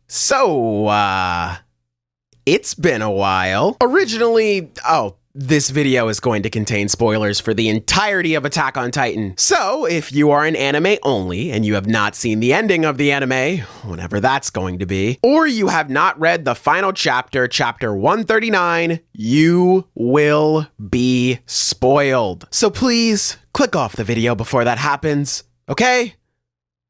So, it's been a while. Originally, this video is going to contain spoilers for the entirety of Attack on Titan. So, if you are an anime only and you have not seen the ending of the anime, whenever that's going to be, or you have not read the final chapter, chapter 139, you will be spoiled. So please, click off the video before that happens, okay?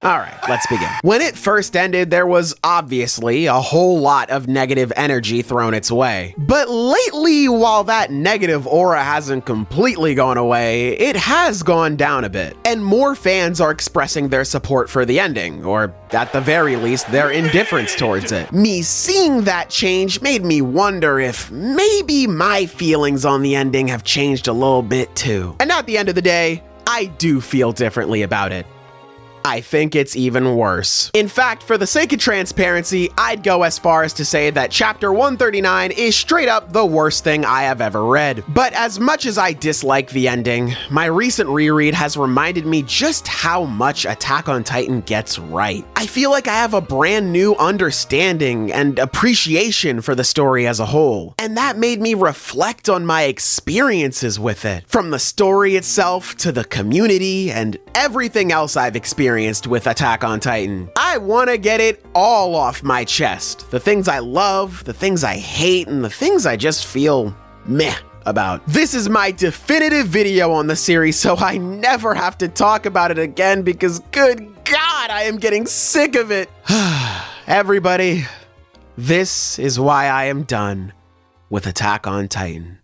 Alright, let's begin. When it first ended, there was obviously a whole lot of negative energy thrown its way. But lately, while that negative aura hasn't completely gone away, it has gone down a bit. And more fans are expressing their support for the ending, or at the very least, their indifference towards it. Me seeing that change made me wonder if maybe my feelings on the ending have changed a little bit too. And at the end of the day, I do feel differently about it. I think it's even worse. In fact, for the sake of transparency, I'd go as far as to say that chapter 139 is straight up the worst thing I have ever read. But as much as I dislike the ending, my recent reread has reminded me just how much Attack on Titan gets right. I feel like I have a brand new understanding and appreciation for the story as a whole. And that made me reflect on my experiences with it. From the story itself to the community and everything else I've experienced with Attack on Titan. I want to get it all off my chest. The things I love, the things I hate, and the things I just feel meh about. This is my definitive video on the series, so I never have to talk about it again because, good God, I am getting sick of it. Everybody, this is why I am done with Attack on Titan.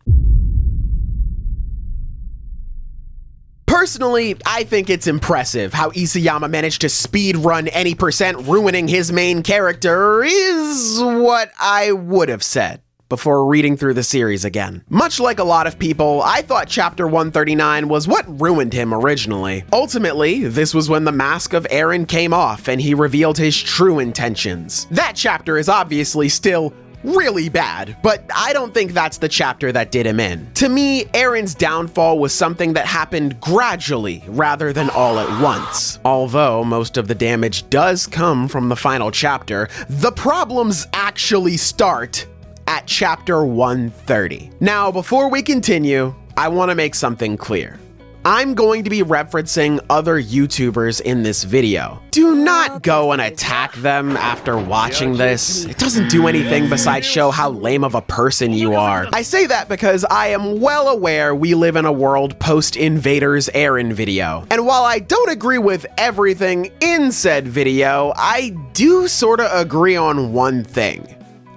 Personally, I think it's impressive how Isayama managed to speedrun any percent ruining his main character is what I would have said before reading through the series again. Much like a lot of people, I thought chapter 139 was what ruined him originally. Ultimately, this was when the mask of Eren came off and he revealed his true intentions. That chapter is obviously still really bad, but I don't think that's the chapter that did him in. To me, Eren's downfall was something that happened gradually rather than all at once. Although most of the damage does come from the final chapter, the problems actually start at chapter 130. Now, before we continue, I want to make something clear. I'm going to be referencing other YouTubers in this video. Do not go and attack them after watching this. It doesn't do anything besides show how lame of a person you are. I say that because I am well aware we live in a world post-Invaders Eren video. And while I don't agree with everything in said video, I do sorta agree on one thing.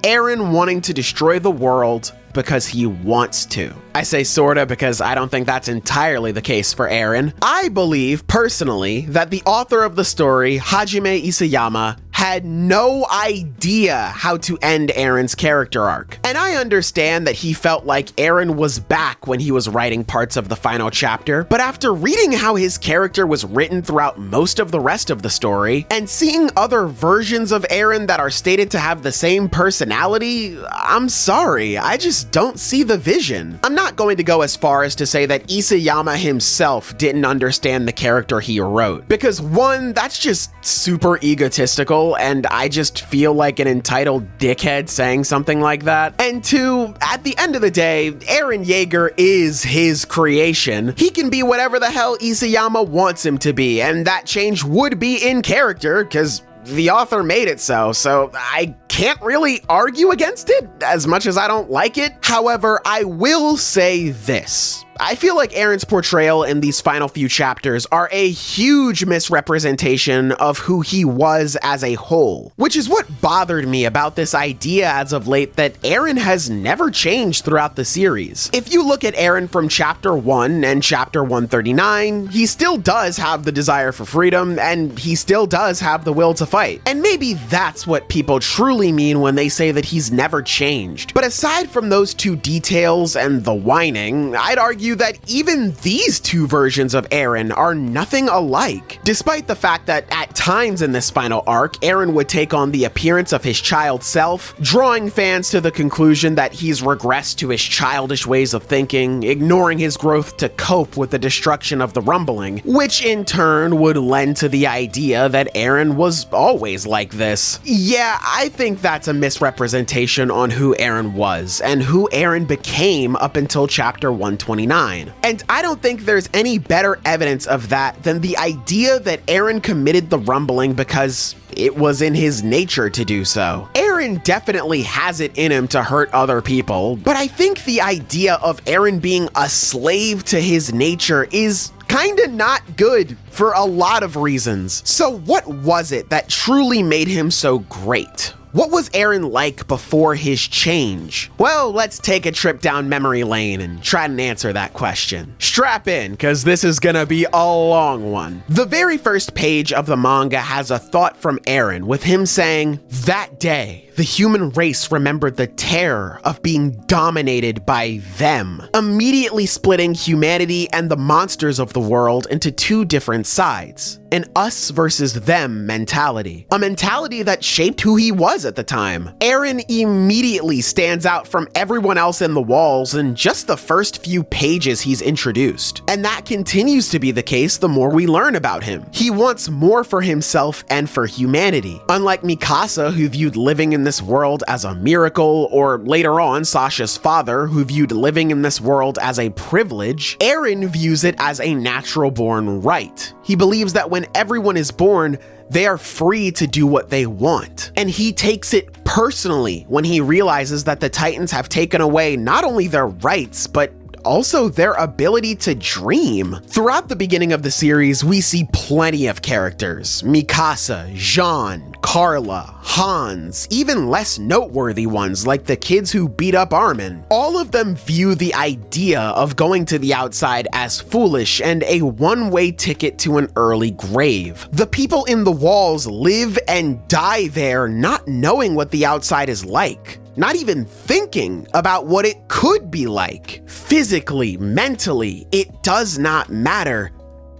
Eren wanting to destroy the world because he wants to. I say sorta because I don't think that's entirely the case for Eren. I believe, personally, that the author of the story, Hajime Isayama, had no idea how to end Eren's character arc. And I understand that he felt like Eren was back when he was writing parts of the final chapter, but after reading how his character was written throughout most of the rest of the story, and seeing other versions of Eren that are stated to have the same personality, I'm sorry, I just don't see the vision. I'm not going to go as far as to say that Isayama himself didn't understand the character he wrote, because one, that's just super egotistical, and I just feel like an entitled dickhead saying something like that. And two, at the end of the day, Eren Yeager is his creation. He can be whatever the hell Isayama wants him to be, and that change would be in character, because the author made it so I can't really argue against it, as much as I don't like it. However, I will say this. I feel like Eren's portrayal in these final few chapters are a huge misrepresentation of who he was as a whole, which is what bothered me about this idea as of late that Eren has never changed throughout the series. If you look at Eren from chapter 1 and chapter 139, he still does have the desire for freedom, and he still does have the will to fight. And maybe that's what people truly mean when they say that he's never changed. But aside from those two details and the whining, I'd argue argue that even these two versions of Eren are nothing alike. Despite the fact that at times in this final arc, Eren would take on the appearance of his child self, drawing fans to the conclusion that he's regressed to his childish ways of thinking, ignoring his growth to cope with the destruction of the rumbling, which in turn would lend to the idea that Eren was always like this. Yeah, I think that's a misrepresentation on who Eren was, and who Eren became up until chapter 129. And I don't think there's any better evidence of that than the idea that Eren committed the rumbling because it was in his nature to do so. Eren definitely has it in him to hurt other people, but I think the idea of Eren being a slave to his nature is kinda not good for a lot of reasons. So what was it that truly made him so great? What was Eren like before his change? Well, let's take a trip down memory lane and try and answer that question. Strap in, cause this is gonna be a long one. The very first page of the manga has a thought from Eren with him saying, "That day, the human race remembered the terror of being dominated by them," immediately splitting humanity and the monsters of the world into two different sides. An us versus them mentality. A mentality that shaped who he was at the time. Eren immediately stands out from everyone else in the walls in just the first few pages he's introduced. And that continues to be the case the more we learn about him. He wants more for himself and for humanity. Unlike Mikasa, who viewed living in this world as a miracle, or later on Sasha's father, who viewed living in this world as a privilege, Eren views it as a natural born right. He believes that when everyone is born, they are free to do what they want. And he takes it personally when he realizes that the Titans have taken away not only their rights, but also their ability to dream. Throughout the beginning of the series, we see plenty of characters. Mikasa, Jean, Carla, Hans, even less noteworthy ones like the kids who beat up Armin. All of them view the idea of going to the outside as foolish and a one-way ticket to an early grave. The people in the walls live and die there not knowing what the outside is like. Not even thinking about what it could be like. Physically, mentally, it does not matter.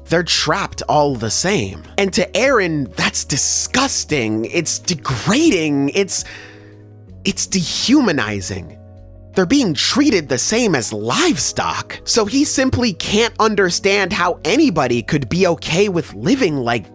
They're trapped all the same. And to Eren, that's disgusting. It's degrading. It's dehumanizing. They're being treated the same as livestock. So he simply can't understand how anybody could be okay with living like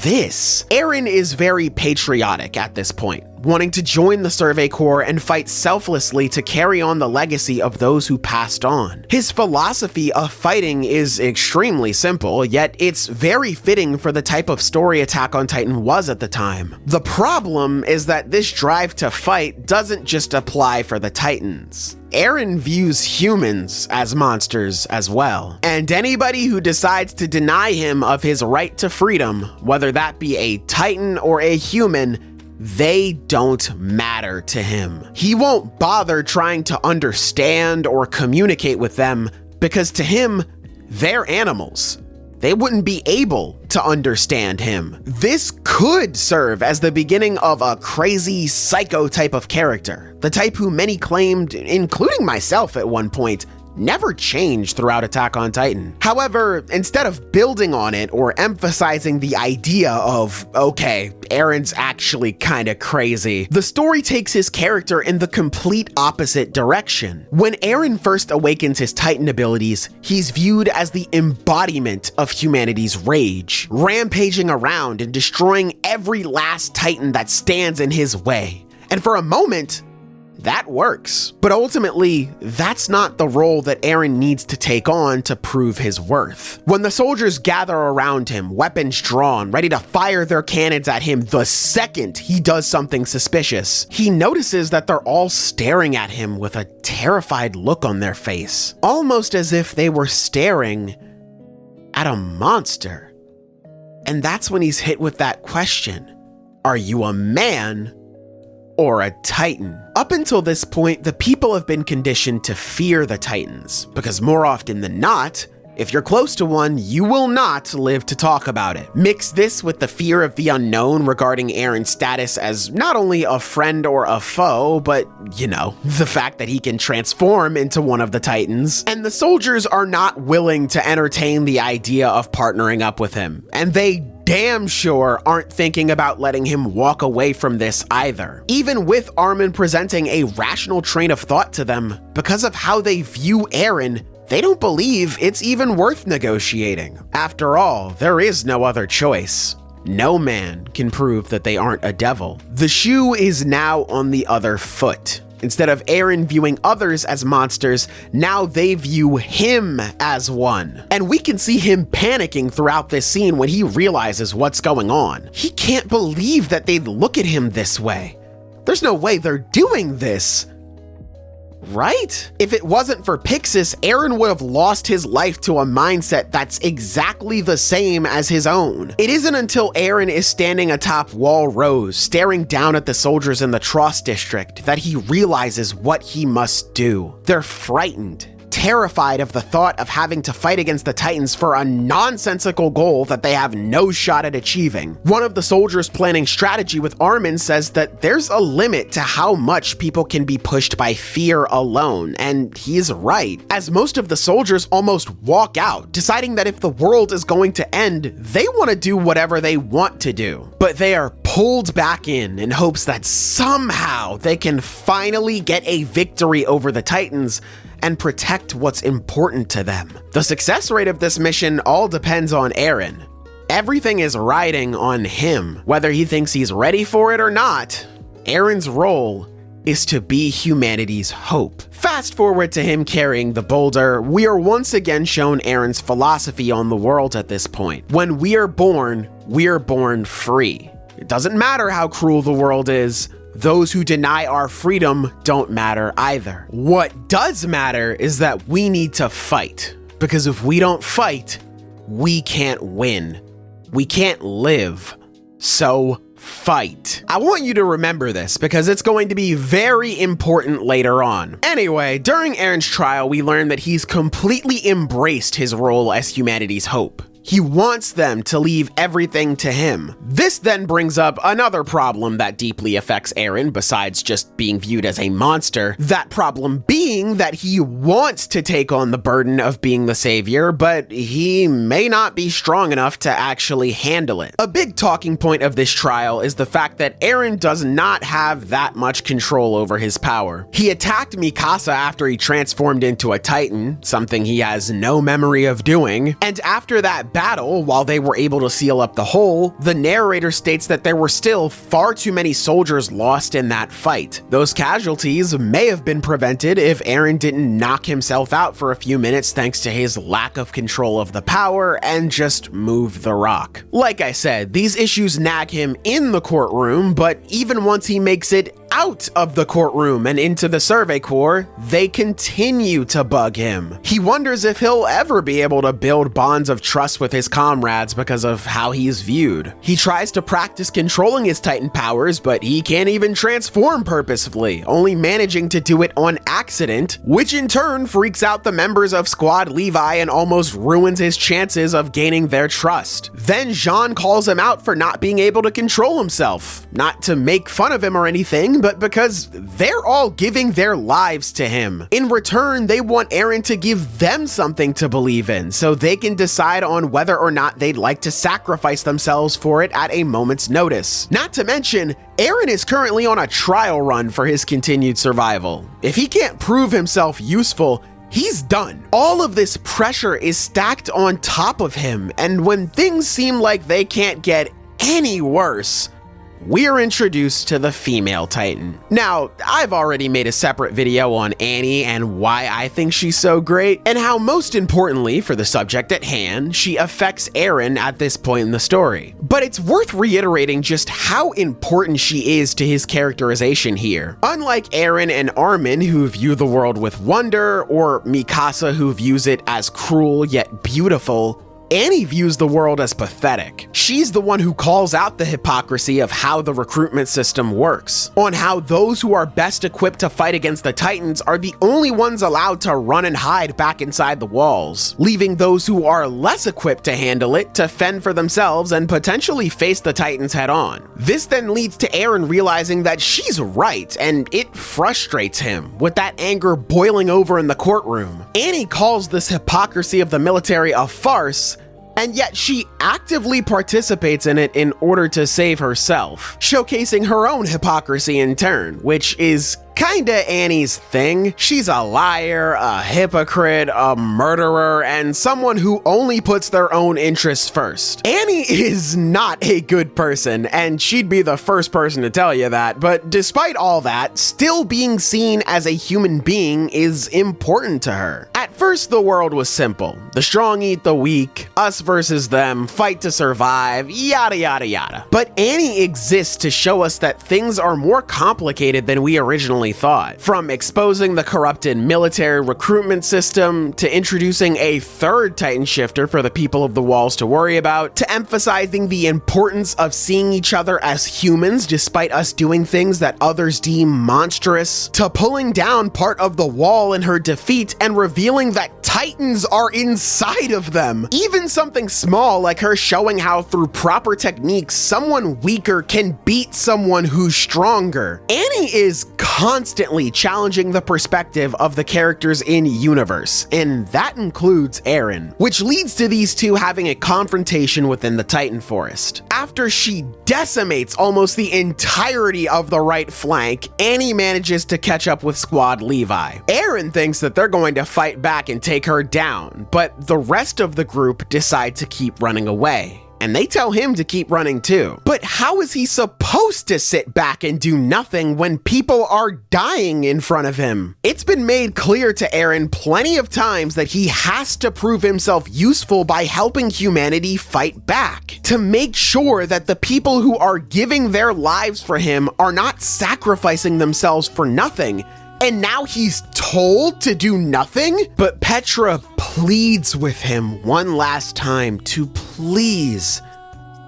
this. Eren is very patriotic at this point, wanting to join the Survey Corps and fight selflessly to carry on the legacy of those who passed on. His philosophy of fighting is extremely simple, yet it's very fitting for the type of story Attack on Titan was at the time. The problem is that this drive to fight doesn't just apply for the Titans. Eren views humans as monsters as well, and anybody who decides to deny him of his right to freedom, whether that be a Titan or a human, they don't matter to him. He won't bother trying to understand or communicate with them because to him, they're animals. They wouldn't be able to understand him. This could serve as the beginning of a crazy psycho type of character, the type who many claimed, including myself at one point, never changed throughout Attack on Titan. However, instead of building on it or emphasizing the idea of, okay, Eren's actually kinda crazy, the story takes his character in the complete opposite direction. When Eren first awakens his Titan abilities, he's viewed as the embodiment of humanity's rage, rampaging around and destroying every last Titan that stands in his way. And for a moment, that works. But ultimately, that's not the role that Eren needs to take on to prove his worth. When the soldiers gather around him, weapons drawn, ready to fire their cannons at him the second he does something suspicious, he notices that they're all staring at him with a terrified look on their face, almost as if they were staring at a monster. And that's when he's hit with that question: are you a man or a Titan? Up until this point, the people have been conditioned to fear the Titans, because more often than not, If you're close to one, you will not live to talk about it. Mix this with the fear of the unknown regarding Eren's status as not only a friend or a foe, but, you know, the fact that he can transform into one of the Titans. And the soldiers are not willing to entertain the idea of partnering up with him. And they damn sure aren't thinking about letting him walk away from this either. Even with Armin presenting a rational train of thought to them, because of how they view Eren, they don't believe it's even worth negotiating. After all, there is no other choice. No man can prove that they aren't a devil. The shoe is now on the other foot. Instead of Eren viewing others as monsters, now they view him as one. And we can see him panicking throughout this scene when he realizes what's going on. He can't believe that they'd look at him this way. There's no way they're doing this. Right? If it wasn't for Pixis, Eren would have lost his life to a mindset that's exactly the same as his own. It isn't until Eren is standing atop Wall Rose, staring down at the soldiers in the Tross district, that he realizes what he must do. They're frightened, terrified of the thought of having to fight against the Titans for a nonsensical goal that they have no shot at achieving. One of the soldiers planning strategy with Armin says that there's a limit to how much people can be pushed by fear alone, and he's right, as most of the soldiers almost walk out, deciding that if the world is going to end, they want to do whatever they want to do. But they are pulled back in hopes that somehow they can finally get a victory over the Titans and protect what's important to them. The success rate of this mission all depends on Eren. Everything is riding on him. Whether he thinks he's ready for it or not, Eren's role is to be humanity's hope. Fast forward to him carrying the boulder, we are once again shown Eren's philosophy on the world at this point. When we are born free. It doesn't matter how cruel the world is. Those who deny our freedom don't matter either. What does matter is that we need to fight, because if we don't fight, we can't win. We can't live. So fight. I want you to remember this because it's going to be very important later on. Anyway, during Eren's trial, we learn that he's completely embraced his role as humanity's hope. He wants them to leave everything to him. This then brings up another problem that deeply affects Eren besides just being viewed as a monster. That problem being that he wants to take on the burden of being the savior, but he may not be strong enough to actually handle it. A big talking point of this trial is the fact that Eren does not have that much control over his power. He attacked Mikasa after he transformed into a Titan, something he has no memory of doing, and after that battle, while they were able to seal up the hole, the narrator states that there were still far too many soldiers lost in that fight. Those casualties may have been prevented if Eren didn't knock himself out for a few minutes thanks to his lack of control of the power and just move the rock. Like I said, these issues nag him in the courtroom, but even once he makes it out of the courtroom and into the Survey Corps, they continue to bug him. He wonders if he'll ever be able to build bonds of trust with his comrades because of how he's viewed. He tries to practice controlling his Titan powers, but he can't even transform purposefully, only managing to do it on accident, which in turn freaks out the members of Squad Levi and almost ruins his chances of gaining their trust. Then Jean calls him out for not being able to control himself, not to make fun of him or anything, but because they're all giving their lives to him. In return, they want Eren to give them something to believe in, so they can decide on whether or not they'd like to sacrifice themselves for it at a moment's notice. Not to mention, Eren is currently on a trial run for his continued survival. If he can't prove himself useful, he's done. All of this pressure is stacked on top of him, and when things seem like they can't get any worse, we're introduced to the female Titan. Now, I've already made a separate video on Annie and why I think she's so great, and how most importantly for the subject at hand, she affects Eren at this point in the story. But it's worth reiterating just how important she is to his characterization here. Unlike Eren and Armin, who view the world with wonder, or Mikasa, who views it as cruel yet beautiful, Annie views the world as pathetic. She's the one who calls out the hypocrisy of how the recruitment system works, on how those who are best equipped to fight against the Titans are the only ones allowed to run and hide back inside the walls, leaving those who are less equipped to handle it to fend for themselves and potentially face the Titans head on. This then leads to Eren realizing that she's right, and it frustrates him, with that anger boiling over in the courtroom. Annie calls this hypocrisy of the military a farce, and yet she actively participates in it in order to save herself, showcasing her own hypocrisy in turn, which is kinda Annie's thing. She's a liar, a hypocrite, a murderer, and someone who only puts their own interests first. Annie is not a good person, and she'd be the first person to tell you that, but despite all that, still being seen as a human being is important to her. At first, the world was simple. The strong eat the weak, us versus them, fight to survive, yada yada yada. But Annie exists to show us that things are more complicated than we originally thought. From exposing the corrupted military recruitment system, to introducing a third Titan shifter for the people of the walls to worry about, to emphasizing the importance of seeing each other as humans despite us doing things that others deem monstrous, to pulling down part of the wall in her defeat and revealing that Titans are inside of them. Even something small like her showing how through proper techniques someone weaker can beat someone who's stronger. Annie is constantly challenging the perspective of the characters in universe, and that includes Eren, which leads to these two having a confrontation within the Titan Forest. After she decimates almost the entirety of the right flank, Annie manages to catch up with Squad Levi. Eren thinks that they're going to fight back and take her down, but the rest of the group decide to keep running away. And they tell him to keep running too. But how is he supposed to sit back and do nothing when people are dying in front of him? It's been made clear to Eren plenty of times that he has to prove himself useful by helping humanity fight back, to make sure that the people who are giving their lives for him are not sacrificing themselves for nothing. And now he's told to do nothing? But Petra pleads with him one last time to please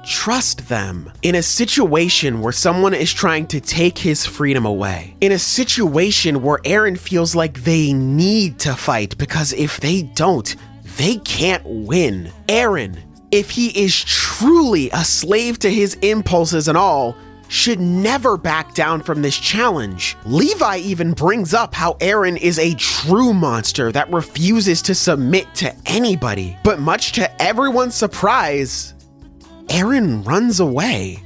trust them. In a situation where someone is trying to take his freedom away, in a situation where Eren feels like they need to fight because if they don't, they can't win. Eren, if he is truly a slave to his impulses and all, should never back down from this challenge. Levi even brings up how Eren is a true monster that refuses to submit to anybody. But much to everyone's surprise, Eren runs away.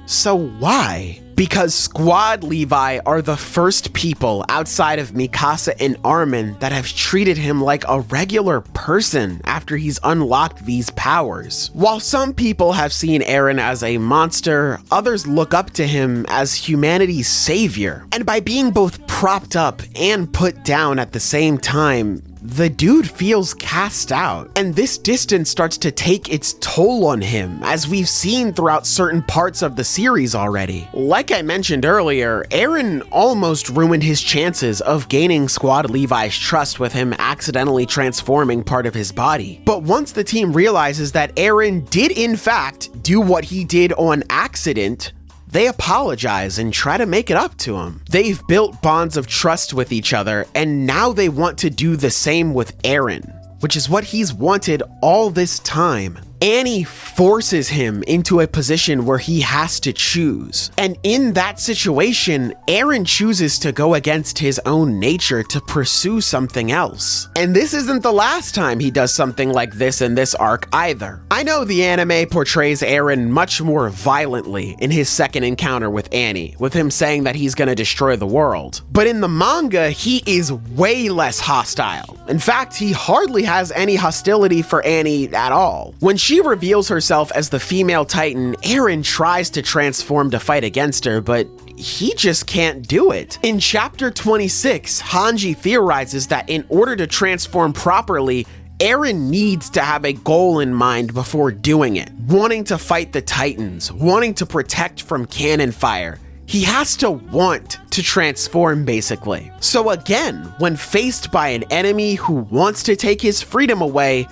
So why? Because Squad Levi are the first people outside of Mikasa and Armin that have treated him like a regular person after he's unlocked these powers. While some people have seen Eren as a monster, others look up to him as humanity's savior. And by being both propped up and put down at the same time, the dude feels cast out, and this distance starts to take its toll on him, as we've seen throughout certain parts of the series already. Like I mentioned earlier, Eren almost ruined his chances of gaining Squad Levi's trust with him accidentally transforming part of his body. But once the team realizes that Eren did in fact do what he did on accident, they apologize and try to make it up to him. They've built bonds of trust with each other, and now they want to do the same with Eren, which is what he's wanted all this time. Annie forces him into a position where he has to choose. And in that situation, Eren chooses to go against his own nature to pursue something else. And this isn't the last time he does something like this in this arc either. I know the anime portrays Eren much more violently in his second encounter with Annie, with him saying that he's gonna destroy the world. But in the manga, he is way less hostile. In fact, he hardly has any hostility for Annie at all. When she reveals herself as the female Titan, Eren tries to transform to fight against her, but he just can't do it. In chapter 26, Hanji theorizes that in order to transform properly, Eren needs to have a goal in mind before doing it. Wanting to fight the Titans, wanting to protect from cannon fire. He has to want to transform, basically. So again, when faced by an enemy who wants to take his freedom away,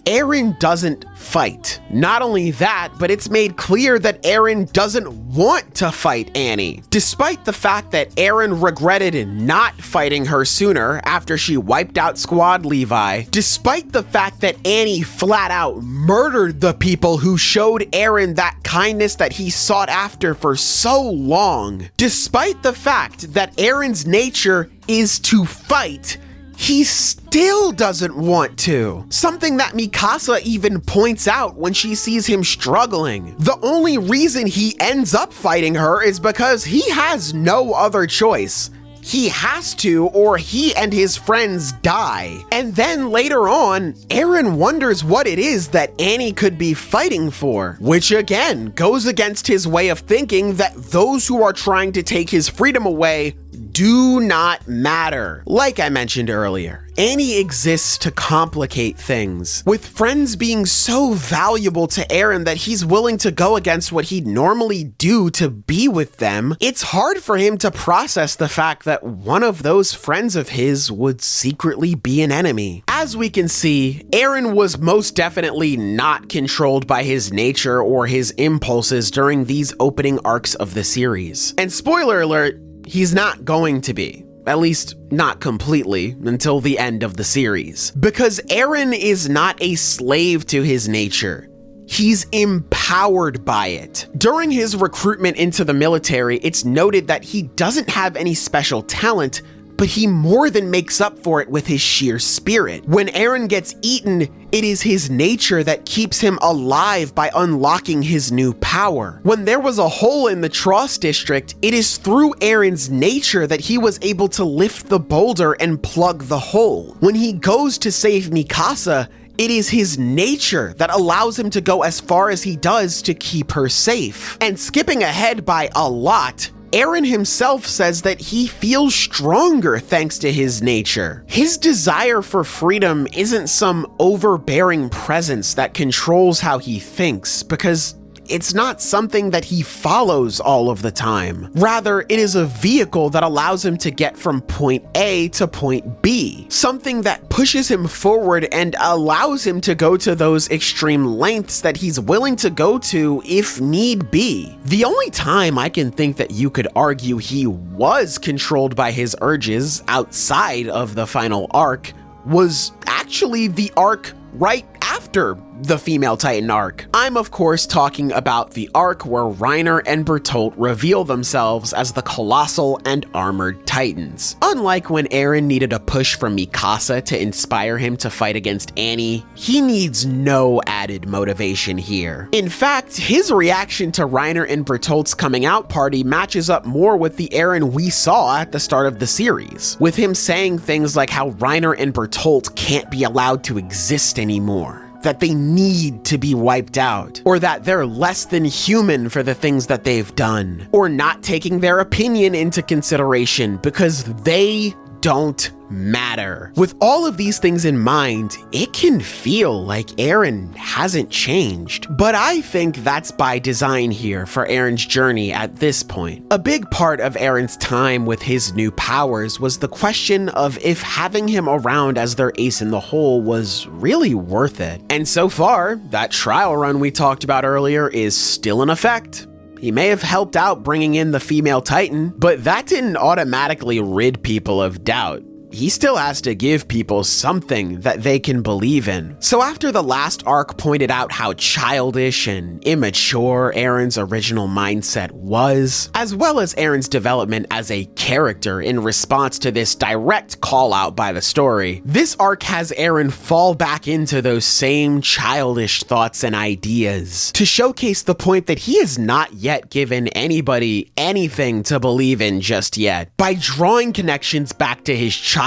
Eren doesn't fight. Not only that, but it's made clear that Eren doesn't want to fight Annie. Despite the fact that Eren regretted not fighting her sooner after she wiped out Squad Levi, despite the fact that Annie flat out murdered the people who showed Eren that kindness that he sought after for so long, despite the fact that Eren's nature is to fight, he still doesn't want to. Something that Mikasa even points out when she sees him struggling. The only reason he ends up fighting her is because he has no other choice. He has to, or he and his friends die. And then later on, Eren wonders what it is that Annie could be fighting for, which again goes against his way of thinking that those who are trying to take his freedom away do not matter. Like I mentioned earlier, Annie exists to complicate things, with friends being so valuable to Eren that he's willing to go against what he'd normally do to be with them. It's hard for him to process the fact that one of those friends of his would secretly be an enemy. As we can see, Eren was most definitely not controlled by his nature or his impulses during these opening arcs of the series. And spoiler alert, he's not going to be. At least, not completely, until the end of the series. Because Eren is not a slave to his nature. He's empowered by it. During his recruitment into the military, it's noted that he doesn't have any special talent, but he more than makes up for it with his sheer spirit. When Eren gets eaten, it is his nature that keeps him alive by unlocking his new power. When there was a hole in the Tross district, it is through Eren's nature that he was able to lift the boulder and plug the hole. When he goes to save Mikasa, it is his nature that allows him to go as far as he does to keep her safe. And skipping ahead by a lot, Eren himself says that he feels stronger thanks to his nature. His desire for freedom isn't some overbearing presence that controls how he thinks, because it's not something that he follows all of the time. Rather, it is a vehicle that allows him to get from point A to point B, something that pushes him forward and allows him to go to those extreme lengths that he's willing to go to if need be. The only time I can think that you could argue he was controlled by his urges outside of the final arc was actually the arc right after the female Titan arc. I'm of course talking about the arc where Reiner and Bertolt reveal themselves as the colossal and armored Titans. Unlike when Eren needed a push from Mikasa to inspire him to fight against Annie, he needs no added motivation here. In fact, his reaction to Reiner and Bertolt's coming out party matches up more with the Eren we saw at the start of the series, with him saying things like how Reiner and Bertolt can't be allowed to exist anymore, that they need to be wiped out, or that they're less than human for the things that they've done, or not taking their opinion into consideration because they don't matter. With all of these things in mind, it can feel like Eren hasn't changed. But I think that's by design here for Eren's journey at this point. A big part of Eren's time with his new powers was the question of if having him around as their ace in the hole was really worth it. And so far, that trial run we talked about earlier is still in effect. He may have helped out bringing in the female Titan, but that didn't automatically rid people of doubt. He still has to give people something that they can believe in. So after the last arc pointed out how childish and immature Eren's original mindset was, as well as Eren's development as a character in response to this direct call out by the story, this arc has Eren fall back into those same childish thoughts and ideas to showcase the point that he has not yet given anybody anything to believe in just yet, by drawing connections back to his childhood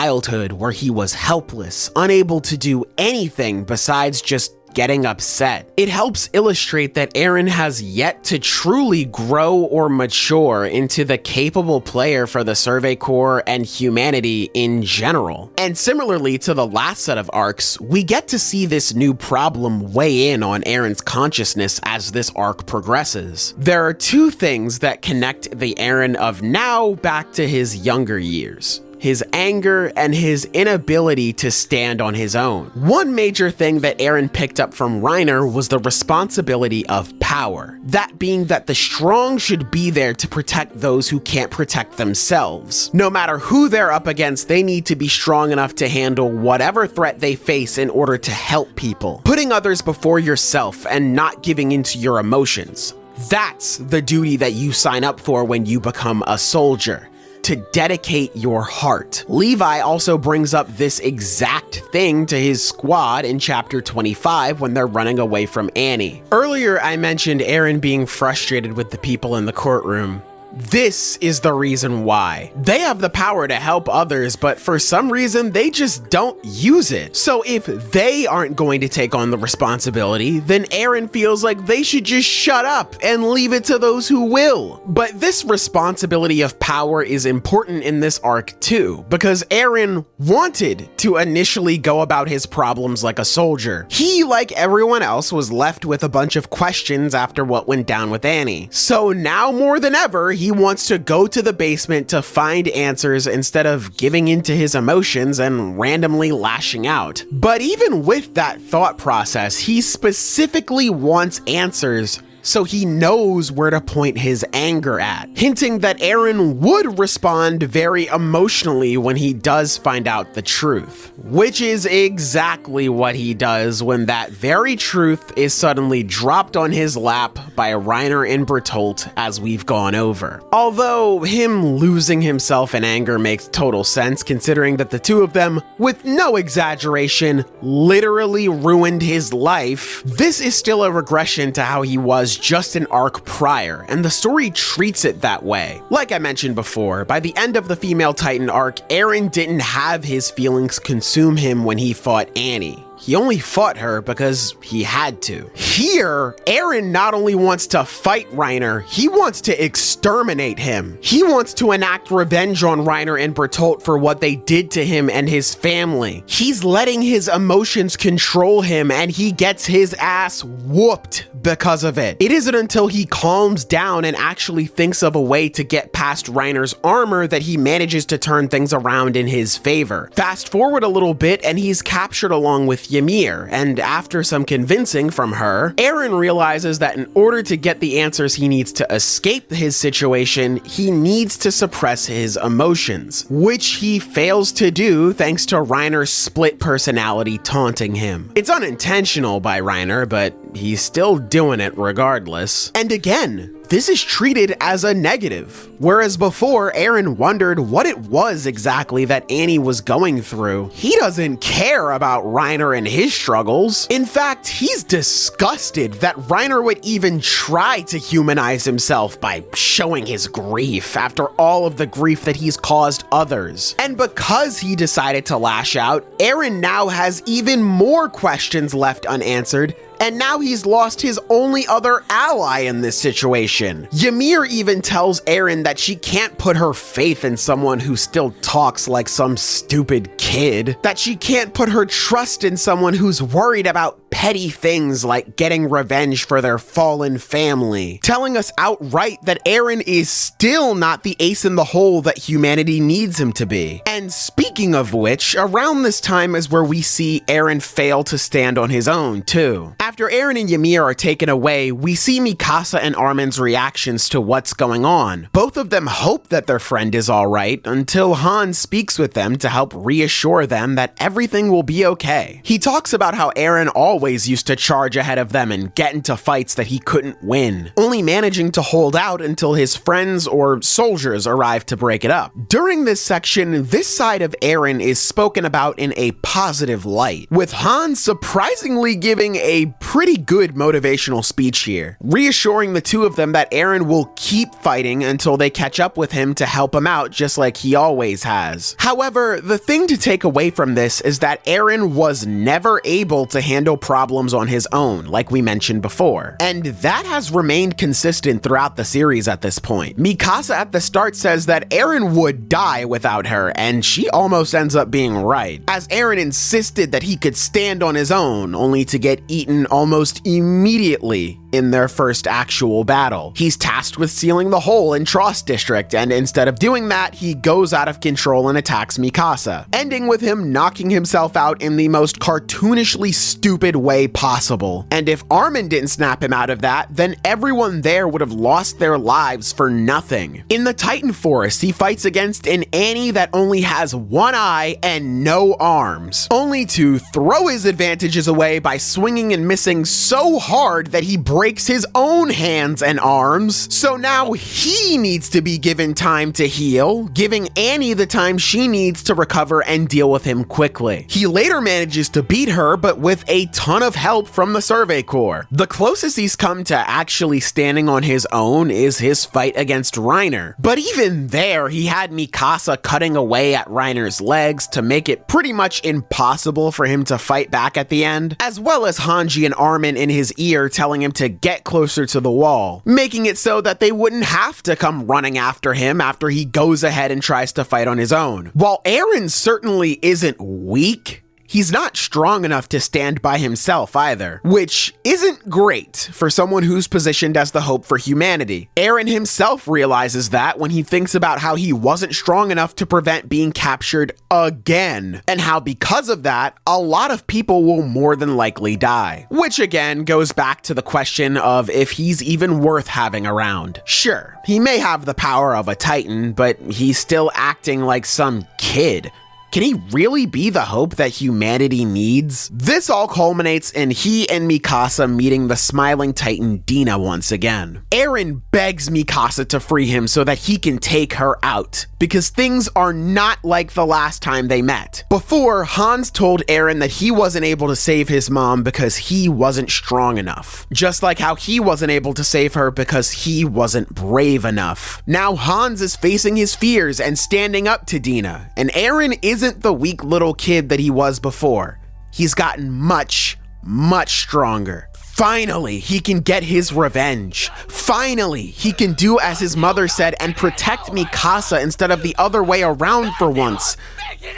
where he was helpless, unable to do anything besides just getting upset. It helps illustrate that Eren has yet to truly grow or mature into the capable player for the Survey Corps and humanity in general. And similarly to the last set of arcs, we get to see this new problem weigh in on Eren's consciousness as this arc progresses. There are two things that connect the Eren of now back to his younger years: his anger, and his inability to stand on his own. One major thing that Eren picked up from Reiner was the responsibility of power. That being that the strong should be there to protect those who can't protect themselves. No matter who they're up against, they need to be strong enough to handle whatever threat they face in order to help people. Putting others before yourself and not giving into your emotions. That's the duty that you sign up for when you become a soldier. To dedicate your heart. Levi also brings up this exact thing to his squad in chapter 25 when they're running away from Annie. Earlier, I mentioned Eren being frustrated with the people in the courtroom. This is the reason why. They have the power to help others, but for some reason, they just don't use it. So if they aren't going to take on the responsibility, then Eren feels like they should just shut up and leave it to those who will. But this responsibility of power is important in this arc too, because Eren wanted to initially go about his problems like a soldier. He, like everyone else, was left with a bunch of questions after what went down with Annie. So now more than ever, he wants to go to the basement to find answers instead of giving into his emotions and randomly lashing out. But even with that thought process, he specifically wants answers so he knows where to point his anger at, hinting that Eren would respond very emotionally when he does find out the truth, which is exactly what he does when that very truth is suddenly dropped on his lap by Reiner and Bertolt, as we've gone over. Although him losing himself in anger makes total sense considering that the two of them, with no exaggeration, literally ruined his life, this is still a regression to how he was just an arc prior, and the story treats it that way. Like I mentioned before, by the end of the Female Titan arc, Eren didn't have his feelings consume him when he fought Annie. He only fought her because he had to. Here, Eren not only wants to fight Reiner, he wants to exterminate him. He wants to enact revenge on Reiner and Bertolt for what they did to him and his family. He's letting his emotions control him and he gets his ass whooped because of it. It isn't until he calms down and actually thinks of a way to get past Reiner's armor that he manages to turn things around in his favor. Fast forward a little bit and he's captured along with Ymir, and after some convincing from her, Eren realizes that in order to get the answers he needs to escape his situation, he needs to suppress his emotions, which he fails to do thanks to Reiner's split personality taunting him. It's unintentional by Reiner, but he's still doing it regardless. And again, this is treated as a negative, whereas before Eren wondered what it was exactly that Annie was going through. He doesn't care about Reiner and his struggles. In fact, he's disgusted that Reiner would even try to humanize himself by showing his grief after all of the grief that he's caused others. And because he decided to lash out, Eren now has even more questions left unanswered, and now he's lost his only other ally in this situation. Ymir even tells Eren that she can't put her faith in someone who still talks like some stupid kid, that she can't put her trust in someone who's worried about petty things like getting revenge for their fallen family, telling us outright that Eren is still not the ace in the hole that humanity needs him to be. And speaking of which, around this time is where we see Eren fail to stand on his own too. After Eren and Ymir are taken away, we see Mikasa and Armin's reactions to what's going on. Both of them hope that their friend is alright until Han speaks with them to help reassure them that everything will be okay. He talks about how Eren always used to charge ahead of them and get into fights that he couldn't win, only managing to hold out until his friends or soldiers arrived to break it up. During this section, this side of Eren is spoken about in a positive light, with Han surprisingly giving a pretty good motivational speech here, reassuring the two of them that Eren will keep fighting until they catch up with him to help him out just like he always has. However, the thing to take away from this is that Eren was never able to handle problems on his own, like we mentioned before. And that has remained consistent throughout the series at this point. Mikasa at the start says that Eren would die without her, and she almost ends up being right, as Eren insisted that he could stand on his own, only to get eaten almost immediately in their first actual battle. He's tasked with sealing the hole in Trost District, and instead of doing that, he goes out of control and attacks Mikasa, ending with him knocking himself out in the most cartoonishly stupid way possible. And if Armin didn't snap him out of that, then everyone there would have lost their lives for nothing. In the Titan Forest, he fights against an Annie that only has one eye and no arms, only to throw his advantages away by swinging and missing so hard that he breaks his own hands and arms. So now he needs to be given time to heal, giving Annie the time she needs to recover and deal with him quickly. He later manages to beat her, but with a ton of help from the Survey Corps. The closest he's come to actually standing on his own is his fight against Reiner. But even there, he had Mikasa cutting away at Reiner's legs to make it pretty much impossible for him to fight back at the end, as well as Hanji and Armin in his ear telling him to get closer to the wall, making it so that they wouldn't have to come running after him after he goes ahead and tries to fight on his own. While Eren certainly isn't weak, he's not strong enough to stand by himself either, which isn't great for someone who's positioned as the hope for humanity. Eren himself realizes that when he thinks about how he wasn't strong enough to prevent being captured again, and how because of that, a lot of people will more than likely die. Which again goes back to the question of if he's even worth having around. Sure, he may have the power of a Titan, but he's still acting like some kid. Can he really be the hope that humanity needs? This all culminates in he and Mikasa meeting the smiling Titan Dina once again. Eren begs Mikasa to free him so that he can take her out, because things are not like the last time they met. Before, Hans told Eren that he wasn't able to save his mom because he wasn't strong enough, just like how he wasn't able to save her because he wasn't brave enough. Now Hans is facing his fears and standing up to Dina, and Eren isn't the weak little kid that he was before. He's gotten much, much stronger. Finally, he can get his revenge. Finally, he can do as his mother said and protect Mikasa instead of the other way around for once.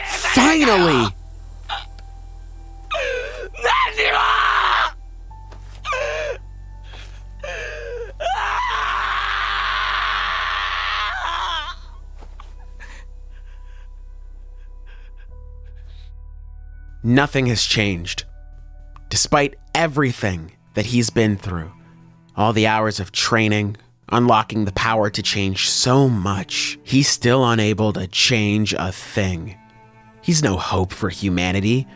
Finally! Nothing has changed. Despite everything that he's been through, all the hours of training, unlocking the power to change so much, he's still unable to change a thing. He's no hope for humanity.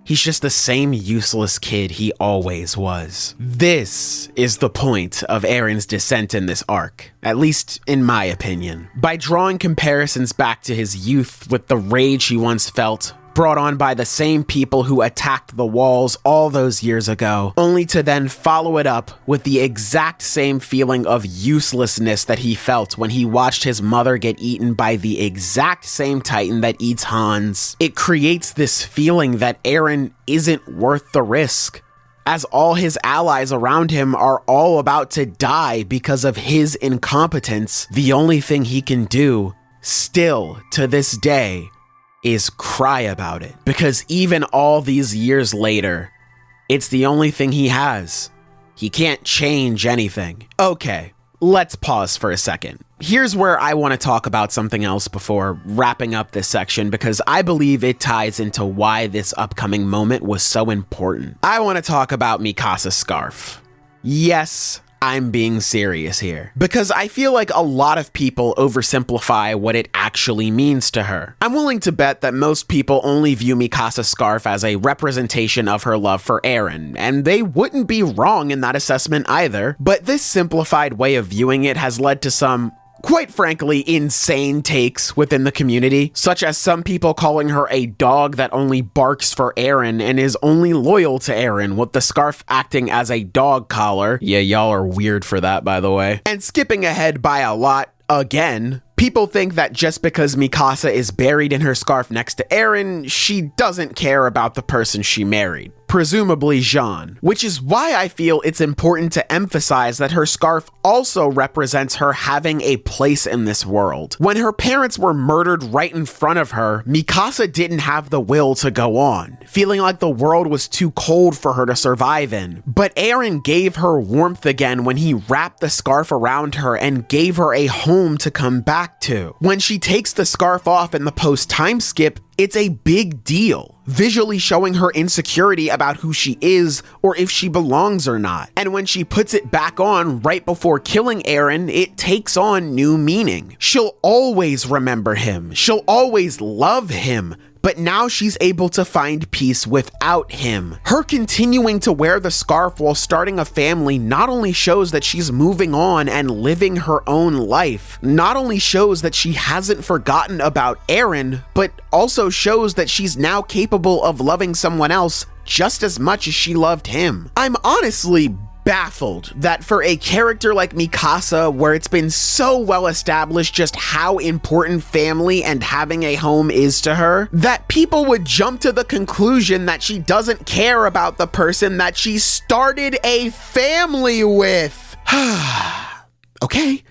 He's just the same useless kid he always was. This is the point of Eren's descent in this arc, at least in my opinion. By drawing comparisons back to his youth with the rage he once felt, brought on by the same people who attacked the walls all those years ago, only to then follow it up with the exact same feeling of uselessness that he felt when he watched his mother get eaten by the exact same Titan that eats Hans. It creates this feeling that Eren isn't worth the risk, as all his allies around him are all about to die because of his incompetence. The only thing he can do, still to this day, is cry about it, because even all these years later, it's the only thing he has. He can't change anything. Okay, let's pause for a second. Here's where I want to talk about something else before wrapping up this section, because I believe it ties into why this upcoming moment was so important. I want to talk about Mikasa's scarf. Yes, I'm being serious here, because I feel like a lot of people oversimplify what it actually means to her. I'm willing to bet that most people only view Mikasa's scarf as a representation of her love for Eren, and they wouldn't be wrong in that assessment either, but this simplified way of viewing it has led to some, quite frankly, insane takes within the community, such as some people calling her a dog that only barks for Eren and is only loyal to Eren, with the scarf acting as a dog collar. Yeah, y'all are weird for that, by the way. And skipping ahead by a lot, again, people think that just because Mikasa is buried in her scarf next to Eren, she doesn't care about the person she married. presumably Jean, which is why I feel it's important to emphasize that her scarf also represents her having a place in this world. When her parents were murdered right in front of her, Mikasa didn't have the will to go on, feeling like the world was too cold for her to survive in. But Eren gave her warmth again when he wrapped the scarf around her and gave her a home to come back to. When she takes the scarf off in the post-time skip, it's a big deal, visually showing her insecurity about who she is or if she belongs or not. And when she puts it back on right before killing Eren, it takes on new meaning. She'll always remember him. She'll always love him. But now she's able to find peace without him. Her continuing to wear the scarf while starting a family not only shows that she's moving on and living her own life, not only shows that she hasn't forgotten about Eren, but also shows that she's now capable of loving someone else just as much as she loved him. I'm honestly baffled that for a character like Mikasa, where it's been so well established just how important family and having a home is to her, that people would jump to the conclusion that she doesn't care about the person that she started a family with. Okay.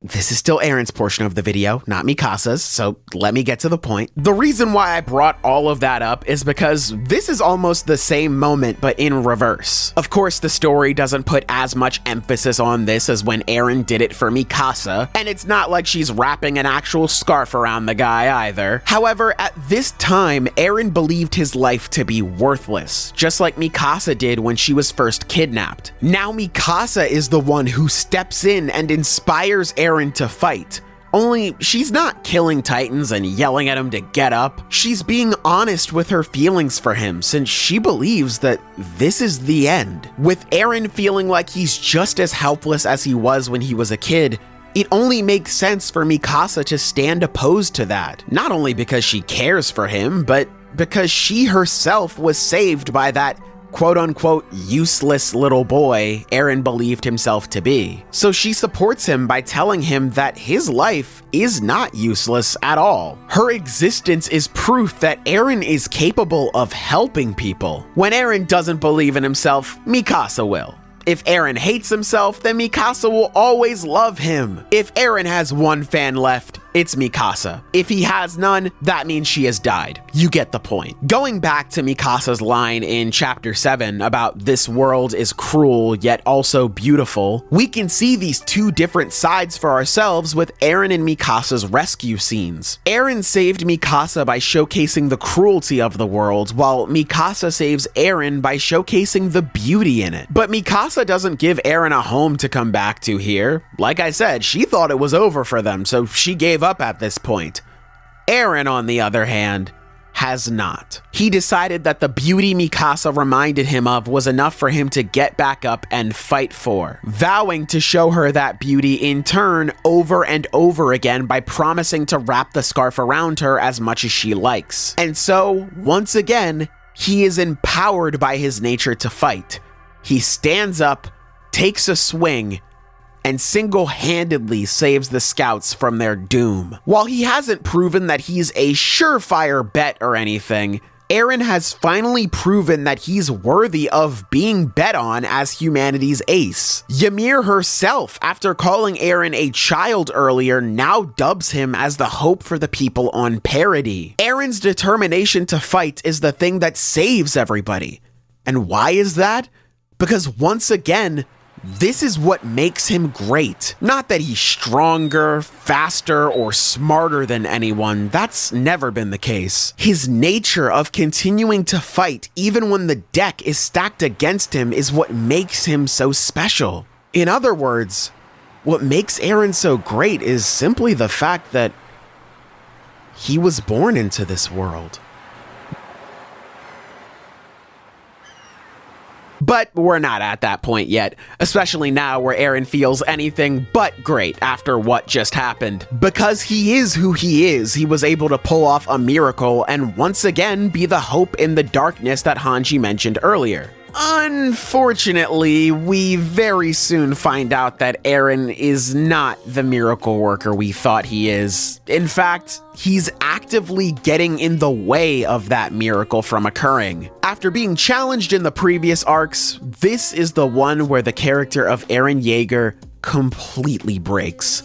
This is still Eren's portion of the video, not Mikasa's, so let me get to the point. The reason why I brought all of that up is because this is almost the same moment, but in reverse. Of course, the story doesn't put as much emphasis on this as when Eren did it for Mikasa, and it's not like she's wrapping an actual scarf around the guy either. However, at this time, Eren believed his life to be worthless, just like Mikasa did when she was first kidnapped. Now Mikasa is the one who steps in and inspires Eren to fight. Only she's not killing Titans and yelling at him to get up. She's being honest with her feelings for him, since she believes that this is the end. With Eren feeling like he's just as helpless as he was when he was a kid, it only makes sense for Mikasa to stand opposed to that. Not only because she cares for him, but because she herself was saved by that quote-unquote useless little boy Eren believed himself to be. So she supports him by telling him that his life is not useless at all. Her existence is proof that Eren is capable of helping people. When Eren doesn't believe in himself, Mikasa will. If Eren hates himself, then Mikasa will always love him. If Eren has one fan left, it's Mikasa. If he has none, that means she has died. You get the point. Going back to Mikasa's line in chapter 7 about this world is cruel yet also beautiful, we can see these two different sides for ourselves with Eren and Mikasa's rescue scenes. Eren saved Mikasa by showcasing the cruelty of the world, while Mikasa saves Eren by showcasing the beauty in it. But Mikasa doesn't give Eren a home to come back to here. Like I said, she thought it was over for them, so she gave up at this point. Eren, on the other hand, has not. He decided that the beauty Mikasa reminded him of was enough for him to get back up and fight for, vowing to show her that beauty in turn over and over again by promising to wrap the scarf around her as much as she likes. And so, once again, he is empowered by his nature to fight. He stands up, takes a swing, and single-handedly saves the scouts from their doom. While he hasn't proven that he's a surefire bet or anything, Eren has finally proven that he's worthy of being bet on as humanity's ace. Ymir herself, after calling Eren a child earlier, now dubs him as the hope for the people on Parody. Eren's determination to fight is the thing that saves everybody. And why is that? Because once again, this is what makes him great. Not that he's stronger, faster, or smarter than anyone. That's never been the case. His nature of continuing to fight even when the deck is stacked against him is what makes him so special. In other words, what makes Eren so great is simply the fact that he was born into this world. But we're not at that point yet, especially now where Eren feels anything but great after what just happened. Because he is who he is, he was able to pull off a miracle and once again be the hope in the darkness that Hanji mentioned earlier. Unfortunately, we very soon find out that Eren is not the miracle worker we thought he is. In fact, he's actively getting in the way of that miracle from occurring. After being challenged in the previous arcs, this is the one where the character of Eren Yeager completely breaks.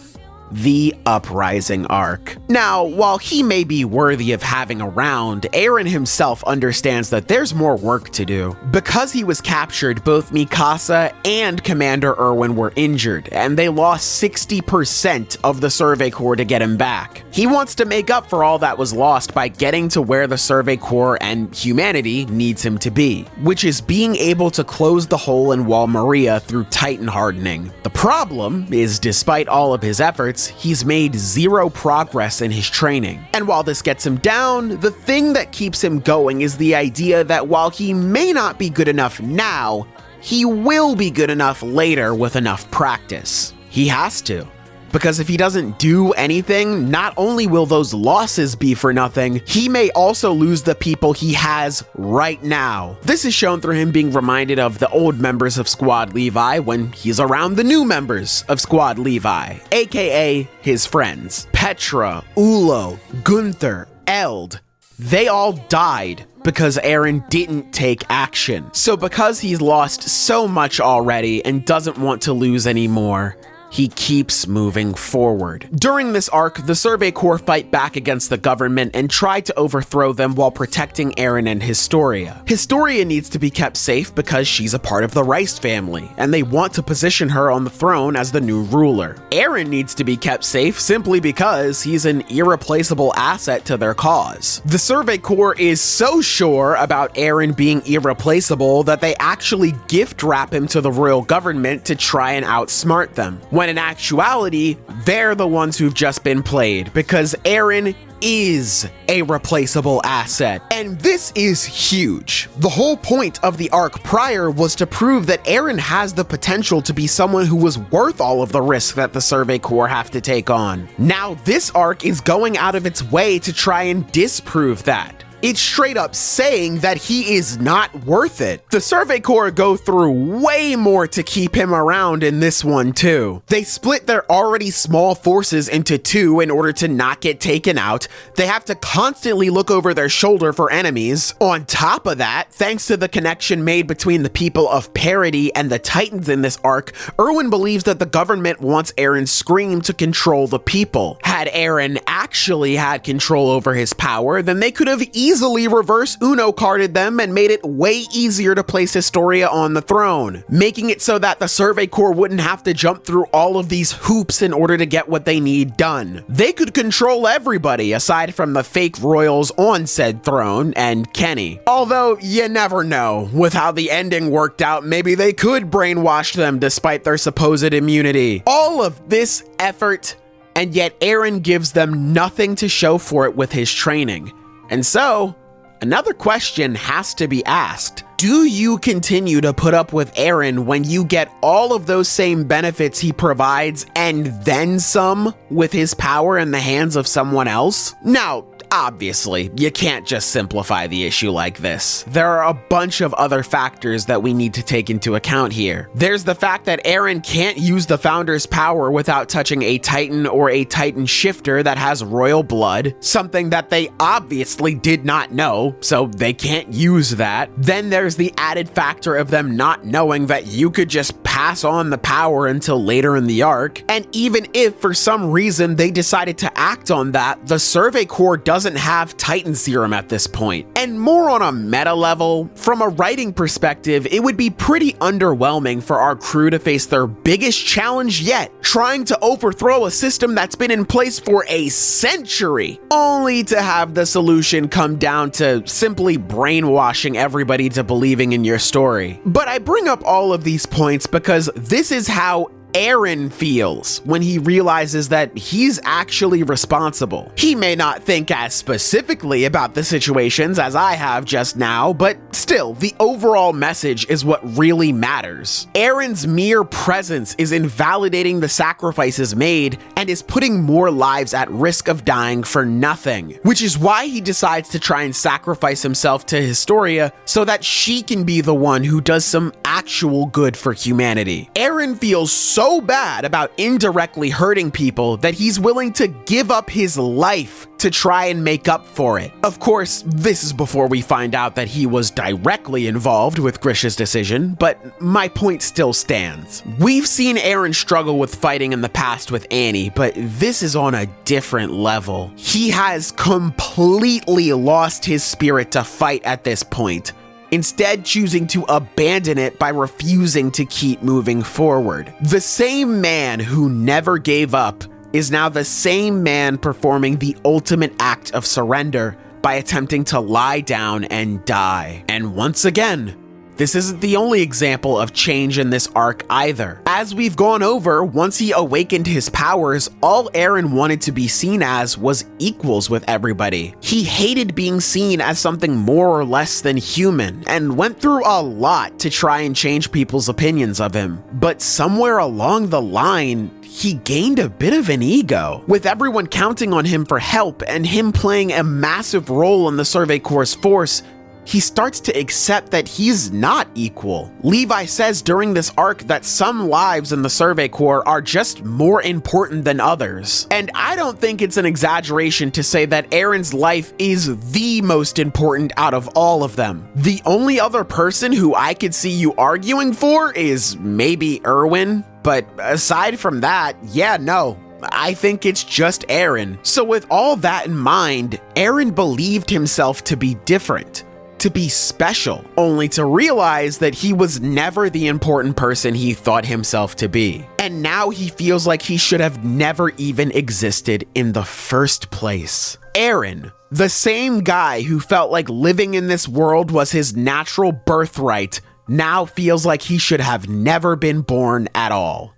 The Uprising arc. Now, while he may be worthy of having around, Eren himself understands that there's more work to do. Because he was captured, both Mikasa and Commander Erwin were injured, and they lost 60% of the Survey Corps to get him back. He wants to make up for all that was lost by getting to where the Survey Corps and humanity needs him to be, which is being able to close the hole in Wall Maria through Titan hardening. The problem is, despite all of his efforts, he's made zero progress in his training. And while this gets him down, the thing that keeps him going is the idea that while he may not be good enough now, he will be good enough later with enough practice. He has to. Because if he doesn't do anything, not only will those losses be for nothing, he may also lose the people he has right now. This is shown through him being reminded of the old members of Squad Levi when he's around the new members of Squad Levi, aka his friends. Petra, Ulo, Gunther, Eld, they all died because Eren didn't take action. So because he's lost so much already and doesn't want to lose anymore, he keeps moving forward. During this arc, the Survey Corps fight back against the government and try to overthrow them while protecting Eren and Historia. Historia needs to be kept safe because she's a part of the Rice family, and they want to position her on the throne as the new ruler. Eren needs to be kept safe simply because he's an irreplaceable asset to their cause. The Survey Corps is so sure about Eren being irreplaceable that they actually gift wrap him to the royal government to try and outsmart them, when in actuality, they're the ones who've just been played, because Eren is a replaceable asset. And this is huge. The whole point of the arc prior was to prove that Eren has the potential to be someone who was worth all of the risk that the Survey Corps have to take on. Now this arc is going out of its way to try and disprove that. It's straight up saying that he is not worth it. The Survey Corps go through way more to keep him around in this one too. They split their already small forces into two in order to not get taken out. They have to constantly look over their shoulder for enemies. On top of that, thanks to the connection made between the people of Parody and the Titans in this arc, Erwin believes that the government wants Eren's scream to control the people. Had Eren actually had control over his power, then they could have easily reverse Uno carded them and made it way easier to place Historia on the throne, making it so that the Survey Corps wouldn't have to jump through all of these hoops in order to get what they need done. They could control everybody aside from the fake royals on said throne and Kenny. Although you never know, with how the ending worked out, maybe they could brainwash them despite their supposed immunity. All of this effort, and yet Eren gives them nothing to show for it with his training. And so, another question has to be asked. Do you continue to put up with Eren when you get all of those same benefits he provides and then some with his power in the hands of someone else? Now, obviously, you can't just simplify the issue like this. There are a bunch of other factors that we need to take into account here. There's the fact that Eren can't use the Founder's power without touching a Titan or a Titan shifter that has royal blood, something that they obviously did not know, so they can't use that. Then there's the added factor of them not knowing that you could just pass on the power until later in the arc, and even if for some reason they decided to act on that, the Survey Corps doesn't have Titan serum at this point. And more on a meta level, from a writing perspective, it would be pretty underwhelming for our crew to face their biggest challenge yet, trying to overthrow a system that's been in place for a century, only to have the solution come down to simply brainwashing everybody to believing in your story. But I bring up all of these points because this is how Eren feels when he realizes that he's actually responsible. He may not think as specifically about the situations as I have just now, but still, the overall message is what really matters. Eren's mere presence is invalidating the sacrifices made and is putting more lives at risk of dying for nothing, which is why he decides to try and sacrifice himself to Historia so that she can be the one who does some actual good for humanity. Eren feels so bad about indirectly hurting people that he's willing to give up his life to try and make up for it. Of course, this is before we find out that he was directly involved with Grisha's decision, but my point still stands. We've seen Eren struggle with fighting in the past with Annie, but this is on a different level. He has completely lost his spirit to fight at this point, instead choosing to abandon it by refusing to keep moving forward. The same man who never gave up is now the same man performing the ultimate act of surrender by attempting to lie down and die. And once again, this isn't the only example of change in this arc either. As we've gone over, once he awakened his powers, all Eren wanted to be seen as was equals with everybody. He hated being seen as something more or less than human, and went through a lot to try and change people's opinions of him. But somewhere along the line, he gained a bit of an ego, with everyone counting on him for help and him playing a massive role in the Survey Corps' force. He starts to accept that he's not equal. Levi says during this arc that some lives in the Survey Corps are just more important than others. And I don't think it's an exaggeration to say that Eren's life is the most important out of all of them. The only other person who I could see you arguing for is maybe Erwin, but aside from that, yeah, no. I think it's just Eren. So with all that in mind, Eren believed himself to be different, to be special, only to realize that he was never the important person he thought himself to be. And now he feels like he should have never even existed in the first place. Eren, the same guy who felt like living in this world was his natural birthright, now feels like he should have never been born at all.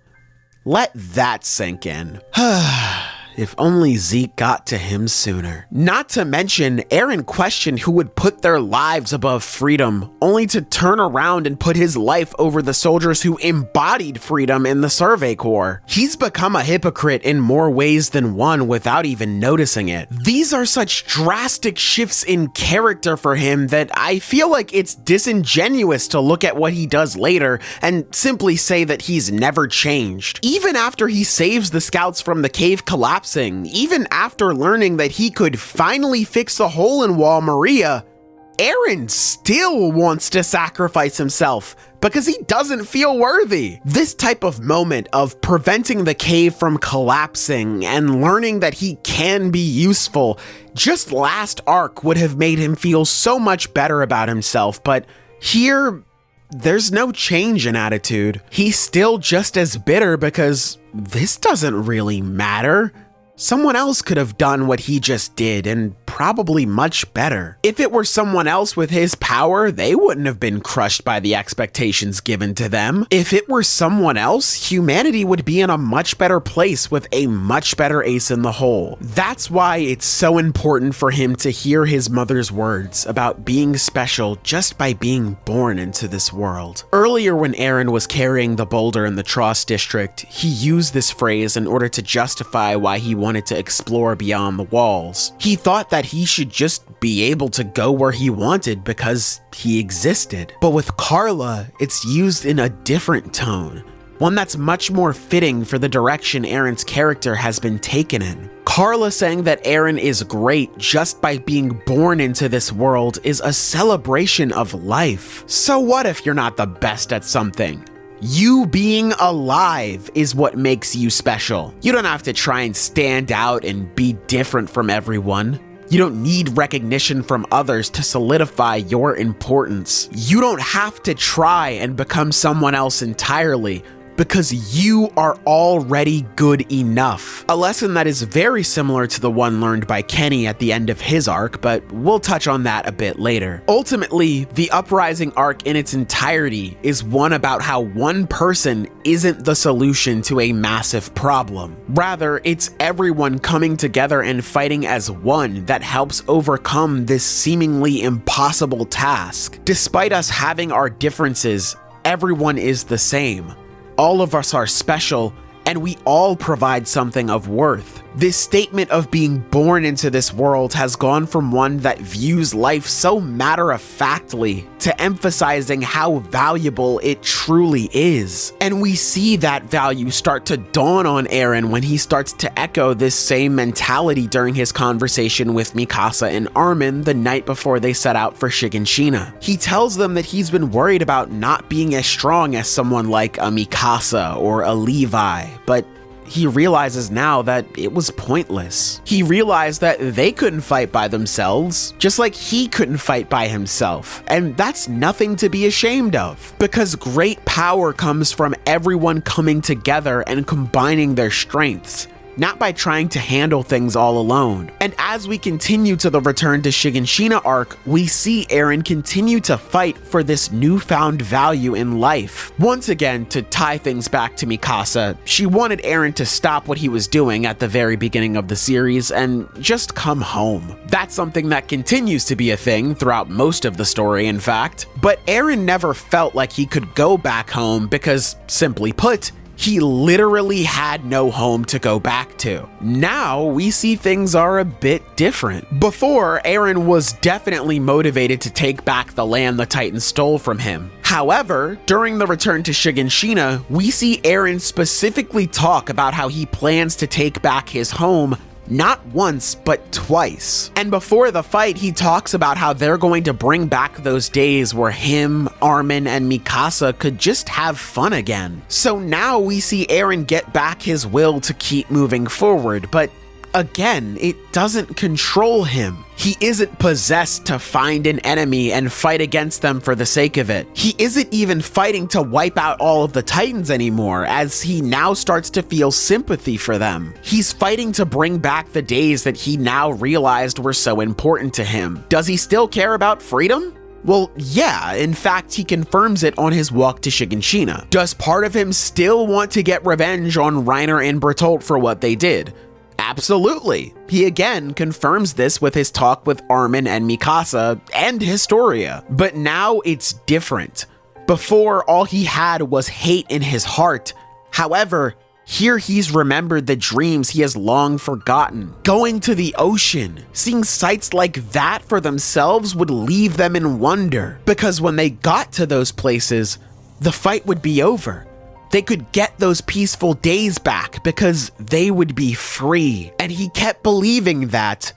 Let that sink in. If only Zeke got to him sooner. Not to mention, Eren questioned who would put their lives above freedom, only to turn around and put his life over the soldiers who embodied freedom in the Survey Corps. He's become a hypocrite in more ways than one without even noticing it. These are such drastic shifts in character for him that I feel like it's disingenuous to look at what he does later and simply say that he's never changed. Even after he saves the scouts from the cave collapsing, even after learning that he could finally fix the hole in Wall Maria, Eren still wants to sacrifice himself because he doesn't feel worthy. This type of moment of preventing the cave from collapsing and learning that he can be useful, just last arc would have made him feel so much better about himself, but here, there's no change in attitude. He's still just as bitter because this doesn't really matter. Someone else could have done what he just did, and probably much better. If it were someone else with his power, they wouldn't have been crushed by the expectations given to them. If it were someone else, humanity would be in a much better place with a much better ace in the hole. That's why it's so important for him to hear his mother's words about being special just by being born into this world. Earlier, when Eren was carrying the boulder in the Tross district, he used this phrase in order to justify why he wanted to explore beyond the walls. He thought that he should just be able to go where he wanted because he existed. But with Carla, it's used in a different tone, one that's much more fitting for the direction Eren's character has been taken in. Carla saying that Eren is great just by being born into this world is a celebration of life. So what if you're not the best at something? You being alive is what makes you special. You don't have to try and stand out and be different from everyone. You don't need recognition from others to solidify your importance. You don't have to try and become someone else entirely, because you are already good enough. A lesson that is very similar to the one learned by Kenny at the end of his arc, but we'll touch on that a bit later. Ultimately, the Uprising arc in its entirety is one about how one person isn't the solution to a massive problem. Rather, it's everyone coming together and fighting as one that helps overcome this seemingly impossible task. Despite us having our differences, everyone is the same. All of us are special, and we all provide something of worth. This statement of being born into this world has gone from one that views life so matter-of-factly to emphasizing how valuable it truly is. And we see that value start to dawn on Eren when he starts to echo this same mentality during his conversation with Mikasa and Armin the night before they set out for Shiganshina. He tells them that he's been worried about not being as strong as someone like a Mikasa or a Levi, but he realizes now that it was pointless. He realized that they couldn't fight by themselves, just like he couldn't fight by himself. And that's nothing to be ashamed of, because great power comes from everyone coming together and combining their strengths, not by trying to handle things all alone. And as we continue to the Return to Shiganshina arc, we see Eren continue to fight for this newfound value in life. Once again, to tie things back to Mikasa, she wanted Eren to stop what he was doing at the very beginning of the series and just come home. That's something that continues to be a thing throughout most of the story, in fact. But Eren never felt like he could go back home because, simply put, he literally had no home to go back to. Now we see things are a bit different. Before, Eren was definitely motivated to take back the land the Titans stole from him. However, during the Return to Shiganshina, we see Eren specifically talk about how he plans to take back his home not once, but twice. And before the fight, he talks about how they're going to bring back those days where him, Armin, and Mikasa could just have fun again. So now we see Eren get back his will to keep moving forward, but again, it doesn't control him. He isn't possessed to find an enemy and fight against them for the sake of it. He isn't even fighting to wipe out all of the Titans anymore, as he now starts to feel sympathy for them. He's fighting to bring back the days that he now realized were so important to him. Does he still care about freedom? Well, yeah, in fact, he confirms it on his walk to Shiganshina. Does part of him still want to get revenge on Reiner and Bertolt for what they did? Absolutely. He again confirms this with his talk with Armin and Mikasa and Historia. But now it's different. Before, all he had was hate in his heart. However, here he's remembered the dreams he has long forgotten. Going to the ocean, seeing sights like that for themselves would leave them in wonder. Because when they got to those places, the fight would be over. They could get those peaceful days back because they would be free. And he kept believing that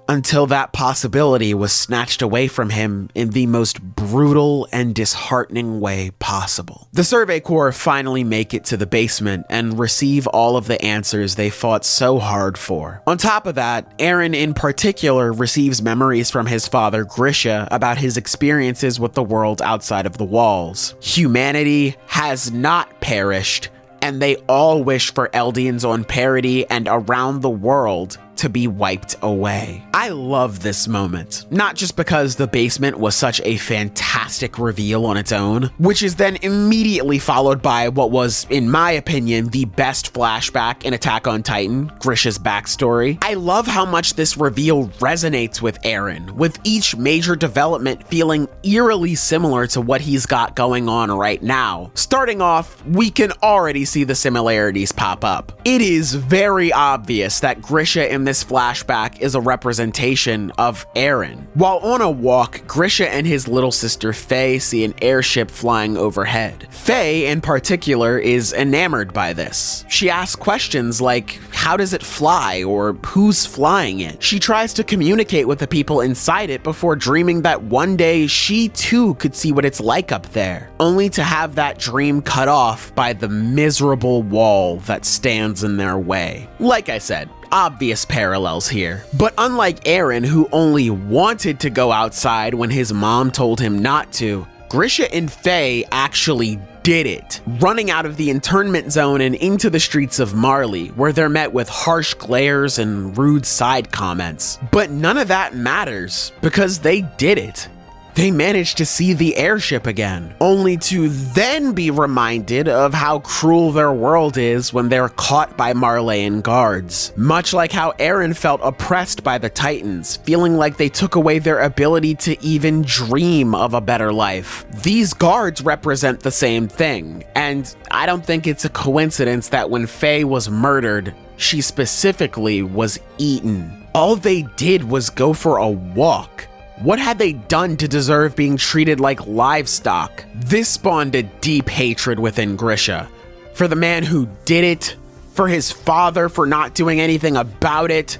until that possibility was snatched away from him in the most brutal and disheartening way possible. The Survey Corps finally make it to the basement and receive all of the answers they fought so hard for. On top of that, Eren in particular receives memories from his father Grisha about his experiences with the world outside of the walls. Humanity has not perished, and they all wish for Eldians on parity and around the world to be wiped away. I love this moment, not just because the basement was such a fantastic reveal on its own, which is then immediately followed by what was, in my opinion, the best flashback in Attack on Titan, Grisha's backstory. I love how much this reveal resonates with Eren, with each major development feeling eerily similar to what he's got going on right now. Starting off, we can already see the similarities pop up. It is very obvious that Grisha in this flashback is a representation of Eren. While on a walk, Grisha and his little sister Faye see an airship flying overhead. Faye, in particular, is enamored by this. She asks questions like, how does it fly, or who's flying it? She tries to communicate with the people inside it before dreaming that one day she too could see what it's like up there, only to have that dream cut off by the miserable wall that stands in their way. Like I said, obvious parallels here. But unlike Eren, who only wanted to go outside when his mom told him not to, Grisha and Faye actually did it, running out of the internment zone and into the streets of Marley, where they're met with harsh glares and rude side comments. But none of that matters, because they did it. They managed to see the airship again, only to then be reminded of how cruel their world is when they're caught by Marleyan guards. Much like how Eren felt oppressed by the Titans, feeling like they took away their ability to even dream of a better life. These guards represent the same thing, and I don't think it's a coincidence that when Faye was murdered, she specifically was eaten. All they did was go for a walk. What had they done to deserve being treated like livestock? This spawned a deep hatred within Grisha. For the man who did it, for his father for not doing anything about it,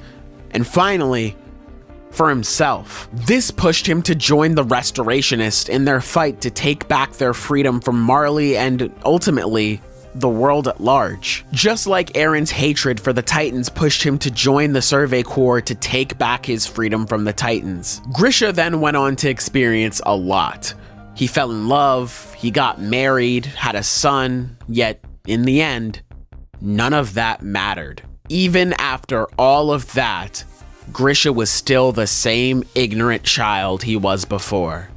and finally, for himself. This pushed him to join the Restorationists in their fight to take back their freedom from Marley and, ultimately, the world at large. Just like Eren's hatred for the Titans pushed him to join the Survey Corps to take back his freedom from the Titans. Grisha then went on to experience a lot. He fell in love, he got married, had a son, yet in the end, none of that mattered. Even after all of that, Grisha was still the same ignorant child he was before.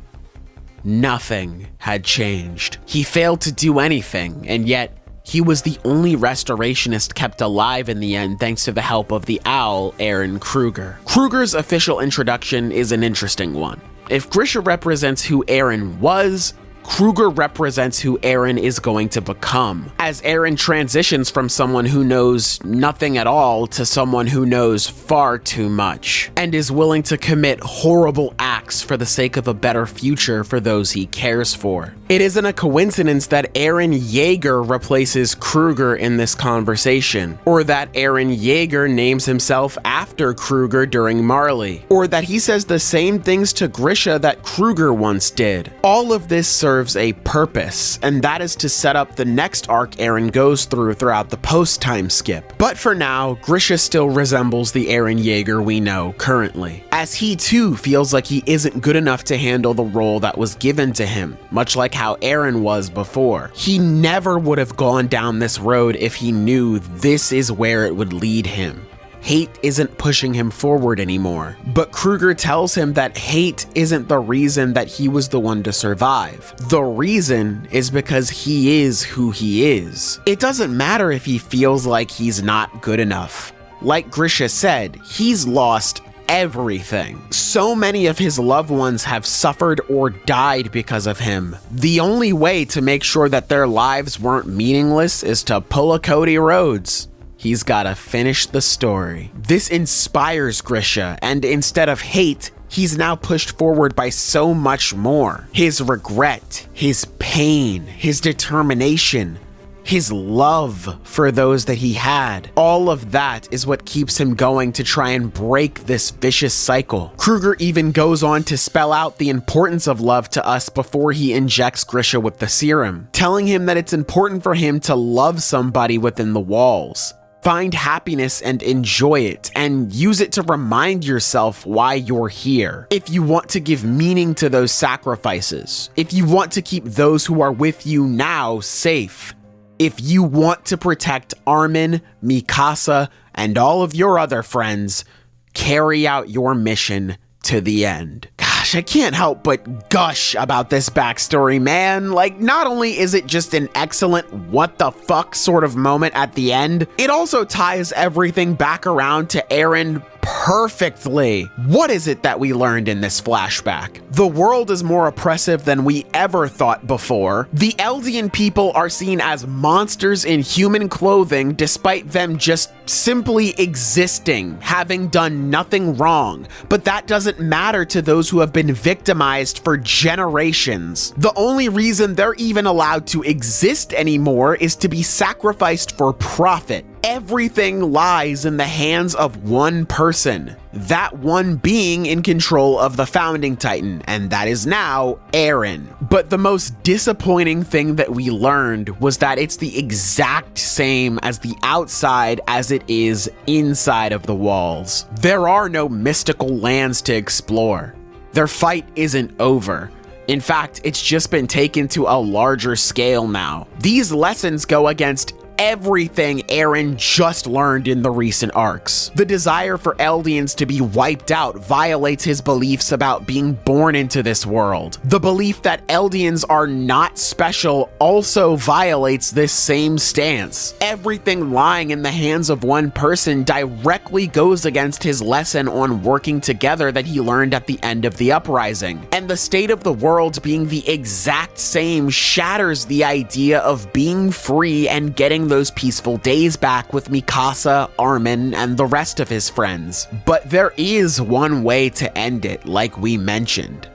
Nothing had changed. He failed to do anything, and yet he was the only restorationist kept alive in the end thanks to the help of the owl, Eren Kruger. Kruger's official introduction is an interesting one. If Grisha represents who Eren was, Kruger represents who Eren is going to become, as Eren transitions from someone who knows nothing at all to someone who knows far too much, and is willing to commit horrible acts for the sake of a better future for those he cares for. It isn't a coincidence that Eren Yeager replaces Kruger in this conversation, or that Eren Yeager names himself after Kruger during Marley, or that he says the same things to Grisha that Kruger once did. All of this serves a purpose, and that is to set up the next arc Eren goes throughout the post-time skip. But for now, Grisha still resembles the Eren Yeager we know currently, as he too feels like he isn't good enough to handle the role that was given to him, much like how Eren was before. He never would have gone down this road if he knew this is where it would lead him. Hate isn't pushing him forward anymore. But Kruger tells him that hate isn't the reason that he was the one to survive. The reason is because he is who he is. It doesn't matter if he feels like he's not good enough. Like Grisha said, he's lost everything. So many of his loved ones have suffered or died because of him. The only way to make sure that their lives weren't meaningless is to pull a Cody Rhodes. He's gotta finish the story. This inspires Grisha, and instead of hate, he's now pushed forward by so much more. His regret, his pain, his determination, his love for those that he had. All of that is what keeps him going to try and break this vicious cycle. Kruger even goes on to spell out the importance of love to us before he injects Grisha with the serum, telling him that it's important for him to love somebody within the walls. Find happiness and enjoy it, and use it to remind yourself why you're here. If you want to give meaning to those sacrifices, if you want to keep those who are with you now safe, if you want to protect Armin, Mikasa, and all of your other friends, carry out your mission to the end. Gosh, I can't help but gush about this backstory, man. Like, not only is it just an excellent what the fuck sort of moment at the end, it also ties everything back around to Eren perfectly. What is it that we learned in this flashback? The world is more oppressive than we ever thought before. The Eldian people are seen as monsters in human clothing despite them just simply existing, having done nothing wrong. But that doesn't matter to those who have been victimized for generations. The only reason they're even allowed to exist anymore is to be sacrificed for profit. Everything lies in the hands of one person, that one being in control of the founding titan, and that is now Eren. But the most disappointing thing that we learned was that it's the exact same as the outside as it is inside of the walls. There are no mystical lands to explore. Their fight isn't over. In fact, it's just been taken to a larger scale now. These lessons go against everything Eren just learned in the recent arcs. The desire for Eldians to be wiped out violates his beliefs about being born into this world. The belief that Eldians are not special also violates this same stance. Everything lying in the hands of one person directly goes against his lesson on working together that he learned at the end of the uprising. And the state of the world being the exact same shatters the idea of being free and getting those peaceful days back with Mikasa, Armin, and the rest of his friends. But there is one way to end it, like we mentioned,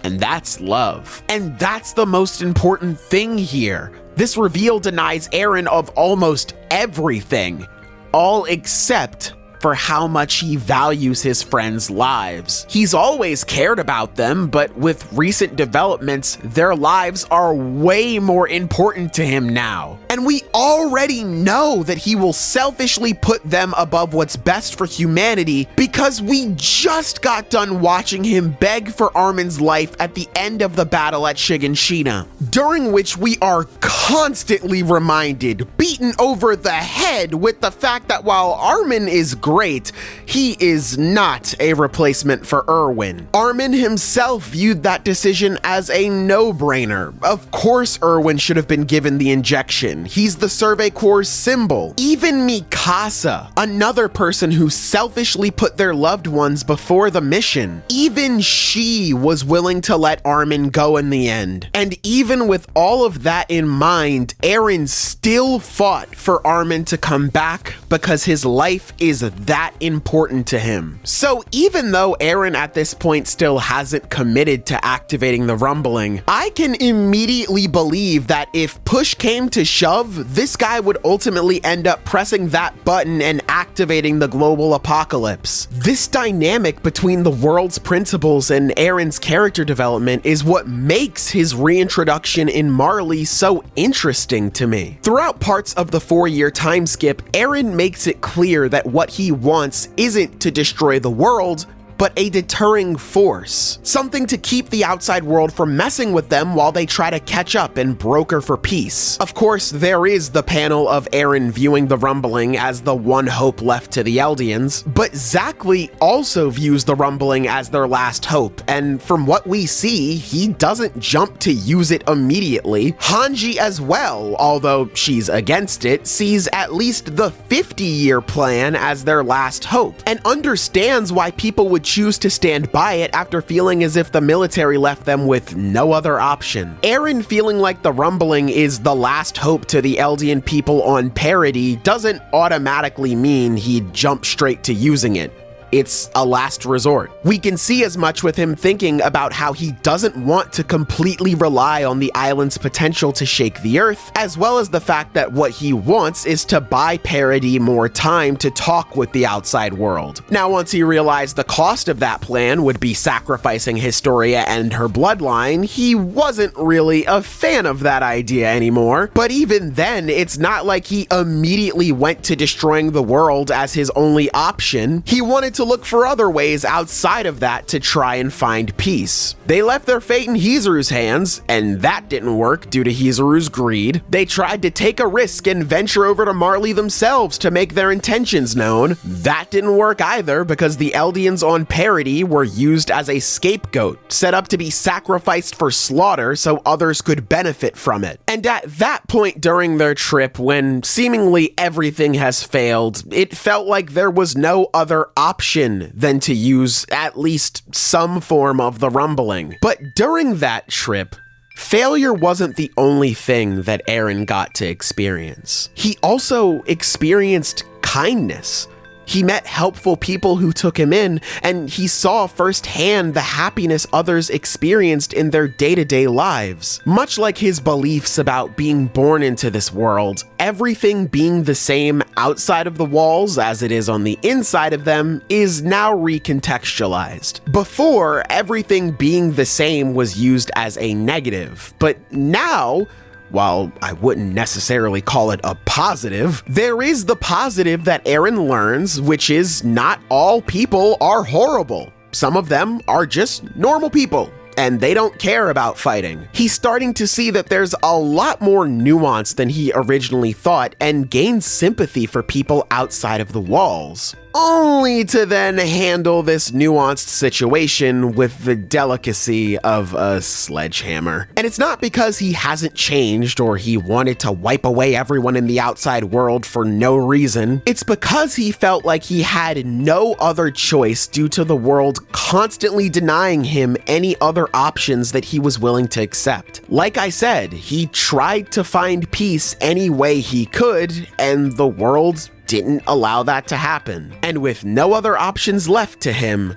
and that's love. And that's the most important thing here. This reveal denies Eren of almost everything, all except for how much he values his friends' lives. He's always cared about them, but with recent developments, their lives are way more important to him now. And we already know that he will selfishly put them above what's best for humanity because we just got done watching him beg for Armin's life at the end of the battle at Shiganshina, during which we are constantly reminded, beaten over the head with the fact that while Armin is great, he is not a replacement for Erwin. Armin himself viewed that decision as a no-brainer. Of course Erwin should have been given the injection. He's the Survey Corps symbol. Even Mikasa, another person who selfishly put their loved ones before the mission, even she was willing to let Armin go in the end. And even with all of that in mind, Eren still fought for Armin to come back because his life is that important to him. So even though Eren at this point still hasn't committed to activating the rumbling, I can immediately believe that if push came to shove, this guy would ultimately end up pressing that button and activating the global apocalypse. This dynamic between the world's principles and Eren's character development is what makes his reintroduction in Marley so interesting to me. Throughout parts of the 4-year time skip, Eren makes it clear that what he wants isn't to destroy the world, but a deterring force. Something to keep the outside world from messing with them while they try to catch up and broker for peace. Of course, there is the panel of Eren viewing the rumbling as the one hope left to the Eldians, but Zackley also views the rumbling as their last hope, and from what we see, he doesn't jump to use it immediately. Hanji as well, although she's against it, sees at least the 50-year plan as their last hope, and understands why people would choose to stand by it after feeling as if the military left them with no other option. Eren feeling like the rumbling is the last hope to the Eldian people on parity doesn't automatically mean he'd jump straight to using it. It's a last resort. We can see as much with him thinking about how he doesn't want to completely rely on the island's potential to shake the earth, as well as the fact that what he wants is to buy Parody more time to talk with the outside world. Now, once he realized the cost of that plan would be sacrificing Historia and her bloodline, he wasn't really a fan of that idea anymore. But even then, it's not like he immediately went to destroying the world as his only option. He wanted to look for other ways outside of that to try and find peace. They left their fate in Hizuru's hands, and that didn't work due to Hizuru's greed. They tried to take a risk and venture over to Marley themselves to make their intentions known. That didn't work either because the Eldians on Parody were used as a scapegoat, set up to be sacrificed for slaughter so others could benefit from it. And at that point during their trip, when seemingly everything has failed, it felt like there was no other option than to use at least some form of the rumbling. But during that trip, failure wasn't the only thing that Eren got to experience. He also experienced kindness. He met helpful people who took him in, and he saw firsthand the happiness others experienced in their day-to-day lives. Much like his beliefs about being born into this world, everything being the same outside of the walls as it is on the inside of them is now recontextualized. Before, everything being the same was used as a negative, but now, while I wouldn't necessarily call it a positive, there is the positive that Eren learns, which is not all people are horrible. Some of them are just normal people, and they don't care about fighting. He's starting to see that there's a lot more nuance than he originally thought and gains sympathy for people outside of the walls, only to then handle this nuanced situation with the delicacy of a sledgehammer. And it's not because he hasn't changed or he wanted to wipe away everyone in the outside world for no reason. It's because he felt like he had no other choice due to the world constantly denying him any other options that he was willing to accept. Like I said, he tried to find peace any way he could, and the world didn't allow that to happen. And with no other options left to him,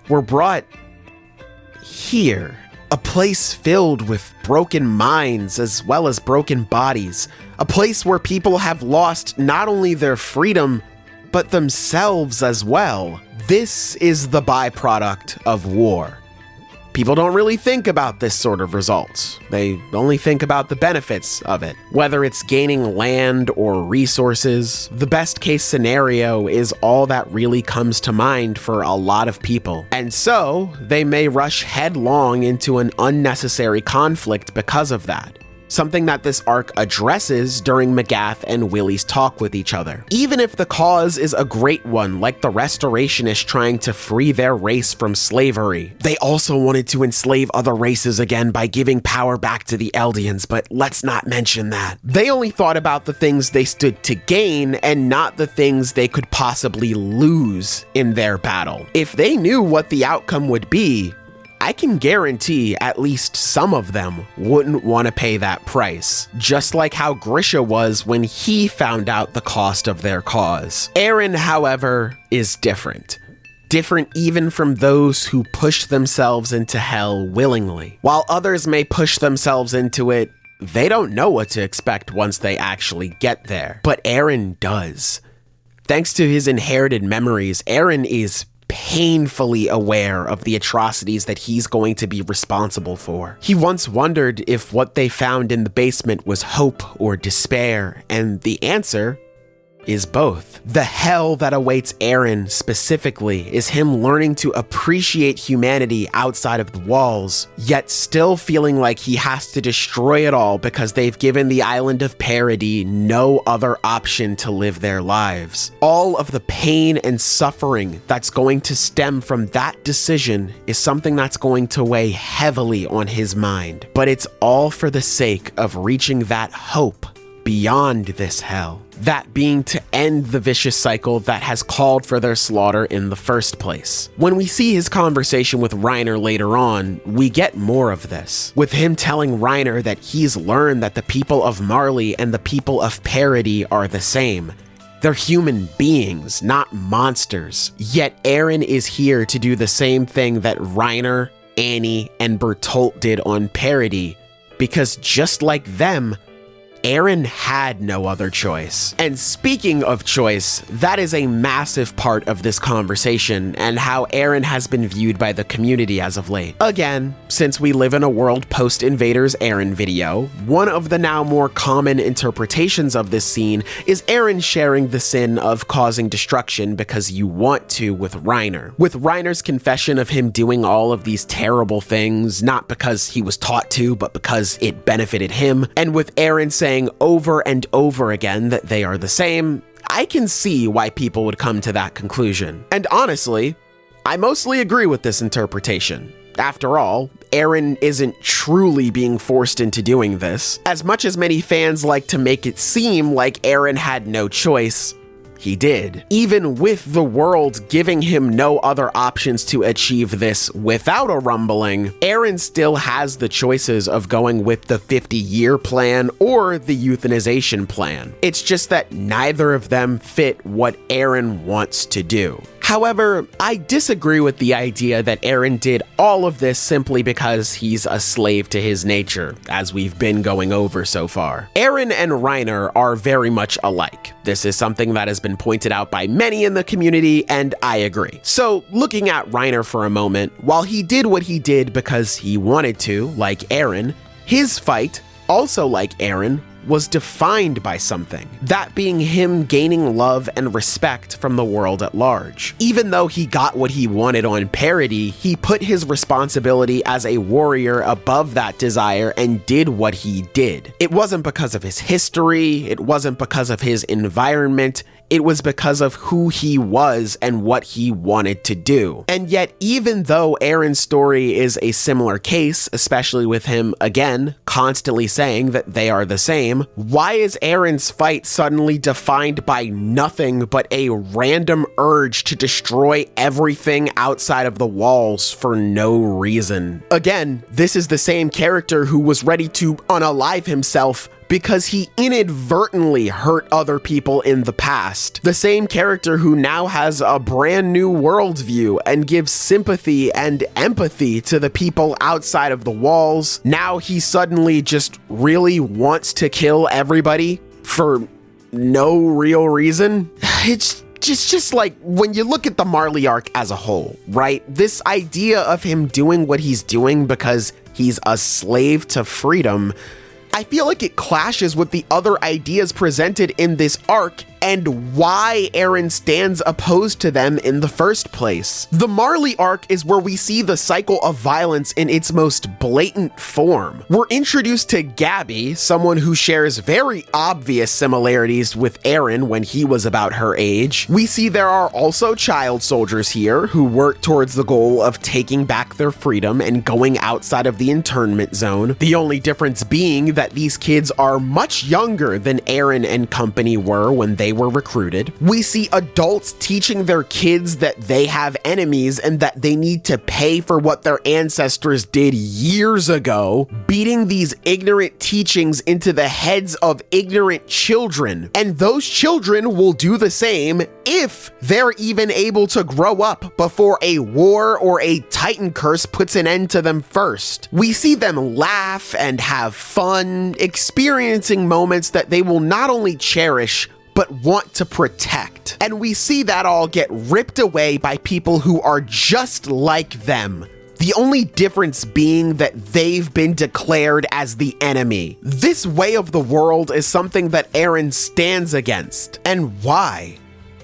we're brought here. A place filled with broken minds as well as broken bodies. A place where people have lost not only their freedom, but themselves as well. This is the byproduct of war. People don't really think about this sort of results. They only think about the benefits of it. Whether it's gaining land or resources, the best case scenario is all that really comes to mind for a lot of people. And so, they may rush headlong into an unnecessary conflict because of that. Something that this arc addresses during Magath and Willie's talk with each other. Even if the cause is a great one, like the Restorationists trying to free their race from slavery, they also wanted to enslave other races again by giving power back to the Eldians, but let's not mention that. They only thought about the things they stood to gain and not the things they could possibly lose in their battle. If they knew what the outcome would be, I can guarantee at least some of them wouldn't want to pay that price, just like how Grisha was when he found out the cost of their cause. Eren, however, is different. Different even from those who push themselves into hell willingly. While others may push themselves into it, they don't know what to expect once they actually get there. But Eren does. Thanks to his inherited memories, Eren is painfully aware of the atrocities that he's going to be responsible for. He once wondered if what they found in the basement was hope or despair, and the answer is both. The hell that awaits Eren specifically is him learning to appreciate humanity outside of the walls, yet still feeling like he has to destroy it all because they've given the island of Parody no other option to live their lives. All of the pain and suffering that's going to stem from that decision is something that's going to weigh heavily on his mind. But it's all for the sake of reaching that hope beyond this hell. That being to end the vicious cycle that has called for their slaughter in the first place. When we see his conversation with Reiner later on, we get more of this, with him telling Reiner that he's learned that the people of Marley and the people of Parody are the same. They're human beings, not monsters. Yet Eren is here to do the same thing that Reiner, Annie, and Bertolt did on Parody, because just like them, Eren had no other choice. And speaking of choice, that is a massive part of this conversation and how Eren has been viewed by the community as of late. Again, since we live in a world post-Invaders Eren video, one of the now more common interpretations of this scene is Eren sharing the sin of causing destruction because you want to with Reiner. With Reiner's confession of him doing all of these terrible things, not because he was taught to, but because it benefited him, and with Eren saying over and over again that they are the same, I can see why people would come to that conclusion. And honestly, I mostly agree with this interpretation. After all, Eren isn't truly being forced into doing this. As much as many fans like to make it seem like Eren had no choice, he did. Even with the world giving him no other options to achieve this without a rumbling, Eren still has the choices of going with the 50-year plan or the euthanization plan. It's just that neither of them fit what Eren wants to do. However, I disagree with the idea that Eren did all of this simply because he's a slave to his nature, as we've been going over so far. Eren and Reiner are very much alike. This is something that has been pointed out by many in the community, and I agree. So, looking at Reiner for a moment, while he did what he did because he wanted to, like Eren, his fight, also like Eren, was defined by something, that being him gaining love and respect from the world at large. Even though he got what he wanted on Parody, he put his responsibility as a warrior above that desire and did what he did. It wasn't because of his history, it wasn't because of his environment, it was because of who he was and what he wanted to do. And yet, even though Eren's story is a similar case, especially with him, again, constantly saying that they are the same, why is Eren's fight suddenly defined by nothing but a random urge to destroy everything outside of the walls for no reason? Again, this is the same character who was ready to unalive himself because he inadvertently hurt other people in the past. The same character who now has a brand new worldview and gives sympathy and empathy to the people outside of the walls. Now he suddenly just really wants to kill everybody for no real reason. It's just like, when you look at the Marley arc as a whole, right? This idea of him doing what he's doing because he's a slave to freedom, I feel like it clashes with the other ideas presented in this arc and why Eren stands opposed to them in the first place. The Marley arc is where we see the cycle of violence in its most blatant form. We're introduced to Gabby, someone who shares very obvious similarities with Eren when he was about her age. We see there are also child soldiers here who work towards the goal of taking back their freedom and going outside of the internment zone. The only difference being that these kids are much younger than Eren and company were when they were recruited. We see adults teaching their kids that they have enemies and that they need to pay for what their ancestors did years ago, beating these ignorant teachings into the heads of ignorant children. And those children will do the same if they're even able to grow up before a war or a Titan curse puts an end to them first. We see them laugh and have fun, experiencing moments that they will not only cherish, but want to protect. And we see that all get ripped away by people who are just like them. The only difference being that they've been declared as the enemy. This way of the world is something that Eren stands against. And why?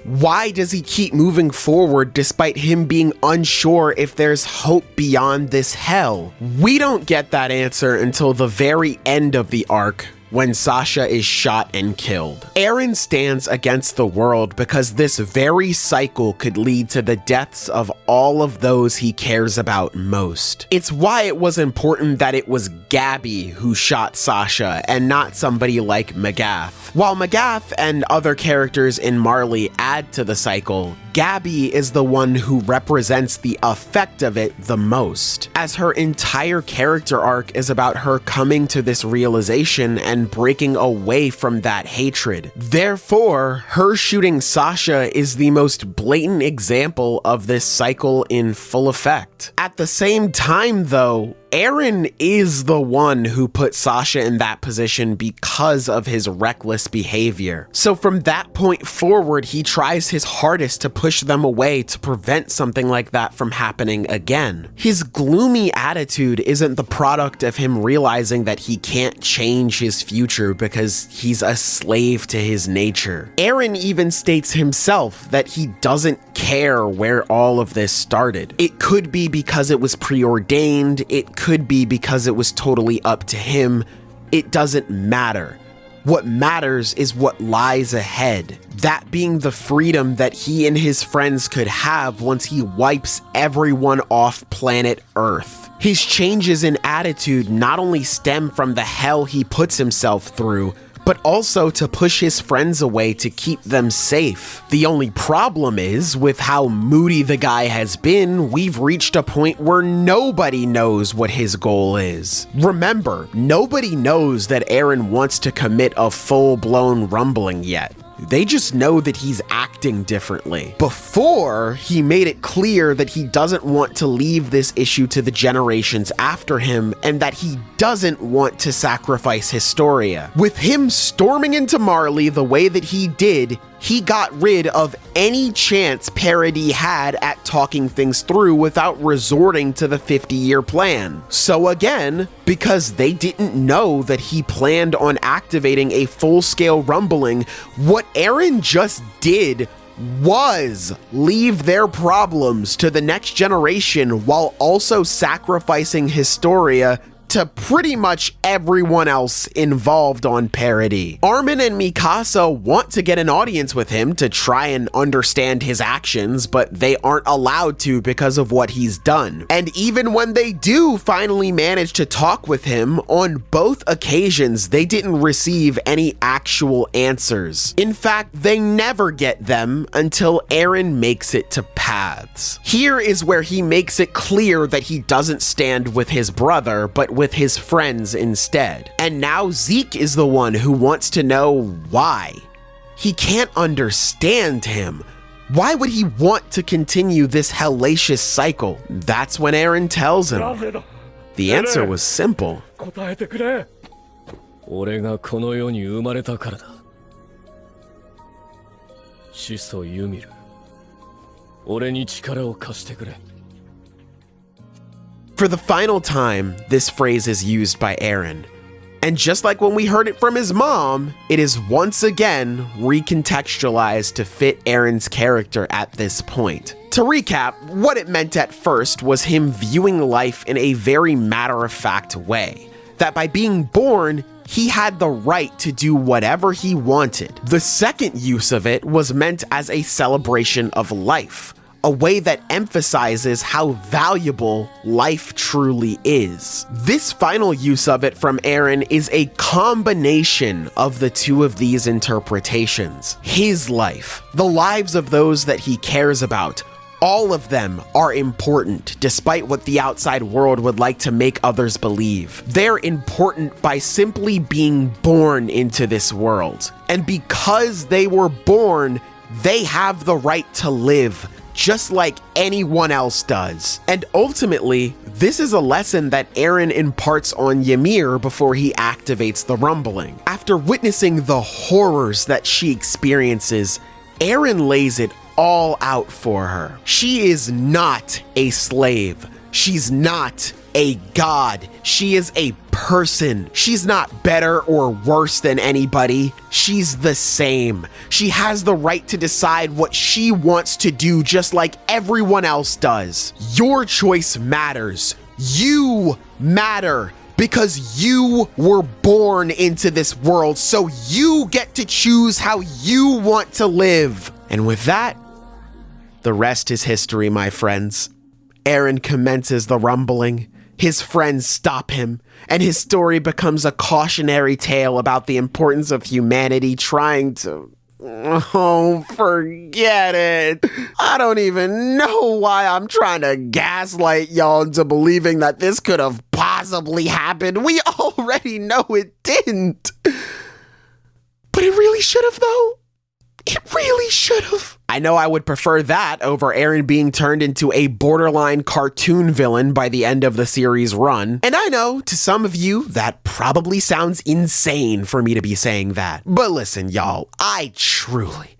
Why does he keep moving forward despite him being unsure if there's hope beyond this hell? We don't get that answer until the very end of the arc, when Sasha is shot and killed. Eren stands against the world because this very cycle could lead to the deaths of all of those he cares about most. It's why it was important that it was Gabby who shot Sasha and not somebody like Magath. While Magath and other characters in Marley add to the cycle, Gabby is the one who represents the effect of it the most, as her entire character arc is about her coming to this realization and breaking away from that hatred. Therefore, her shooting Sasha is the most blatant example of this cycle in full effect. At the same time, though, Eren is the one who put Sasha in that position because of his reckless behavior. So from that point forward, he tries his hardest to push them away to prevent something like that from happening again. His gloomy attitude isn't the product of him realizing that he can't change his future because he's a slave to his nature. Eren even states himself that he doesn't care where all of this started. It could be because it was preordained, it could be because it was totally up to him. It doesn't matter. What matters is what lies ahead. That being the freedom that he and his friends could have once he wipes everyone off planet Earth. His changes in attitude not only stem from the hell he puts himself through, but also to push his friends away to keep them safe. The only problem is, with how moody the guy has been, we've reached a point where nobody knows what his goal is. Remember, nobody knows that Eren wants to commit a full-blown rumbling yet. They just know that he's acting differently. Before, he made it clear that he doesn't want to leave this issue to the generations after him, and that he doesn't want to sacrifice Historia. With him storming into Marley the way that he did, he got rid of any chance Parody had at talking things through without resorting to the 50-year plan. So again, because they didn't know that he planned on activating a full-scale rumbling, what Eren just did was leave their problems to the next generation while also sacrificing Historia to pretty much everyone else involved on Parody. Armin and Mikasa want to get an audience with him to try and understand his actions, but they aren't allowed to because of what he's done. And even when they do finally manage to talk with him, on both occasions they didn't receive any actual answers. In fact, they never get them until Eren makes it to Paths. Here is where he makes it clear that he doesn't stand with his brother, but with his friends instead. And now Zeke is the one who wants to know why. He can't understand him. Why would he want to continue this hellacious cycle? That's when Eren tells him. The answer was simple. 俺がこの世に生まれたからだ。始祖ユミル、俺に力を貸してくれ。 For the final time, this phrase is used by Eren. And just like when we heard it from his mom, it is once again recontextualized to fit Eren's character at this point. To recap, what it meant at first was him viewing life in a very matter-of-fact way. That by being born, he had the right to do whatever he wanted. The second use of it was meant as a celebration of life, a way that emphasizes how valuable life truly is. This final use of it from Eren is a combination of the two of these interpretations. His life, the lives of those that he cares about, all of them are important, despite what the outside world would like to make others believe. They're important by simply being born into this world. And because they were born, they have the right to live, just like anyone else does. And ultimately, this is a lesson that Eren imparts on Ymir before he activates the rumbling. After witnessing the horrors that she experiences, Eren lays it all out for her. She is not a slave. She's not a god. She is a person. She's not better or worse than anybody. She's the same. She has the right to decide what she wants to do just like everyone else does. Your choice matters. You matter. Because you were born into this world, so you get to choose how you want to live. And with that, the rest is history, my friends. Eren commences the rumbling, his friends stop him, and his story becomes a cautionary tale about the importance of humanity trying to... Oh, forget it. I don't even know why I'm trying to gaslight y'all into believing that this could have possibly happened. We already know it didn't. But it really should have, though. It really should have. I know I would prefer that over Eren being turned into a borderline cartoon villain by the end of the series run. And I know, to some of you, that probably sounds insane for me to be saying that. But listen, y'all, I truly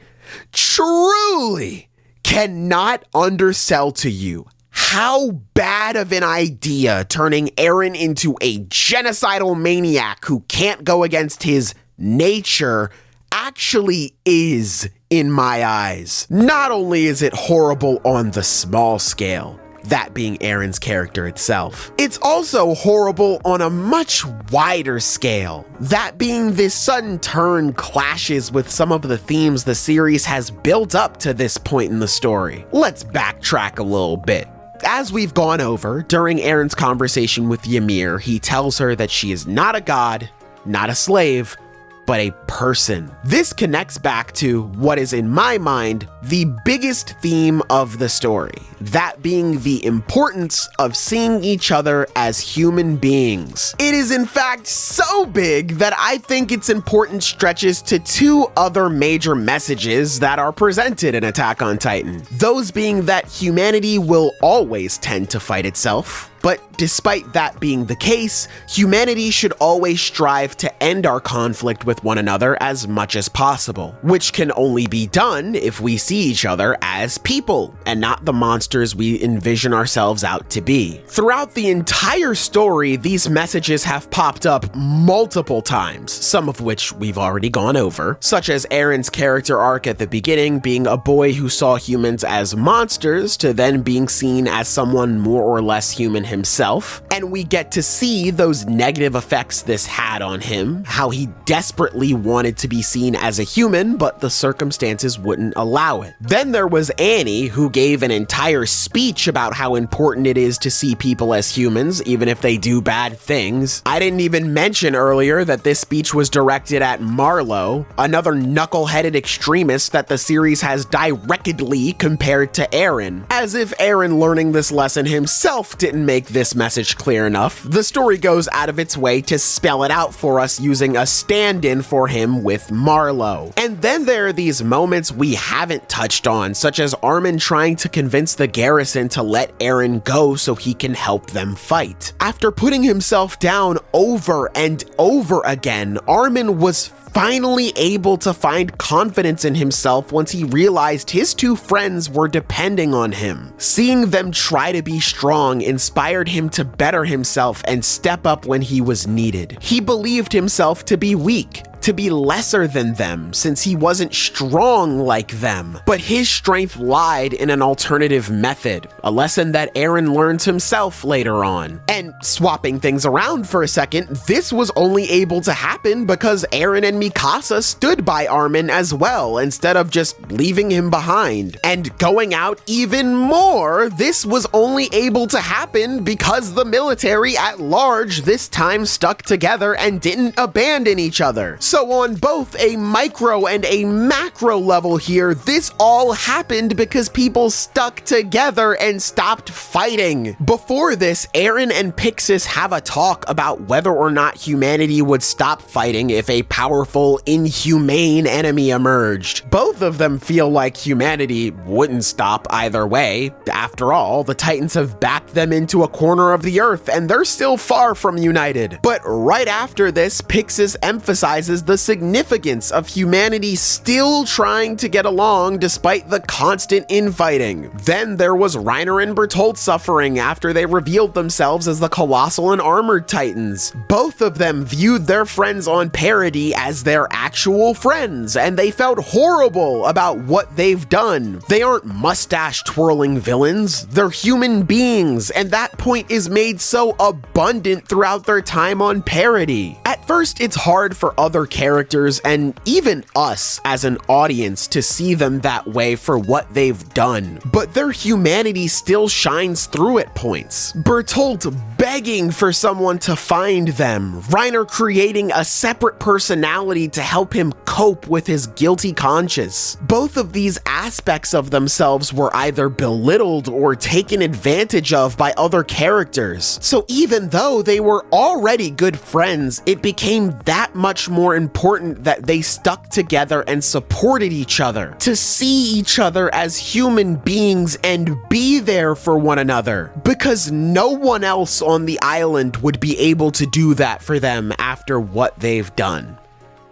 cannot undersell to you how bad of an idea turning Eren into a genocidal maniac who can't go against his nature actually is in my eyes. Not only is it horrible on the small scale, that being Eren's character itself, it's also horrible on a much wider scale, that being this sudden turn clashes with some of the themes the series has built up to this point in the story. Let's backtrack a little bit. As we've gone over, during Eren's conversation with Ymir, he tells her that she is not a god, not a slave, but a person. This connects back to what is, in my mind, the biggest theme of the story, that being the importance of seeing each other as human beings. It is in fact so big that I think its importance stretches to two other major messages that are presented in Attack on Titan. Those being that humanity will always tend to fight itself, But despite that being the case, humanity should always strive to end our conflict with one another as much as possible, which can only be done if we see each other as people and not the monsters we envision ourselves out to be. Throughout the entire story, these messages have popped up multiple times, some of which we've already gone over, such as Eren's character arc at the beginning being a boy who saw humans as monsters to then being seen as someone more or less human himself, and we get to see those negative effects this had on him, how he desperately wanted to be seen as a human, but the circumstances wouldn't allow it. Then there was Annie, who gave an entire speech about how important it is to see people as humans, even if they do bad things. I didn't even mention earlier that this speech was directed at Marlowe, another knuckle-headed extremist that the series has directly compared to Eren. As if Eren learning this lesson himself didn't make this message clear enough, the story goes out of its way to spell it out for us using a stand-in for him with Marlowe. And then there are these moments we haven't touched on, such as Armin trying to convince the garrison to let Eren go so he can help them fight. After putting himself down over and over again, Armin was finally able to find confidence in himself once he realized his two friends were depending on him. Seeing them try to be strong inspired him to better himself and step up when he was needed. He believed himself to be weak, to be lesser than them since he wasn't strong like them. But his strength lied in an alternative method, a lesson that Eren learns himself later on. And swapping things around for a second, this was only able to happen because Eren and Mikasa stood by Armin as well, instead of just leaving him behind. And going out even more, this was only able to happen because the military at large this time stuck together and didn't abandon each other. So on both a micro and a macro level here, this all happened because people stuck together and stopped fighting. Before this, Eren and Pixis have a talk about whether or not humanity would stop fighting if a powerful, inhumane enemy emerged. Both of them feel like humanity wouldn't stop either way. After all, the Titans have backed them into a corner of the earth and they're still far from united. But right after this, Pixis emphasizes the significance of humanity still trying to get along despite the constant infighting. Then there was Reiner and Bertolt suffering after they revealed themselves as the Colossal and Armored Titans. Both of them viewed their friends on Parody as their actual friends, and they felt horrible about what they've done. They aren't mustache-twirling villains, they're human beings, and that point is made so abundant throughout their time on Parody. At first, it's hard for other characters and even us as an audience to see them that way for what they've done, but their humanity still shines through at points. Bertolt begging for someone to find them, Reiner creating a separate personality to help him cope with his guilty conscience. Both of these aspects of themselves were either belittled or taken advantage of by other characters. So even though they were already good friends, it became that much more important that they stuck together and supported each other, to see each other as human beings and be there for one another, because no one else on the island would be able to do that for them after what they've done.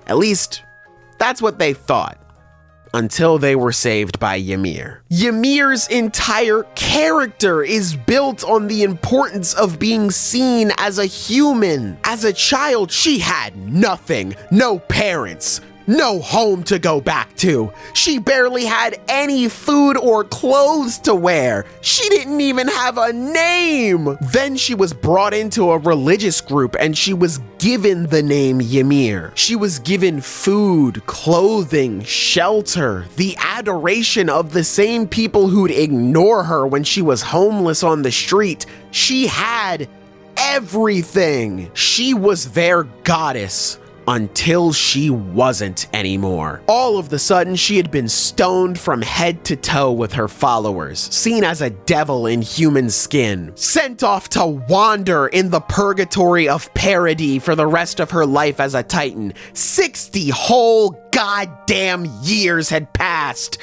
At least, that's what they thought. Until they were saved by Ymir. Ymir's entire character is built on the importance of being seen as a human. As a child, she had nothing, no parents, no home to go back to. She barely had any food or clothes to wear. She didn't even have a name. Then she was brought into a religious group and she was given the name Ymir. She was given food, clothing, shelter, the adoration of the same people who'd ignore her when she was homeless on the street. She had everything. She was their goddess. Until she wasn't anymore. All of the sudden, she had been stoned from head to toe with her followers, seen as a devil in human skin, sent off to wander in the purgatory of Parody for the rest of her life as a Titan. 60 whole goddamn years had passed.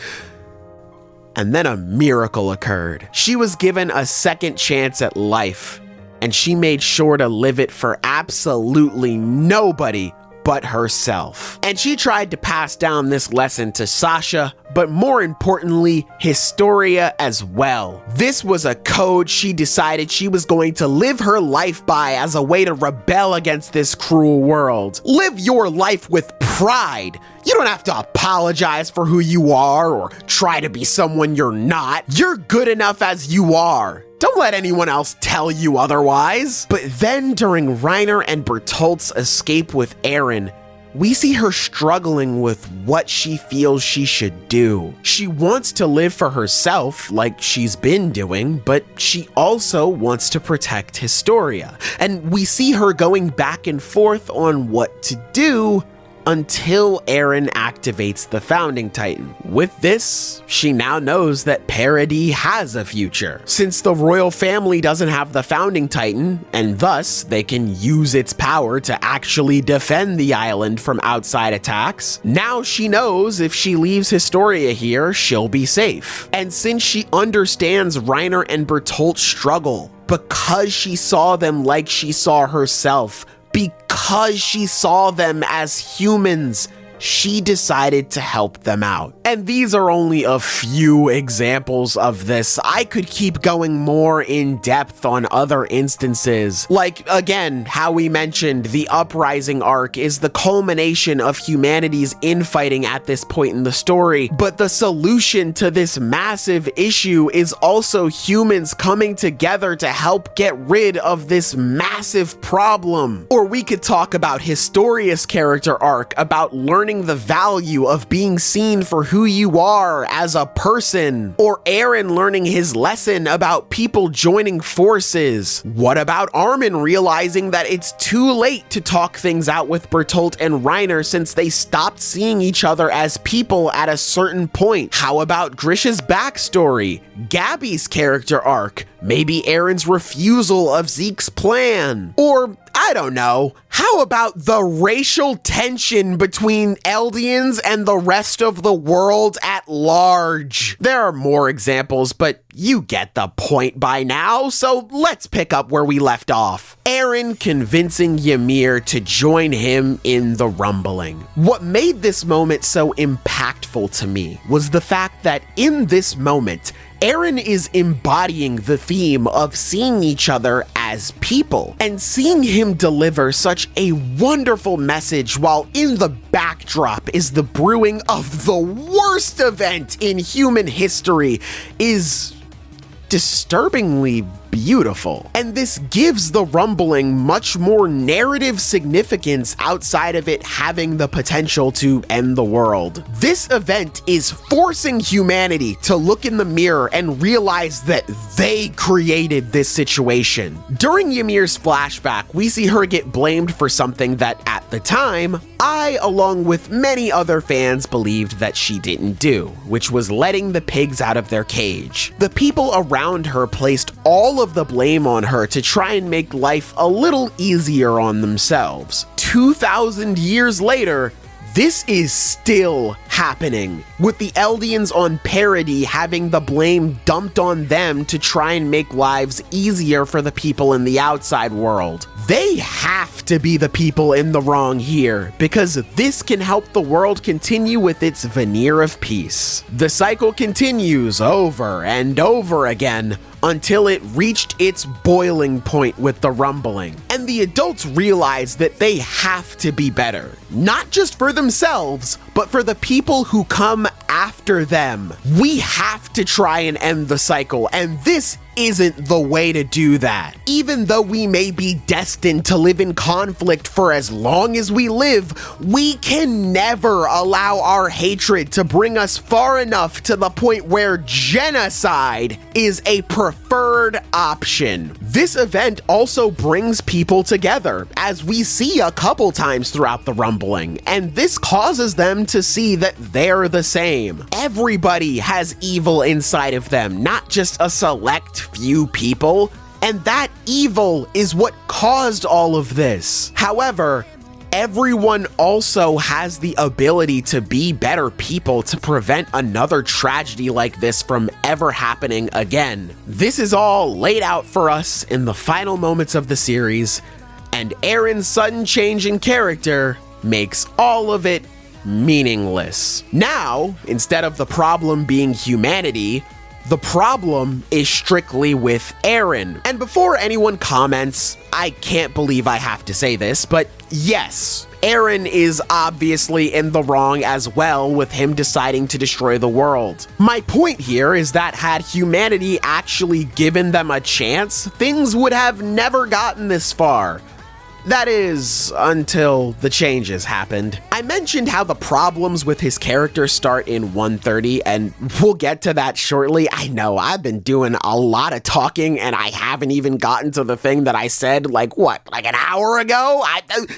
And then a miracle occurred. She was given a second chance at life. and she made sure to live it for absolutely nobody but herself. And she tried to pass down this lesson to Sasha, but more importantly, Historia as well. This was a code she decided she was going to live her life by as a way to rebel against this cruel world. Live your life with pride. You don't have to apologize for who you are or try to be someone you're not. You're good enough as you are. Don't let anyone else tell you otherwise. But then during Reiner and Bertolt's escape with Eren, we see her struggling with what she feels she should do. She wants to live for herself like she's been doing, but she also wants to protect Historia. And we see her going back and forth on what to do until Eren activates the Founding Titan. With this, she now knows that Paradis has a future. Since the royal family doesn't have the Founding Titan, and thus they can use its power to actually defend the island from outside attacks, now she knows if she leaves Historia here, she'll be safe. And since she understands Reiner and Bertolt's struggle, because she saw them like she saw herself, because she saw them as humans, she decided to help them out. And these are only a few examples of this. I could keep going more in depth on other instances. Like, again, how we mentioned the Uprising arc is the culmination of humanity's infighting at this point in the story, but the solution to this massive issue is also humans coming together to help get rid of this massive problem. Or we could talk about Historia's character arc, about learning the value of being seen for who you are as a person, or Eren learning his lesson about people joining forces. What about Armin realizing that it's too late to talk things out with Bertolt and Reiner since they stopped seeing each other as people at a certain point? How about Grisha's backstory, Gabby's character arc, maybe Eren's refusal of Zeke's plan? Or, I don't know, how about the racial tension between Eldians and the rest of the world at large? There are more examples, but you get the point by now, so let's pick up where we left off. Eren convincing Ymir to join him in the rumbling. What made this moment so impactful to me was the fact that in this moment, Eren is embodying the theme of seeing each other as people, and seeing him deliver such a wonderful message while in the backdrop is the brewing of the worst event in human history is disturbingly beautiful. And this gives the rumbling much more narrative significance outside of it having the potential to end the world. This event is forcing humanity to look in the mirror and realize that they created this situation. During Ymir's flashback, we see her get blamed for something that at the time, I, along with many other fans, believed that she didn't do, which was letting the pigs out of their cage. The people around her placed all of the blame on her to try and make life a little easier on themselves. 2,000 years later, this is still happening, with the Eldians on Paradis having the blame dumped on them to try and make lives easier for the people in the outside world. They have to be the people in the wrong here, because this can help the world continue with its veneer of peace. The cycle continues over and over again, until it reached its boiling point with the rumbling. And the adults realize that they have to be better, not just for themselves, but for the people who come after them. We have to try and end the cycle, and this isn't the way to do that. Even though we may be destined to live in conflict for as long as we live, we can never allow our hatred to bring us far enough to the point where genocide is a preferred option. This event also brings people together, as we see a couple times throughout the rumbling, and this causes them to see that they're the same. Everybody has evil inside of them, not just a select few people, and that evil is what caused all of this. However, everyone also has the ability to be better people to prevent another tragedy like this from ever happening again. This is all laid out for us in the final moments of the series, and Eren's sudden change in character makes all of it meaningless. Now, instead of the problem being humanity, the problem is strictly with Eren. And before anyone comments, I can't believe I have to say this, but yes, Eren is obviously in the wrong as well with him deciding to destroy the world. My point here is that had humanity actually given them a chance, things would have never gotten this far. That is, until the changes happened. I mentioned how the problems with his character start in 130, and we'll get to that shortly. I know, I've been doing a lot of talking, and I haven't even gotten to the thing that I said, like an hour ago?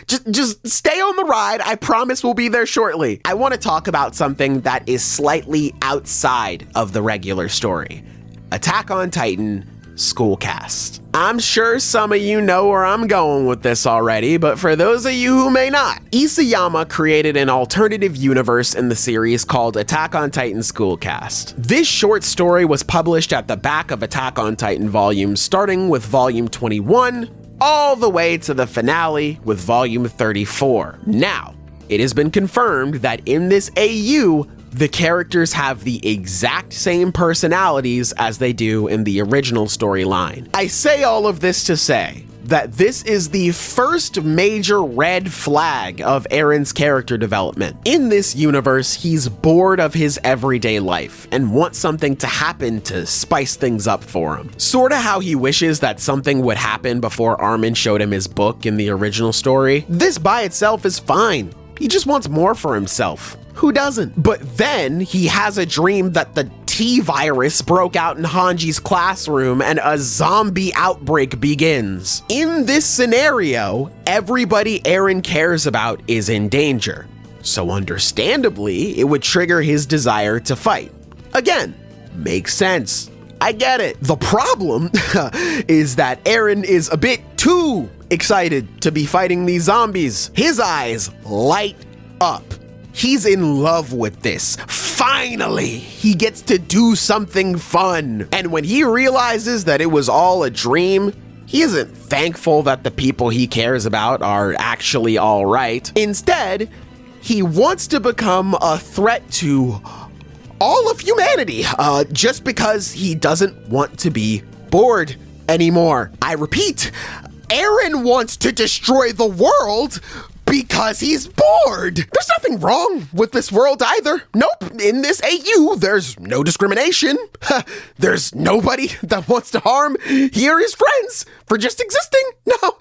Just stay on the ride. I promise we'll be there shortly. I want to talk about something that is slightly outside of the regular story. Attack on Titan Schoolcast. I'm sure some of you know where I'm going with this already, but for those of you who may not, Isayama created an alternative universe in the series called Attack on Titan Schoolcast. This short story was published at the back of Attack on Titan volumes, starting with volume 21 all the way to the finale with volume 34. Now, it has been confirmed that in this AU, the characters have the exact same personalities as they do in the original storyline. I say all of this to say that this is the first major red flag of Eren's character development. In this universe, he's bored of his everyday life and wants something to happen to spice things up for him. Sorta how he wishes that something would happen before Armin showed him his book in the original story. This by itself is fine. He just wants more for himself. Who doesn't? But then he has a dream that the T-virus broke out in Hanji's classroom and a zombie outbreak begins. In this scenario, everybody Eren cares about is in danger. So understandably, it would trigger his desire to fight. Again, makes sense. I get it. The problem is that Eren is a bit too excited to be fighting these zombies. His eyes light up. He's in love with this. Finally, he gets to do something fun. And when he realizes that it was all a dream, he isn't thankful that the people he cares about are actually all right. Instead, he wants to become a threat to all of humanity, just because he doesn't want to be bored anymore. I repeat, Eren wants to destroy the world because he's bored. There's nothing wrong with this world either. Nope, in this AU, there's no discrimination. There's nobody that wants to harm he or his friends for just existing. No.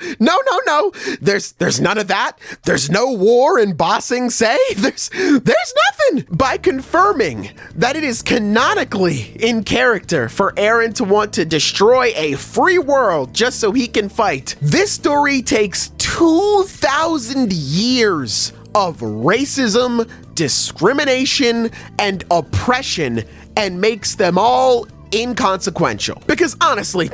There's none of that. There's no war in Bossing Say. There's nothing. By confirming that it is canonically in character for Eren to want to destroy a free world just so he can fight, this story takes 2,000 years of racism, discrimination, and oppression and makes them all inconsequential. Because honestly,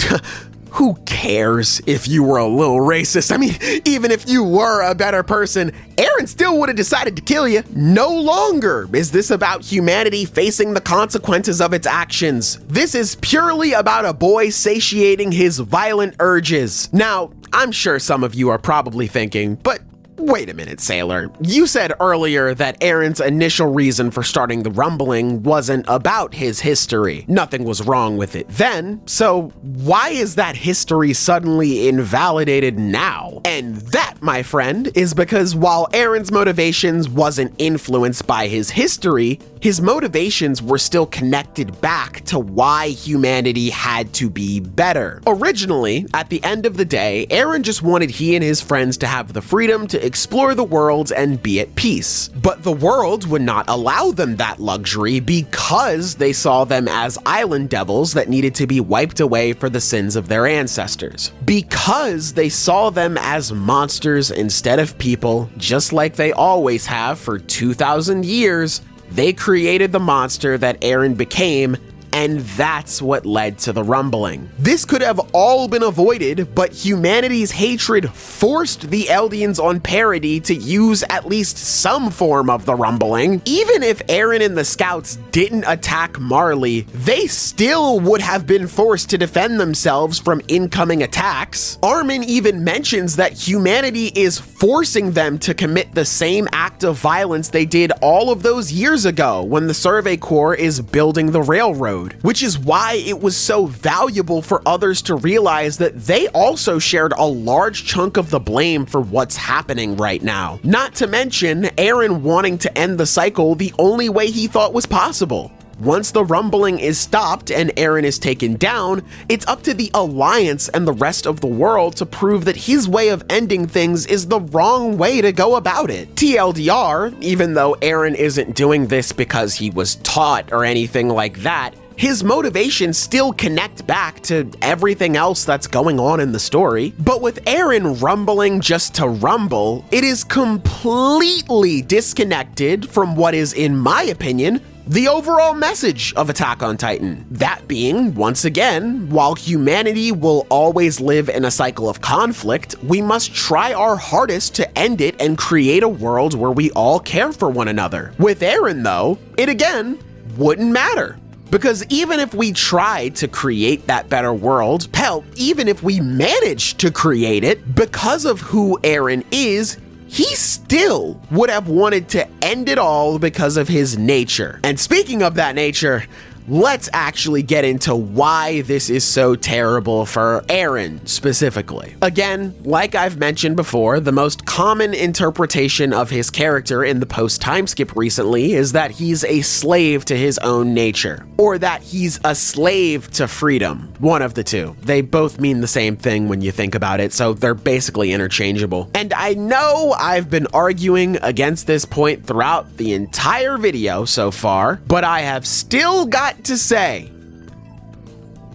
who cares if you were a little racist? I mean, even if you were a better person, Eren still would have decided to kill you. No longer is this about humanity facing the consequences of its actions. This is purely about a boy satiating his violent urges. Now, I'm sure some of you are probably thinking, but wait a minute, Sailor. You said earlier that Eren's initial reason for starting the rumbling wasn't about his history. Nothing was wrong with it then, so why is that history suddenly invalidated now? And that, my friend, is because while Eren's motivations wasn't influenced by his history, his motivations were still connected back to why humanity had to be better. Originally, at the end of the day, Eren just wanted he and his friends to have the freedom to explore the world and be at peace. But the world would not allow them that luxury because they saw them as island devils that needed to be wiped away for the sins of their ancestors. Because they saw them as monsters instead of people, just like they always have for 2,000 years, they created the monster that Eren became and that's what led to the rumbling. This could have all been avoided, but humanity's hatred forced the Eldians on parity to use at least some form of the rumbling. Even if Eren and the scouts didn't attack Marley, they still would have been forced to defend themselves from incoming attacks. Armin even mentions that humanity is forcing them to commit the same act of violence they did all of those years ago when the Survey Corps is building the railroad, which is why it was so valuable for others to realize that they also shared a large chunk of the blame for what's happening right now. Not to mention Eren wanting to end the cycle the only way he thought was possible. Once the rumbling is stopped and Eren is taken down, it's up to the Alliance and the rest of the world to prove that his way of ending things is the wrong way to go about it. TLDR, even though Eren isn't doing this because he was taught or anything like that, his motivations still connect back to everything else that's going on in the story. But with Eren rumbling just to rumble, it is completely disconnected from what is, in my opinion, the overall message of Attack on Titan. That being, once again, while humanity will always live in a cycle of conflict, we must try our hardest to end it and create a world where we all care for one another. With Eren, though, it again wouldn't matter. Because even if we tried to create that better world, hell, even if we managed to create it, because of who Eren is, he still would have wanted to end it all because of his nature. And speaking of that nature, let's actually get into why this is so terrible for Eren specifically. Again, like I've mentioned before, the most common interpretation of his character in the post-time skip recently is that he's a slave to his own nature, or that he's a slave to freedom. One of the two. They both mean the same thing when you think about it, so they're basically interchangeable. And I know I've been arguing against this point throughout the entire video so far, but I have still got to say,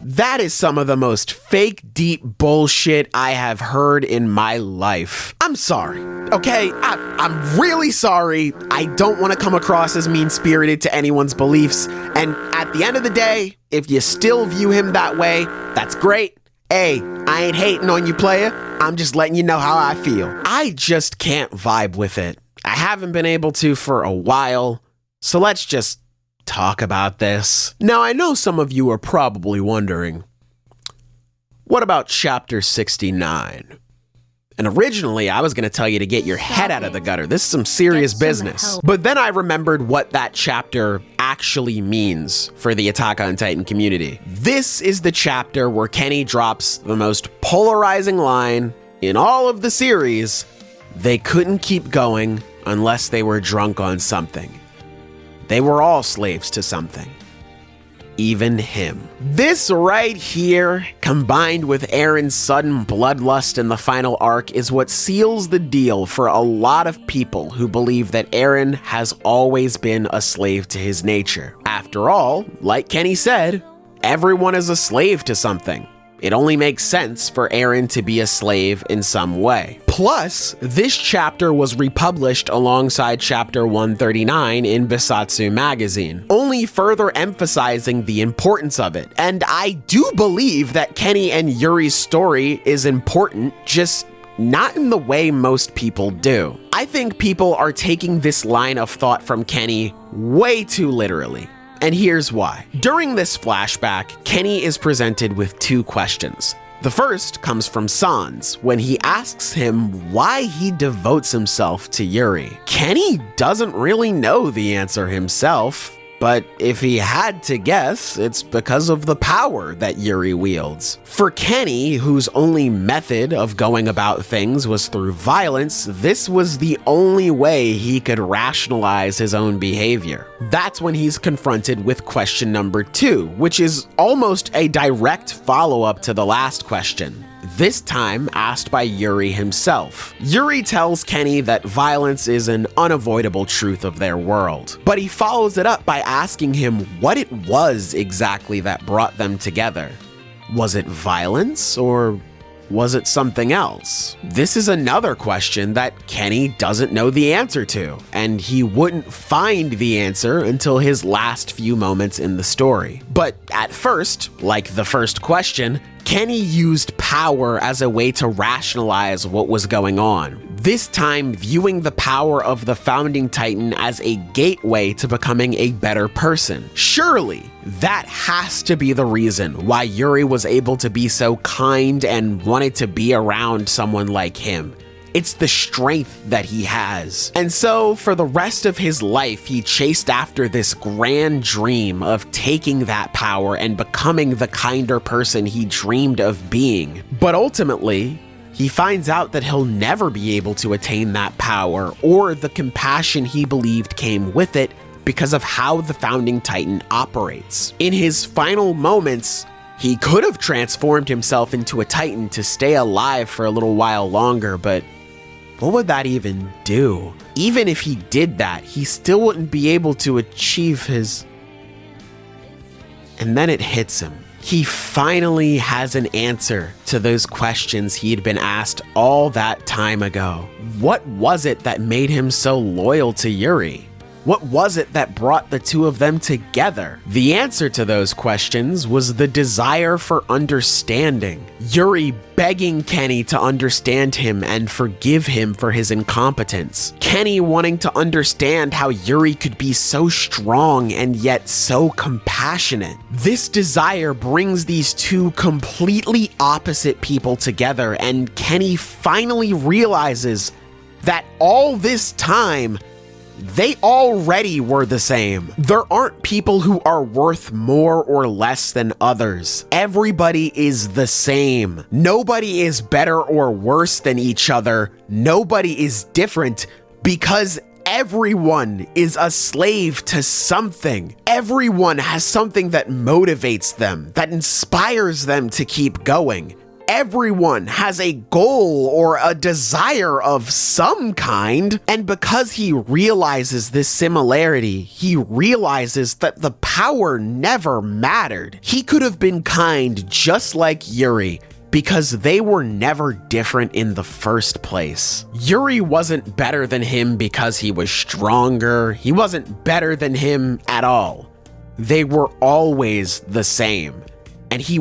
that is some of the most fake deep bullshit I have heard in my life. I'm sorry, okay? I'm really sorry. I don't want to come across as mean-spirited to anyone's beliefs, and at the end of the day, if you still view him that way, that's great. Hey, I ain't hating on you, player. I'm just letting you know how I feel. I just can't vibe with it. I haven't been able to for a while, so let's just talk about this. Now, I know some of you are probably wondering, what about chapter 69? And originally, I was going to tell you to get your head out of the gutter. This is some serious business. But then I remembered what that chapter actually means for the Attack on Titan community. This is the chapter where Kenny drops the most polarizing line in all of the series: they couldn't keep going unless they were drunk on something. They were all slaves to something. Even him. This right here, combined with Eren's sudden bloodlust in the final arc, is what seals the deal for a lot of people who believe that Eren has always been a slave to his nature. After all, like Kenny said, everyone is a slave to something. It only makes sense for Eren to be a slave in some way. Plus, this chapter was republished alongside chapter 139 in Bisatsu magazine, only further emphasizing the importance of it. And I do believe that Kenny and Yuri's story is important, just not in the way most people do. I think people are taking this line of thought from Kenny way too literally. And here's why. During this flashback, Kenny is presented with two questions. The first comes from Sans, when he asks him why he devotes himself to Yuri. Kenny doesn't really know the answer himself, but if he had to guess, it's because of the power that Yuri wields. For Kenny, whose only method of going about things was through violence, this was the only way he could rationalize his own behavior. That's when he's confronted with question number 2, which is almost a direct follow-up to the last question. This time asked by Yuri himself. Yuri tells Kenny that violence is an unavoidable truth of their world, but he follows it up by asking him what it was exactly that brought them together. Was it violence, or was it something else? This is another question that Kenny doesn't know the answer to, and he wouldn't find the answer until his last few moments in the story. But at first, like the first question, Kenny used power as a way to rationalize what was going on, this time viewing the power of the Founding Titan as a gateway to becoming a better person. Surely, that has to be the reason why Yuri was able to be so kind and wanted to be around someone like him. It's the strength that he has. And so, for the rest of his life, he chased after this grand dream of taking that power and becoming the kinder person he dreamed of being. But ultimately, he finds out that he'll never be able to attain that power or the compassion he believed came with it because of how the Founding Titan operates. In his final moments, he could have transformed himself into a Titan to stay alive for a little while longer, but what would that even do? Even if he did that, he still wouldn't be able to achieve his... And then it hits him. He finally has an answer to those questions he'd been asked all that time ago. What was it that made him so loyal to Yuri? What was it that brought the two of them together? The answer to those questions was the desire for understanding. Yuri begging Kenny to understand him and forgive him for his incompetence. Kenny wanting to understand how Yuri could be so strong and yet so compassionate. This desire brings these two completely opposite people together, and Kenny finally realizes that all this time, they already were the same. There aren't people who are worth more or less than others. Everybody is the same. Nobody is better or worse than each other. Nobody is different because everyone is a slave to something. Everyone has something that motivates them, that inspires them to keep going. Everyone has a goal or a desire of some kind, and because he realizes this similarity, he realizes that the power never mattered. He could have been kind just like Yuri, because they were never different in the first place. Yuri wasn't better than him because he was stronger. He wasn't better than him at all. They were always the same, and he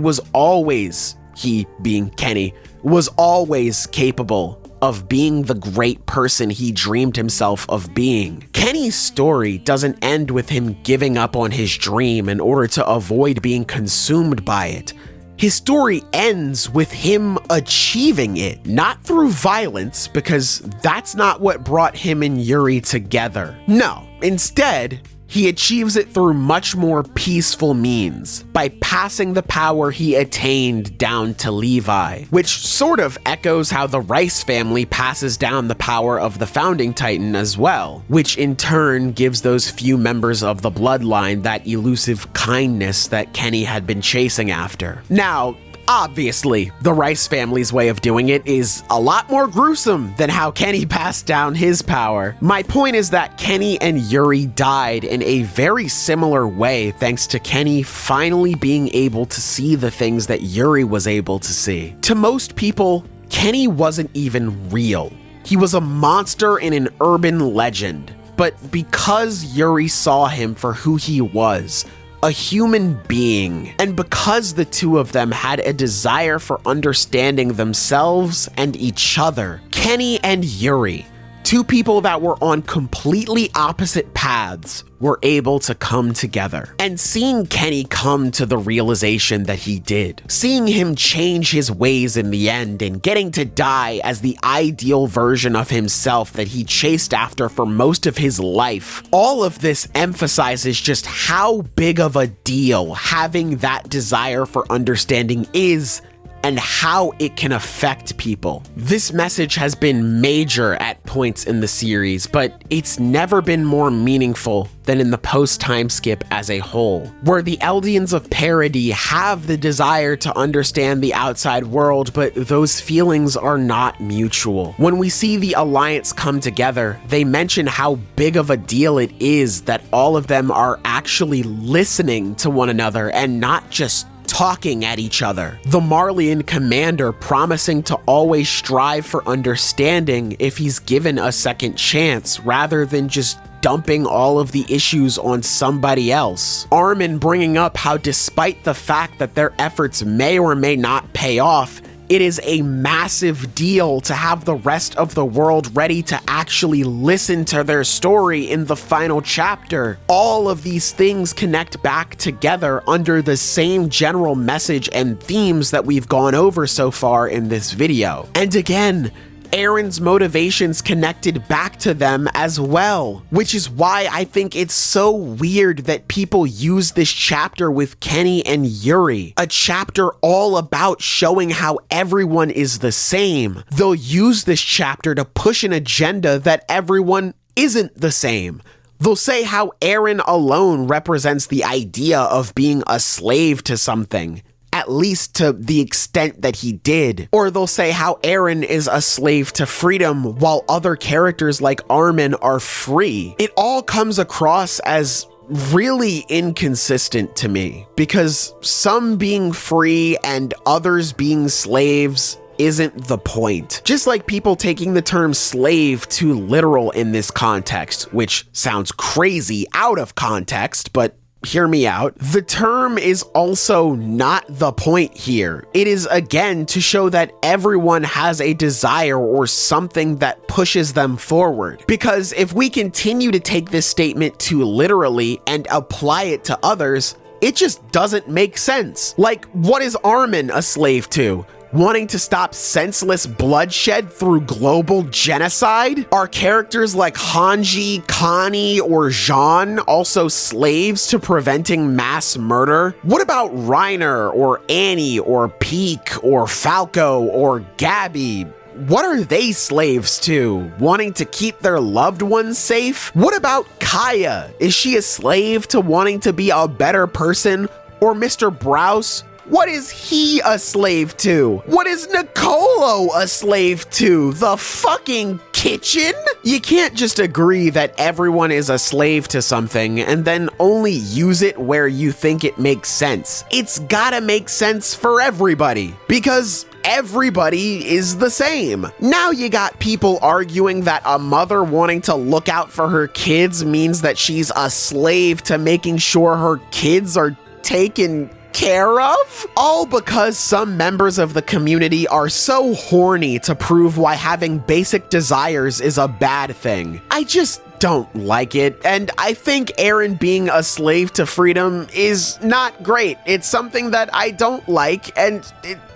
being Kenny, was always capable of being the great person he dreamed himself of being. Kenny's story doesn't end with him giving up on his dream in order to avoid being consumed by it. His story ends with him achieving it, not through violence, because that's not what brought him and Yuri together. No, instead, he achieves it through much more peaceful means, by passing the power he attained down to Levi, which sort of echoes how the Rice family passes down the power of the Founding Titan as well, which in turn gives those few members of the bloodline that elusive kindness that Kenny had been chasing after. Now, obviously, the Rice family's way of doing it is a lot more gruesome than how Kenny passed down his power. My point is that Kenny and Yuri died in a very similar way thanks to Kenny finally being able to see the things that Yuri was able to see. To most people, Kenny wasn't even real. He was a monster in an urban legend. But because Yuri saw him for who he was, a human being, and because the two of them had a desire for understanding themselves and each other, Kenny and Yuri, two people that were on completely opposite paths, were able to come together. And seeing Kenny come to the realization that he did, seeing him change his ways in the end and getting to die as the ideal version of himself that he chased after for most of his life, all of this emphasizes just how big of a deal having that desire for understanding is and how it can affect people. This message has been major at points in the series, but it's never been more meaningful than in the post-time skip as a whole, where the Eldians of Parody have the desire to understand the outside world, but those feelings are not mutual. When we see the Alliance come together, they mention how big of a deal it is that all of them are actually listening to one another and not just talking at each other. The Marleyan commander promising to always strive for understanding if he's given a second chance rather than just dumping all of the issues on somebody else. Armin bringing up how despite the fact that their efforts may or may not pay off, it is a massive deal to have the rest of the world ready to actually listen to their story in the final chapter. All of these things connect back together under the same general message and themes that we've gone over so far in this video. And again, Eren's motivations connected back to them as well, which is why I think it's so weird that people use this chapter with Kenny and Yuri, a chapter all about showing how everyone is the same. They'll use this chapter to push an agenda that everyone isn't the same. They'll say how Eren alone represents the idea of being a slave to something, at least to the extent that he did. Or they'll say how Eren is a slave to freedom while other characters like Armin are free. It all comes across as really inconsistent to me, because some being free and others being slaves isn't the point. Just like people taking the term slave too literal in this context, which sounds crazy out of context, but hear me out. The term is also not the point here. It is again to show that everyone has a desire or something that pushes them forward. Because if we continue to take this statement too literally and apply it to others, it just doesn't make sense. Like, what is Armin a slave to? Wanting to stop senseless bloodshed through global genocide? Are characters like Hanji, Connie, or Jean also slaves to preventing mass murder? What about Reiner, or Annie, or Peak, or Falco, or Gabby? What are they slaves to? Wanting to keep their loved ones safe? What about Kaya? Is she a slave to wanting to be a better person? Or Mr. Browse? What is he a slave to? What is Nicolo a slave to? The fucking kitchen? You can't just agree that everyone is a slave to something and then only use it where you think it makes sense. It's gotta make sense for everybody, because everybody is the same. Now you got people arguing that a mother wanting to look out for her kids means that she's a slave to making sure her kids are taken care of? All because some members of the community are so horny to prove why having basic desires is a bad thing. I just don't like it, and I think Eren being a slave to freedom is not great. It's something that I don't like, and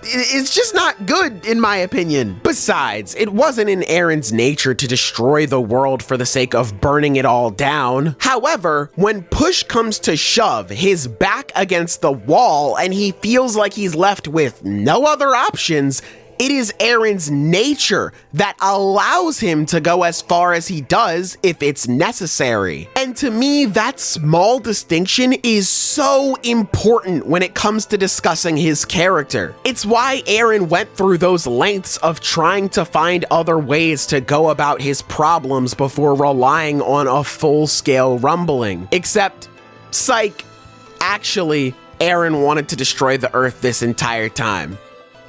it's just not good in my opinion. Besides, it wasn't in Eren's nature to destroy the world for the sake of burning it all down. However, when push comes to shove, his back against the wall, and he feels like he's left with no other options, it is Eren's nature that allows him to go as far as he does if it's necessary. And to me, that small distinction is so important when it comes to discussing his character. It's why Eren went through those lengths of trying to find other ways to go about his problems before relying on a full-scale rumbling. Except, psych, actually, Eren wanted to destroy the Earth this entire time.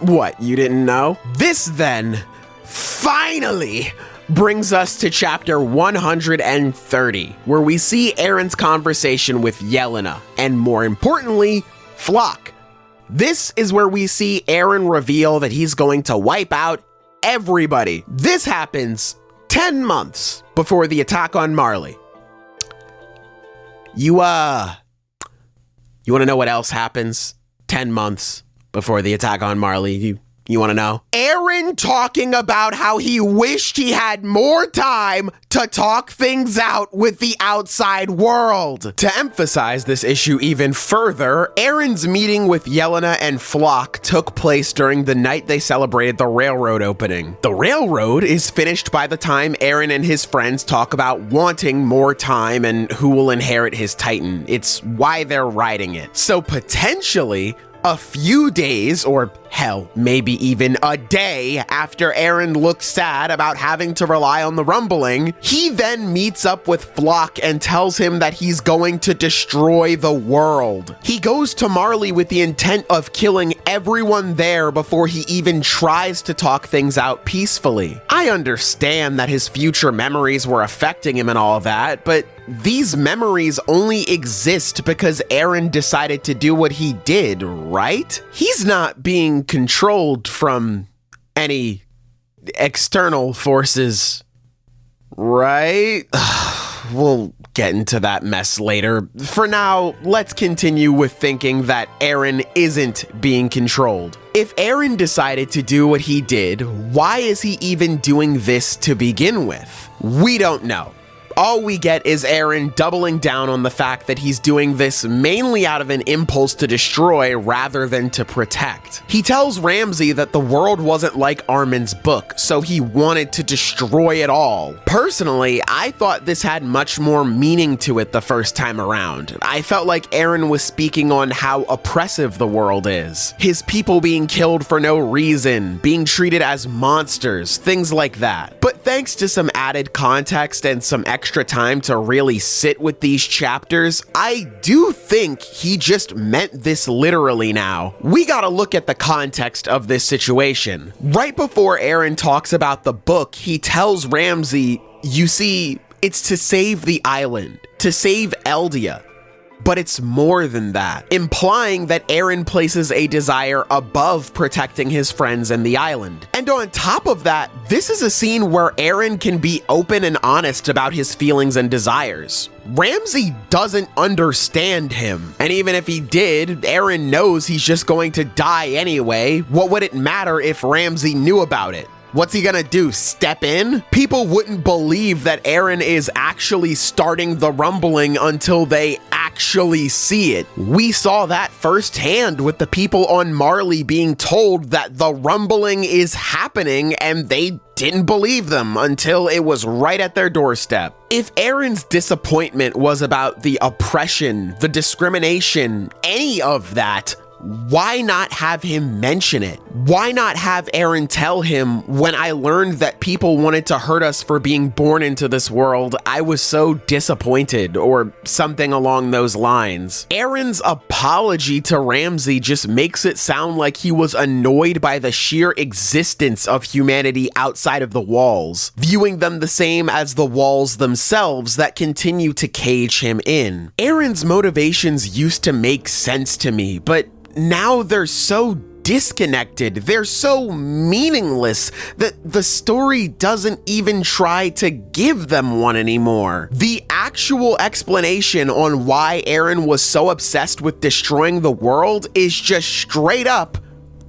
What, you didn't know? This then, finally, brings us to chapter 130, where we see Eren's conversation with Yelena, and more importantly, Flock. This is where we see Eren reveal that he's going to wipe out everybody. This happens 10 months before the attack on Marley. You want to know what else happens 10 months before the attack on Marley? You want to know? Eren talking about how he wished he had more time to talk things out with the outside world. To emphasize this issue even further, Eren's meeting with Yelena and Flock took place during the night they celebrated the railroad opening. The railroad is finished by the time Eren and his friends talk about wanting more time and who will inherit his Titan. It's why they're riding it. So potentially, a few days or hell, maybe even a day after Eren looks sad about having to rely on the rumbling, he then meets up with Flock and tells him that he's going to destroy the world. He goes to Marley with the intent of killing everyone there before he even tries to talk things out peacefully. I understand that his future memories were affecting him and all that, but these memories only exist because Eren decided to do what he did, right? He's not being controlled from any external forces, right? We'll get into that mess later. For now, let's continue with thinking that Eren isn't being controlled. If Eren decided to do what he did, why is he even doing this to begin with? We don't know. All we get is Eren doubling down on the fact that he's doing this mainly out of an impulse to destroy rather than to protect. He tells Ramsey that the world wasn't like Armin's book, so he wanted to destroy it all. Personally, I thought this had much more meaning to it the first time around. I felt like Eren was speaking on how oppressive the world is. His people being killed for no reason, being treated as monsters, things like that. But thanks to some added context and some extra time to really sit with these chapters, I do think he just meant this literally now. We gotta look at the context of this situation. Right before Eren talks about the book, he tells Ramsey, you see, it's to save the island, to save Eldia. But it's more than that, implying that Eren places a desire above protecting his friends and the island. And on top of that, this is a scene where Eren can be open and honest about his feelings and desires. Ramsey doesn't understand him. And even if he did, Eren knows he's just going to die anyway. What would it matter if Ramsey knew about it? What's he gonna do, step in? People wouldn't believe that Eren is actually starting the rumbling until they actually see it. We saw that firsthand with the people on Marley being told that the rumbling is happening, and they didn't believe them until it was right at their doorstep. If Eren's disappointment was about the oppression, the discrimination, any of that, why not have him mention it? Why not have Eren tell him, when I learned that people wanted to hurt us for being born into this world, I was so disappointed, or something along those lines. Eren's apology to Ramsey just makes it sound like he was annoyed by the sheer existence of humanity outside of the walls, viewing them the same as the walls themselves that continue to cage him in. Eren's motivations used to make sense to me, but now they're so disconnected, they're so meaningless that the story doesn't even try to give them one anymore. The actual explanation on why Eren was so obsessed with destroying the world is just straight up,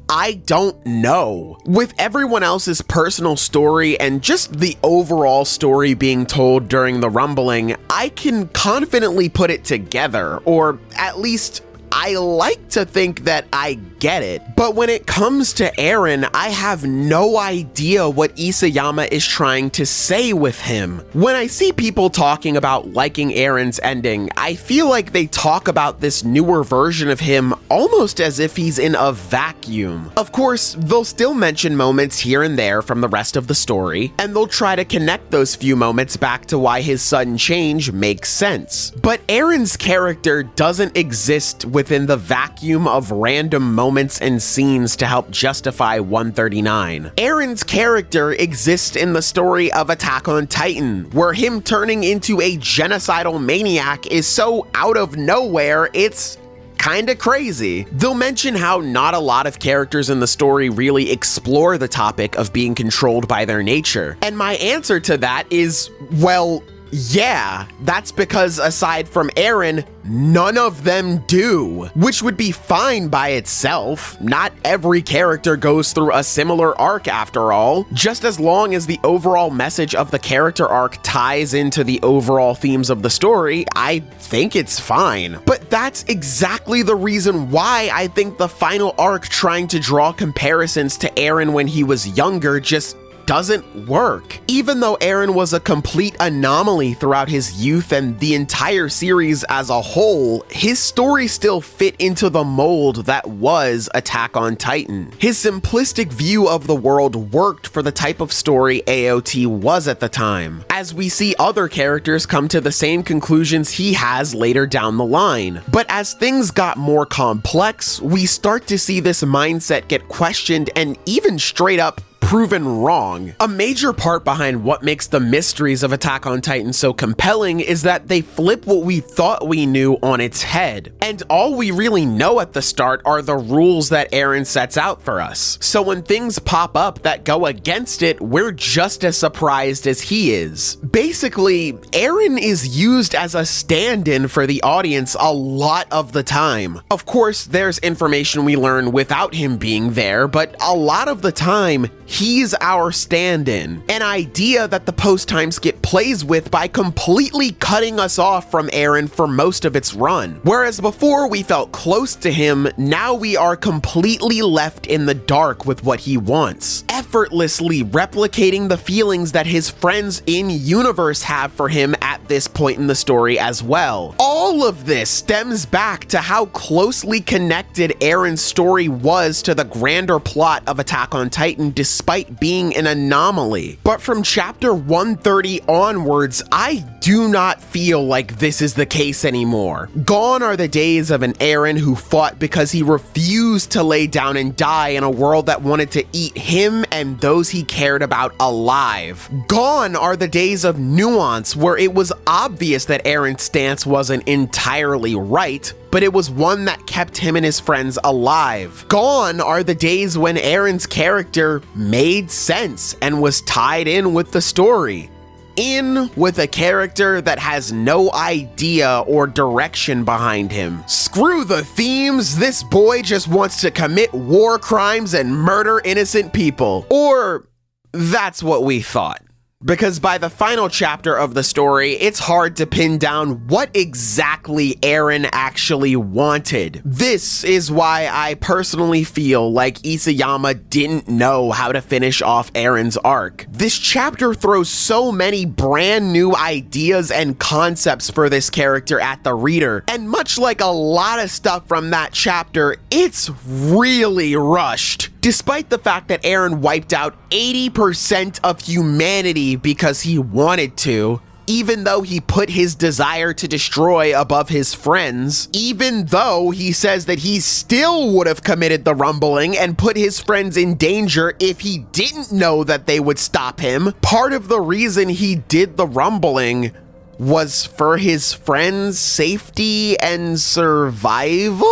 I don't know. With everyone else's personal story and just the overall story being told during the rumbling, I can confidently put it together, or at least I like to think that I get it. But when it comes to Eren, I have no idea what Isayama is trying to say with him. When I see people talking about liking Eren's ending, I feel like they talk about this newer version of him almost as if he's in a vacuum. Of course, they'll still mention moments here and there from the rest of the story, and they'll try to connect those few moments back to why his sudden change makes sense. But Eren's character doesn't exist within the vacuum of random moments and scenes to help justify 139. Eren's character exists in the story of Attack on Titan, where him turning into a genocidal maniac is so out of nowhere, it's kinda crazy. They'll mention how not a lot of characters in the story really explore the topic of being controlled by their nature. And my answer to that is, well, yeah, that's because aside from Eren, none of them do, which would be fine by itself. Not every character goes through a similar arc after all. Just as long as the overall message of the character arc ties into the overall themes of the story, I think it's fine. But that's exactly the reason why I think the final arc trying to draw comparisons to Eren when he was younger just doesn't work. Even though Eren was a complete anomaly throughout his youth and the entire series as a whole, his story still fit into the mold that was Attack on Titan. His simplistic view of the world worked for the type of story AOT was at the time, as we see other characters come to the same conclusions he has later down the line. But as things got more complex, we start to see this mindset get questioned and even straight up proven wrong. A major part behind what makes the mysteries of Attack on Titan so compelling is that they flip what we thought we knew on its head. And all we really know at the start are the rules that Eren sets out for us. So when things pop up that go against it, we're just as surprised as he is. Basically, Eren is used as a stand-in for the audience a lot of the time. Of course, there's information we learn without him being there, but a lot of the time, he's our stand-in, an idea that the post-time skip plays with by completely cutting us off from Eren for most of its run. Whereas before we felt close to him, now we are completely left in the dark with what he wants, effortlessly replicating the feelings that his friends in universe have for him at this point in the story as well. All of this stems back to how closely connected Eren's story was to the grander plot of Attack on Titan despite being an anomaly. But from chapter 130 onwards, I do not feel like this is the case anymore. Gone are the days of an Eren who fought because he refused to lay down and die in a world that wanted to eat him and those he cared about alive. Gone are the days of nuance where it was obvious that Eren's stance wasn't entirely right, but it was one that kept him and his friends alive. Gone are the days when Eren's character made sense and was tied in with the story. In with a character that has no idea or direction behind him. Screw the themes, this boy just wants to commit war crimes and murder innocent people. Or that's what we thought. Because by the final chapter of the story, it's hard to pin down what exactly Eren actually wanted. This is why I personally feel like Isayama didn't know how to finish off Eren's arc. This chapter throws so many brand new ideas and concepts for this character at the reader, and much like a lot of stuff from that chapter, it's really rushed. Despite the fact that Eren wiped out 80% of humanity because he wanted to, even though he put his desire to destroy above his friends, even though he says that he still would have committed the rumbling and put his friends in danger if he didn't know that they would stop him, part of the reason he did the rumbling was for his friends' safety and survival?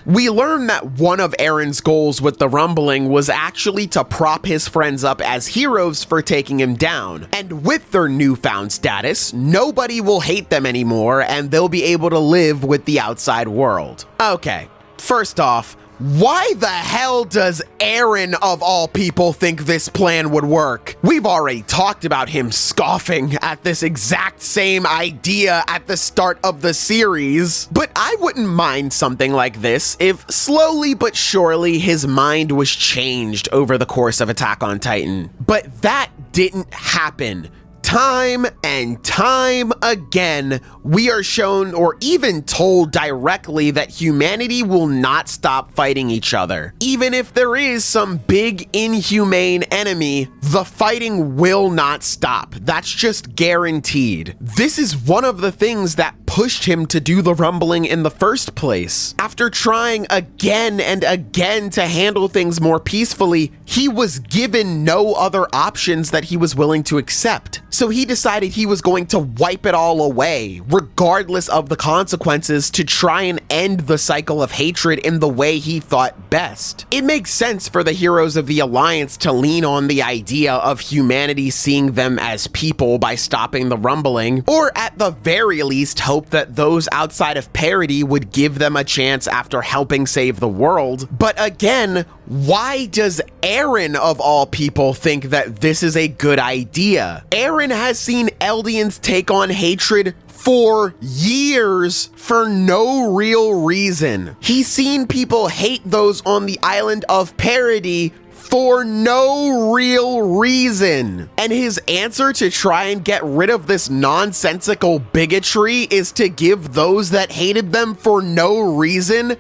We learn that one of Eren's goals with the rumbling was actually to prop his friends up as heroes for taking him down. And with their newfound status, nobody will hate them anymore and they'll be able to live with the outside world. Okay, first off, why the hell does Eren, of all people, think this plan would work? We've already talked about him scoffing at this exact same idea at the start of the series, but I wouldn't mind something like this if slowly but surely his mind was changed over the course of Attack on Titan. But that didn't happen. Time and time again, we are shown or even told directly that humanity will not stop fighting each other. Even if there is some big inhumane enemy, the fighting will not stop. That's just guaranteed. This is one of the things that pushed him to do the rumbling in the first place. After trying again and again to handle things more peacefully, he was given no other options that he was willing to accept. So he decided he was going to wipe it all away, regardless of the consequences, to try and end the cycle of hatred in the way he thought best. It makes sense for the heroes of the Alliance to lean on the idea of humanity seeing them as people by stopping the rumbling, or at the very least hope that those outside of parity would give them a chance after helping save the world. But again, why does Eren, of all people, think that this is a good idea? Eren has seen Eldians take on hatred for years for no real reason. He's seen people hate those on the island of Parity for no real reason. And his answer to try and get rid of this nonsensical bigotry is to give those that hated them for no reason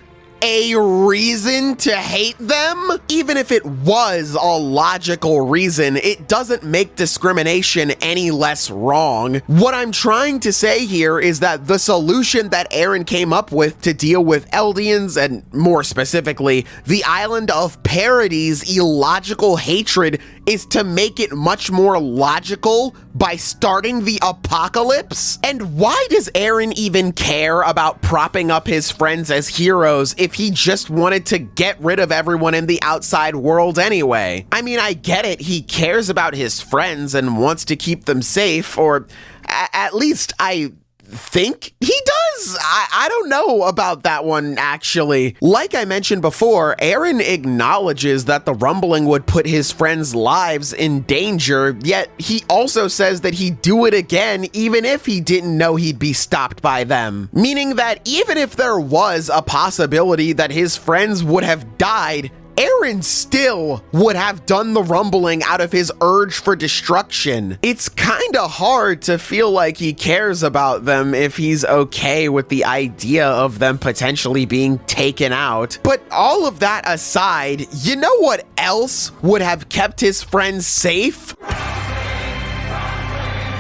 a reason to hate them? Even if it was a logical reason, it doesn't make discrimination any less wrong. What I'm trying to say here is that the solution that Eren came up with to deal with Eldians, and more specifically, the Island of Parady's illogical hatred, is to make it much more logical by starting the apocalypse? And why does Eren even care about propping up his friends as heroes if he just wanted to get rid of everyone in the outside world anyway? I mean, I get it, he cares about his friends and wants to keep them safe, or at least I think he does? I don't know about that one, actually. Like I mentioned before, Eren acknowledges that the rumbling would put his friends' lives in danger, yet he also says that he'd do it again even if he didn't know he'd be stopped by them. Meaning that even if there was a possibility that his friends would have died, Eren still would have done the rumbling out of his urge for destruction. It's kinda hard to feel like he cares about them if he's okay with the idea of them potentially being taken out. But all of that aside, you know what else would have kept his friends safe?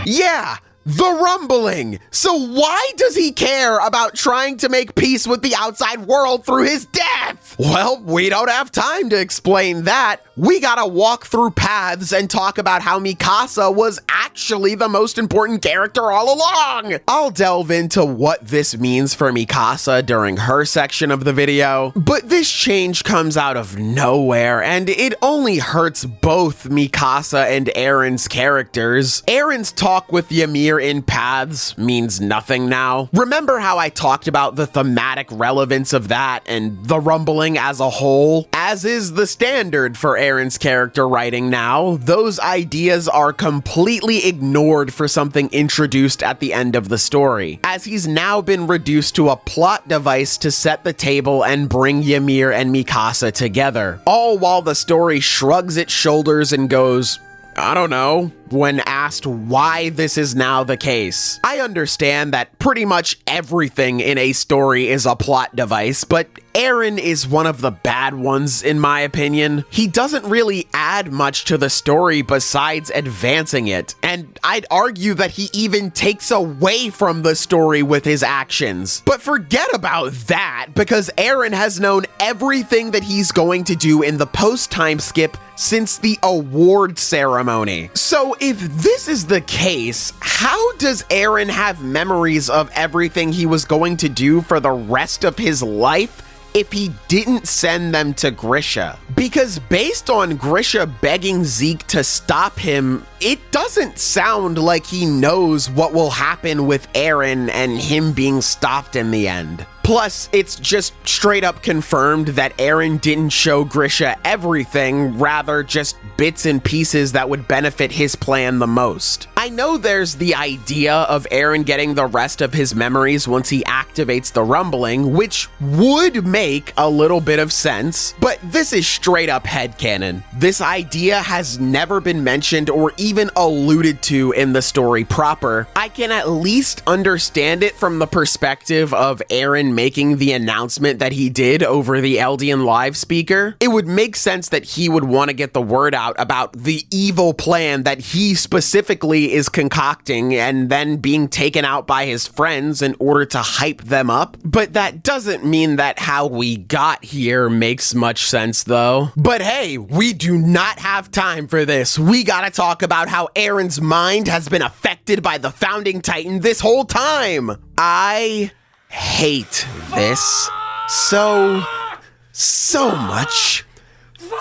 Yeah, the rumbling. So why does he care about trying to make peace with the outside world through his death? Well, we don't have time to explain that. We gotta walk through paths and talk about how Mikasa was actually the most important character all along. I'll delve into what this means for Mikasa during her section of the video, but this change comes out of nowhere, and it only hurts both Mikasa and Eren's characters. Eren's talk with Ymir in paths means nothing now. Remember how I talked about the thematic relevance of that and the rumbling as a whole? As is the standard for Eren's character writing now, those ideas are completely ignored for something introduced at the end of the story, as he's now been reduced to a plot device to set the table and bring Ymir and Mikasa together, all while the story shrugs its shoulders and goes, I don't know, when asked why this is now the case. I understand that pretty much everything in a story is a plot device, but Eren is one of the bad ones in my opinion. He doesn't really add much to the story besides advancing it, and I'd argue that he even takes away from the story with his actions. But forget about that, because Eren has known everything that he's going to do in the post-time skip since the award ceremony. So if this is the case, how does Eren have memories of everything he was going to do for the rest of his life if he didn't send them to Grisha? Because based on Grisha begging Zeke to stop him, it doesn't sound like he knows what will happen with Eren and him being stopped in the end. Plus, it's just straight up confirmed that Eren didn't show Grisha everything, rather just bits and pieces that would benefit his plan the most. I know there's the idea of Eren getting the rest of his memories once he activates the rumbling, which would make a little bit of sense, but this is straight up headcanon. This idea has never been mentioned or even alluded to in the story proper. I can at least understand it from the perspective of Eren making the announcement that he did over the Eldian live speaker. It would make sense that he would want to get the word out about the evil plan that he specifically is concocting and then being taken out by his friends in order to hype them up. But that doesn't mean that how we got here makes much sense though. But hey, we do not have time for this. We gotta talk about how Eren's mind has been affected by the founding titan this whole time. I hate this so much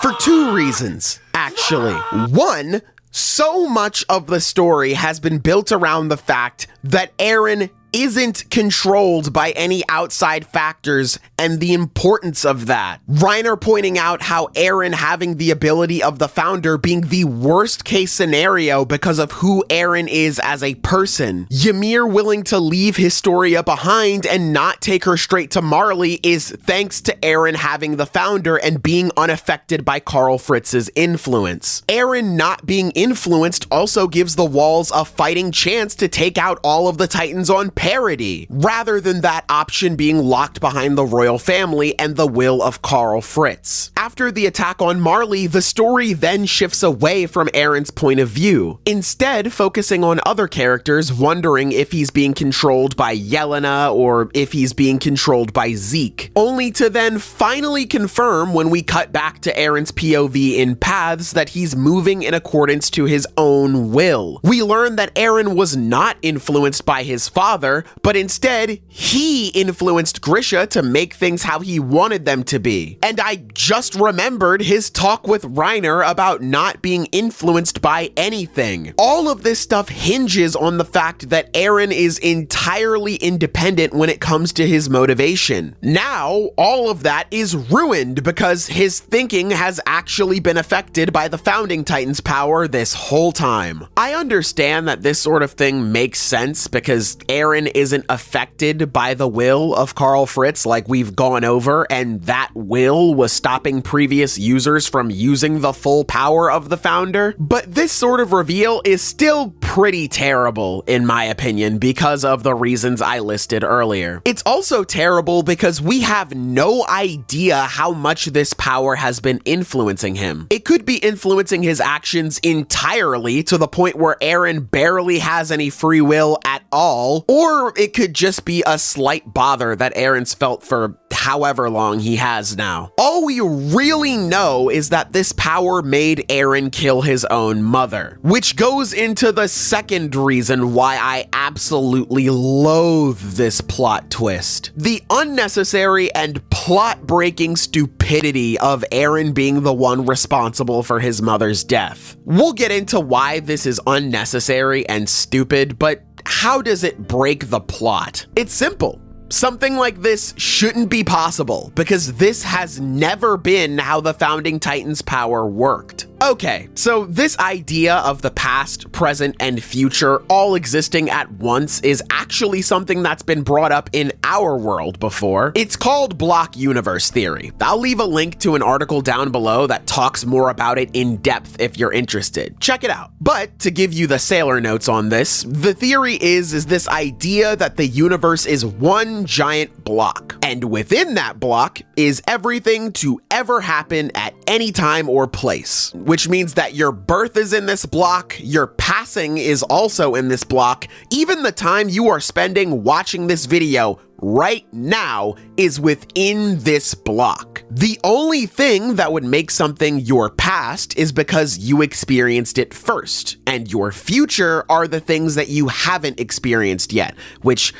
for two reasons, actually. One, so much of the story has been built around the fact that Eren isn't controlled by any outside factors and the importance of that. Reiner pointing out how Eren having the ability of the Founder being the worst case scenario because of who Eren is as a person. Ymir willing to leave Historia behind and not take her straight to Marley is thanks to Eren having the Founder and being unaffected by Karl Fritz's influence. Eren not being influenced also gives the walls a fighting chance to take out all of the Titans on parity, rather than that option being locked behind the royal family and the will of Karl Fritz. After the attack on Marley, the story then shifts away from Eren's point of view, instead focusing on other characters wondering if he's being controlled by Yelena or if he's being controlled by Zeke, only to then finally confirm when we cut back to Eren's POV in Paths that he's moving in accordance to his own will. We learn that Eren was not influenced by his father, but instead he influenced Grisha to make things how he wanted them to be. And I just remembered his talk with Reiner about not being influenced by anything. All of this stuff hinges on the fact that Eren is entirely independent when it comes to his motivation. Now, all of that is ruined because his thinking has actually been affected by the Founding Titan's power this whole time. I understand that this sort of thing makes sense because Eren isn't affected by the will of Karl Fritz like we've gone over, and that will was stopping previous users from using the full power of the Founder. But this sort of reveal is still pretty terrible in my opinion because of the reasons I listed earlier. It's also terrible because we have no idea how much this power has been influencing him. It could be influencing his actions entirely to the point where Eren barely has any free will at all, or it could just be a slight bother that Eren's felt for however long he has now. All we really know is that this power made Eren kill his own mother, which goes into the second reason why I absolutely loathe this plot twist. The unnecessary and plot-breaking stupidity of Eren being the one responsible for his mother's death. We'll get into why this is unnecessary and stupid, but how does it break the plot? It's simple. Something like this shouldn't be possible because this has never been how the Founding Titan's power worked. Okay, so this idea of the past, present, and future all existing at once is actually something that's been brought up in our world before. It's called block universe theory. I'll leave a link to an article down below that talks more about it in depth if you're interested. Check it out. But to give you the sailor notes on this, the theory is this idea that the universe is one giant block, and within that block is everything to ever happen at any time or place, which means that your birth is in this block, your passing is also in this block, even the time you are spending watching this video right now is within this block. The only thing that would make something your past is because you experienced it first, and your future are the things that you haven't experienced yet, which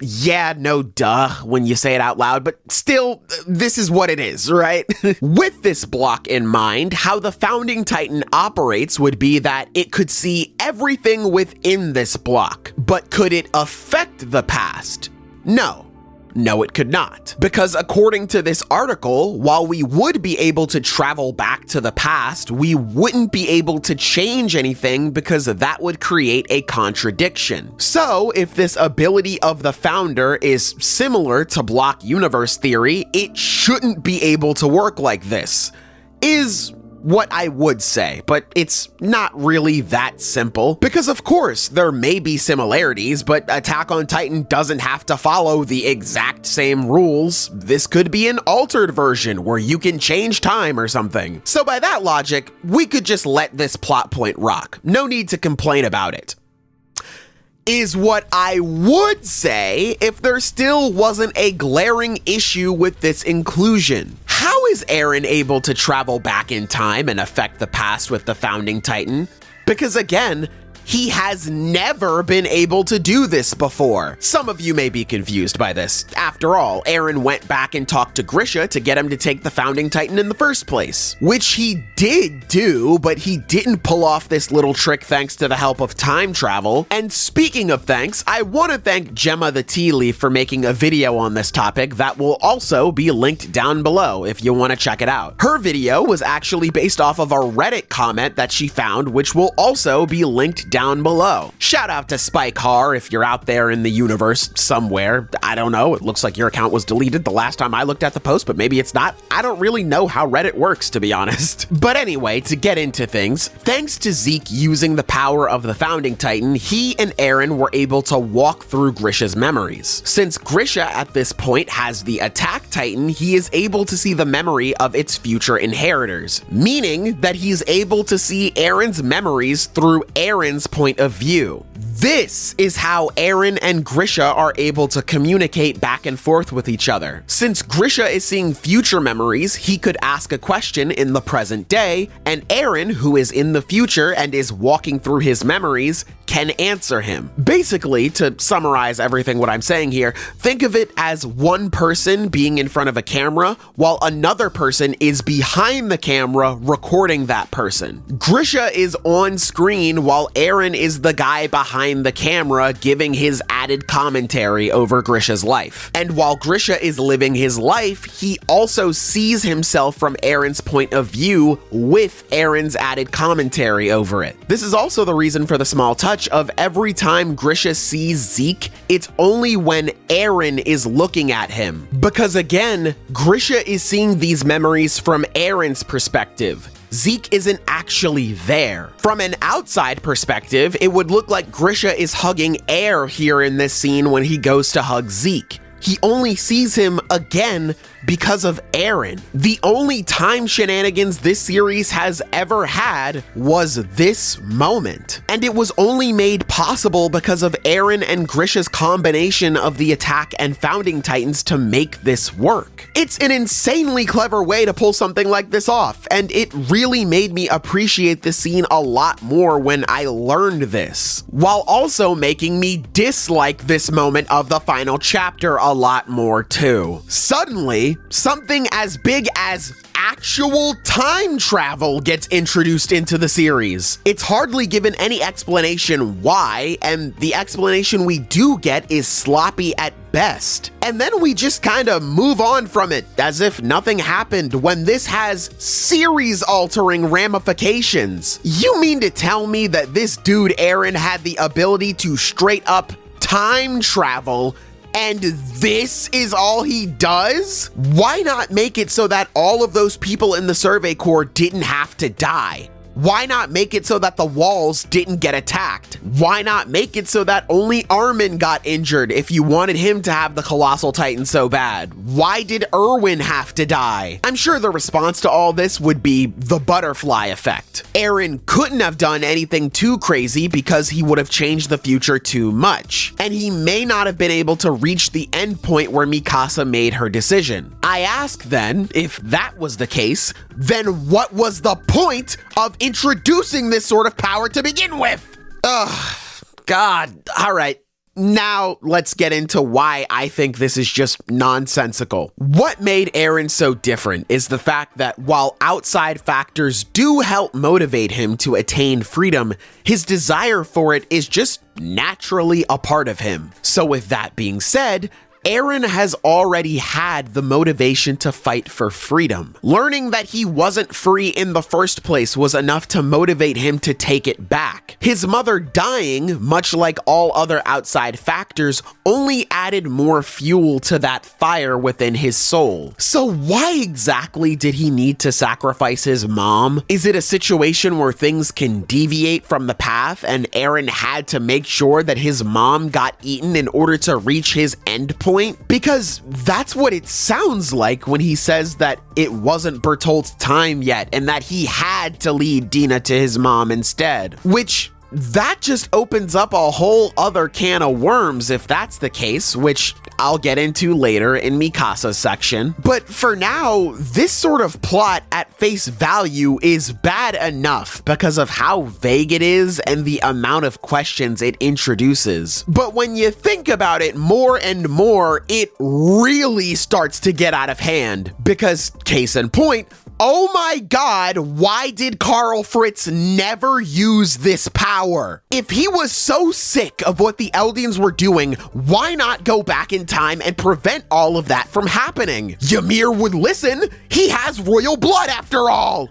yeah, no duh when you say it out loud, but still, this is what it is, right? With this block in mind, how the Founding Titan operates would be that it could see everything within this block, but could it affect the past? No, it could not. Because according to this article, while we would be able to travel back to the past, we wouldn't be able to change anything because that would create a contradiction. So if this ability of the Founder is similar to block universe theory, it shouldn't be able to work like this, is what I would say, but it's not really that simple, because of course there may be similarities, but Attack on Titan doesn't have to follow the exact same rules. This could be an altered version where you can change time or something. So by that logic, we could just let this plot point rock. No need to complain about it. Is what I would say if there still wasn't a glaring issue with this inclusion. How is Eren able to travel back in time and affect the past with the Founding Titan? Because again, He has never been able to do this before. Some of you may be confused by this. After all, Eren went back and talked to Grisha to get him to take the Founding Titan in the first place, which he did do, but he didn't pull off this little trick thanks to the help of time travel. And speaking of thanks, I want to thank Gemma the Tea Leaf for making a video on this topic that will also be linked down below if you want to check it out. Her video was actually based off of a Reddit comment that she found, which will also be linked down below. Shout out to Spike Har if you're out there in the universe somewhere. I don't know, it looks like your account was deleted the last time I looked at the post, but maybe it's not. I don't really know how Reddit works, to be honest. But anyway, to get into things, thanks to Zeke using the power of the Founding Titan, he and Eren were able to walk through Grisha's memories. Since Grisha at this point has the Attack Titan, he is able to see the memory of its future inheritors, meaning that he's able to see Eren's memories through Eren's point of view. This is how Eren and Grisha are able to communicate back and forth with each other. Since Grisha is seeing future memories, he could ask a question in the present day, and Eren, who is in the future and is walking through his memories, can answer him. Basically, to summarize everything what I'm saying here, think of it as one person being in front of a camera while another person is behind the camera recording that person. Grisha is on screen while Eren is the guy behind the camera giving his added commentary over Grisha's life. And while Grisha is living his life, he also sees himself from Eren's point of view with Eren's added commentary over it. This is also the reason for the small touch of every time Grisha sees Zeke, it's only when Eren is looking at him. Because again, Grisha is seeing these memories from Eren's perspective. Zeke isn't actually there. From an outside perspective, it would look like Grisha is hugging air here in this scene when he goes to hug Zeke. He only sees him again because of Eren. The only time shenanigans this series has ever had was this moment. And it was only made possible because of Eren and Grisha's combination of the Attack and Founding Titans to make this work. It's an insanely clever way to pull something like this off, and it really made me appreciate this scene a lot more when I learned this, while also making me dislike this moment of the final chapter a lot more too. Suddenly, something as big as actual time travel gets introduced into the series. It's hardly given any explanation why, and the explanation we do get is sloppy at best. And then we just kind of move on from it as if nothing happened when this has series-altering ramifications. You mean to tell me that this dude Eren had the ability to straight up time travel, and this is all he does? Why not make it so that all of those people in the Survey Corps didn't have to die? Why not make it so that the walls didn't get attacked? Why not make it so that only Armin got injured if you wanted him to have the Colossal Titan so bad? Why did Erwin have to die? I'm sure the response to all this would be the butterfly effect. Eren couldn't have done anything too crazy because he would have changed the future too much, and he may not have been able to reach the end point where Mikasa made her decision. I ask then, if that was the case, then what was the point of introducing this sort of power to begin with? Ugh, God. All right. Now let's get into why I think this is just nonsensical. What made Eren so different is the fact that while outside factors do help motivate him to attain freedom, his desire for it is just naturally a part of him. So with that being said, Eren has already had the motivation to fight for freedom. Learning that he wasn't free in the first place was enough to motivate him to take it back. His mother dying, much like all other outside factors, only added more fuel to that fire within his soul. So why exactly did he need to sacrifice his mom? Is it a situation where things can deviate from the path and Eren had to make sure that his mom got eaten in order to reach his endpoint? Because that's what it sounds like when he says that it wasn't Bertolt's time yet and that he had to lead Dina to his mom instead, which that just opens up a whole other can of worms if that's the case, which I'll get into later in Mikasa's section. But for now, this sort of plot at face value is bad enough because of how vague it is and the amount of questions it introduces. But when you think about it more and more, it really starts to get out of hand. Because, case in point, oh my god, why did Karl Fritz never use this power? If he was so sick of what the Eldians were doing, why not go back in time and prevent all of that from happening? Ymir would listen. He has royal blood after all.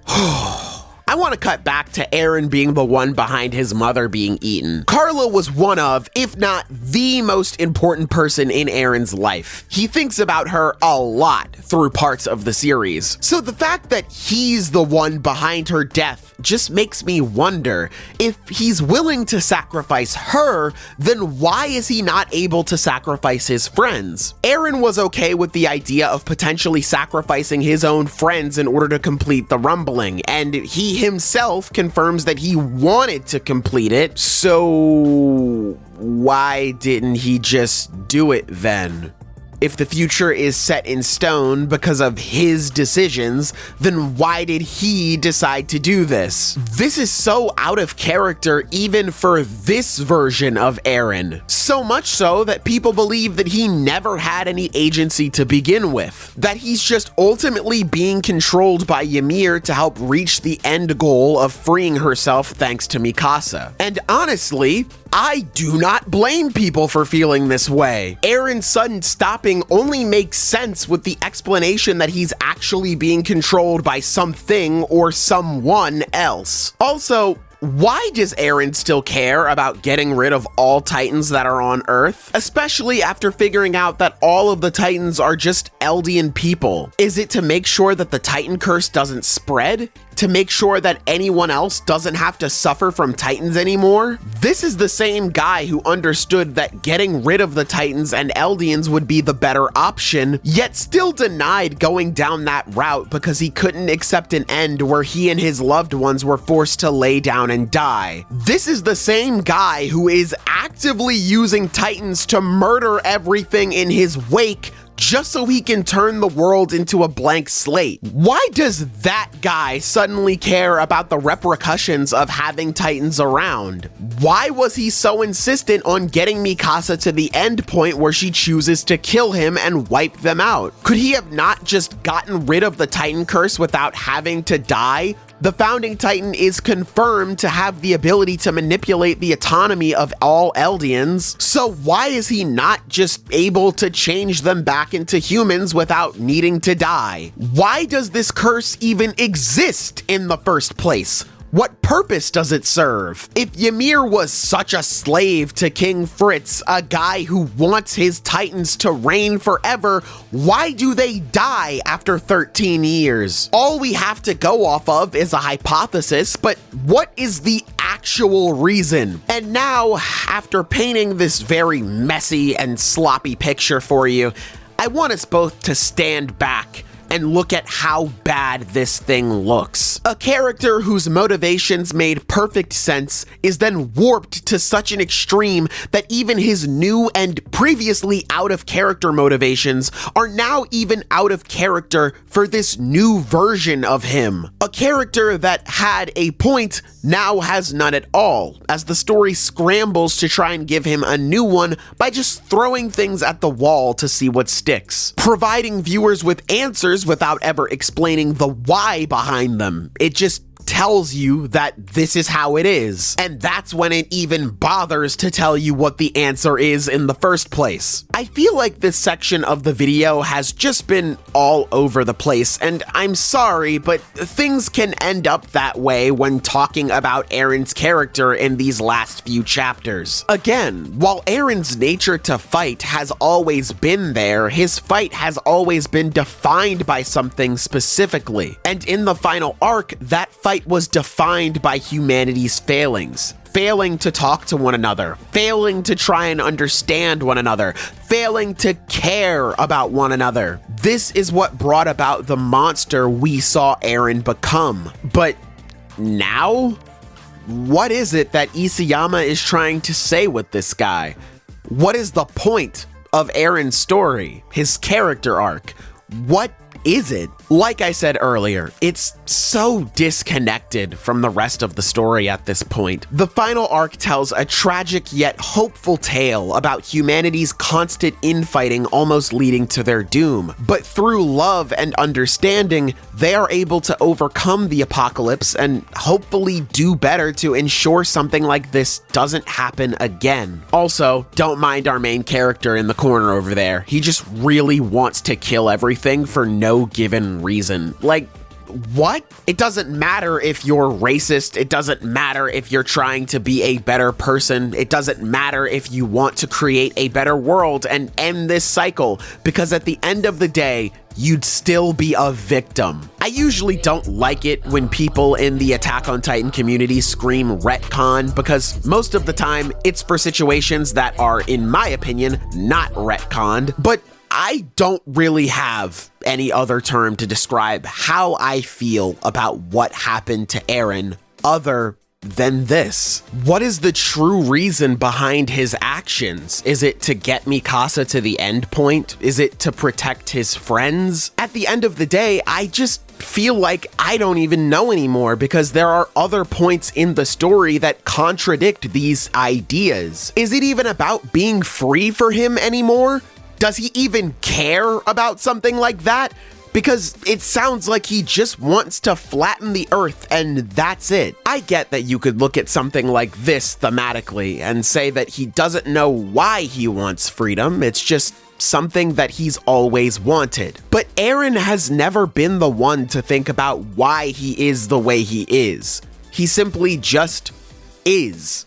I want to cut back to Eren being the one behind his mother being eaten. Carla was one of, if not the most important person in Eren's life. He thinks about her a lot through parts of the series. So the fact that he's the one behind her death just makes me wonder, if he's willing to sacrifice her, then why is he not able to sacrifice his friends? Eren was okay with the idea of potentially sacrificing his own friends in order to complete the rumbling, and he himself confirms that he wanted to complete it, so why didn't he just do it then? If the future is set in stone because of his decisions, then why did he decide to do this? This is so out of character even for this version of Eren. So much so that people believe that he never had any agency to begin with. That he's just ultimately being controlled by Ymir to help reach the end goal of freeing herself thanks to Mikasa. And honestly, I do not blame people for feeling this way. Eren's sudden stopping only makes sense with the explanation that he's actually being controlled by something or someone else. Also, why does Eren still care about getting rid of all Titans that are on Earth? Especially after figuring out that all of the Titans are just Eldian people. Is it to make sure that the Titan curse doesn't spread? To make sure that anyone else doesn't have to suffer from Titans anymore? This is the same guy who understood that getting rid of the Titans and Eldians would be the better option, yet still denied going down that route because he couldn't accept an end where he and his loved ones were forced to lay down and die. This is the same guy who is actively using Titans to murder everything in his wake just so he can turn the world into a blank slate. Why does that guy suddenly care about the repercussions of having Titans around? Why was he so insistent on getting Mikasa to the end point where she chooses to kill him and wipe them out? Could he have not just gotten rid of the Titan curse without having to die? The Founding Titan is confirmed to have the ability to manipulate the autonomy of all Eldians, so why is he not just able to change them back into humans without needing to die? Why does this curse even exist in the first place? What purpose does it serve? If Ymir was such a slave to King Fritz, a guy who wants his Titans to reign forever, why do they die after 13 years? All we have to go off of is a hypothesis, but what is the actual reason? And now, after painting this very messy and sloppy picture for you, I want us both to stand back and look at how bad this thing looks. A character whose motivations made perfect sense is then warped to such an extreme that even his new and previously out of character motivations are now even out of character for this new version of him. A character that had a point now has none at all, as the story scrambles to try and give him a new one by just throwing things at the wall to see what sticks, providing viewers with answers without ever explaining the why behind them. It just tells you that this is how it is, and that's when it even bothers to tell you what the answer is in the first place. I feel like this section of the video has just been all over the place, and I'm sorry, but things can end up that way when talking about Eren's character in these last few chapters. Again, while Eren's nature to fight has always been there, his fight has always been defined by something specifically, and in the final arc, that fight was defined by humanity's failings. Failing to talk to one another, failing to try and understand one another, failing to care about one another. This is what brought about the monster we saw Eren become. But now? What is it that Isayama is trying to say with this guy? What is the point of Eren's story, his character arc. What is it? Like I said earlier, it's so disconnected from the rest of the story at this point. The final arc tells a tragic yet hopeful tale about humanity's constant infighting almost leading to their doom. But through love and understanding, they are able to overcome the apocalypse and hopefully do better to ensure something like this doesn't happen again. Also, don't mind our main character in the corner over there. He just really wants to kill everything for no given reason. Like, what? It doesn't matter if you're racist. It doesn't matter if you're trying to be a better person. It doesn't matter if you want to create a better world and end this cycle, because at the end of the day, you'd still be a victim. I usually don't like it when people in the Attack on Titan community scream retcon, because most of the time it's for situations that are, in my opinion, not retconned. But I don't really have any other term to describe how I feel about what happened to Eren other than this. What is the true reason behind his actions? Is it to get Mikasa to the end point? Is it to protect his friends? At the end of the day, I just feel like I don't even know anymore, because there are other points in the story that contradict these ideas. Is it even about being free for him anymore? Does he even care about something like that? Because it sounds like he just wants to flatten the earth and that's it. I get that you could look at something like this thematically and say that he doesn't know why he wants freedom, it's just something that he's always wanted. But Eren has never been the one to think about why he is the way he is. He simply just is.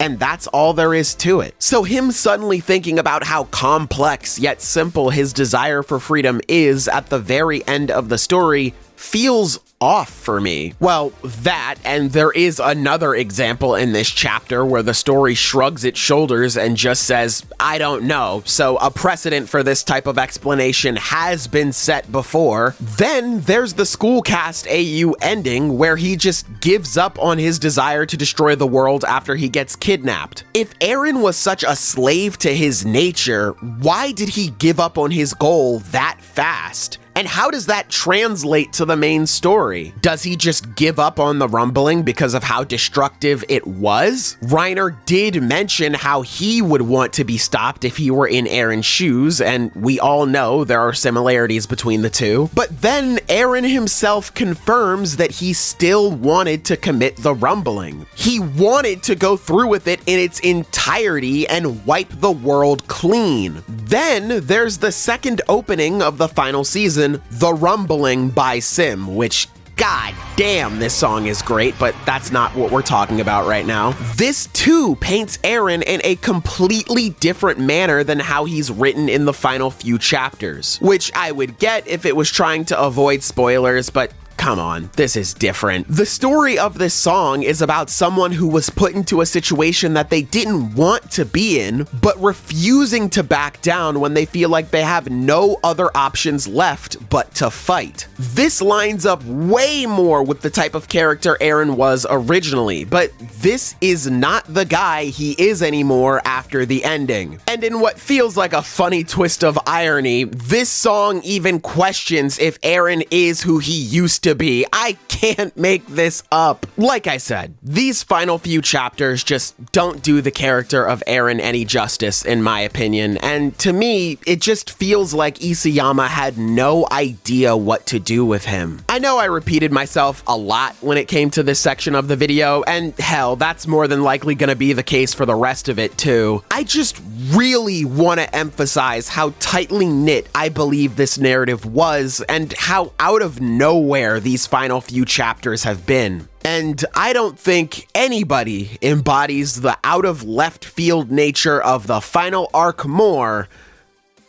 And that's all there is to it. So him suddenly thinking about how complex yet simple his desire for freedom is at the very end of the story feels off for me. Well, that, and there is another example in this chapter where the story shrugs its shoulders and just says, I don't know. So a precedent for this type of explanation has been set before. Then there's the Schoolcast AU ending where he just gives up on his desire to destroy the world after he gets kidnapped. If Eren was such a slave to his nature, why did he give up on his goal that fast? And how does that translate to the main story? Does he just give up on the rumbling because of how destructive it was? Reiner did mention how he would want to be stopped if he were in Eren's shoes, and we all know there are similarities between the two. But then Eren himself confirms that he still wanted to commit the rumbling. He wanted to go through with it in its entirety and wipe the world clean. Then there's the second opening of the final season, The Rumbling by Sim, which, god damn, this song is great, but that's not what we're talking about right now. This too paints Eren in a completely different manner than how he's written in the final few chapters, which I would get if it was trying to avoid spoilers, but come on, this is different. The story of this song is about someone who was put into a situation that they didn't want to be in, but refusing to back down when they feel like they have no other options left but to fight. This lines up way more with the type of character Eren was originally, but this is not the guy he is anymore after the ending. And in what feels like a funny twist of irony, this song even questions if Eren is who he used to be. I can't make this up. Like I said, these final few chapters just don't do the character of Eren any justice, in my opinion, and to me, it just feels like Isayama had no idea what to do with him. I know I repeated myself a lot when it came to this section of the video, and hell, that's more than likely gonna be the case for the rest of it too. I just really want to emphasize how tightly knit I believe this narrative was, and how out of nowhere these final few chapters have been. And I don't think anybody embodies the out of left field nature of the final arc more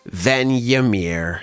than Ymir.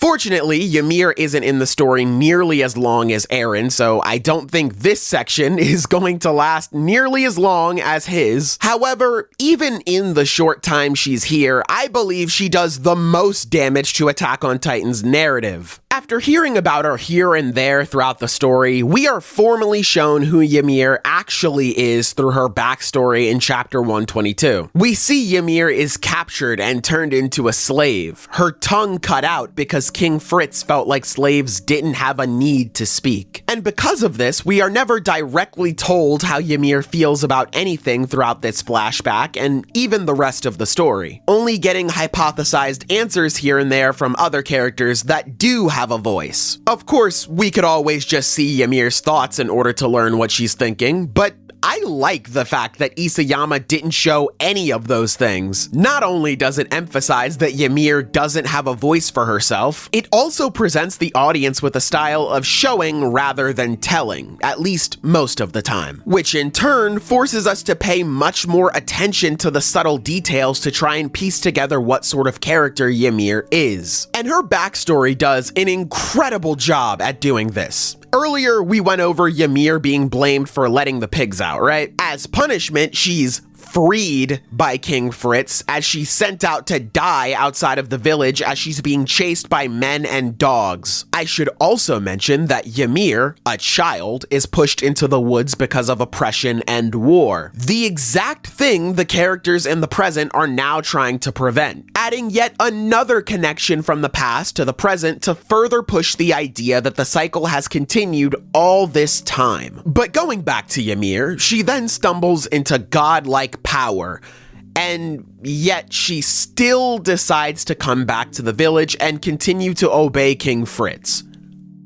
Fortunately, Ymir isn't in the story nearly as long as Eren, so I don't think this section is going to last nearly as long as his. However, even in the short time she's here, I believe she does the most damage to Attack on Titan's narrative. After hearing about her here and there throughout the story, we are formally shown who Ymir actually is through her backstory in chapter 122. We see Ymir is captured and turned into a slave, her tongue cut out because King Fritz felt like slaves didn't have a need to speak. And because of this, we are never directly told how Ymir feels about anything throughout this flashback and even the rest of the story, only getting hypothesized answers here and there from other characters that do have a voice. Of course, we could always just see Ymir's thoughts in order to learn what she's thinking, but I like the fact that Isayama didn't show any of those things. Not only does it emphasize that Ymir doesn't have a voice for herself, it also presents the audience with a style of showing rather than telling, at least most of the time, which in turn forces us to pay much more attention to the subtle details to try and piece together what sort of character Ymir is. And her backstory does an incredible job at doing this. Earlier, we went over Ymir being blamed for letting the pigs out, right? As punishment, she's freed by King Fritz as she's sent out to die outside of the village as she's being chased by men and dogs. I should also mention that Ymir, a child, is pushed into the woods because of oppression and war. The exact thing the characters in the present are now trying to prevent, adding yet another connection from the past to the present to further push the idea that the cycle has continued all this time. But going back to Ymir, she then stumbles into godlike power, and yet she still decides to come back to the village and continue to obey King Fritz.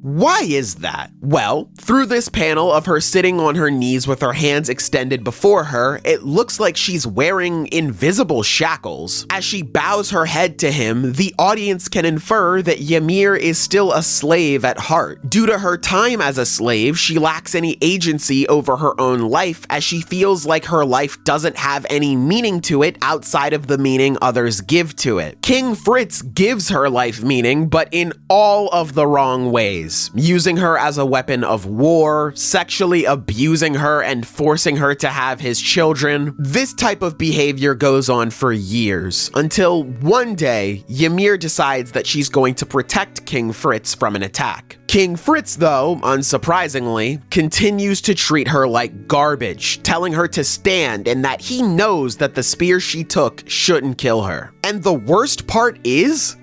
Why is that? Well, through this panel of her sitting on her knees with her hands extended before her, it looks like she's wearing invisible shackles. As she bows her head to him, the audience can infer that Ymir is still a slave at heart. Due to her time as a slave, she lacks any agency over her own life as she feels like her life doesn't have any meaning to it outside of the meaning others give to it. King Fritz gives her life meaning, but in all of the wrong ways. Using her as a weapon of war, sexually abusing her and forcing her to have his children. This type of behavior goes on for years, until one day, Ymir decides that she's going to protect King Fritz from an attack. King Fritz, though, unsurprisingly, continues to treat her like garbage, telling her to stand and that he knows that the spear she took shouldn't kill her. And the worst part is,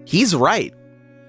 he's right.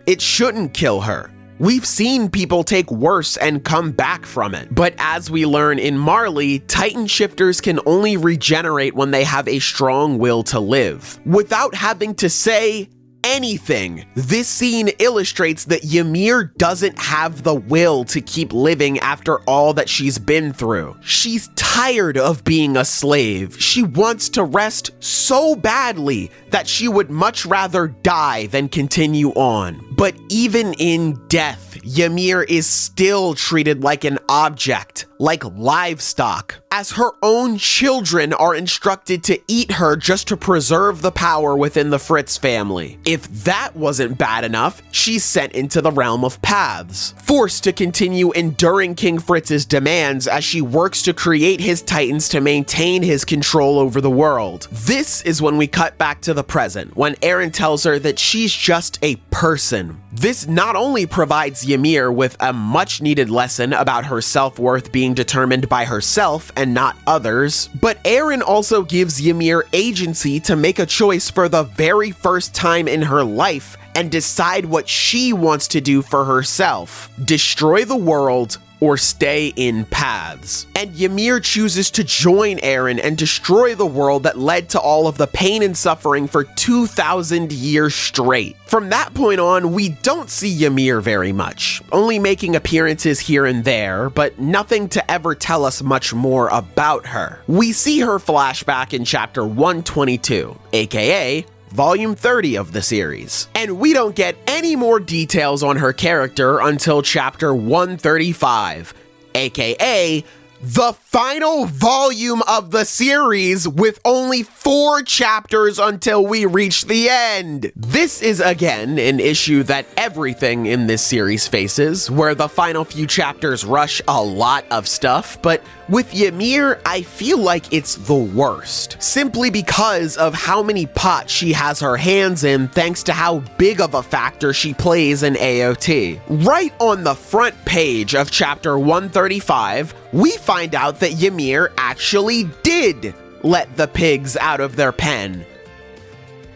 It shouldn't kill her. We've seen people take worse and come back from it. But as we learn in Marley, Titan shifters can only regenerate when they have a strong will to live. Without having to say anything, this scene illustrates that Ymir doesn't have the will to keep living after all that she's been through. She's tired of being a slave. She wants to rest so badly that she would much rather die than continue on. But even in death, Ymir is still treated like an object, like livestock, as her own children are instructed to eat her just to preserve the power within the Fritz family. If that wasn't bad enough, she's sent into the realm of paths, forced to continue enduring King Fritz's demands as she works to create his titans to maintain his control over the world. This is when we cut back to the present, when Eren tells her that she's just a person. This not only provides Ymir with a much-needed lesson about her self-worth being determined by herself and not others, but Eren also gives Ymir agency to make a choice for the very first time in her life and decide what she wants to do for herself: destroy the world or stay in paths. And Ymir chooses to join Eren and destroy the world that led to all of the pain and suffering for 2,000 years straight. From that point on, we don't see Ymir very much, only making appearances here and there, but nothing to ever tell us much more about her. We see her flashback in chapter 122, aka Volume 30 of the series. And we don't get any more details on her character until chapter 135, aka the final volume of the series with only 4 chapters until we reach the end. This is again an issue that everything in this series faces, where the final few chapters rush a lot of stuff, but with Ymir, I feel like it's the worst, simply because of how many pots she has her hands in thanks to how big of a factor she plays in AOT. Right on the front page of chapter 135, we find out that Ymir actually did let the pigs out of their pen.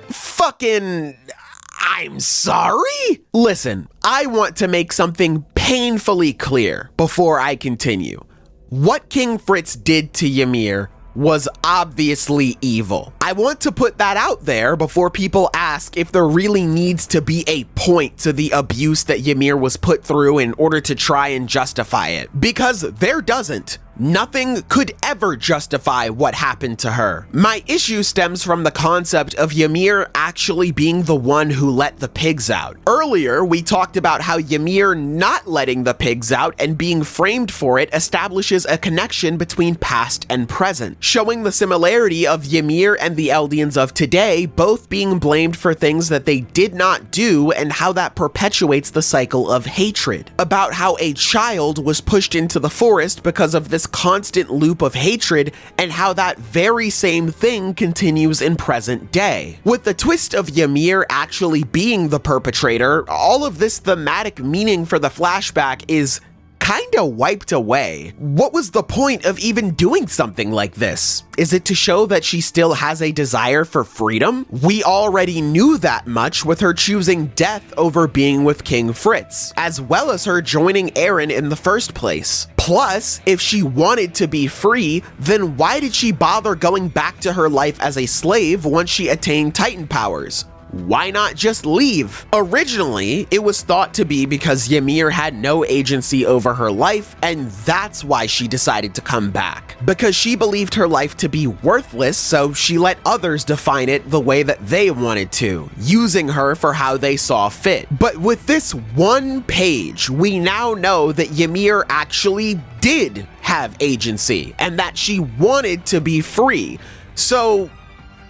Fucking... I'm sorry? Listen, I want to make something painfully clear before I continue. What King Fritz did to Ymir was obviously evil. I want to put that out there before people ask if there really needs to be a point to the abuse that Ymir was put through in order to try and justify it. Because there doesn't. Nothing could ever justify what happened to her. My issue stems from the concept of Ymir actually being the one who let the pigs out. Earlier, we talked about how Ymir not letting the pigs out and being framed for it establishes a connection between past and present, showing the similarity of Ymir and the Eldians of today both being blamed for things that they did not do, and how that perpetuates the cycle of hatred. About how a child was pushed into the forest because of this constant loop of hatred, and how that very same thing continues in present day. With the twist of Ymir actually being the perpetrator, all of this thematic meaning for the flashback is kinda wiped away. What was the point of even doing something like this? Is it to show that she still has a desire for freedom? We already knew that much with her choosing death over being with King Fritz, as well as her joining Eren in the first place. Plus, if she wanted to be free, then why did she bother going back to her life as a slave once she attained Titan powers? Why not just leave? Originally, it was thought to be because Ymir had no agency over her life, and that's why she decided to come back. Because she believed her life to be worthless, so she let others define it the way that they wanted to, using her for how they saw fit. But with this one page, we now know that Ymir actually did have agency, and that she wanted to be free. So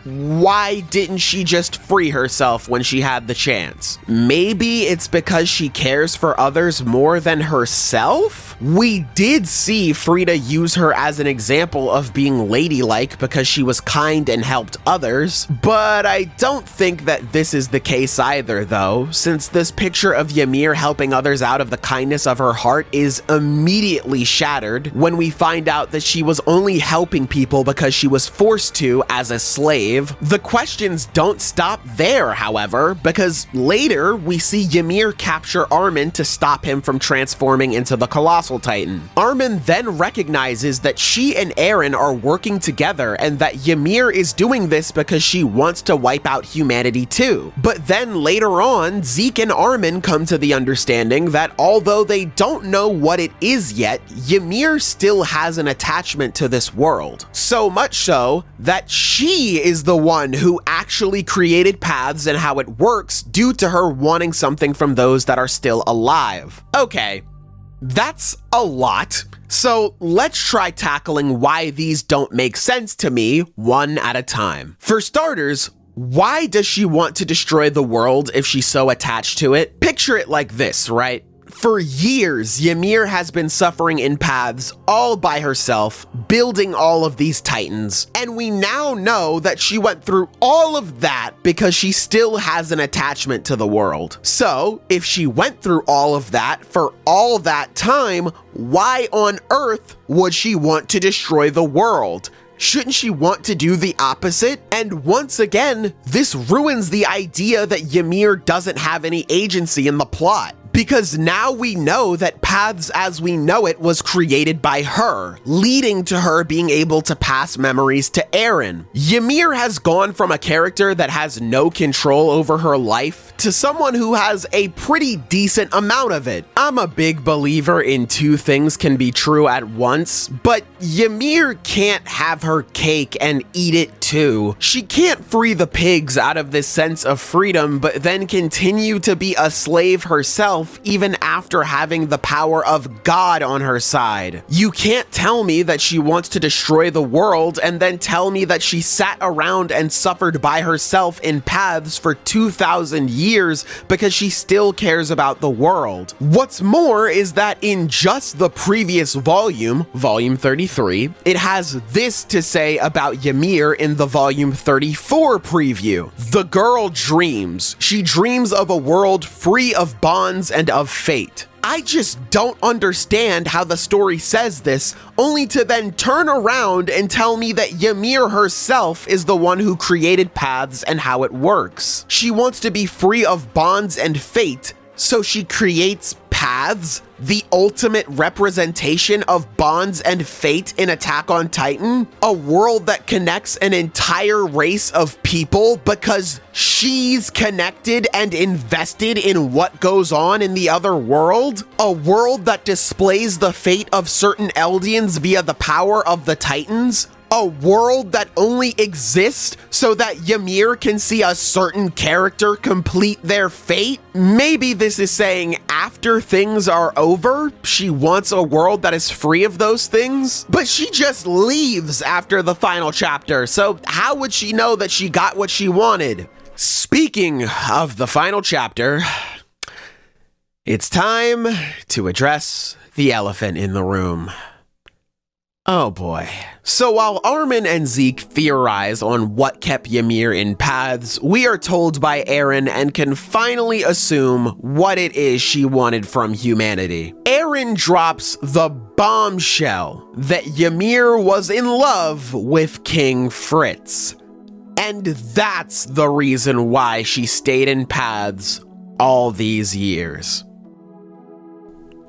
why didn't she just free herself when she had the chance? Maybe it's because she cares for others more than herself? We did see Frida use her as an example of being ladylike because she was kind and helped others, but I don't think that this is the case either though, since this picture of Ymir helping others out of the kindness of her heart is immediately shattered when we find out that she was only helping people because she was forced to as a slave. The questions don't stop there, however, because later we see Ymir capture Armin to stop him from transforming into the Colossal Titan. Armin then recognizes that she and Eren are working together and that Ymir is doing this because she wants to wipe out humanity too. But then later on, Zeke and Armin come to the understanding that although they don't know what it is yet, Ymir still has an attachment to this world. So much so that she is the one who actually created paths and how it works due to her wanting something from those that are still alive. Okay, that's a lot. So let's try tackling why these don't make sense to me one at a time. For starters, why does she want to destroy the world if she's so attached to it? Picture it like this, right? For years, Ymir has been suffering in paths all by herself, building all of these titans, and we now know that she went through all of that because she still has an attachment to the world. So, if she went through all of that for all that time, why on earth would she want to destroy the world? Shouldn't she want to do the opposite? And once again, this ruins the idea that Ymir doesn't have any agency in the plot. Because now we know that Paths as we know it was created by her, leading to her being able to pass memories to Eren. Ymir has gone from a character that has no control over her life to someone who has a pretty decent amount of it. I'm a big believer in two things can be true at once, but Ymir can't have her cake and eat it too. She can't free the pigs out of this sense of freedom, but then continue to be a slave herself herself even after having the power of God on her side. You can't tell me that she wants to destroy the world and then tell me that she sat around and suffered by herself in paths for 2,000 years because she still cares about the world. What's more is that in just the previous volume, volume 33, it has this to say about Ymir in the volume 34 preview. The girl dreams. She dreams of a world free of bonds and of fate. I just don't understand how the story says this, only to then turn around and tell me that Ymir herself is the one who created paths and how it works. She wants to be free of bonds and fate, so she creates paths, the ultimate representation of bonds and fate in Attack on Titan, a world that connects an entire race of people because she's connected and invested in what goes on in the other world, a world that displays the fate of certain Eldians via the power of the Titans, a world that only exists so that Ymir can see a certain character complete their fate. Maybe this is saying after things are over, she wants a world that is free of those things, but she just leaves after the final chapter, so how would she know that she got what she wanted? Speaking of the final chapter, it's time to address the elephant in the room. Oh boy. So while Armin and Zeke theorize on what kept Ymir in paths, we are told by Eren and can finally assume what it is she wanted from humanity. Eren drops the bombshell that Ymir was in love with King Fritz. And that's the reason why she stayed in paths all these years.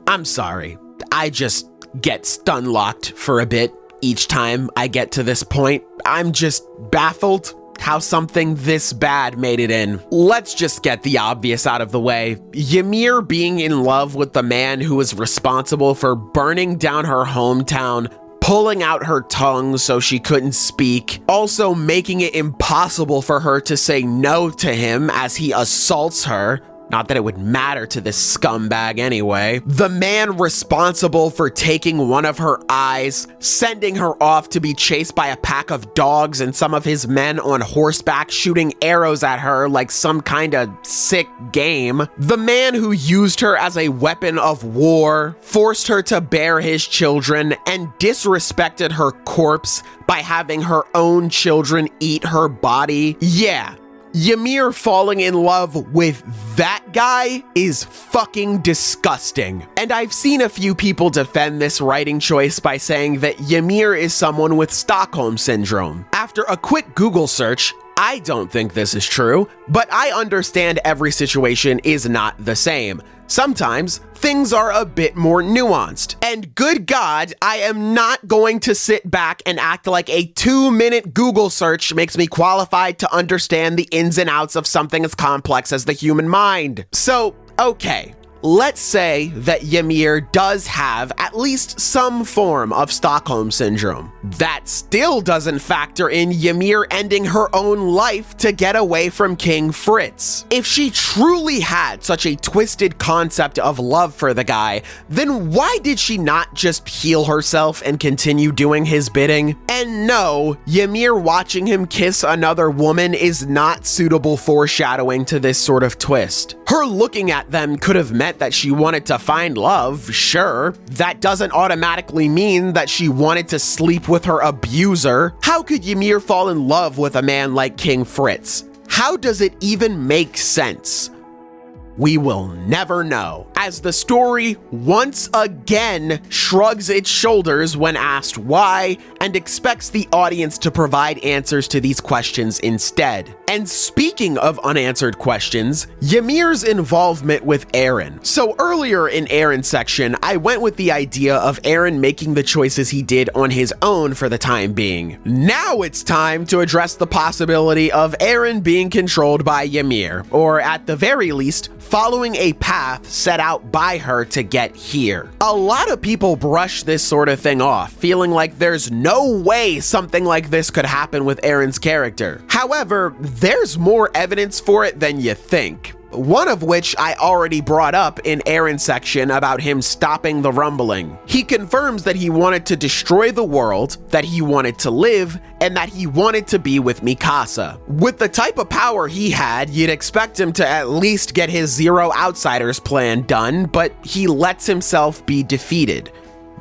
I'm sorry, I just get stun-locked for a bit each time I get to this point. I'm just baffled how something this bad made it in. Let's just get the obvious out of the way. Ymir being in love with the man who was responsible for burning down her hometown, pulling out her tongue so she couldn't speak, also making it impossible for her to say no to him as he assaults her. Not that it would matter to this scumbag anyway. The man responsible for taking one of her eyes, sending her off to be chased by a pack of dogs and some of his men on horseback shooting arrows at her like some kind of sick game. The man who used her as a weapon of war, forced her to bear his children, and disrespected her corpse by having her own children eat her body. Yeah. Ymir falling in love with that guy is fucking disgusting. And I've seen a few people defend this writing choice by saying that Ymir is someone with Stockholm Syndrome. After a quick Google search, I don't think this is true, but I understand every situation is not the same. Sometimes things are a bit more nuanced. And good God, I am not going to sit back and act like a 2-minute Google search makes me qualified to understand the ins and outs of something as complex as the human mind. So, okay. Let's say that Ymir does have at least some form of Stockholm Syndrome. That still doesn't factor in Ymir ending her own life to get away from King Fritz. If she truly had such a twisted concept of love for the guy, then why did she not just heal herself and continue doing his bidding? And no, Ymir watching him kiss another woman is not suitable foreshadowing to this sort of twist. Her looking at them could have meant that she wanted to find love, sure. That doesn't automatically mean that she wanted to sleep with her abuser. How could Ymir fall in love with a man like King Fritz? How does it even make sense? We will never know, as the story once again shrugs its shoulders when asked why and expects the audience to provide answers to these questions instead. And speaking of unanswered questions, Ymir's involvement with Eren. So earlier in Eren's section, I went with the idea of Eren making the choices he did on his own for the time being. Now it's time to address the possibility of Eren being controlled by Ymir, or at the very least, following a path set out by her to get here. A lot of people brush this sort of thing off, feeling like there's no way something like this could happen with Eren's character. However, there's more evidence for it than you think. one of which I already brought up in Eren's section about him stopping the rumbling. He confirms that he wanted to destroy the world, that he wanted to live, and that he wanted to be with Mikasa. With the type of power he had, you'd expect him to at least get his Zero Outsiders plan done, but he lets himself be defeated.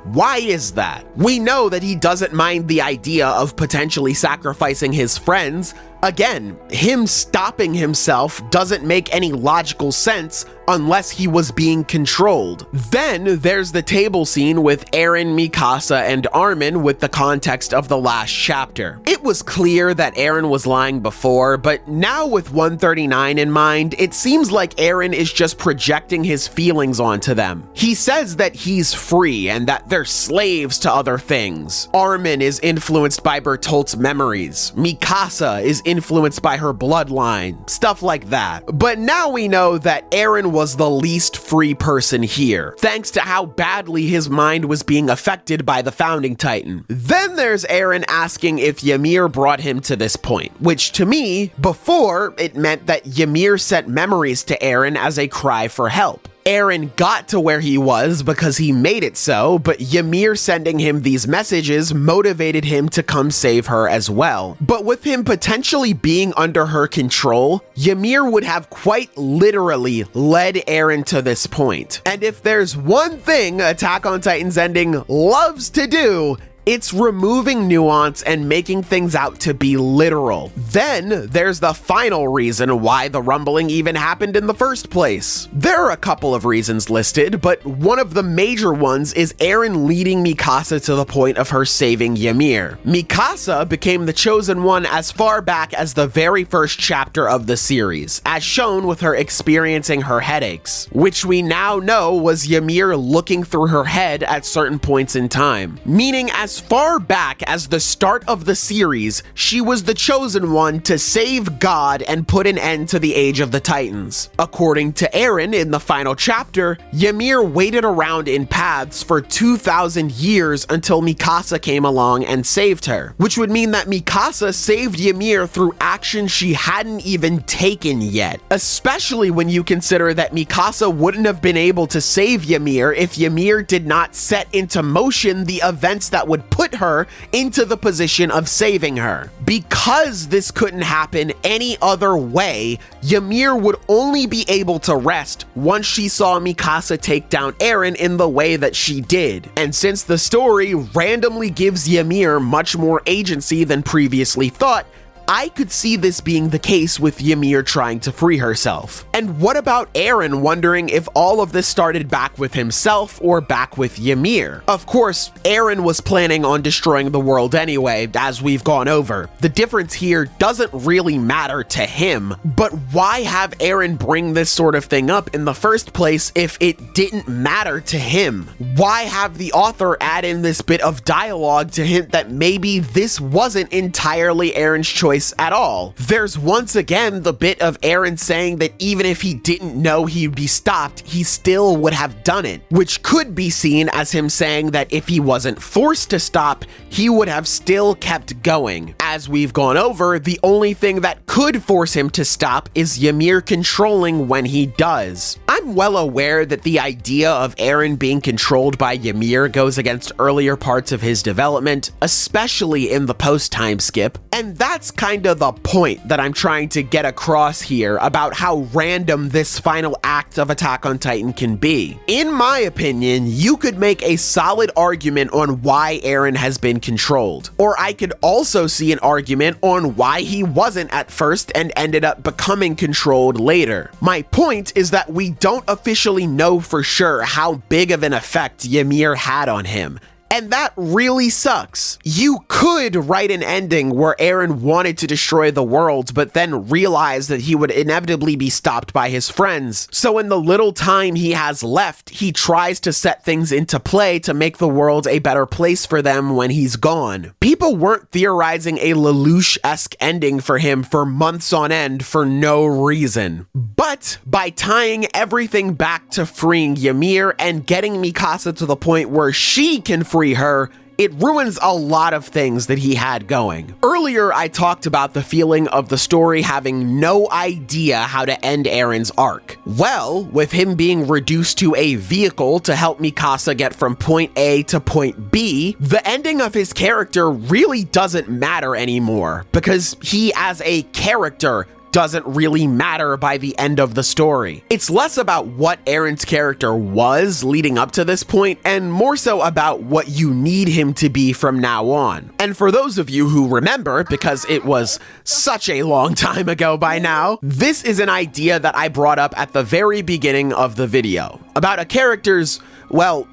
Why is that? We know that he doesn't mind the idea of potentially sacrificing his friends. Again, him stopping himself doesn't make any logical sense unless he was being controlled. Then there's the table scene with Eren, Mikasa, and Armin with the context of the last chapter. It was clear that Eren was lying before, but now with 139 in mind, it seems like Eren is just projecting his feelings onto them. He says that he's free and that they're slaves to other things. Armin is influenced by Bertolt's memories. Mikasa is influenced by her bloodline, stuff like that. But now we know that Eren was the least free person here, thanks to how badly his mind was being affected by the Founding Titan. Then there's Eren asking if Ymir brought him to this point, which to me, before, it meant that Ymir sent memories to Eren as a cry for help. Eren got to where he was because he made it so, but Ymir sending him these messages motivated him to come save her as well. But with him potentially being under her control, Ymir would have quite literally led Eren to this point. And if there's one thing Attack on Titan's ending loves to do, it's removing nuance and making things out to be literal. Then there's the final reason why the rumbling even happened in the first place. There are a couple of reasons listed, but one of the major ones is Eren leading Mikasa to the point of her saving Ymir. Mikasa became the chosen one as far back as the very first chapter of the series, as shown with her experiencing her headaches, which we now know was Ymir looking through her head at certain points in time, meaning as far back as the start of the series, she was the chosen one to save God and put an end to the Age of the Titans. According to Eren in the final chapter, Ymir waited around in paths for 2,000 years until Mikasa came along and saved her, which would mean that Mikasa saved Ymir through action she hadn't even taken yet, especially when you consider that Mikasa wouldn't have been able to save Ymir if Ymir did not set into motion the events that would put her into the position of saving her. Because this couldn't happen any other way, Ymir would only be able to rest once she saw Mikasa take down Eren in the way that she did. And since the story randomly gives Ymir much more agency than previously thought, I could see this being the case with Ymir trying to free herself. And what about Eren wondering if all of this started back with himself or back with Ymir? Of course, Eren was planning on destroying the world anyway, as we've gone over. The difference here doesn't really matter to him, but why have Eren bring this sort of thing up in the first place if it didn't matter to him? Why have the author add in this bit of dialogue to hint that maybe this wasn't entirely Eren's choice at all? There's once again the bit of Eren saying that even if he didn't know he'd be stopped, he still would have done it, which could be seen as him saying that if he wasn't forced to stop, he would have still kept going. As we've gone over, the only thing that could force him to stop is Ymir controlling when he does. I'm well aware that the idea of Eren being controlled by Ymir goes against earlier parts of his development, especially in the post-time skip, and that's kind of the point that I'm trying to get across here about how random this final act of Attack on Titan can be. In my opinion, you could make a solid argument on why Eren has been controlled, or I could also see an argument on why he wasn't at first and ended up becoming controlled later. My point is that we don't officially know for sure how big of an effect Ymir had on him. And that really sucks. You could write an ending where Eren wanted to destroy the world, but then realized that he would inevitably be stopped by his friends. So in the little time he has left, he tries to set things into play to make the world a better place for them when he's gone. People weren't theorizing a Lelouch-esque ending for him for months on end for no reason. But by tying everything back to freeing Ymir and getting Mikasa to the point where she can free her, It ruins a lot of things that he had going. Earlier, I talked about the feeling of the story having no idea how to end Eren's arc. Well, with him being reduced to a vehicle to help Mikasa get from point A to point B, the ending of his character really doesn't matter anymore, because he as a character doesn't really matter by the end of the story. It's less about what Eren's character was leading up to this point, and more so about what you need him to be from now on. And for those of you who remember, because it was such a long time ago by now, this is an idea that I brought up at the very beginning of the video, about a character's, well,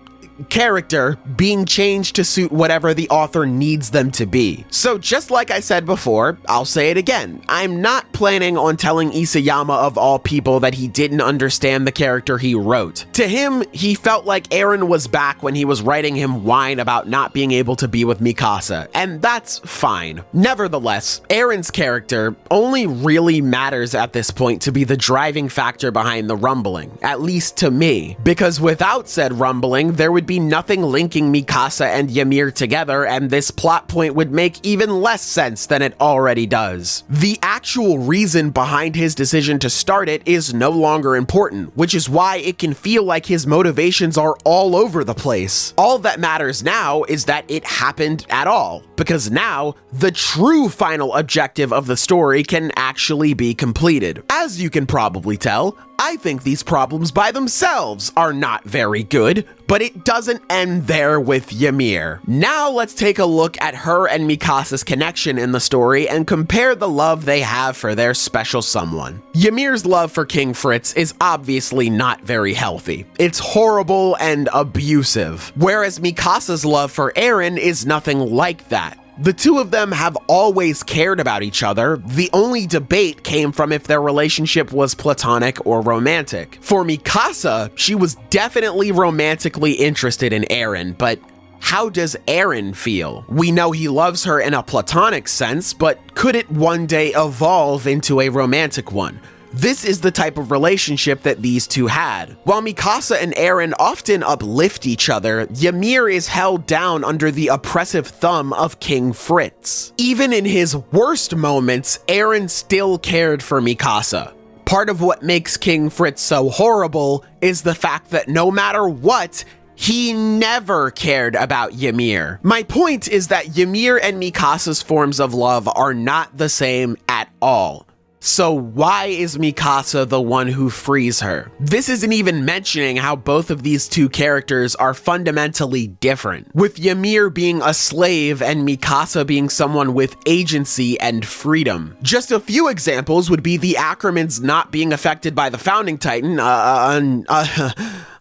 character being changed to suit whatever the author needs them to be. So just like I said before, I'll say it again. I'm not planning on telling Isayama of all people that he didn't understand the character he wrote. To him, he felt like Eren was back when he was writing him whine about not being able to be with Mikasa, and that's fine. Nevertheless, Eren's character only really matters at this point to be the driving factor behind the rumbling, at least to me, because without said rumbling, there would be nothing linking Mikasa and Ymir together, and this plot point would make even less sense than it already does. The actual reason behind his decision to start it is no longer important, which is why it can feel like his motivations are all over the place. All that matters now is that it happened at all, because now the true final objective of the story can actually be completed. As you can probably tell, I think these problems by themselves are not very good, but it doesn't end there with Ymir. Now let's take a look at her and Mikasa's connection in the story and compare the love they have for their special someone. Ymir's love for King Fritz is obviously not very healthy. It's horrible and abusive, whereas Mikasa's love for Eren is nothing like that. The two of them have always cared about each other. The only debate came from if their relationship was platonic or romantic. For Mikasa, she was definitely romantically interested in Eren, but how does Eren feel? We know he loves her in a platonic sense, but could it one day evolve into a romantic one? This is the type of relationship that these two had. While Mikasa and Eren often uplift each other, Ymir is held down under the oppressive thumb of King Fritz. Even in his worst moments, Eren still cared for Mikasa. Part of what makes King Fritz so horrible is the fact that no matter what, he never cared about Ymir. My point is that Ymir and Mikasa's forms of love are not the same at all. So why is Mikasa the one who frees her? This isn't even mentioning how both of these two characters are fundamentally different, with Ymir being a slave and Mikasa being someone with agency and freedom. Just a few examples would be the Ackermans not being affected by the Founding Titan,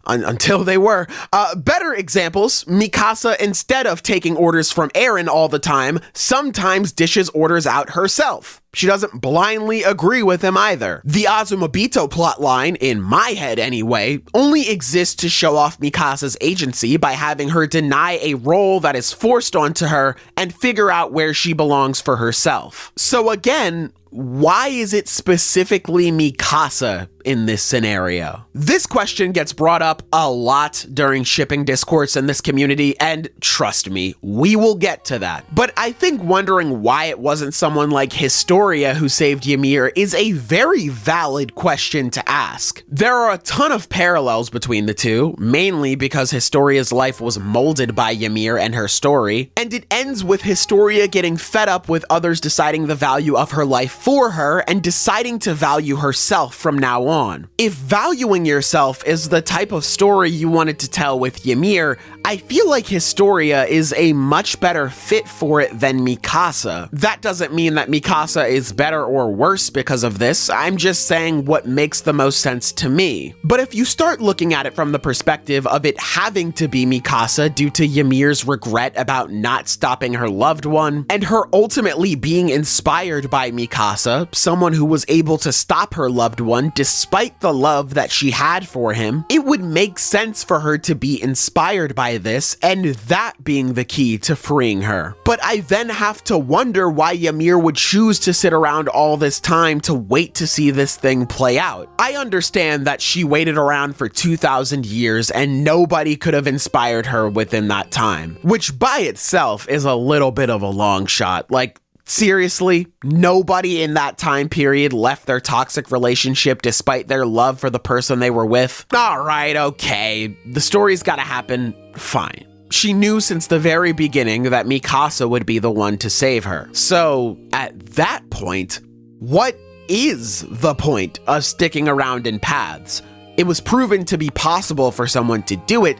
until they were. Better examples, Mikasa, instead of taking orders from Eren all the time, sometimes dishes orders out herself. She doesn't blindly agree with him either. The Azumabito plotline, in my head anyway, only exists to show off Mikasa's agency by having her deny a role that is forced onto her and figure out where she belongs for herself. So again, why is it specifically Mikasa in this scenario? This question gets brought up a lot during shipping discourse in this community, and trust me, we will get to that. But I think wondering why it wasn't someone like Historia who saved Ymir is a very valid question to ask. There are a ton of parallels between the two, mainly because Historia's life was molded by Ymir and her story, and it ends with Historia getting fed up with others deciding the value of her life for her and deciding to value herself from now on. If valuing yourself is the type of story you wanted to tell with Ymir, I feel like Historia is a much better fit for it than Mikasa. That doesn't mean that Mikasa is better or worse because of this. I'm just saying what makes the most sense to me. But if you start looking at it from the perspective of it having to be Mikasa due to Ymir's regret about not stopping her loved one, and her ultimately being inspired by Mikasa, Mikasa, someone who was able to stop her loved one despite the love that she had for him, it would make sense for her to be inspired by this, and that being the key to freeing her. But I then have to wonder why Ymir would choose to sit around all this time to wait to see this thing play out. I understand that she waited around for 2,000 years and nobody could have inspired her within that time, which by itself is a little bit of a long shot. Like, seriously, nobody in that time period left their toxic relationship despite their love for the person they were with? Alright, okay, the story's gotta happen, fine. She knew since the very beginning that Mikasa would be the one to save her. So, at that point, what is the point of sticking around in paths? It was proven to be possible for someone to do it.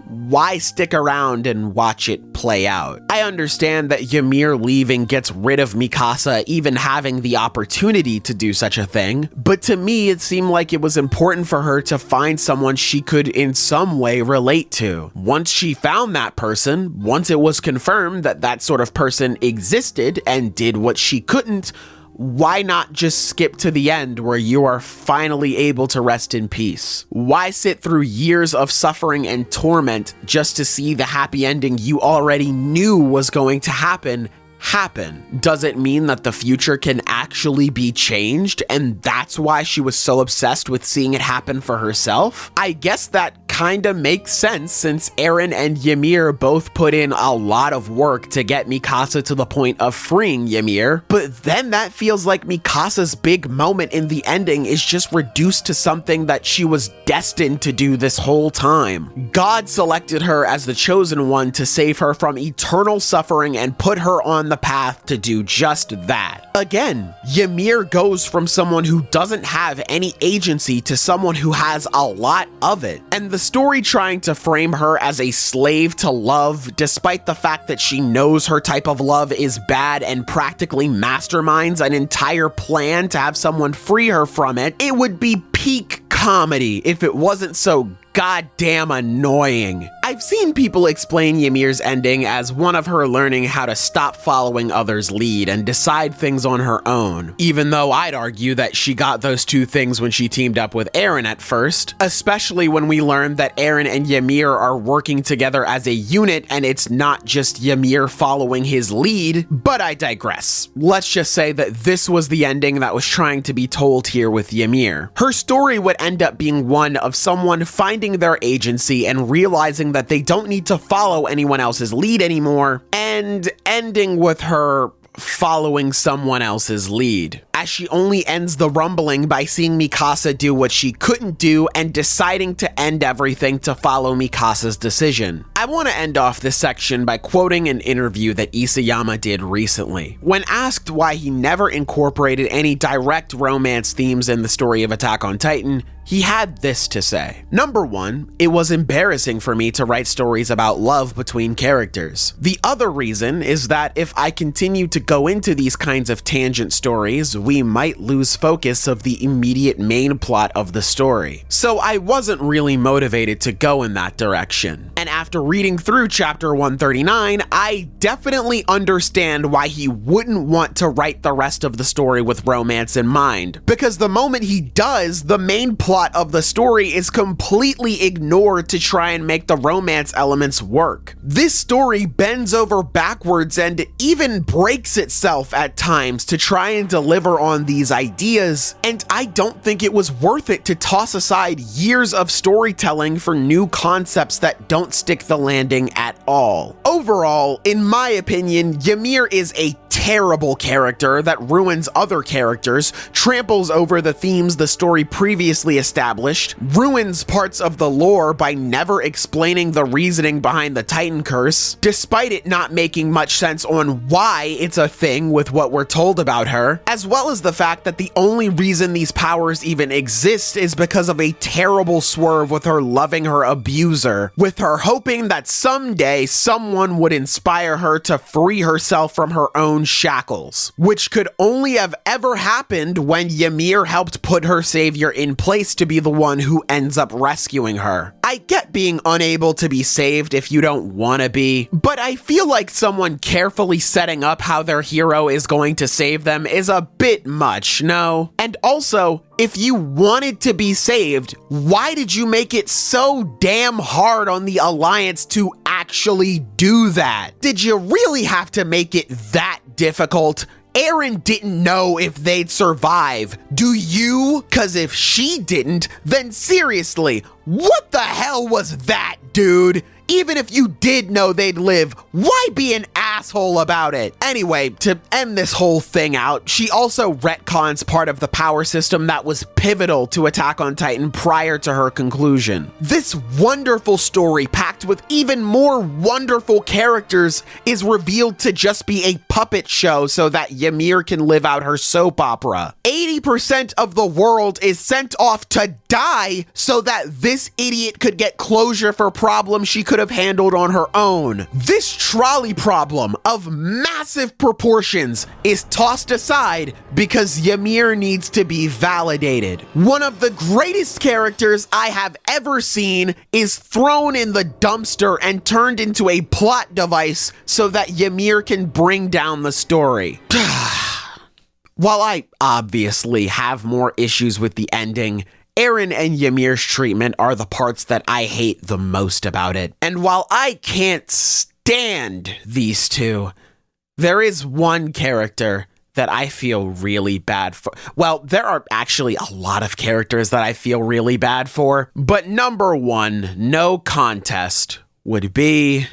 Why stick around and watch it play out? I understand that Ymir leaving gets rid of Mikasa even having the opportunity to do such a thing, but to me it seemed like it was important for her to find someone she could in some way relate to. Once she found that person, once it was confirmed that that sort of person existed and did what she couldn't, why not just skip to the end where you are finally able to rest in peace? Why sit through years of suffering and torment just to see the happy ending you already knew was going to happen? Does it mean that the future can actually be changed, and that's why she was so obsessed with seeing it happen for herself? I guess that kinda makes sense since Eren and Ymir both put in a lot of work to get Mikasa to the point of freeing Ymir, but then that feels like Mikasa's big moment in the ending is just reduced to something that she was destined to do this whole time. God selected her as the chosen one to save her from eternal suffering and put her on the path to do just that. Again, Ymir goes from someone who doesn't have any agency to someone who has a lot of it. And the story trying to frame her as a slave to love, despite the fact that she knows her type of love is bad and practically masterminds an entire plan to have someone free her from it, it would be peak comedy if it wasn't so goddamn annoying. I've seen people explain Ymir's ending as one of her learning how to stop following others' lead and decide things on her own, even though I'd argue that she got those two things when she teamed up with Eren at first, especially when we learned that Eren and Ymir are working together as a unit and it's not just Ymir following his lead, but I digress. Let's just say that this was the ending that was trying to be told here with Ymir. Her story would end up being one of someone finding their agency and realizing that they don't need to follow anyone else's lead anymore, and ending with her following someone else's lead, as she only ends the rumbling by seeing Mikasa do what she couldn't do and deciding to end everything to follow Mikasa's decision. I want to end off this section by quoting an interview that Isayama did recently. When asked why he never incorporated any direct romance themes in the story of Attack on Titan, he had this to say. Number one, it was embarrassing for me to write stories about love between characters. The other reason is that if I continue to go into these kinds of tangent stories, we might lose focus of the immediate main plot of the story. So I wasn't really motivated to go in that direction. And after reading through chapter 139, I definitely understand why he wouldn't want to write the rest of the story with romance in mind. Because the moment he does, the main plot of the story is completely ignored to try and make the romance elements work. This story bends over backwards and even breaks itself at times to try and deliver on these ideas, and I don't think it was worth it to toss aside years of storytelling for new concepts that don't stick the landing at all. Overall, in my opinion, Ymir is a terrible character that ruins other characters, tramples over the themes the story previously established, ruins parts of the lore by never explaining the reasoning behind the Titan curse, despite it not making much sense on why it's a thing with what we're told about her, as well as the fact that the only reason these powers even exist is because of a terrible swerve with her loving her abuser, with her hoping that someday someone would inspire her to free herself from her own shackles, which could only have ever happened when Ymir helped put her savior in place to be the one who ends up rescuing her. I get being unable to be saved if you don't want to be, but I feel like someone carefully setting up how their hero is going to save them is a bit much, no? And also, if you wanted to be saved, why did you make it so damn hard on the Alliance to actually do that? Did you really have to make it that difficult? Eren didn't know if they'd survive. Do you? 'Cause if she didn't, then seriously, what the hell was that, dude? Even if you did know they'd live, why be an asshole about it? Anyway, to end this whole thing out, she also retcons part of the power system that was pivotal to Attack on Titan prior to her conclusion. This wonderful story, packed with even more wonderful characters, is revealed to just be a puppet show so that Ymir can live out her soap opera. 80% of the world is sent off to die so that this idiot could get closure for problems she could have handled on her own. This trolley problem of massive proportions is tossed aside because Ymir needs to be validated. One of the greatest characters I have ever seen is thrown in the dumpster and turned into a plot device so that Ymir can bring down the story. While I obviously have more issues with the ending, Eren and Ymir's treatment are the parts that I hate the most about it. And while I can't stand these two, there is one character that I feel really bad for. Well, there are actually a lot of characters that I feel really bad for, but number one, no contest, would be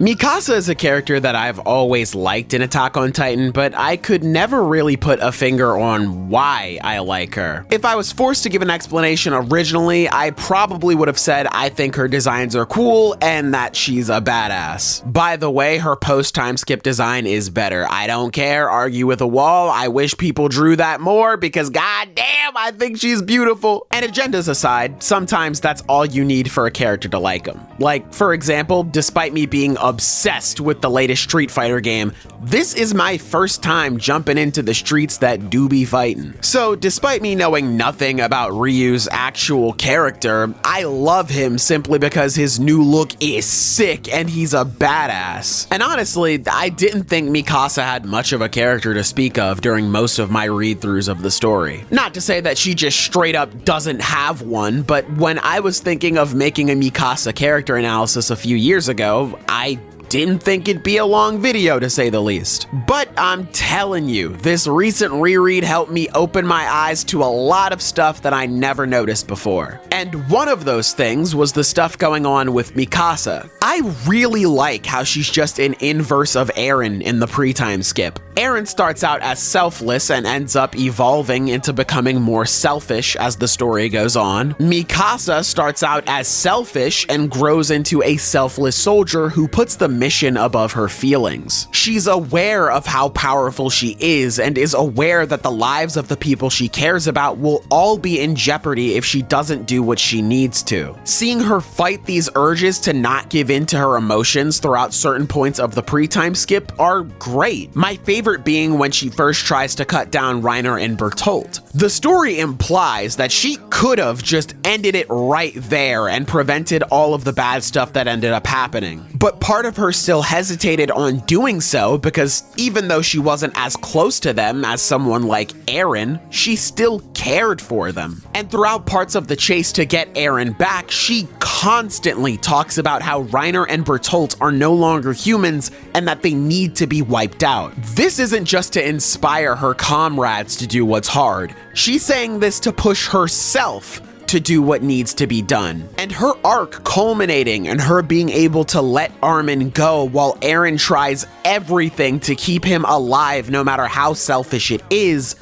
Mikasa is a character that I've always liked in Attack on Titan, but I could never really put a finger on why I like her. If I was forced to give an explanation originally, I probably would have said I think her designs are cool and that she's a badass. By the way, her post-time skip design is better. I don't care, argue with a wall. I wish people drew that more because goddamn, I think she's beautiful. And agendas aside, sometimes that's all you need for a character to like them. Like, for example, despite me being obsessed with the latest Street Fighter game, this is my first time jumping into the streets that do be fighting. So despite me knowing nothing about Ryu's actual character, I love him simply because his new look is sick and he's a badass. And honestly, I didn't think Mikasa had much of a character to speak of during most of my read-throughs of the story. Not to say that she just straight up doesn't have one, but when I was thinking of making a Mikasa character analysis a few years ago, I didn't think it'd be a long video, to say the least. But I'm telling you, this recent reread helped me open my eyes to a lot of stuff that I never noticed before. And one of those things was the stuff going on with Mikasa. I really like how she's just an inverse of Eren in the pre-time skip. Eren starts out as selfless and ends up evolving into becoming more selfish as the story goes on. Mikasa starts out as selfish and grows into a selfless soldier who puts the mission above her feelings. She's aware of how powerful she is and is aware that the lives of the people she cares about will all be in jeopardy if she doesn't do what she needs to. Seeing her fight these urges to not give in to her emotions throughout certain points of the pre-time skip are great. My favorite being when she first tries to cut down Reiner and Bertolt. The story implies that she could have just ended it right there and prevented all of the bad stuff that ended up happening. But part of her still hesitated on doing so because even though she wasn't as close to them as someone like Eren, she still cared for them. And throughout parts of the chase to get Eren back, she constantly talks about how Reiner and Bertolt are no longer humans and that they need to be wiped out. This isn't just to inspire her comrades to do what's hard. She's saying this to push herself to do what needs to be done. And her arc culminating in her being able to let Armin go while Eren tries everything to keep him alive no matter how selfish it is,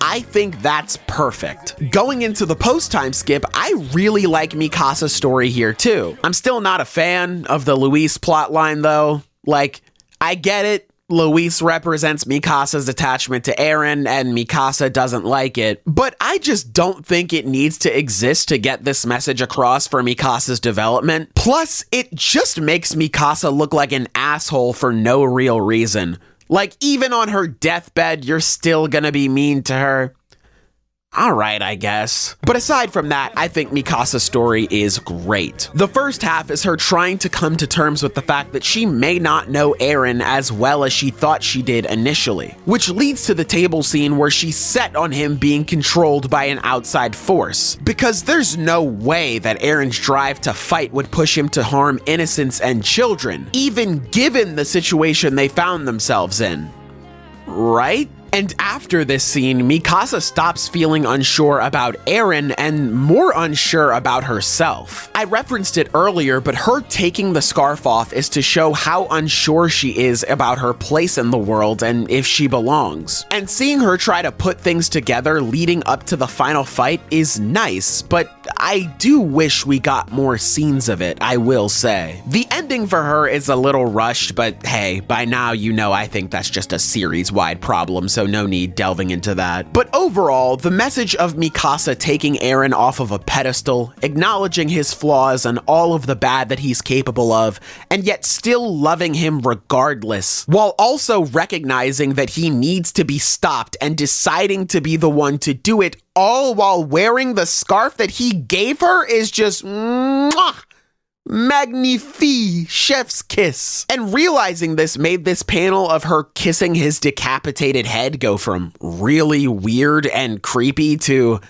I think that's perfect. Going into the post-time skip, I really like Mikasa's story here too. I'm still not a fan of the Luis plotline though. Like, I get it. Luis represents Mikasa's attachment to Eren, and Mikasa doesn't like it, but I just don't think it needs to exist to get this message across for Mikasa's development. Plus, it just makes Mikasa look like an asshole for no real reason. Like, even on her deathbed, you're still gonna be mean to her. alright, I guess. But aside from that, I think Mikasa's story is great. The first half is her trying to come to terms with the fact that she may not know Eren as well as she thought she did initially, which leads to the table scene where she's set on him being controlled by an outside force, because there's no way that Eren's drive to fight would push him to harm innocents and children, even given the situation they found themselves in. Right? And after this scene, Mikasa stops feeling unsure about Eren and more unsure about herself. I referenced it earlier, but her taking the scarf off is to show how unsure she is about her place in the world and if she belongs. And seeing her try to put things together leading up to the final fight is nice, but I do wish we got more scenes of it, I will say. The ending for her is a little rushed, but hey, by now you know I think that's just a series-wide problem, so no need delving into that. But overall, the message of Mikasa taking Eren off of a pedestal, acknowledging his flaws and all of the bad that he's capable of, and yet still loving him regardless, while also recognizing that he needs to be stopped and deciding to be the one to do it, all while wearing the scarf that he gave her, is just mwah! Magnifique, chef's kiss. And realizing this made this panel of her kissing his decapitated head go from really weird and creepy to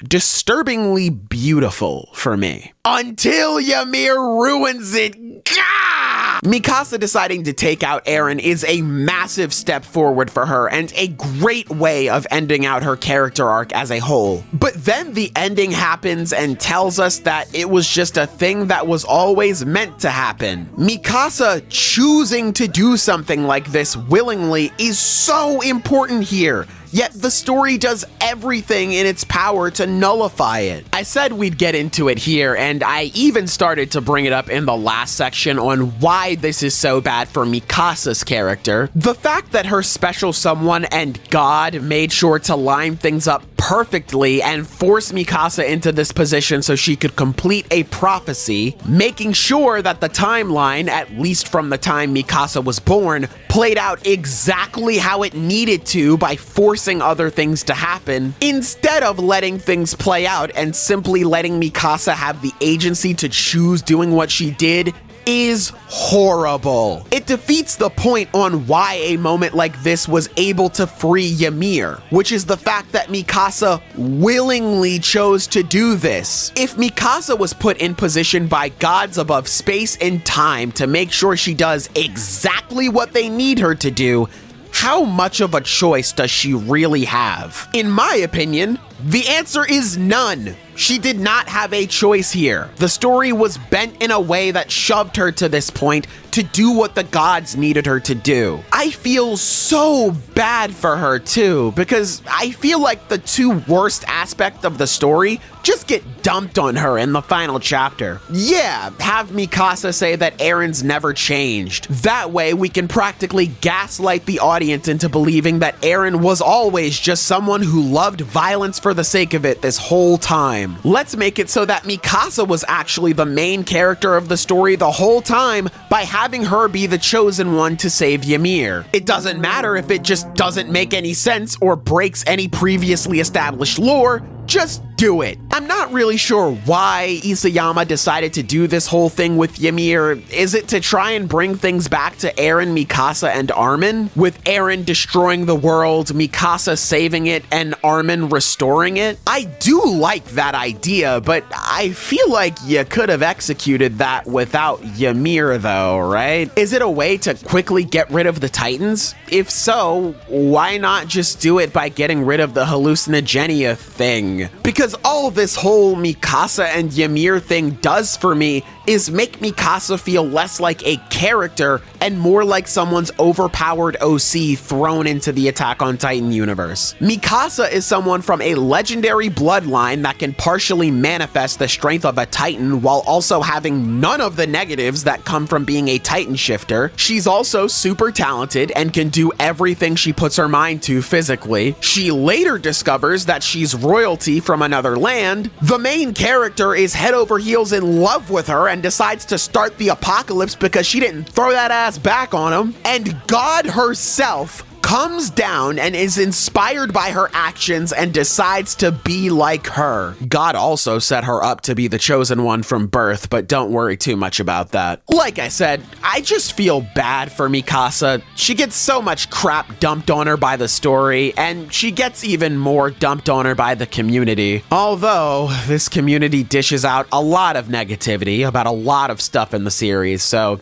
disturbingly beautiful for me. Until Ymir ruins it. Gah! Mikasa deciding to take out Eren is a massive step forward for her and a great way of ending out her character arc as a whole. But then the ending happens and tells us that it was just a thing that was always meant to happen. Mikasa choosing to do something like this willingly is so important here. Yet the story does everything in its power to nullify it. I said we'd get into it here, and I even started to bring it up in the last section on why this is so bad for Mikasa's character. The fact that her special someone and God made sure to line things up perfectly and force Mikasa into this position so she could complete a prophecy, making sure that the timeline, at least from the time Mikasa was born, played out exactly how it needed to by forcing other things to happen, instead of letting things play out and simply letting Mikasa have the agency to choose doing what she did, is horrible. It defeats the point on why a moment like this was able to free Ymir, which is the fact that Mikasa willingly chose to do this. If Mikasa was put in position by gods above space and time to make sure she does exactly what they need her to do, how much of a choice does she really have? In my opinion, the answer is none. She did not have a choice here. The story was bent in a way that shoved her to this point to do what the gods needed her to do. I feel so bad for her too, because I feel like the two worst aspects of the story just get dumped on her in the final chapter. Yeah, have Mikasa say that Eren's never changed. That way we can practically gaslight the audience into believing that Eren was always just someone who loved violence for the sake of it this whole time. Let's make it so that Mikasa was actually the main character of the story the whole time by having her be the chosen one to save Ymir. It doesn't matter if it just doesn't make any sense or breaks any previously established lore, just do it. I'm not really sure why Isayama decided to do this whole thing with Ymir. Is it to try and bring things back to Eren, Mikasa, and Armin? With Eren destroying the world, Mikasa saving it, and Armin restoring it? I do like that idea, but I feel like you could have executed that without Ymir though, right? Is it a way to quickly get rid of the Titans? If so, why not just do it by getting rid of the hallucinogenia thing? Because all this whole Mikasa and Ymir thing does for me is make Mikasa feel less like a character and more like someone's overpowered OC thrown into the Attack on Titan universe. Mikasa is someone from a legendary bloodline that can partially manifest the strength of a Titan while also having none of the negatives that come from being a Titan shifter. She's also super talented and can do everything she puts her mind to physically. She later discovers that she's royalty from another land. The main character is head over heels in love with her and decides to start the apocalypse because she didn't throw that ass back on him. And God herself comes down and is inspired by her actions and decides to be like her. God also set her up to be the chosen one from birth, but don't worry too much about that. Like I said, I just feel bad for Mikasa. She gets so much crap dumped on her by the story, and she gets even more dumped on her by the community. Although, this community dishes out a lot of negativity about a lot of stuff in the series, so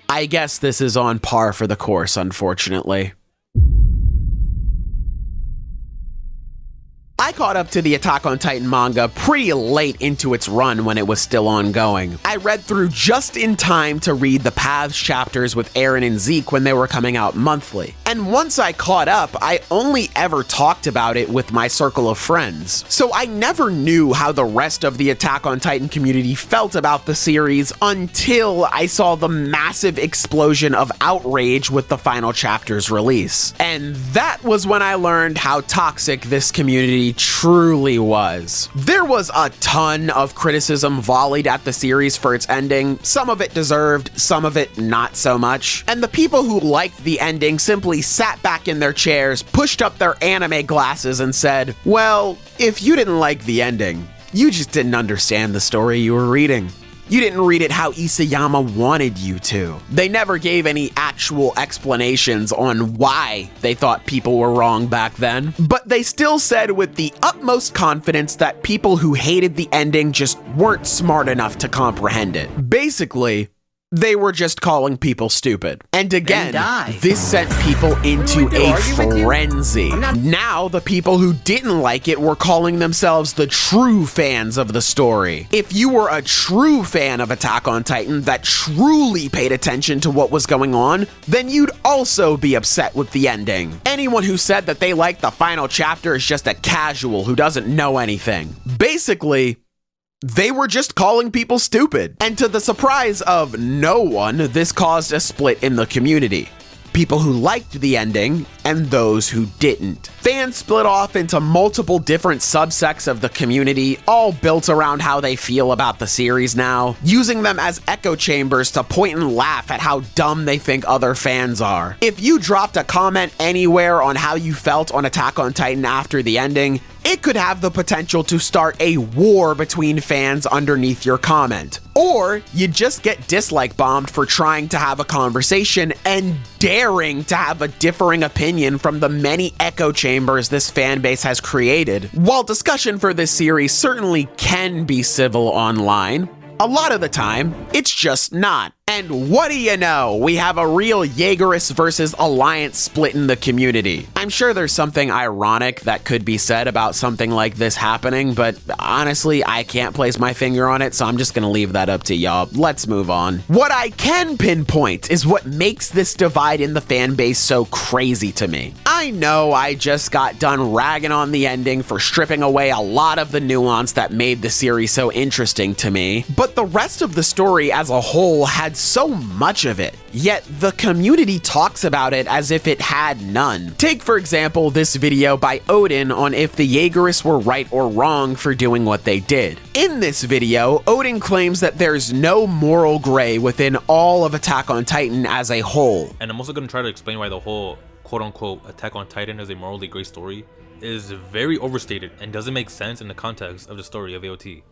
I guess this is on par for the course, unfortunately. I caught up to the Attack on Titan manga pretty late into its run when it was still ongoing. I read through just in time to read the Paths chapters with Eren and Zeke when they were coming out monthly. And once I caught up, I only ever talked about it with my circle of friends. So I never knew how the rest of the Attack on Titan community felt about the series until I saw the massive explosion of outrage with the final chapter's release. And that was when I learned how toxic this community truly was. There was a ton of criticism volleyed at the series for its ending, some of it deserved, some of it not so much, and the people who liked the ending simply sat back in their chairs, pushed up their anime glasses and said, well, if you didn't like the ending, you just didn't understand the story you were reading. You didn't read it how Isayama wanted you to. They never gave any actual explanations on why they thought people were wrong back then, but they still said with the utmost confidence that people who hated the ending just weren't smart enough to comprehend it. Basically, they were just calling people stupid. And again, this sent people into a frenzy. Now, the people who didn't like it were calling themselves the true fans of the story. If you were a true fan of Attack on Titan that truly paid attention to what was going on, then you'd also be upset with the ending. Anyone who said that they liked the final chapter is just a casual who doesn't know anything. Basically, they were just calling people stupid. And to the surprise of no one, this caused a split in the community. People who liked the ending and those who didn't. Fans split off into multiple different subsects of the community, all built around how they feel about the series now, using them as echo chambers to point and laugh at how dumb they think other fans are. If you dropped a comment anywhere on how you felt on Attack on Titan after the ending, it could have the potential to start a war between fans underneath your comment. Or you just get dislike bombed for trying to have a conversation and daring to have a differing opinion from the many echo chambers this fan base has created. While discussion for this series certainly can be civil online, a lot of the time, it's just not. And what do you know? We have a real Yeagerist versus Alliance split in the community. I'm sure there's something ironic that could be said about something like this happening, but honestly, I can't place my finger on it, so I'm just gonna leave that up to y'all. Let's move on. What I can pinpoint is what makes this divide in the fan base so crazy to me. I know I just got done ragging on the ending for stripping away a lot of the nuance that made the series so interesting to me, but the rest of the story as a whole had so much of it, yet the community talks about it as if it had none. Take, for example, this video by Odin on if the Yeagerists were right or wrong for doing what they did. In this video, Odin claims that there's no moral gray within all of Attack on Titan as a whole. And I'm also going to try to explain why the whole quote-unquote Attack on Titan is a morally gray story is very overstated and doesn't make sense in the context of the story of AOT.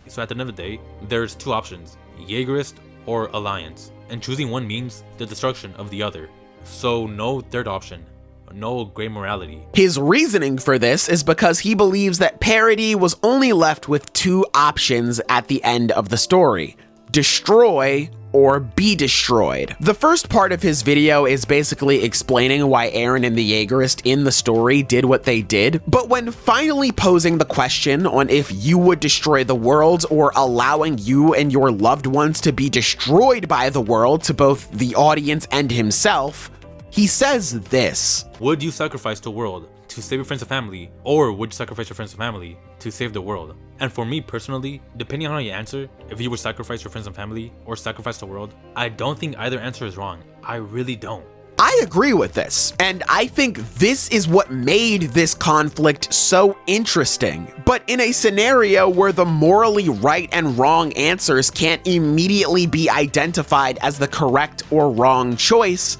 So at the end of the day, there's two options, Yeagerist or Alliance, and choosing one means the destruction of the other. So no third option, no gray morality. His reasoning for this is because he believes that parody was only left with two options at the end of the story: destroy or be destroyed. The first part of his video is basically explaining why Eren and the Yeagerist in the story did what they did, but when finally posing the question on if you would destroy the world or allowing you and your loved ones to be destroyed by the world to both the audience and himself, he says this: would you sacrifice the world to save your friends and family, or would you sacrifice your friends and family to save the world? And for me personally, depending on how you answer, if you would sacrifice your friends and family or sacrifice the world, I don't think either answer is wrong. I really don't. I agree with this, and I think this is what made this conflict so interesting. But in a scenario where the morally right and wrong answers can't immediately be identified as the correct or wrong choice,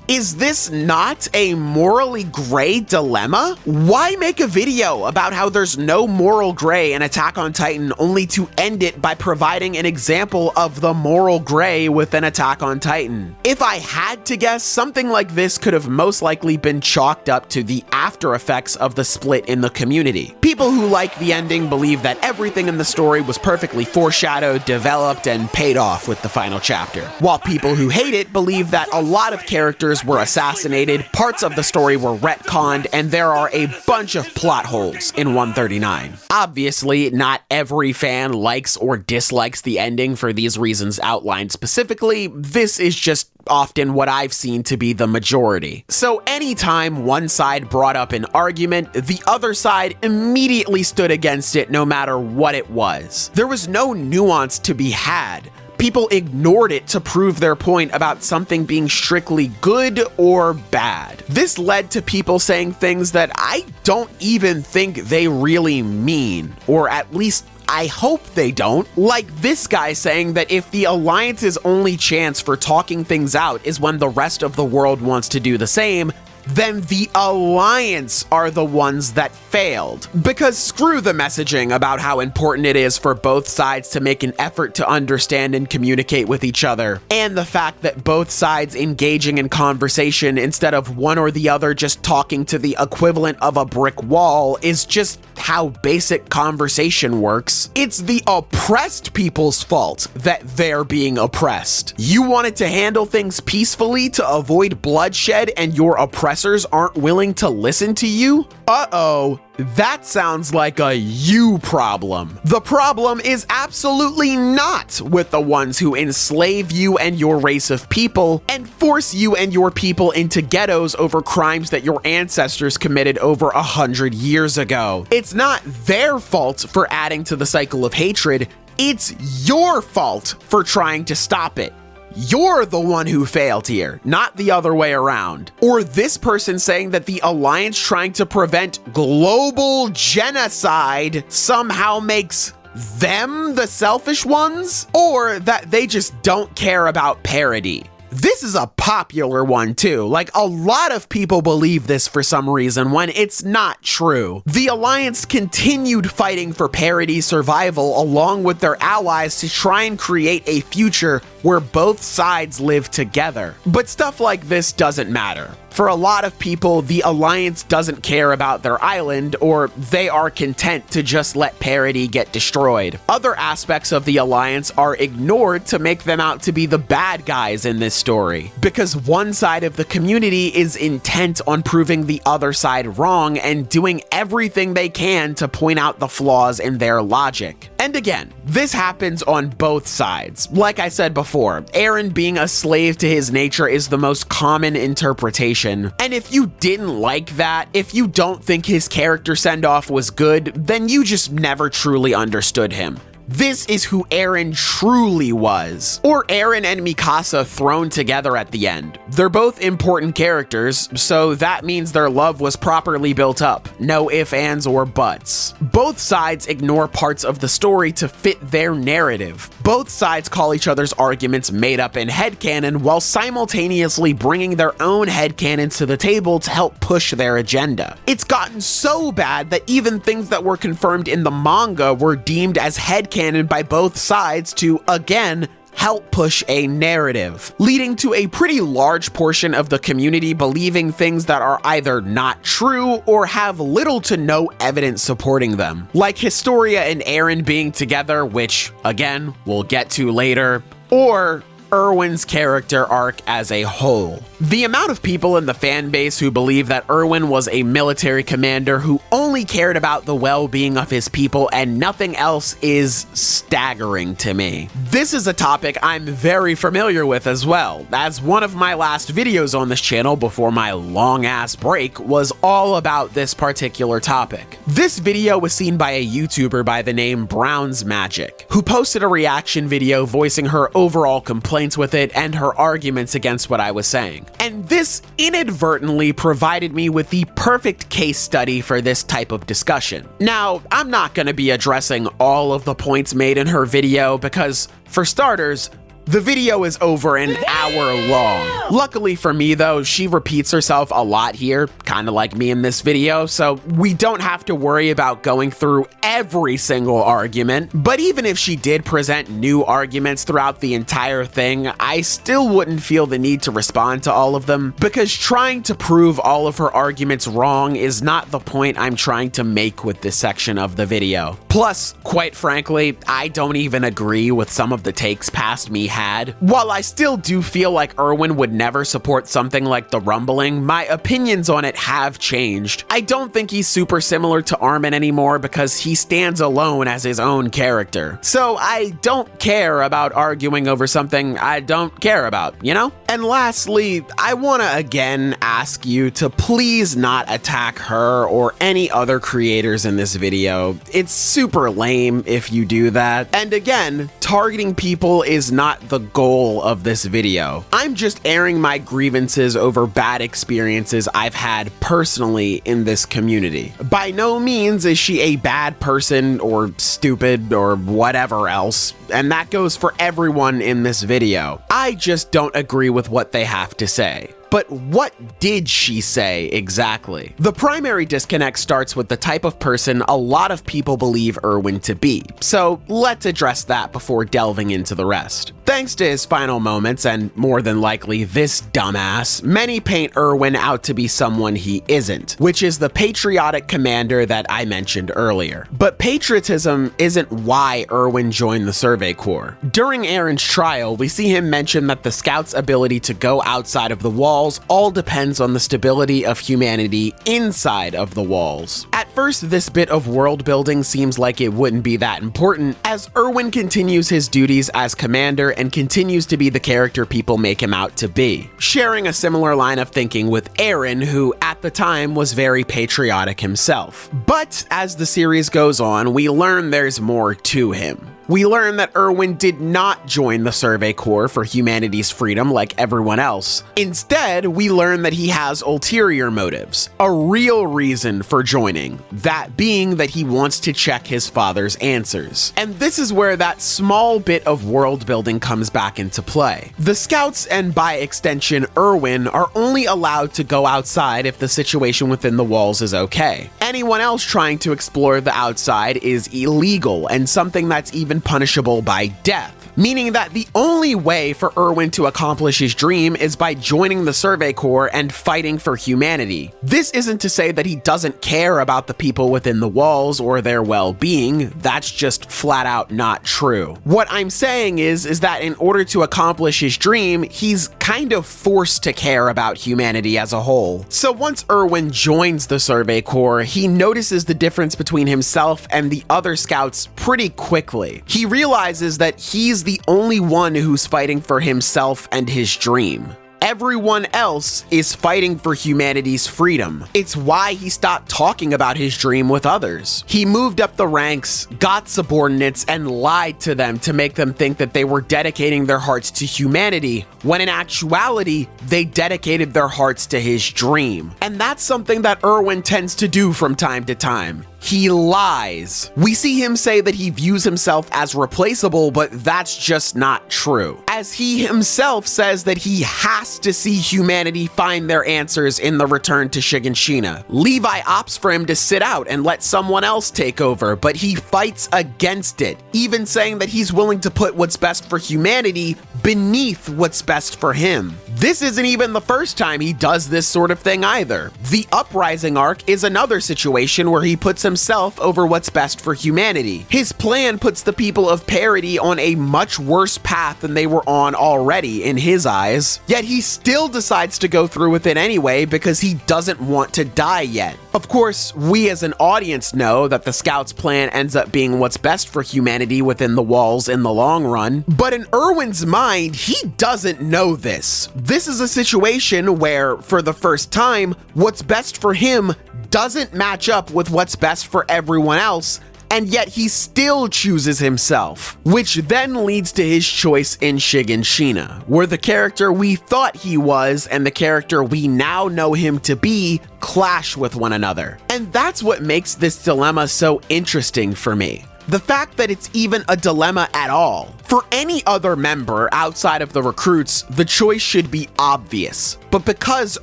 Is this not a morally gray dilemma? Why make a video about how there's no moral gray in Attack on Titan only to end it by providing an example of the moral gray within Attack on Titan? If I had to guess, something like this could have most likely been chalked up to the after effects of the split in the community. People who like the ending believe that everything in the story was perfectly foreshadowed, developed, and paid off with the final chapter, while people who hate it believe that a lot of characters were assassinated, parts of the story were retconned, and there are a bunch of plot holes in 139. Obviously, not every fan likes or dislikes the ending for these reasons outlined specifically. This is just often what I've seen to be the majority. So anytime one side brought up an argument, the other side immediately stood against it no matter what it was. There was no nuance to be had. People ignored it to prove their point about something being strictly good or bad. This led to people saying things that I don't even think they really mean, or at least I hope they don't. Like this guy saying that if the Alliance's only chance for talking things out is when the rest of the world wants to do the same, then the Alliance are the ones that failed. Because screw the messaging about how important it is for both sides to make an effort to understand and communicate with each other, and the fact that both sides engaging in conversation instead of one or the other just talking to the equivalent of a brick wall is just how basic conversation works. It's the oppressed people's fault that they're being oppressed. You wanted to handle things peacefully to avoid bloodshed, and your oppressors aren't willing to listen to you? Uh-oh. That sounds like a you problem. The problem is absolutely not with the ones who enslave you and your race of people and force you and your people into ghettos over crimes that your ancestors committed over 100 years ago. It's not their fault for adding to the cycle of hatred. It's your fault for trying to stop it. You're the one who failed here, not the other way around. Or this person saying that the Alliance trying to prevent global genocide somehow makes them the selfish ones, or that they just don't care about parity. This is a popular one too. Like, a lot of people believe this for some reason when it's not true. The Alliance continued fighting for parity survival along with their allies to try and create a future where both sides live together. But stuff like this doesn't matter. For a lot of people, the Alliance doesn't care about their island, or they are content to just let parity get destroyed. Other aspects of the Alliance are ignored to make them out to be the bad guys in this story, because one side of the community is intent on proving the other side wrong and doing everything they can to point out the flaws in their logic. And again, this happens on both sides. Like I said before, Eren being a slave to his nature is the most common interpretation. And if you didn't like that, if you don't think his character send-off was good, then you just never truly understood him. This is who Eren truly was. Or Eren and Mikasa thrown together at the end. They're both important characters, so that means their love was properly built up. No ifs, ands, or buts. Both sides ignore parts of the story to fit their narrative. Both sides call each other's arguments made up in headcanon while simultaneously bringing their own headcanons to the table to help push their agenda. It's gotten so bad that even things that were confirmed in the manga were deemed as headcanon by both sides to, again, help push a narrative, leading to a pretty large portion of the community believing things that are either not true or have little to no evidence supporting them. Like Historia and Eren being together, which, again, we'll get to later, or Erwin's character arc as a whole. The amount of people in the fan base who believe that Erwin was a military commander who only cared about the well-being of his people and nothing else is staggering to me. This is a topic I'm very familiar with as well, as one of my last videos on this channel before my long-ass break was all about this particular topic. This video was seen by a YouTuber by the name Brown's Magic, who posted a reaction video voicing her overall complaints with it and her arguments against what I was saying. And this inadvertently provided me with the perfect case study for this type of discussion. Now, I'm not going to be addressing all of the points made in her video because, for starters, The video is over an hour long. Luckily for me though, she repeats herself a lot here, kind of like me in this video, so we don't have to worry about going through every single argument. But even if she did present new arguments throughout the entire thing, I still wouldn't feel the need to respond to all of them, because trying to prove all of her arguments wrong is not the point I'm trying to make with this section of the video. Plus, quite frankly, I don't even agree with some of the takes past me had. While I still do feel like Erwin would never support something like the rumbling, my opinions on it have changed. I don't think he's super similar to Armin anymore because he stands alone as his own character. So I don't care about arguing over something I don't care about, you know? And lastly, I want to again ask you to please not attack her or any other creators in this video. It's super lame if you do that. And again, targeting people is not the goal of this video. I'm just airing my grievances over bad experiences I've had personally in this community. By no means is she a bad person or stupid or whatever else, and that goes for everyone in this video. I just don't agree with what they have to say. But what did she say exactly? The primary disconnect starts with the type of person a lot of people believe Erwin to be, so let's address that before delving into the rest. Thanks to his final moments, and more than likely this dumbass, many paint Erwin out to be someone he isn't, which is the patriotic commander that I mentioned earlier. But patriotism isn't why Erwin joined the Survey Corps. During Eren's trial, we see him mention that the scouts' ability to go outside of the walls all depends on the stability of humanity inside of the walls. At first, this bit of world building seems like it wouldn't be that important, as Erwin continues his duties as commander and continues to be the character people make him out to be, sharing a similar line of thinking with Eren, who at the time was very patriotic himself. But as the series goes on, we learn there's more to him. We learn that Erwin did not join the Survey Corps for humanity's freedom like everyone else. Instead, we learn that he has ulterior motives, a real reason for joining, that being that he wants to check his father's answers. And this is where that small bit of world building comes back into play. The scouts, and by extension Erwin, are only allowed to go outside if the situation within the walls is okay. Anyone else trying to explore the outside is illegal and something that's even punishable by death, meaning that the only way for Erwin to accomplish his dream is by joining the Survey Corps and fighting for humanity. This isn't to say that he doesn't care about the people within the walls or their well-being. That's just flat out not true. What I'm saying is that in order to accomplish his dream, he's kind of forced to care about humanity as a whole. So once Erwin joins the Survey Corps, he notices the difference between himself and the other scouts pretty quickly. He realizes that he's the only one who's fighting for himself and his dream. Everyone else is fighting for humanity's freedom. It's why he stopped talking about his dream with others. He moved up the ranks, got subordinates, and lied to them to make them think that they were dedicating their hearts to humanity, when in actuality, they dedicated their hearts to his dream. And that's something that Erwin tends to do from time to time. He lies. We see him say that he views himself as replaceable, but that's just not true, as he himself says that he has to see humanity find their answers in the return to Shiganshina. Levi opts for him to sit out and let someone else take over, but he fights against it, even saying that he's willing to put what's best for humanity beneath what's best for him. This isn't even the first time he does this sort of thing either. The Uprising arc is another situation where he puts himself over what's best for humanity. His plan puts the people of Parity on a much worse path than they were on already in his eyes, yet he still decides to go through with it anyway because he doesn't want to die yet. Of course, we as an audience know that the Scouts' plan ends up being what's best for humanity within the walls in the long run, but in Erwin's mind, he doesn't know this. This is a situation where, for the first time, what's best for him doesn't match up with what's best for everyone else, and yet he still chooses himself, which then leads to his choice in Shiganshina, where the character we thought he was and the character we now know him to be clash with one another. And that's what makes this dilemma so interesting for me. The fact that it's even a dilemma at all. For any other member outside of the recruits, the choice should be obvious. But because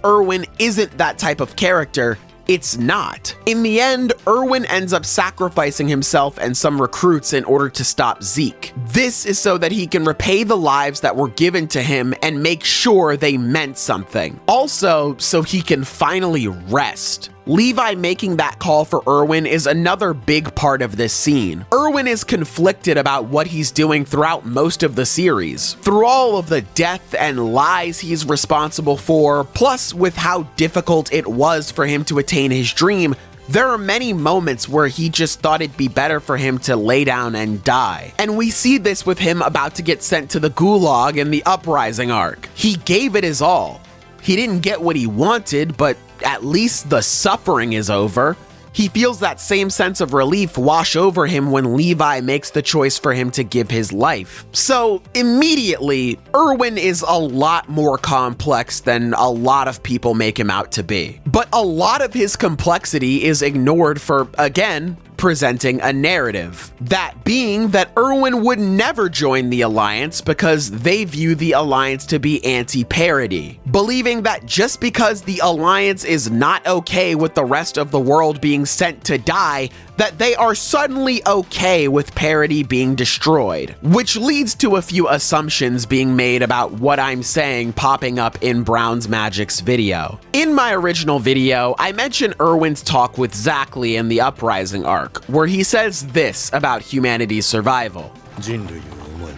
Erwin isn't that type of character, it's not. In the end, Erwin ends up sacrificing himself and some recruits in order to stop Zeke. This is so that he can repay the lives that were given to him and make sure they meant something. Also, so he can finally rest. Levi making that call for Erwin is another big part of this scene. Erwin is conflicted about what he's doing throughout most of the series. Through all of the death and lies he's responsible for, plus with how difficult it was for him to attain his dream, there are many moments where he just thought it'd be better for him to lay down and die. And we see this with him about to get sent to the Gulag in the Uprising arc. He gave it his all. He didn't get what he wanted, but at least the suffering is over. He feels that same sense of relief wash over him when Levi makes the choice for him to give his life. So immediately, Erwin is a lot more complex than a lot of people make him out to be. But a lot of his complexity is ignored for, again, presenting a narrative. That being that Erwin would never join the Alliance because they view the Alliance to be anti-parody, believing that just because the Alliance is not okay with the rest of the world being sent to die, that they are suddenly okay with parody being destroyed, which leads to a few assumptions being made about what I'm saying popping up in Brown's Magic's video. In my original video, I mentioned Erwin's talk with Zackley in the Uprising arc, where he says this about humanity's survival. 人類を思え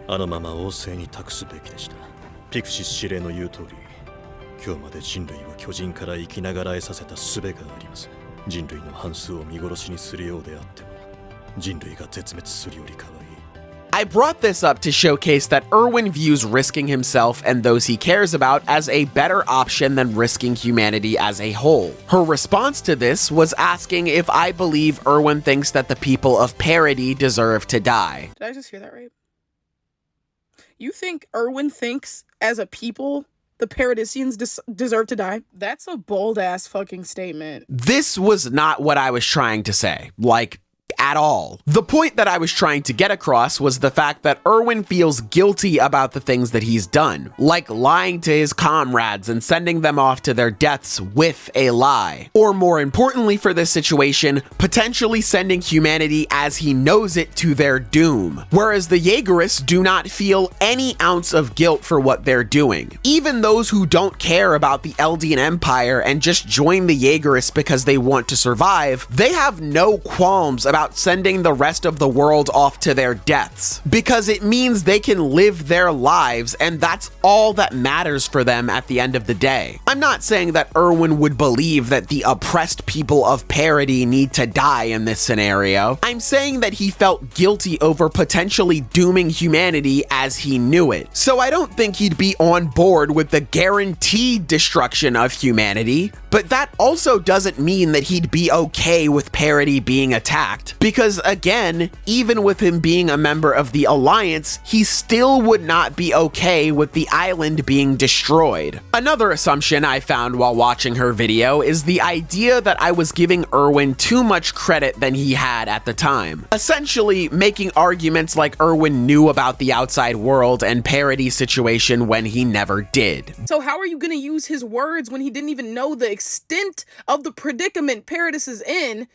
ばあのまま王政に託すべきでした。ピクシス司令の言う通り、今日まで人類を巨人から生きながらえさせた術があります。人類の半数を見殺しにするようであっても、人類が絶滅するよりかはいい。I brought this up to showcase that Erwin views risking himself and those he cares about as a better option than risking humanity as a whole. Her response to this was asking if I believe Erwin thinks that the people of parody deserve to die. Did I just hear that right? You think Erwin thinks, as a people, the Paradisians deserve to die? That's a bold-ass fucking statement. This was not what I was trying to say. Like, at all. The point that I was trying to get across was the fact that Erwin feels guilty about the things that he's done, like lying to his comrades and sending them off to their deaths with a lie. Or more importantly for this situation, potentially sending humanity as he knows it to their doom. Whereas the Yeagerists do not feel any ounce of guilt for what they're doing. Even those who don't care about the Eldian Empire and just join the Yeagerists because they want to survive, they have no qualms about sending the rest of the world off to their deaths, because it means they can live their lives, and that's all that matters for them at the end of the day. I'm not saying that Erwin would believe that the oppressed people of parody need to die in this scenario. I'm saying that he felt guilty over potentially dooming humanity as he knew it. So I don't think he'd be on board with the guaranteed destruction of humanity, but that also doesn't mean that he'd be okay with parody being attacked. Because again, even with him being a member of the Alliance, he still would not be okay with the island being destroyed. Another assumption I found while watching her video is the idea that I was giving Erwin too much credit than he had at the time. Essentially, making arguments like Erwin knew about the outside world and parody situation when he never did. So how are you gonna use his words when he didn't even know the extent of the predicament Paradis is in?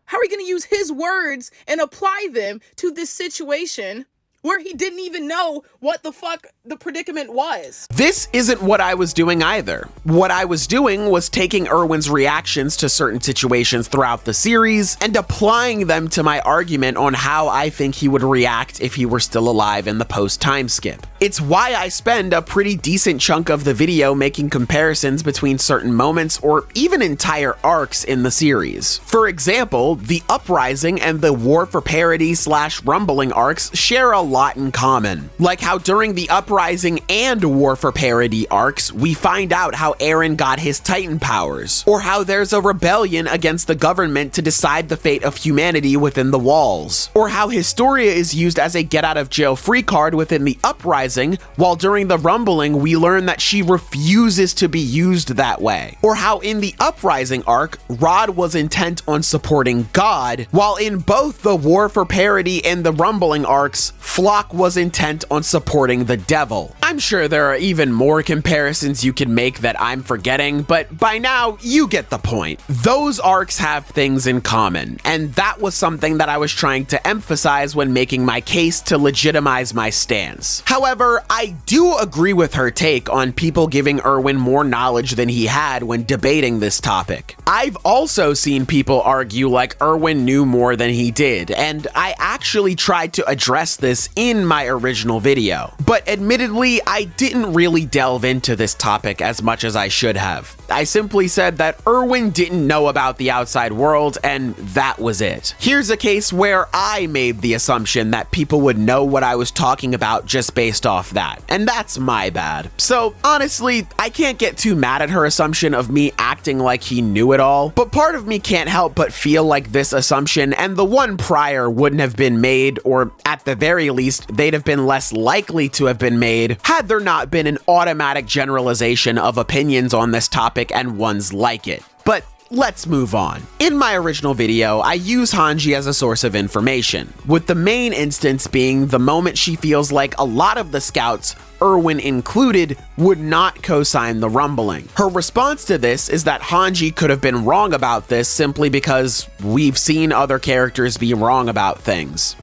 How are you going to use his words and apply them to this situation where he didn't even know what the fuck the predicament was? This isn't what I was doing either. What I was doing was taking Erwin's reactions to certain situations throughout the series and applying them to my argument on how I think he would react if he were still alive in the post-time skip. It's why I spend a pretty decent chunk of the video making comparisons between certain moments or even entire arcs in the series. For example, the Uprising and the War for Parody / Rumbling arcs share a lot in common. Like how during the Uprising and War for Parity arcs, we find out how Eren got his Titan powers, or how there's a rebellion against the government to decide the fate of humanity within the walls, or how Historia is used as a get-out-of-jail-free card within the Uprising, while during the Rumbling we learn that she refuses to be used that way, or how in the Uprising arc, Rod was intent on supporting God, while in both the War for Parity and the Rumbling arcs, Flock was intent on supporting the devil. I'm sure there are even more comparisons you can make that I'm forgetting, but by now, you get the point. Those arcs have things in common, and that was something that I was trying to emphasize when making my case to legitimize my stance. However, I do agree with her take on people giving Erwin more knowledge than he had when debating this topic. I've also seen people argue like Erwin knew more than he did, and I actually tried to address this in my original video. But admittedly, I didn't really delve into this topic as much as I should have. I simply said that Erwin didn't know about the outside world, and that was it. Here's a case where I made the assumption that people would know what I was talking about just based off that, and that's my bad. So honestly, I can't get too mad at her assumption of me acting like he knew it all, but part of me can't help but feel like this assumption and the one prior wouldn't have been made, or at the very least, they'd have been less likely to have been made had there not been an automatic generalization of opinions on this topic and ones like it. But let's move on. In my original video, I use Hanji as a source of information, with the main instance being the moment she feels like a lot of the scouts, Erwin included, would not co-sign the Rumbling. Her response to this is that Hanji could have been wrong about this simply because we've seen other characters be wrong about things.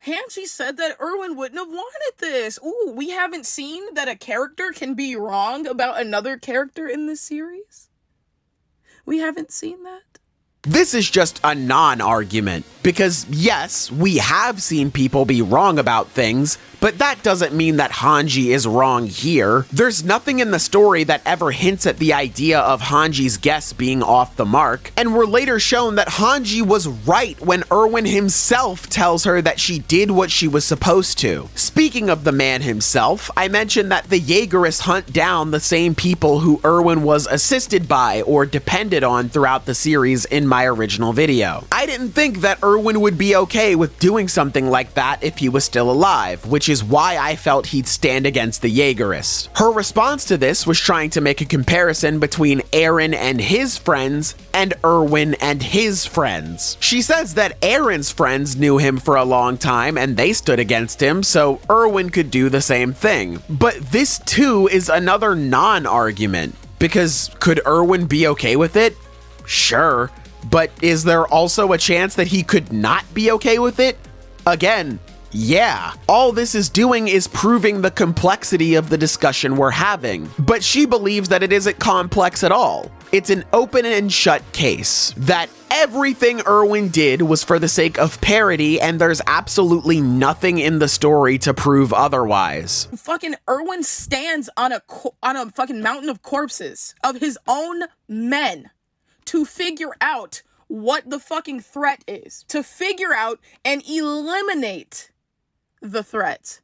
Hanji said that Erwin wouldn't have wanted this. Ooh, we haven't seen that a character can be wrong about another character in this series? We haven't seen that? This is just a non-argument, because yes, we have seen people be wrong about things, but that doesn't mean that Hanji is wrong here. There's nothing in the story that ever hints at the idea of Hanji's guess being off the mark, and we're later shown that Hanji was right when Erwin himself tells her that she did what she was supposed to. Speaking of the man himself, I mentioned that the Yeagerists hunt down the same people who Erwin was assisted by or depended on throughout the series in my original video. I didn't think that Erwin would be okay with doing something like that if he was still alive, which is why I felt he'd stand against the Yeagerists. Her response to this was trying to make a comparison between Eren and his friends and Erwin and his friends. She says that Eren's friends knew him for a long time and they stood against him, so Erwin could do the same thing. But this too is another non-argument, because could Erwin be okay with it? Sure. But is there also a chance that he could not be okay with it? Again, yeah. All this is doing is proving the complexity of the discussion we're having. But she believes that it isn't complex at all. It's an open and shut case. That everything Erwin did was for the sake of parody, and there's absolutely nothing in the story to prove otherwise. Fucking Erwin stands on a fucking mountain of corpses of his own men to figure out what the fucking threat is, to figure out and eliminate the threat.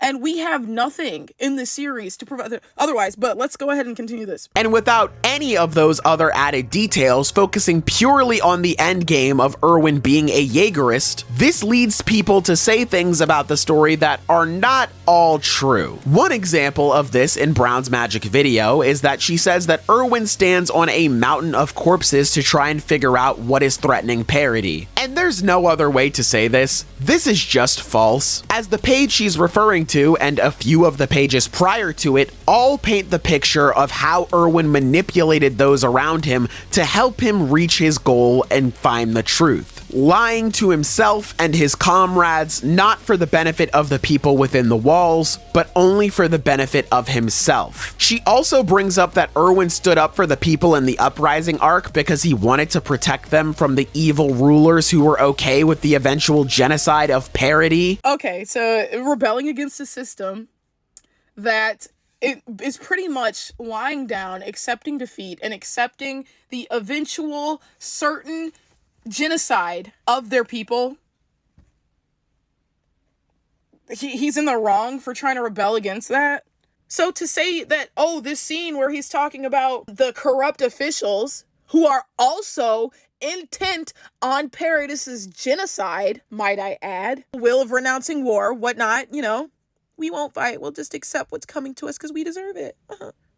And we have nothing in the series to provide otherwise, but let's go ahead and continue this. And without any of those other added details, focusing purely on the end game of Erwin being a Yeagerist, this leads people to say things about the story that are not all true. One example of this in Brown's Magic video is that she says that Erwin stands on a mountain of corpses to try and figure out what is threatening parity. And there's no other way to say this. This is just false, as the page she's referring to and a few of the pages prior to it all paint the picture of how Erwin manipulated those around him to help him reach his goal and find the truth, lying to himself and his comrades, not for the benefit of the people within the walls, but only for the benefit of himself. She also brings up that Erwin stood up for the people in the Uprising arc because he wanted to protect them from the evil rulers who were okay with the eventual genocide of parity. Okay, so rebelling against a system that it is pretty much lying down, accepting defeat, and accepting the eventual certain genocide of their people. he's in the wrong for trying to rebel against that. So to say that, oh, this scene where he's talking about the corrupt officials who are also intent on Paradis's genocide, might I add, will of renouncing war, whatnot, we won't fight. We'll just accept what's coming to us because we deserve it.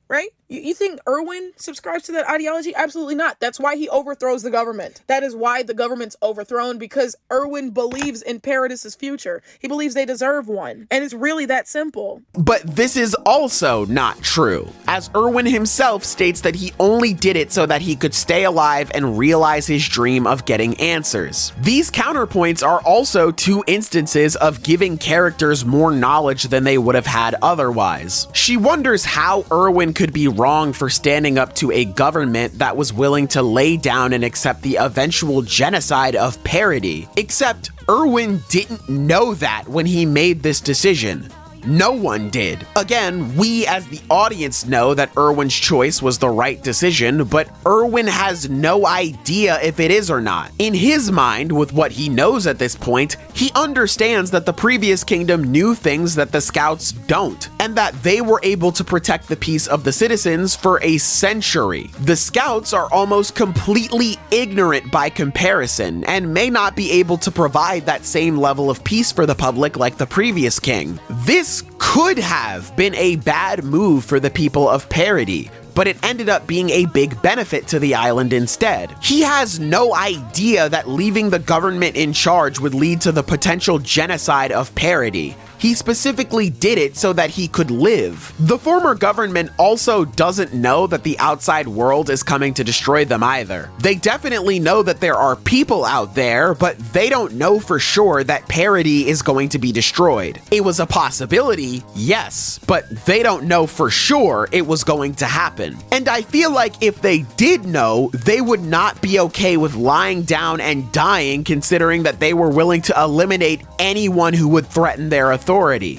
Right? You think Erwin subscribes to that ideology? Absolutely not. That's why he overthrows the government. That is why the government's overthrown, because Erwin believes in Paradis's future. He believes they deserve one. And it's really that simple. But this is also not true, as Erwin himself states that he only did it so that he could stay alive and realize his dream of getting answers. These counterpoints are also two instances of giving characters more knowledge than they would have had otherwise. She wonders how Erwin could be wrong for standing up to a government that was willing to lay down and accept the eventual genocide of Parody. Except Erwin didn't know that when he made this decision. No one did. Again, we as the audience know that Erwin's choice was the right decision, but Erwin has no idea if it is or not. In his mind, with what he knows at this point, he understands that the previous kingdom knew things that the scouts don't, and that they were able to protect the peace of the citizens for a century. The scouts are almost completely ignorant by comparison, and may not be able to provide that same level of peace for the public like the previous king. This could have been a bad move for the people of Parody, but it ended up being a big benefit to the island instead. He has no idea that leaving the government in charge would lead to the potential genocide of Parody. He specifically did it so that he could live. The former government also doesn't know that the outside world is coming to destroy them either. They definitely know that there are people out there, but they don't know for sure that Parody is going to be destroyed. It was a possibility, yes, but they don't know for sure it was going to happen. And I feel like if they did know, they would not be okay with lying down and dying, considering that they were willing to eliminate anyone who would threaten their authority.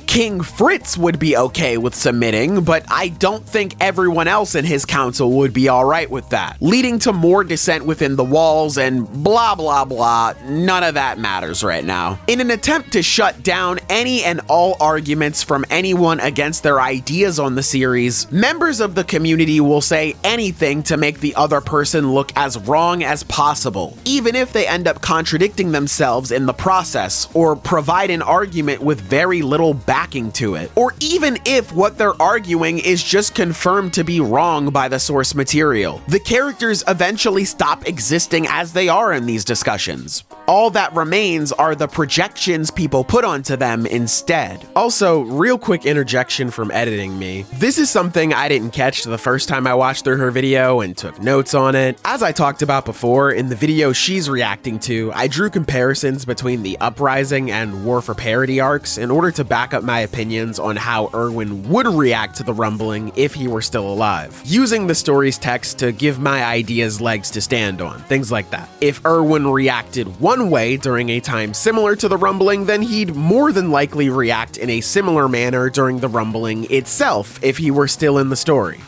King Fritz would be okay with submitting, but I don't think everyone else in his council would be alright with that, leading to more dissent within the walls and blah blah blah. None of that matters right now. In an attempt to shut down any and all arguments from anyone against their ideas on the series, members of the community will say anything to make the other person look as wrong as possible, even if they end up contradicting themselves in the process, or provide an argument with very little backing to it, or even if what they're arguing is just confirmed to be wrong by the source material. The characters eventually stop existing as they are in these discussions. All that remains are the projections people put onto them instead. Also, real quick interjection from editing me. This is something I didn't catch the first time I watched through her video and took notes on it. As I talked about before, in the video she's reacting to, I drew comparisons between the Uprising and War for Parody arcs in order to back up my opinions on how Erwin would react to the rumbling if he were still alive, using the story's text to give my ideas legs to stand on, things like that. If Erwin reacted one way during a time similar to the rumbling, then he'd more than likely react in a similar manner during the rumbling itself if he were still in the story.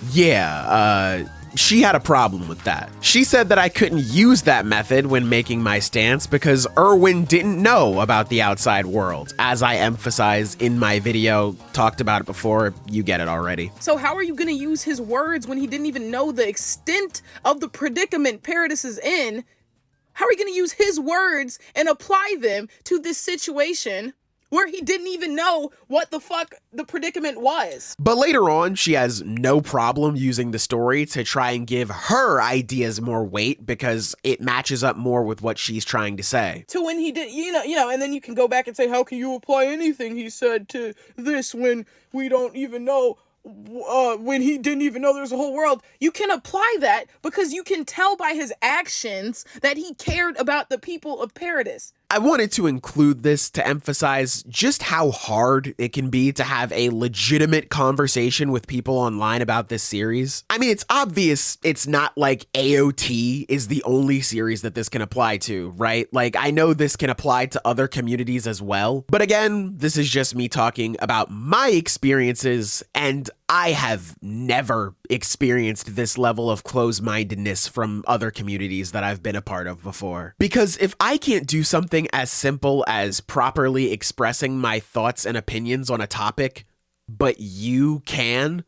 She had a problem with that. She said that I couldn't use that method when making my stance because Erwin didn't know about the outside world. As I emphasized in my video, talked about it before, you get it already. So how are you going to use his words when he didn't even know the extent of the predicament Paradis is in? How are you going to use his words and apply them to this situation where he didn't even know what the fuck the predicament was? But later on, she has no problem using the story to try and give her ideas more weight because it matches up more with what she's trying to say. To when he did, and then you can go back and say, how can you apply anything he said to this when we don't even know, when he didn't even know there's a whole world? You can apply that because you can tell by his actions that he cared about the people of Paradis. I wanted to include this to emphasize just how hard it can be to have a legitimate conversation with people online about this series. I mean, it's obvious it's not like AOT is the only series that this can apply to, right? Like, I know this can apply to other communities as well. But again, this is just me talking about my experiences, and I have never experienced this level of close-mindedness from other communities that I've been a part of before. Because if I can't do something as simple as properly expressing my thoughts and opinions on a topic, but you can,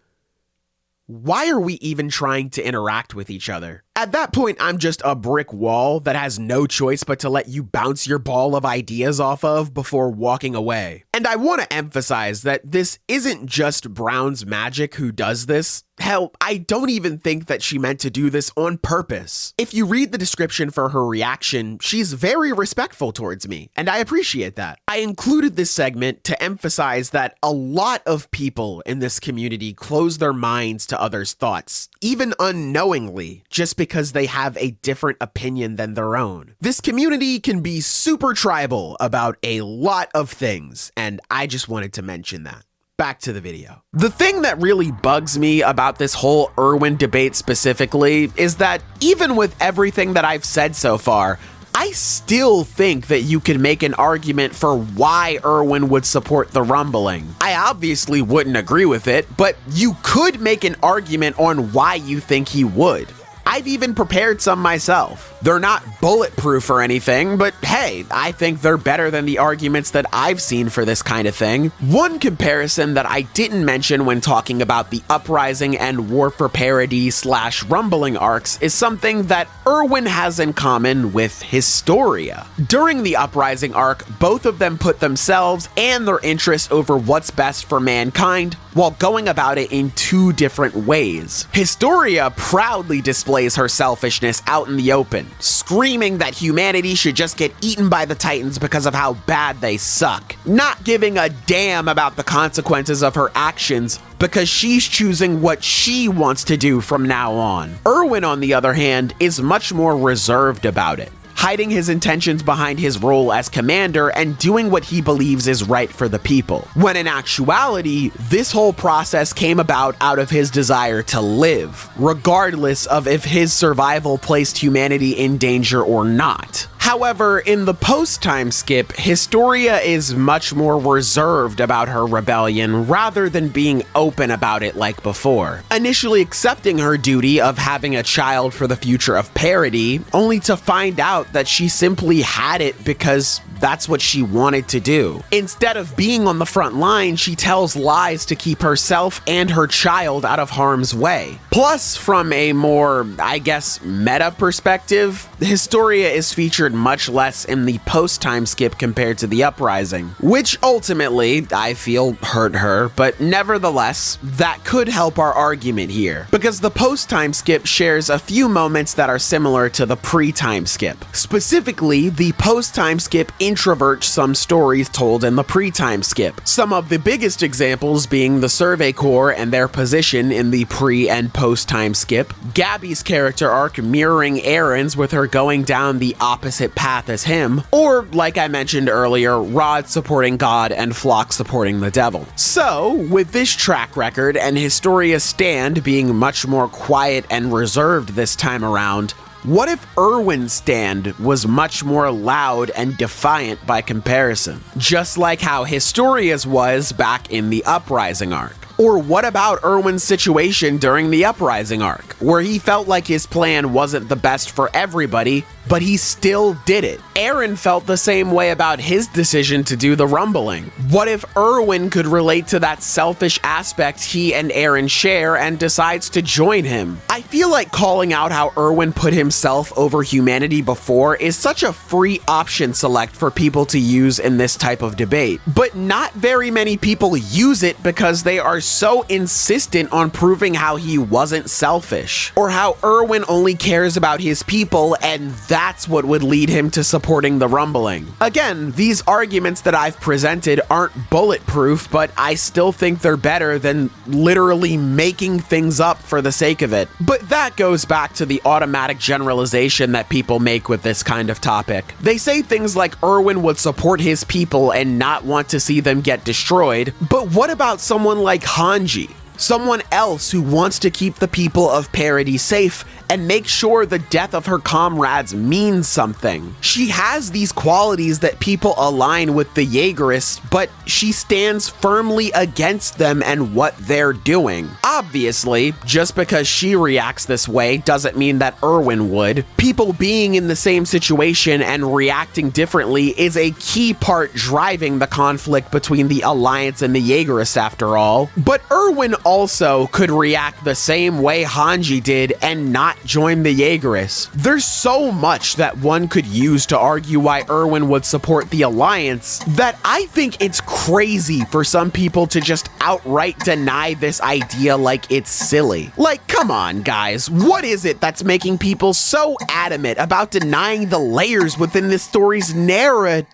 why are we even trying to interact with each other? At that point, I'm just a brick wall that has no choice but to let you bounce your ball of ideas off of before walking away. And I want to emphasize that this isn't just Brown's magic who does this. Hell, I don't even think that she meant to do this on purpose. If you read the description for her reaction, she's very respectful towards me, and I appreciate that. I included this segment to emphasize that a lot of people in this community close their minds to others' thoughts, even unknowingly, just because they have a different opinion than their own. This community can be super tribal about a lot of things, and I just wanted to mention that. Back to the video. The thing that really bugs me about this whole Erwin debate specifically is that even with everything that I've said so far, I still think that you can make an argument for why Erwin would support the rumbling. I obviously wouldn't agree with it, but you could make an argument on why you think he would. I've even prepared some myself. They're not bulletproof or anything, but hey, I think they're better than the arguments that I've seen for this kind of thing. One comparison that I didn't mention when talking about the Uprising and War for Parody / Rumbling arcs is something that Erwin has in common with Historia. During the Uprising arc, both of them put themselves and their interests over what's best for mankind while going about it in two different ways. Historia proudly displays her selfishness out in the open, screaming that humanity should just get eaten by the Titans because of how bad they suck, not giving a damn about the consequences of her actions because she's choosing what she wants to do from now on. Erwin, on the other hand, is much more reserved about it, hiding his intentions behind his role as commander and doing what he believes is right for the people. When in actuality, this whole process came about out of his desire to live, regardless of if his survival placed humanity in danger or not. However, in the post-time skip, Historia is much more reserved about her rebellion rather than being open about it like before, initially accepting her duty of having a child for the future of parody, only to find out that she simply had it because that's what she wanted to do. Instead of being on the front line, she tells lies to keep herself and her child out of harm's way. Plus, from a more, I guess, meta perspective, Historia is featured much less in the post-time skip compared to the Uprising, which ultimately, I feel, hurt her, but nevertheless, that could help our argument here, because the post-time skip shares a few moments that are similar to the pre-time skip. Specifically, the post-time skip introverts some stories told in the pre-time skip, some of the biggest examples being the Survey Corps and their position in the pre- and post-time skip, Gabby's character arc mirroring Eren's with her going down the opposite path as him, or, like I mentioned earlier, Rod supporting God and Flock supporting the devil. So, with this track record and Historia's stand being much more quiet and reserved this time around, what if Erwin's stand was much more loud and defiant by comparison? Just like how Historia's was back in the Uprising arc. Or what about Erwin's situation during the Uprising arc, where he felt like his plan wasn't the best for everybody, but he still did it? Eren felt the same way about his decision to do the rumbling. What if Erwin could relate to that selfish aspect he and Eren share and decides to join him? I feel like calling out how Erwin put himself over humanity before is such a free option select for people to use in this type of debate, but not very many people use it because they are so insistent on proving how he wasn't selfish, or how Erwin only cares about his people and that's what would lead him to supporting the rumbling. Again, these arguments that I've presented aren't bulletproof, but I still think they're better than literally making things up for the sake of it. But that goes back to the automatic generalization that people make with this kind of topic. They say things like Erwin would support his people and not want to see them get destroyed, but what about someone like Hanji? someone else who wants to keep the people of Parody safe and make sure the death of her comrades means something. She has these qualities that people align with the Yeagerists, but she stands firmly against them and what they're doing. Obviously, just because she reacts this way doesn't mean that Erwin would. People being in the same situation and reacting differently is a key part driving the conflict between the Alliance and the Yeagerists after all. But Erwin also could react the same way Hanji did and not join the Yeagerists. There's so much that one could use to argue why Erwin would support the Alliance that I think it's crazy for some people to just outright deny this idea like it's silly. Like, come on, guys, what is it that's making people so adamant about denying the layers within this story's narrative?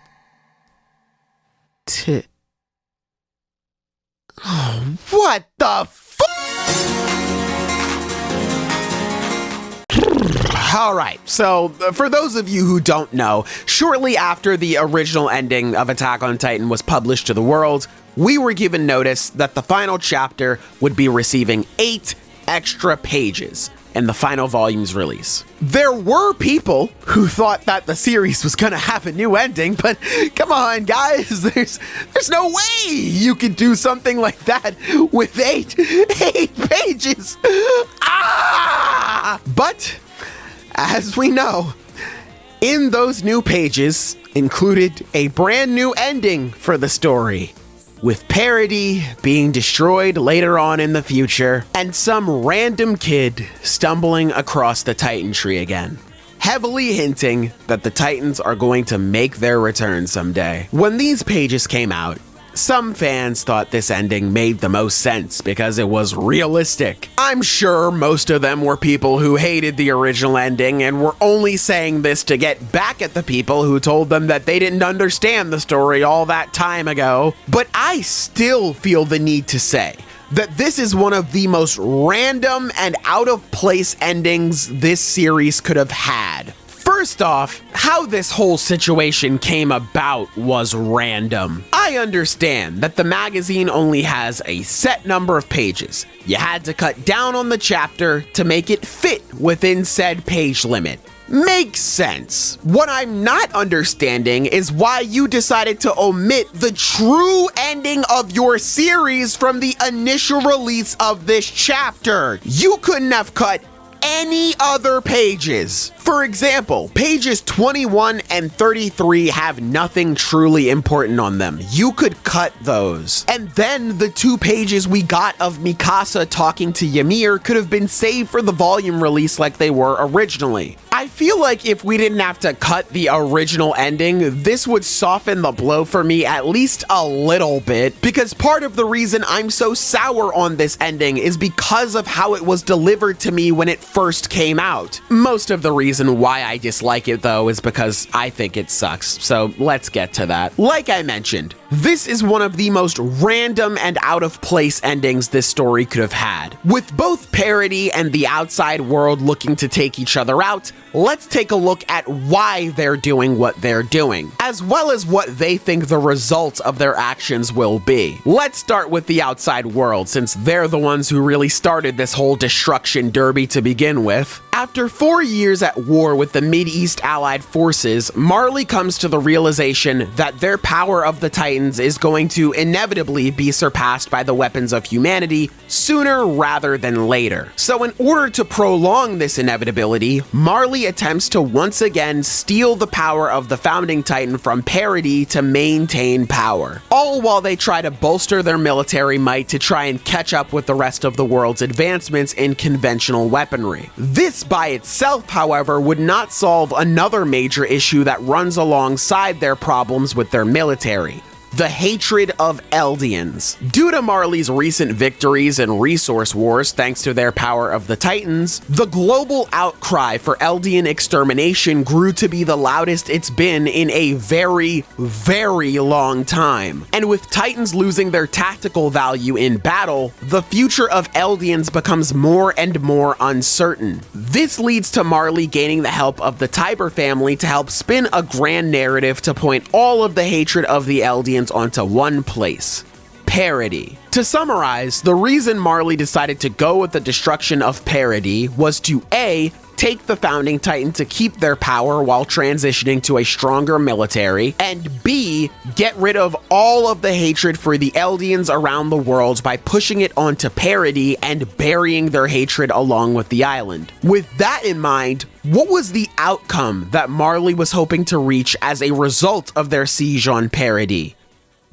Oh, what the Alright, so for those of you who don't know, shortly after the original ending of Attack on Titan was published to the world, we were given notice that the final chapter would be receiving 8 extra pages in the final volume's release. There were people who thought that the series was gonna have a new ending, but come on, guys, there's no way you could do something like that with 8 pages. But as we know, in those new pages included a brand new ending for the story, with Parody being destroyed later on in the future, and some random kid stumbling across the Titan tree again, heavily hinting that the Titans are going to make their return someday. When these pages came out, some fans thought this ending made the most sense because it was realistic. I'm sure most of them were people who hated the original ending and were only saying this to get back at the people who told them that they didn't understand the story all that time ago. But I still feel the need to say that this is one of the most random and out of place endings this series could have had. First off, how this whole situation came about was random. I understand that the magazine only has a set number of pages. You had to cut down on the chapter to make it fit within said page limit. Makes sense. What I'm not understanding is why you decided to omit the true ending of your series from the initial release of this chapter. You couldn't have cut any other pages. For example, pages 21 and 33 have nothing truly important on them. You could cut those. And then the 2 pages we got of Mikasa talking to Ymir could have been saved for the volume release like they were originally. I feel like if we didn't have to cut the original ending, this would soften the blow for me at least a little bit, because part of the reason I'm so sour on this ending is because of how it was delivered to me when it first came out. Most of the reason why I dislike it though is because I think it sucks, so let's get to that. Like I mentioned, this is one of the most random and out of place endings this story could have had. With both Parody and the outside world looking to take each other out, let's take a look at why they're doing what they're doing, as well as what they think the results of their actions will be. Let's start with the outside world, since they're the ones who really started this whole destruction derby to begin with. After 4 years at war with the Mid-East Allied forces, Marley comes to the realization that their power of the Titans is going to inevitably be surpassed by the weapons of humanity sooner rather than later. So in order to prolong this inevitability, Marley attempts to once again steal the power of the founding Titan from Parody to maintain power, all while they try to bolster their military might to try and catch up with the rest of the world's advancements in conventional weaponry. This by itself, however, would not solve another major issue that runs alongside their problems with their military: the hatred of Eldians. Due to Marley's recent victories and resource wars thanks to their power of the Titans, the global outcry for Eldian extermination grew to be the loudest it's been in a very, very long time. And with Titans losing their tactical value in battle, the future of Eldians becomes more and more uncertain. This leads to Marley gaining the help of the Tiber family to help spin a grand narrative to point all of the hatred of the Eldians onto one place: parody. To summarize, the reason Marley decided to go with the destruction of parody was to A, take the founding titan to keep their power while transitioning to a stronger military, and B, get rid of all of the hatred for the Eldians around the world by pushing it onto parody and burying their hatred along with the island. With that in mind, what was the outcome that Marley was hoping to reach as a result of their siege on parody?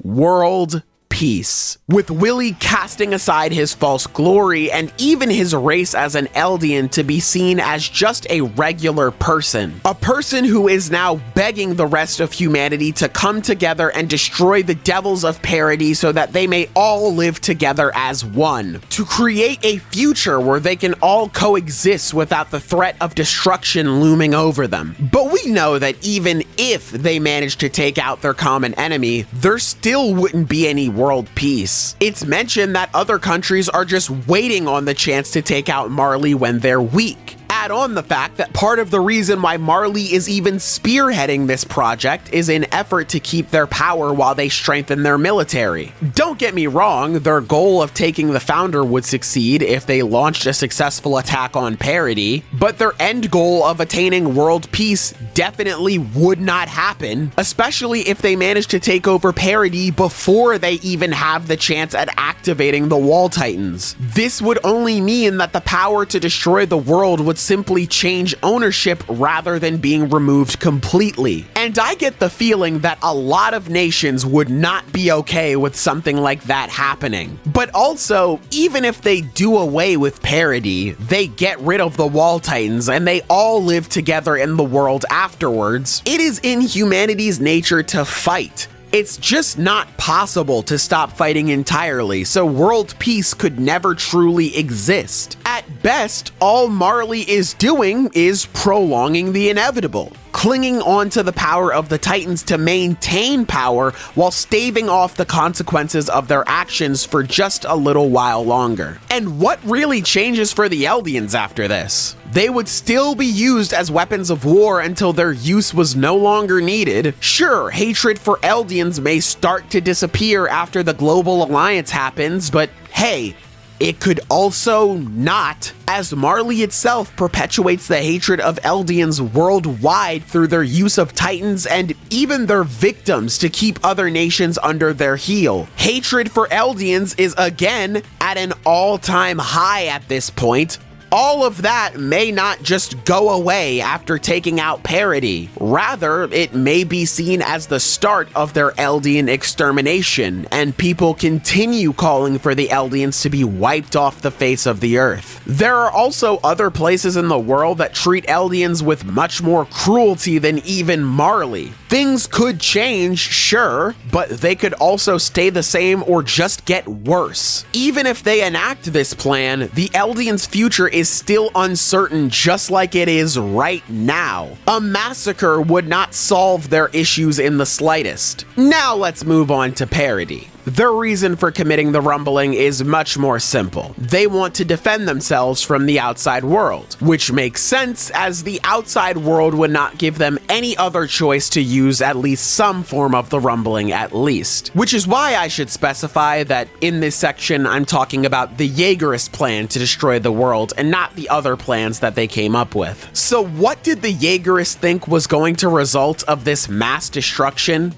World peace. With Willie casting aside his false glory and even his race as an Eldian to be seen as just a regular person. A person who is now begging the rest of humanity to come together and destroy the devils of parody so that they may all live together as one. To create a future where they can all coexist without the threat of destruction looming over them. But we know that even if they manage to take out their common enemy, there still wouldn't be any world peace. It's mentioned that other countries are just waiting on the chance to take out Marley when they're weak. Add on the fact that part of the reason why Marley is even spearheading this project is an effort to keep their power while they strengthen their military. Don't get me wrong, their goal of taking the founder would succeed if they launched a successful attack on parody, but their end goal of attaining world peace definitely would not happen, especially if they manage to take over parody before they even have the chance at activating the Wall Titans. This would only mean that the power to destroy the world would simply change ownership rather than being removed completely. And I get the feeling that a lot of nations would not be okay with something like that happening. But also, even if they do away with parody, they get rid of the Wall Titans and they all live together in the world afterwards, it is in humanity's nature to fight. It's just not possible to stop fighting entirely, so world peace could never truly exist. At best, all Marley is doing is prolonging the inevitable, clinging on to the power of the Titans to maintain power while staving off the consequences of their actions for just a little while longer. And what really changes for the Eldians after this? They would still be used as weapons of war until their use was no longer needed. Sure, hatred for Eldians may start to disappear after the global alliance happens, but hey, it could also not, as Marley itself perpetuates the hatred of Eldians worldwide through their use of Titans and even their victims to keep other nations under their heel. Hatred for Eldians is again at an all-time high at this point. All of that may not just go away after taking out parody. Rather, it may be seen as the start of their Eldian extermination, and people continue calling for the Eldians to be wiped off the face of the earth. There are also other places in the world that treat Eldians with much more cruelty than even Marley. Things could change, sure, but they could also stay the same or just get worse. Even if they enact this plan, the Eldians' future is still uncertain, just like it is right now. A massacre would not solve their issues in the slightest. Now let's move on to parody. Their reason for committing the rumbling is much more simple. They want to defend themselves from the outside world, which makes sense as the outside world would not give them any other choice to use at least some form of the rumbling at least. Which is why I should specify that in this section I'm talking about the Yeagerist plan to destroy the world and not the other plans that they came up with. So what did the Yeagerists think was going to result of this mass destruction?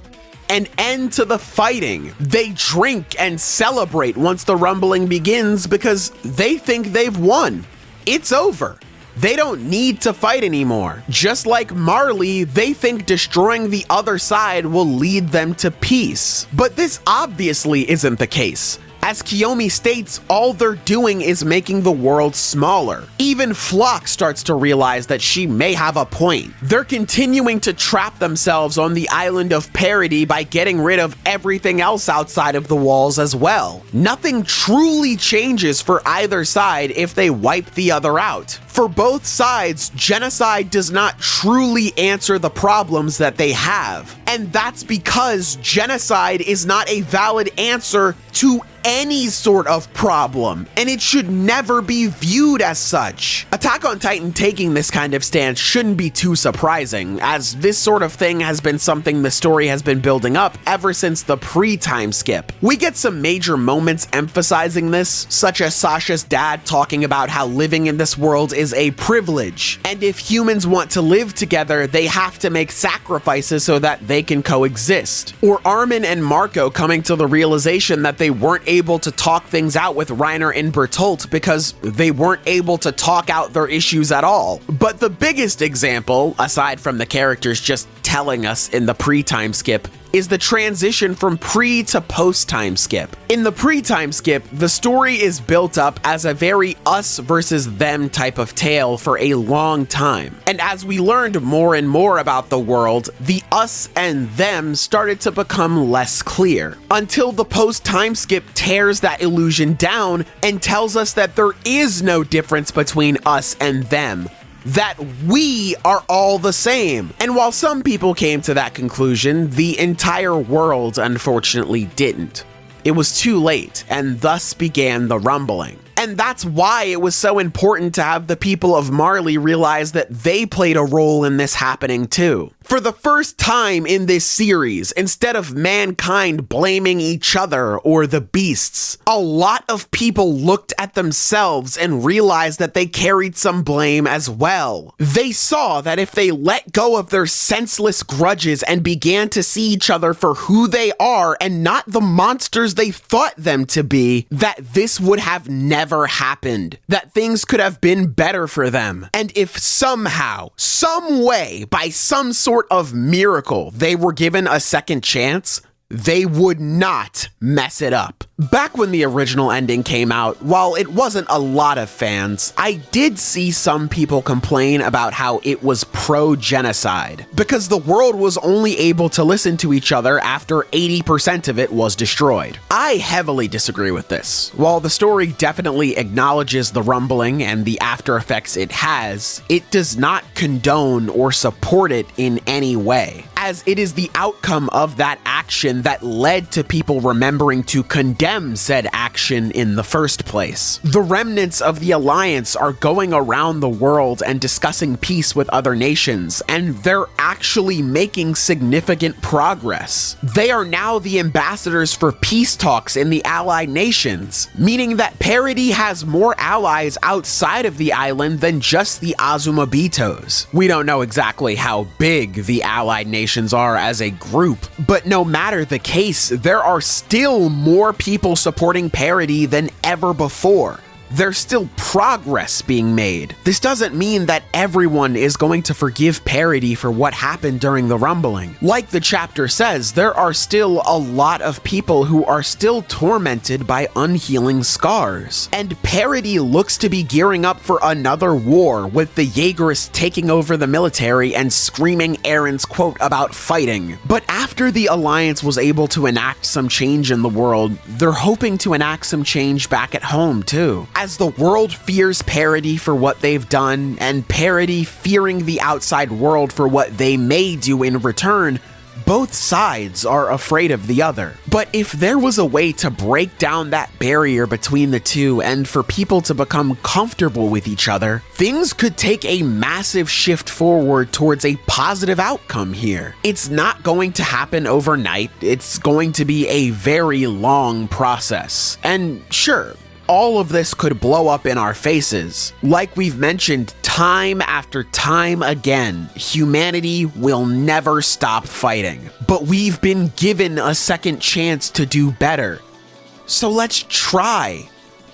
An end to the fighting. They drink and celebrate once the rumbling begins because they think they've won. It's over. They don't need to fight anymore. Just like Marley, they think destroying the other side will lead them to peace. But this obviously isn't the case. As Kiyomi states, all they're doing is making the world smaller. Even Flock starts to realize that she may have a point. They're continuing to trap themselves on the island of parody by getting rid of everything else outside of the walls as well. Nothing truly changes for either side if they wipe the other out. For both sides, genocide does not truly answer the problems that they have. And that's because genocide is not a valid answer to any sort of problem, and it should never be viewed as such. Attack on Titan taking this kind of stance shouldn't be too surprising, as this sort of thing has been something the story has been building up ever since the pre-time skip. We get some major moments emphasizing this, such as Sasha's dad talking about how living in this world is a privilege, and if humans want to live together, they have to make sacrifices so that they can coexist. Or Armin and Marco coming to the realization that they weren't able to talk things out with Reiner and Bertolt because they weren't able to talk out their issues at all. But the biggest example, aside from the characters just telling us in the pre-time skip, is the transition from pre to post-time skip. In the pre-time skip, the story is built up as a very us versus them type of tale for a long time. And as we learned more and more about the world, the us and them started to become less clear, until the post-time skip tears that illusion down and tells us that there is no difference between us and them, that we are all the same. And while some people came to that conclusion, the entire world unfortunately didn't. It was too late, and thus began the rumbling. And that's why it was so important to have the people of Marley realize that they played a role in this happening too. For the first time in this series, instead of mankind blaming each other or the beasts, a lot of people looked at themselves and realized that they carried some blame as well. They saw that if they let go of their senseless grudges and began to see each other for who they are and not the monsters they thought them to be, that this would have never happened, that things could have been better for them. And if somehow, some way, by some sort of miracle, they were given a second chance, they would not mess it up. Back when the original ending came out, while it wasn't a lot of fans, I did see some people complain about how it was pro-genocide, because the world was only able to listen to each other after 80% of it was destroyed. I heavily disagree with this. While the story definitely acknowledges the rumbling and the after effects it has, it does not condone or support it in any way, as it is the outcome of that action that led to people remembering to condemn said action in the first place. The remnants of the Alliance are going around the world and discussing peace with other nations, and they're actually making significant progress. They are now the ambassadors for peace talks in the allied nations, meaning that Parody has more allies outside of the island than just the Azumabitos. We don't know exactly how big the allied nations are as a group, but no matter the case, there are still more people supporting Parody than ever before. There's still progress being made. This doesn't mean that everyone is going to forgive Parody for what happened during the rumbling. Like the chapter says, there are still a lot of people who are still tormented by unhealing scars. And Parody looks to be gearing up for another war, with the Yeagerists taking over the military and screaming Eren's quote about fighting. But after the Alliance was able to enact some change in the world, they're hoping to enact some change back at home too. As the world fears Parody for what they've done, and Parody fearing the outside world for what they may do in return, both sides are afraid of the other. But if there was a way to break down that barrier between the two and for people to become comfortable with each other, things could take a massive shift forward towards a positive outcome here. It's not going to happen overnight. It's going to be a very long process. And sure, all of this could blow up in our faces. Like we've mentioned time after time again, humanity will never stop fighting. But we've been given a second chance to do better. So let's try.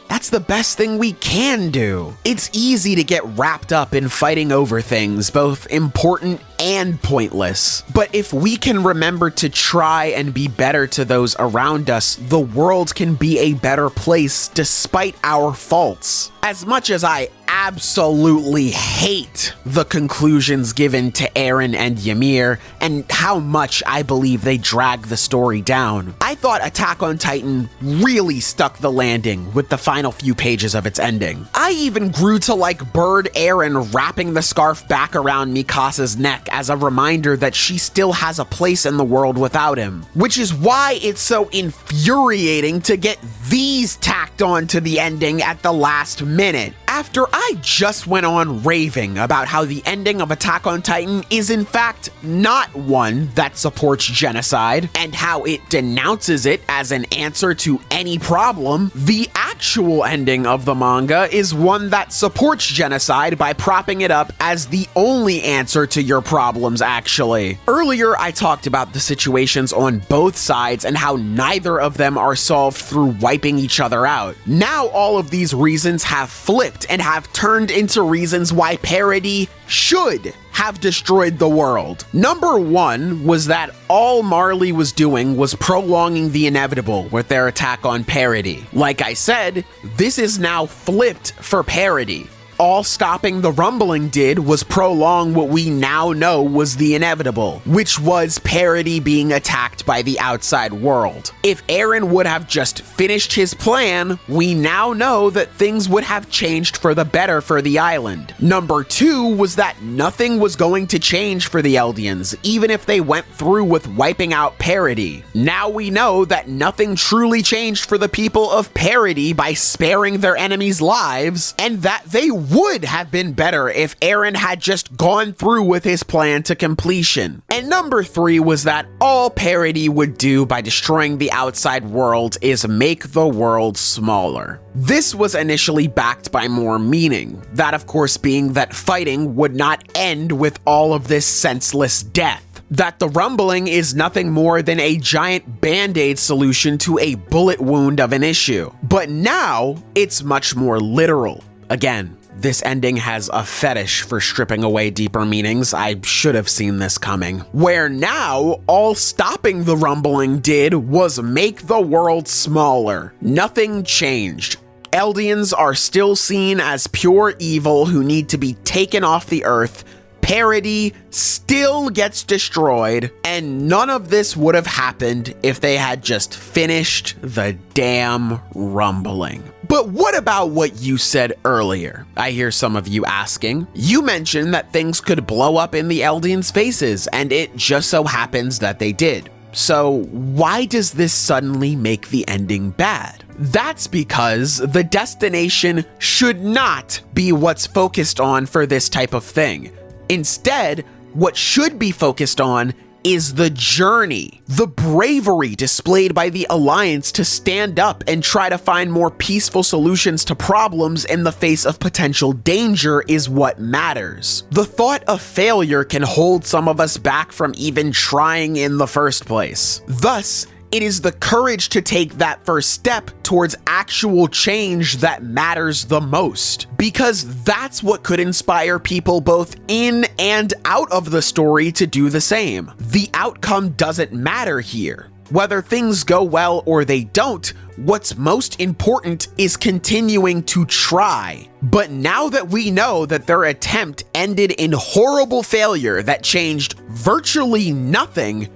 That's the best thing we can do. It's easy to get wrapped up in fighting over things, both important and pointless. But if we can remember to try and be better to those around us, the world can be a better place despite our faults. As much as I absolutely hate the conclusions given to Eren and Ymir, and how much I believe they drag the story down. I thought Attack on Titan really stuck the landing with the final few pages of its ending. I even grew to like Bird Eren wrapping the scarf back around Mikasa's neck as a reminder that she still has a place in the world without him, which is why it's so infuriating to get these tacked on to the ending at the last minute. After I just went on raving about how the ending of Attack on Titan is in fact not one that supports genocide, and how it denounces it as an answer to any problem, the actual ending of the manga is one that supports genocide by propping it up as the only answer to your problems, actually. Earlier, I talked about the situations on both sides and how neither of them are solved through wiping each other out. Now all of these reasons have flipped and have turned into reasons why parody should have destroyed the world. Number one was that all Marley was doing was prolonging the inevitable with their attack on parody. Like I said, this is now flipped for parody. All stopping the rumbling did was prolong what we now know was the inevitable, which was parody being attacked by the outside world. If Eren would have just finished his plan, we now know that things would have changed for the better for the island. Number two was that nothing was going to change for the Eldians, even if they went through with wiping out parody. Now we know that nothing truly changed for the people of parody by sparing their enemies' lives, and that they would have been better if Eren had just gone through with his plan to completion. And number three was that all parody would do by destroying the outside world is make the world smaller. This was initially backed by more meaning, that of course being that fighting would not end with all of this senseless death. That the rumbling is nothing more than a giant band-aid solution to a bullet wound of an issue. But now, it's much more literal. Again, this ending has a fetish for stripping away deeper meanings. I should have seen this coming. Where now, all stopping the rumbling did was make the world smaller. Nothing changed. Eldians are still seen as pure evil who need to be taken off the earth. Parody still gets destroyed, and none of this would have happened if they had just finished the damn rumbling. But what about what you said earlier? I hear some of you asking. You mentioned that things could blow up in the Eldians' faces, and it just so happens that they did. So why does this suddenly make the ending bad? That's because the destination should not be what's focused on for this type of thing. Instead, what should be focused on is the journey. The bravery displayed by the Alliance to stand up and try to find more peaceful solutions to problems in the face of potential danger is what matters. The thought of failure can hold some of us back from even trying in the first place. Thus, it is the courage to take that first step towards actual change that matters the most, because that's what could inspire people both in and out of the story to do the same. The outcome doesn't matter here. Whether things go well or they don't, what's most important is continuing to try. But now that we know that their attempt ended in horrible failure that changed virtually nothing,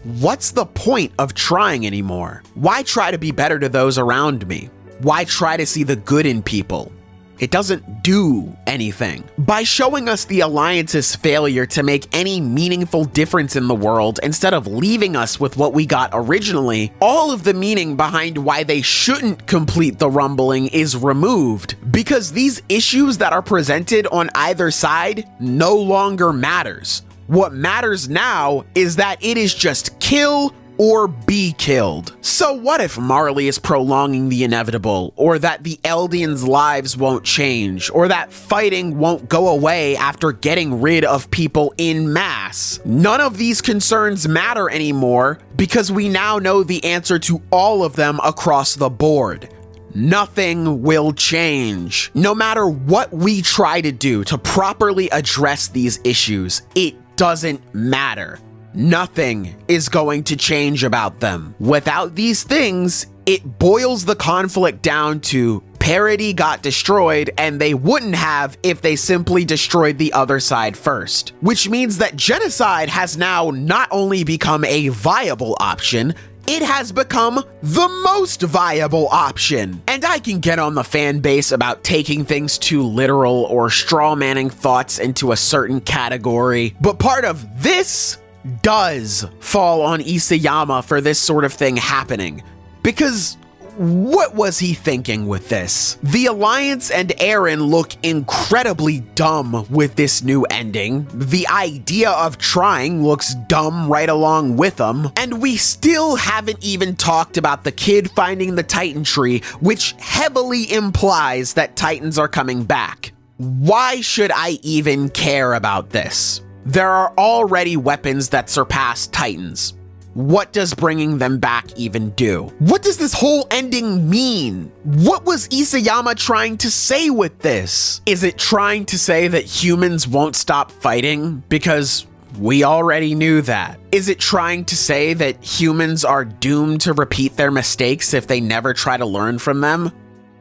what's the point of trying anymore? Why try to be better to those around me? Why try to see the good in people? It doesn't do anything. By showing us the Alliance's failure to make any meaningful difference in the world instead of leaving us with what we got originally, all of the meaning behind why they shouldn't complete the rumbling is removed, because these issues that are presented on either side no longer matters. What matters now is that it is just kill or be killed. So what if Marley is prolonging the inevitable, or that the Eldians' lives won't change, or that fighting won't go away after getting rid of people en masse? None of these concerns matter anymore because we now know the answer to all of them across the board. Nothing will change. No matter what we try to do to properly address these issues, it doesn't matter. Nothing is going to change about them. Without these things, it boils the conflict down to Parody got destroyed, and they wouldn't have if they simply destroyed the other side first. Which means that genocide has now not only become a viable option, it has become the most viable option. And I can get on the fan base about taking things too literal or strawmanning thoughts into a certain category, but part of this does fall on Isayama for this sort of thing happening. Because what was he thinking with this? The Alliance and Eren look incredibly dumb with this new ending. The idea of trying looks dumb right along with them. And we still haven't even talked about the kid finding the Titan tree, which heavily implies that Titans are coming back. Why should I even care about this? There are already weapons that surpass Titans. What does bringing them back even do? What does this whole ending mean? What was Isayama trying to say with this? Is it trying to say that humans won't stop fighting? Because we already knew that. Is it trying to say that humans are doomed to repeat their mistakes if they never try to learn from them?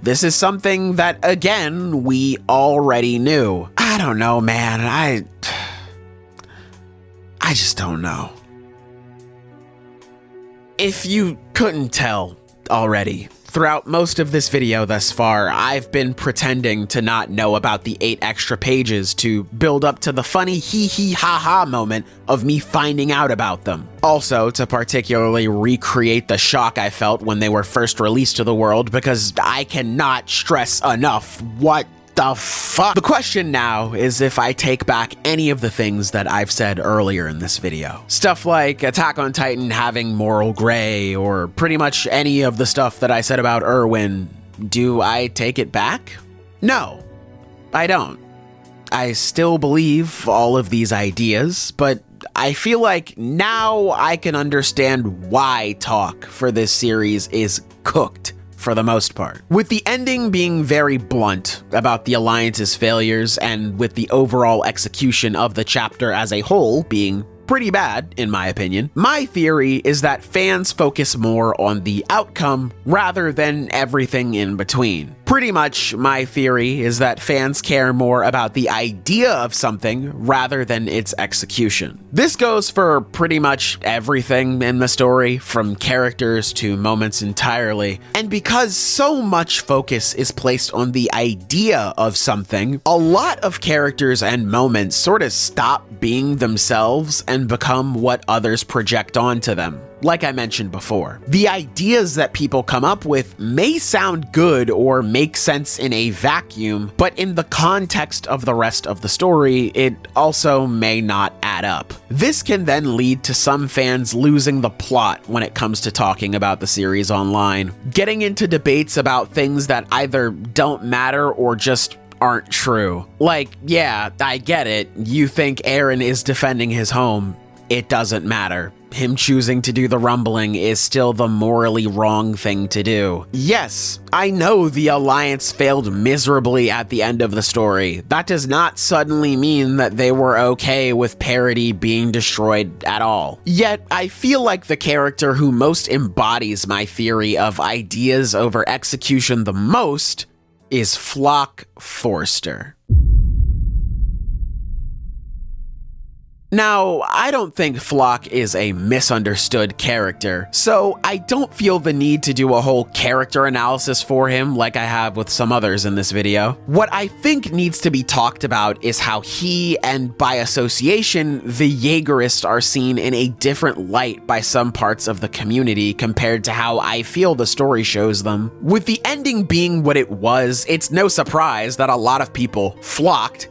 This is something that, again, we already knew. I don't know, man. I just don't know. If you couldn't tell already, throughout most of this video thus far, I've been pretending to not know about the 8 extra pages to build up to the funny hee-hee-ha-ha moment of me finding out about them. Also, to particularly recreate the shock I felt when they were first released to the world, because I cannot stress enough what the fuck. The question now is if I take back any of the things that I've said earlier in this video. Stuff like Attack on Titan having moral gray, or pretty much any of the stuff that I said about Erwin. Do I take it back? No, I don't. I still believe all of these ideas, but I feel like now I can understand why talk for this series is cooked for the most part. With the ending being very blunt about the Alliance's failures, and with the overall execution of the chapter as a whole being pretty bad, in my opinion, my theory is that fans focus more on the outcome rather than everything in between. Pretty much, my theory is that fans care more about the idea of something rather than its execution. This goes for pretty much everything in the story, from characters to moments entirely. And because so much focus is placed on the idea of something, a lot of characters and moments sort of stop being themselves and become what others project onto them. Like I mentioned before, the ideas that people come up with may sound good or make sense in a vacuum, but in the context of the rest of the story, it also may not add up. This can then lead to some fans losing the plot when it comes to talking about the series online, getting into debates about things that either don't matter or just aren't true. Like, yeah, I get it. You think Eren is defending his home. It doesn't matter. Him choosing to do the rumbling is still the morally wrong thing to do. Yes, I know the Alliance failed miserably at the end of the story. That does not suddenly mean that they were okay with parody being destroyed at all. Yet, I feel like the character who most embodies my theory of ideas over execution the most is Flock Forster. Now, I don't think Flock is a misunderstood character, so I don't feel the need to do a whole character analysis for him like I have with some others in this video. What I think needs to be talked about is how he, and by association, the Yeagerists, are seen in a different light by some parts of the community compared to how I feel the story shows them. With the ending being what it was, it's no surprise that a lot of people flocked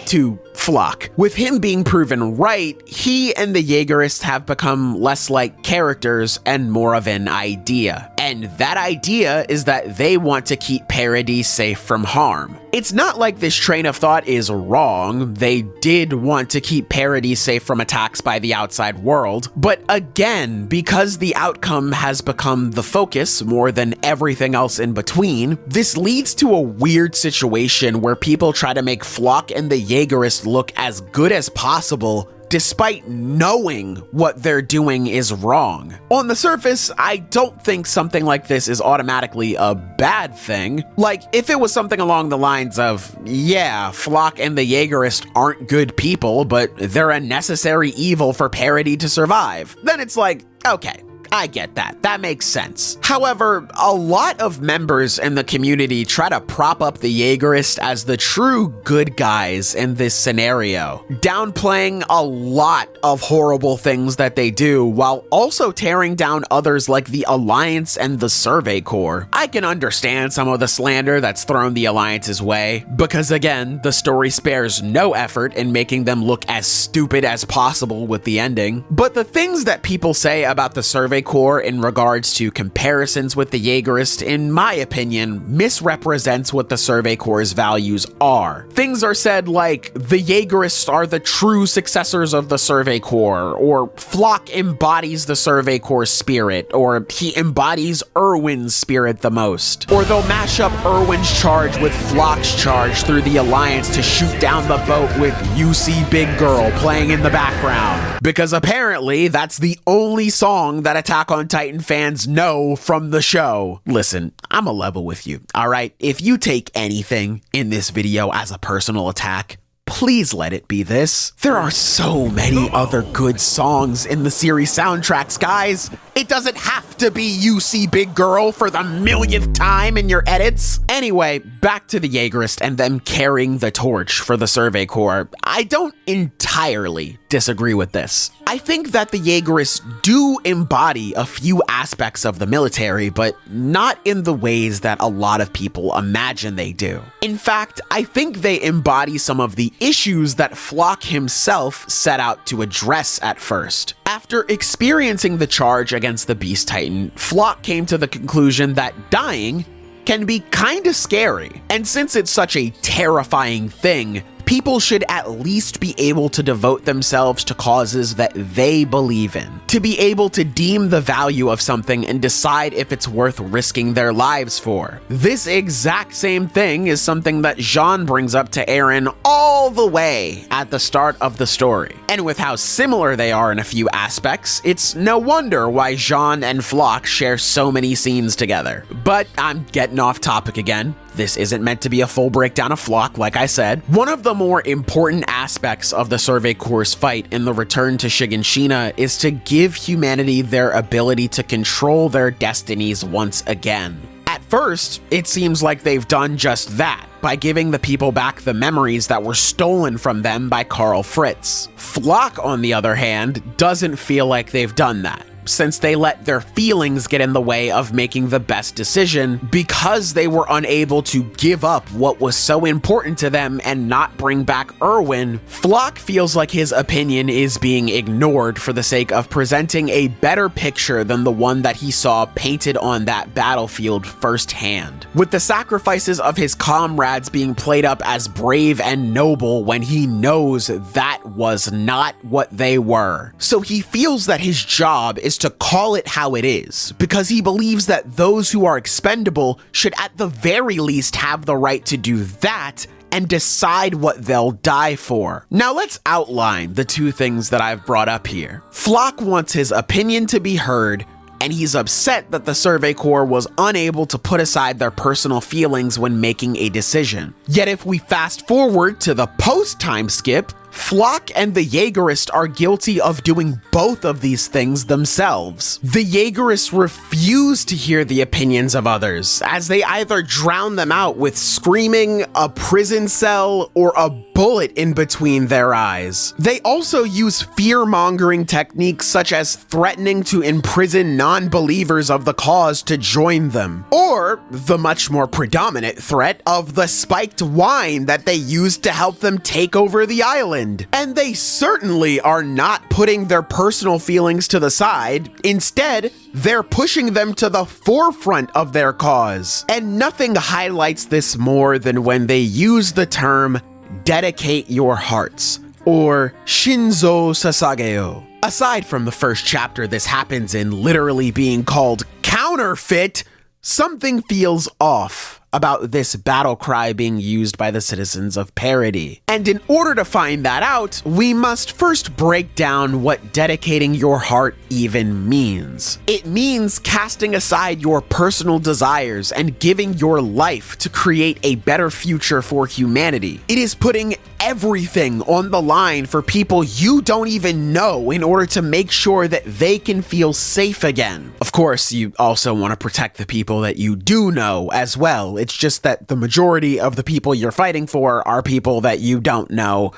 to Flock. With him being proven right, he and the Yeagerists have become less like characters and more of an idea. And that idea is that they want to keep parody safe from harm. It's not like this train of thought is wrong. They did want to keep parody safe from attacks by the outside world. But again, because the outcome has become the focus more than everything else in between, this leads to a weird situation where people try to make Flock and the Yeagerists look as good as possible despite knowing what they're doing is wrong. On the surface, I don't think something like this is automatically a bad thing. Like, if it was something along the lines of, yeah, Flock and the Yeagerist aren't good people, but they're a necessary evil for parody to survive, then it's like, okay, I get that. That makes sense. However, a lot of members in the community try to prop up the Yeagerist as the true good guys in this scenario, downplaying a lot of horrible things that they do while also tearing down others like the Alliance and the Survey Corps. I can understand some of the slander that's thrown the Alliance's way, because again, the story spares no effort in making them look as stupid as possible with the ending. But the things that people say about the Survey Corps in regards to comparisons with the Yeagerist, in my opinion, misrepresents what the Survey Corps' values are. Things are said like, the Yeagerists are the true successors of the Survey Corps, or Flock embodies the Survey Corps' spirit, or he embodies Erwin's spirit the most. Or they'll mash up Erwin's charge with Flock's charge through the Alliance to shoot down the boat with UC Big Girl playing in the background. Because apparently, that's the only song that Attack on Titan fans know from the show. Listen, I'm a level with you, alright? If you take anything in this video as a personal attack, please let it be this. There are so many other good songs in the series soundtracks, guys. It doesn't have to be UC Big Girl for the millionth time in your edits. Anyway, back to the Yeagerist and them carrying the torch for the Survey Corps. I don't entirely disagree with this. I think that the Yeagerists do embody a few aspects of the military, but not in the ways that a lot of people imagine they do. In fact, I think they embody some of the issues that Flock himself set out to address at first. After experiencing the charge against the Beast Titan, Flock came to the conclusion that dying can be kinda scary, and since it's such a terrifying thing, people should at least be able to devote themselves to causes that they believe in, to be able to deem the value of something and decide if it's worth risking their lives for. This exact same thing is something that Jean brings up to Eren all the way at the start of the story. And with how similar they are in a few aspects, it's no wonder why Jean and Flock share so many scenes together. But I'm getting off topic again. This isn't meant to be a full breakdown of Flock, like I said. One of the more important aspects of the Survey Corps' fight in the return to Shiganshina is to give humanity their ability to control their destinies once again. At first, it seems like they've done just that, by giving the people back the memories that were stolen from them by Karl Fritz. Flock, on the other hand, doesn't feel like they've done that, since they let their feelings get in the way of making the best decision because they were unable to give up what was so important to them and not bring back Erwin. Flock feels like his opinion is being ignored for the sake of presenting a better picture than the one that he saw painted on that battlefield firsthand, with the sacrifices of his comrades being played up as brave and noble when he knows that was not what they were. So he feels that his job is to call it how it is, because he believes that those who are expendable should at the very least have the right to do that and decide what they'll die for. Now let's outline the two things that I've brought up here. Flock wants his opinion to be heard, and he's upset that the Survey Corps was unable to put aside their personal feelings when making a decision. Yet if we fast forward to the post-time skip, Flock and the Yeagerist are guilty of doing both of these things themselves. The Yeagerists refuse to hear the opinions of others, as they either drown them out with screaming, a prison cell, or a bullet in between their eyes. They also use fear-mongering techniques such as threatening to imprison non-believers of the cause to join them, or the much more predominant threat of the spiked wine that they used to help them take over the island. And they certainly are not putting their personal feelings to the side. Instead, they're pushing them to the forefront of their cause. And nothing highlights this more than when they use the term dedicate your hearts, or shinzo sasageo. Aside from the first chapter this happens in literally being called counterfeit, something feels off about this battle cry being used by the citizens of Parody. And in order to find that out, we must first break down what dedicating your heart even means. It means casting aside your personal desires and giving your life to create a better future for humanity. It is putting everything on the line for people you don't even know in order to make sure that they can feel safe again. Of course, you also want to protect the people that you do know as well. It's just that the majority of the people you're fighting for are people that you don't know.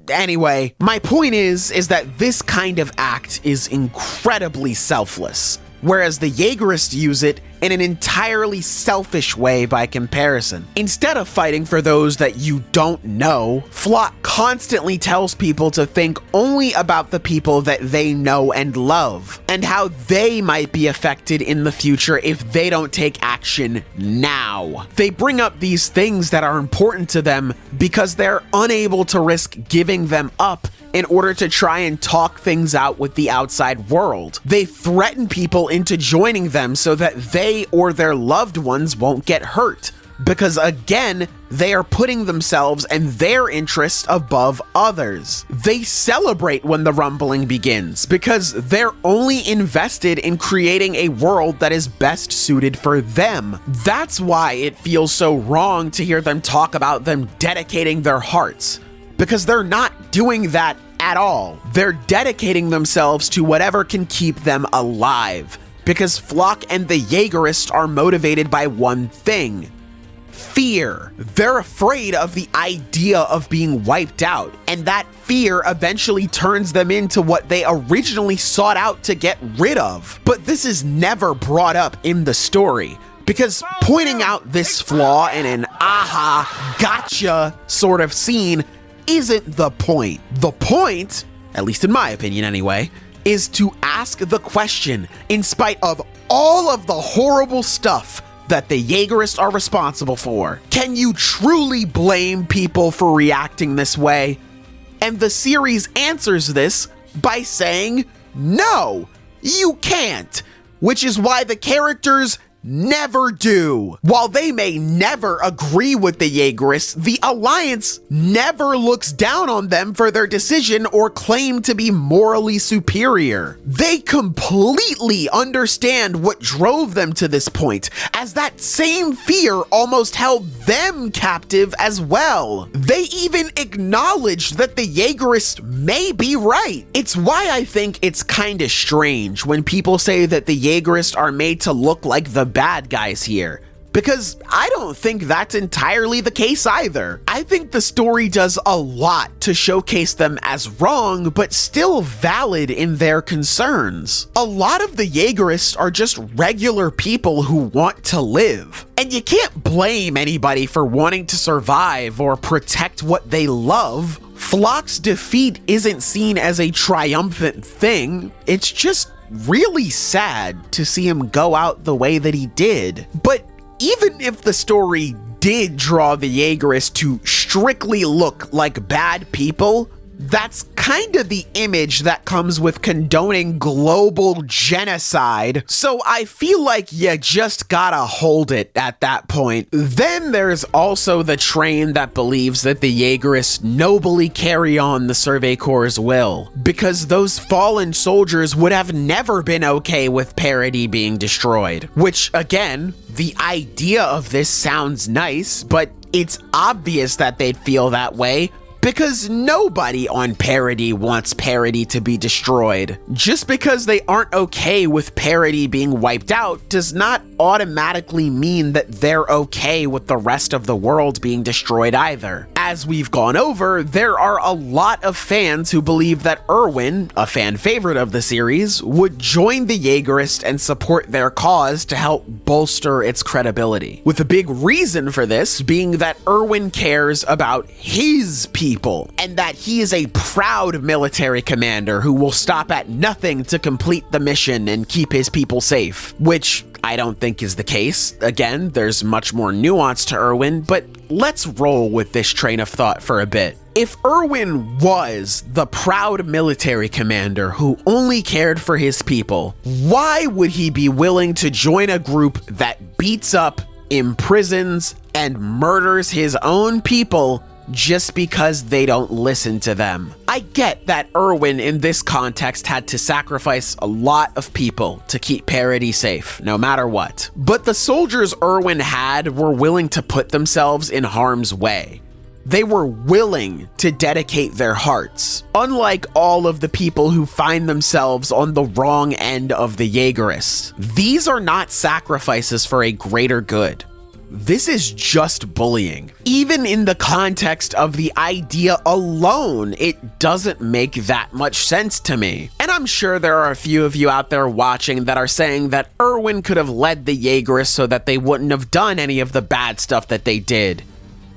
Anyway, my point is that this kind of act is incredibly selfless, whereas the Yeagerists use it in an entirely selfish way by comparison. Instead of fighting for those that you don't know, Flock constantly tells people to think only about the people that they know and love, and how they might be affected in the future if they don't take action now. They bring up these things that are important to them because they're unable to risk giving them up in order to try and talk things out with the outside world. They threaten people into joining them so that they or their loved ones won't get hurt, because again, they are putting themselves and their interests above others. They celebrate when the rumbling begins because they're only invested in creating a world that is best suited for them. That's why it feels so wrong to hear them talk about them dedicating their hearts, because they're not doing that at all. They're dedicating themselves to whatever can keep them alive, because Flock and the Yeagerists are motivated by one thing: fear. They're afraid of the idea of being wiped out, and that fear eventually turns them into what they originally sought out to get rid of. But this is never brought up in the story, because pointing out this flaw in an aha, gotcha sort of scene isn't the point. The point, at least in my opinion anyway, is to ask the question, in spite of all of the horrible stuff that the Yeagerists are responsible for, can you truly blame people for reacting this way? And the series answers this by saying, no, you can't, which is why the characters never do. While they may never agree with the Yeagerists, the Alliance never looks down on them for their decision or claim to be morally superior. They completely understand what drove them to this point, as that same fear almost held them captive as well. They even acknowledge that the Yeagerists may be right. It's why I think it's kinda strange when people say that the Yeagerists are made to look like the bad guys here, because I don't think that's entirely the case either. I think the story does a lot to showcase them as wrong, but still valid in their concerns. A lot of the Yeagerists are just regular people who want to live, and you can't blame anybody for wanting to survive or protect what they love. Flock's defeat isn't seen as a triumphant thing, it's just really sad to see him go out the way that he did. But even if the story did draw the Yeagerists to strictly look like bad people, that's kind of the image that comes with condoning global genocide, so I feel like you just gotta hold it at that point. Then there's also the train that believes that the Yeagerists nobly carry on the Survey Corps' will, because those fallen soldiers would have never been okay with Parody being destroyed. Which, again, the idea of this sounds nice, but it's obvious that they'd feel that way, because nobody on Parody wants Parody to be destroyed. Just because they aren't okay with Parody being wiped out does not automatically mean that they're okay with the rest of the world being destroyed either. As we've gone over, there are a lot of fans who believe that Erwin, a fan favorite of the series, would join the Yeagerists and support their cause to help bolster its credibility. With a big reason for this being that Erwin cares about his people, and that he is a proud military commander who will stop at nothing to complete the mission and keep his people safe, which I don't think is the case. Again, there's much more nuance to Erwin, but let's roll with this train of thought for a bit. If Erwin was the proud military commander who only cared for his people, why would he be willing to join a group that beats up, imprisons, and murders his own people just because they don't listen to them. I get that Erwin in this context had to sacrifice a lot of people to keep Parody safe, no matter what. But the soldiers Erwin had were willing to put themselves in harm's way. They were willing to dedicate their hearts, unlike all of the people who find themselves on the wrong end of the Yeagerists. These are not sacrifices for a greater good. This is just bullying. Even in the context of the idea alone, it doesn't make that much sense to me. And I'm sure there are a few of you out there watching that are saying that Erwin could have led the Yeagerists so that they wouldn't have done any of the bad stuff that they did.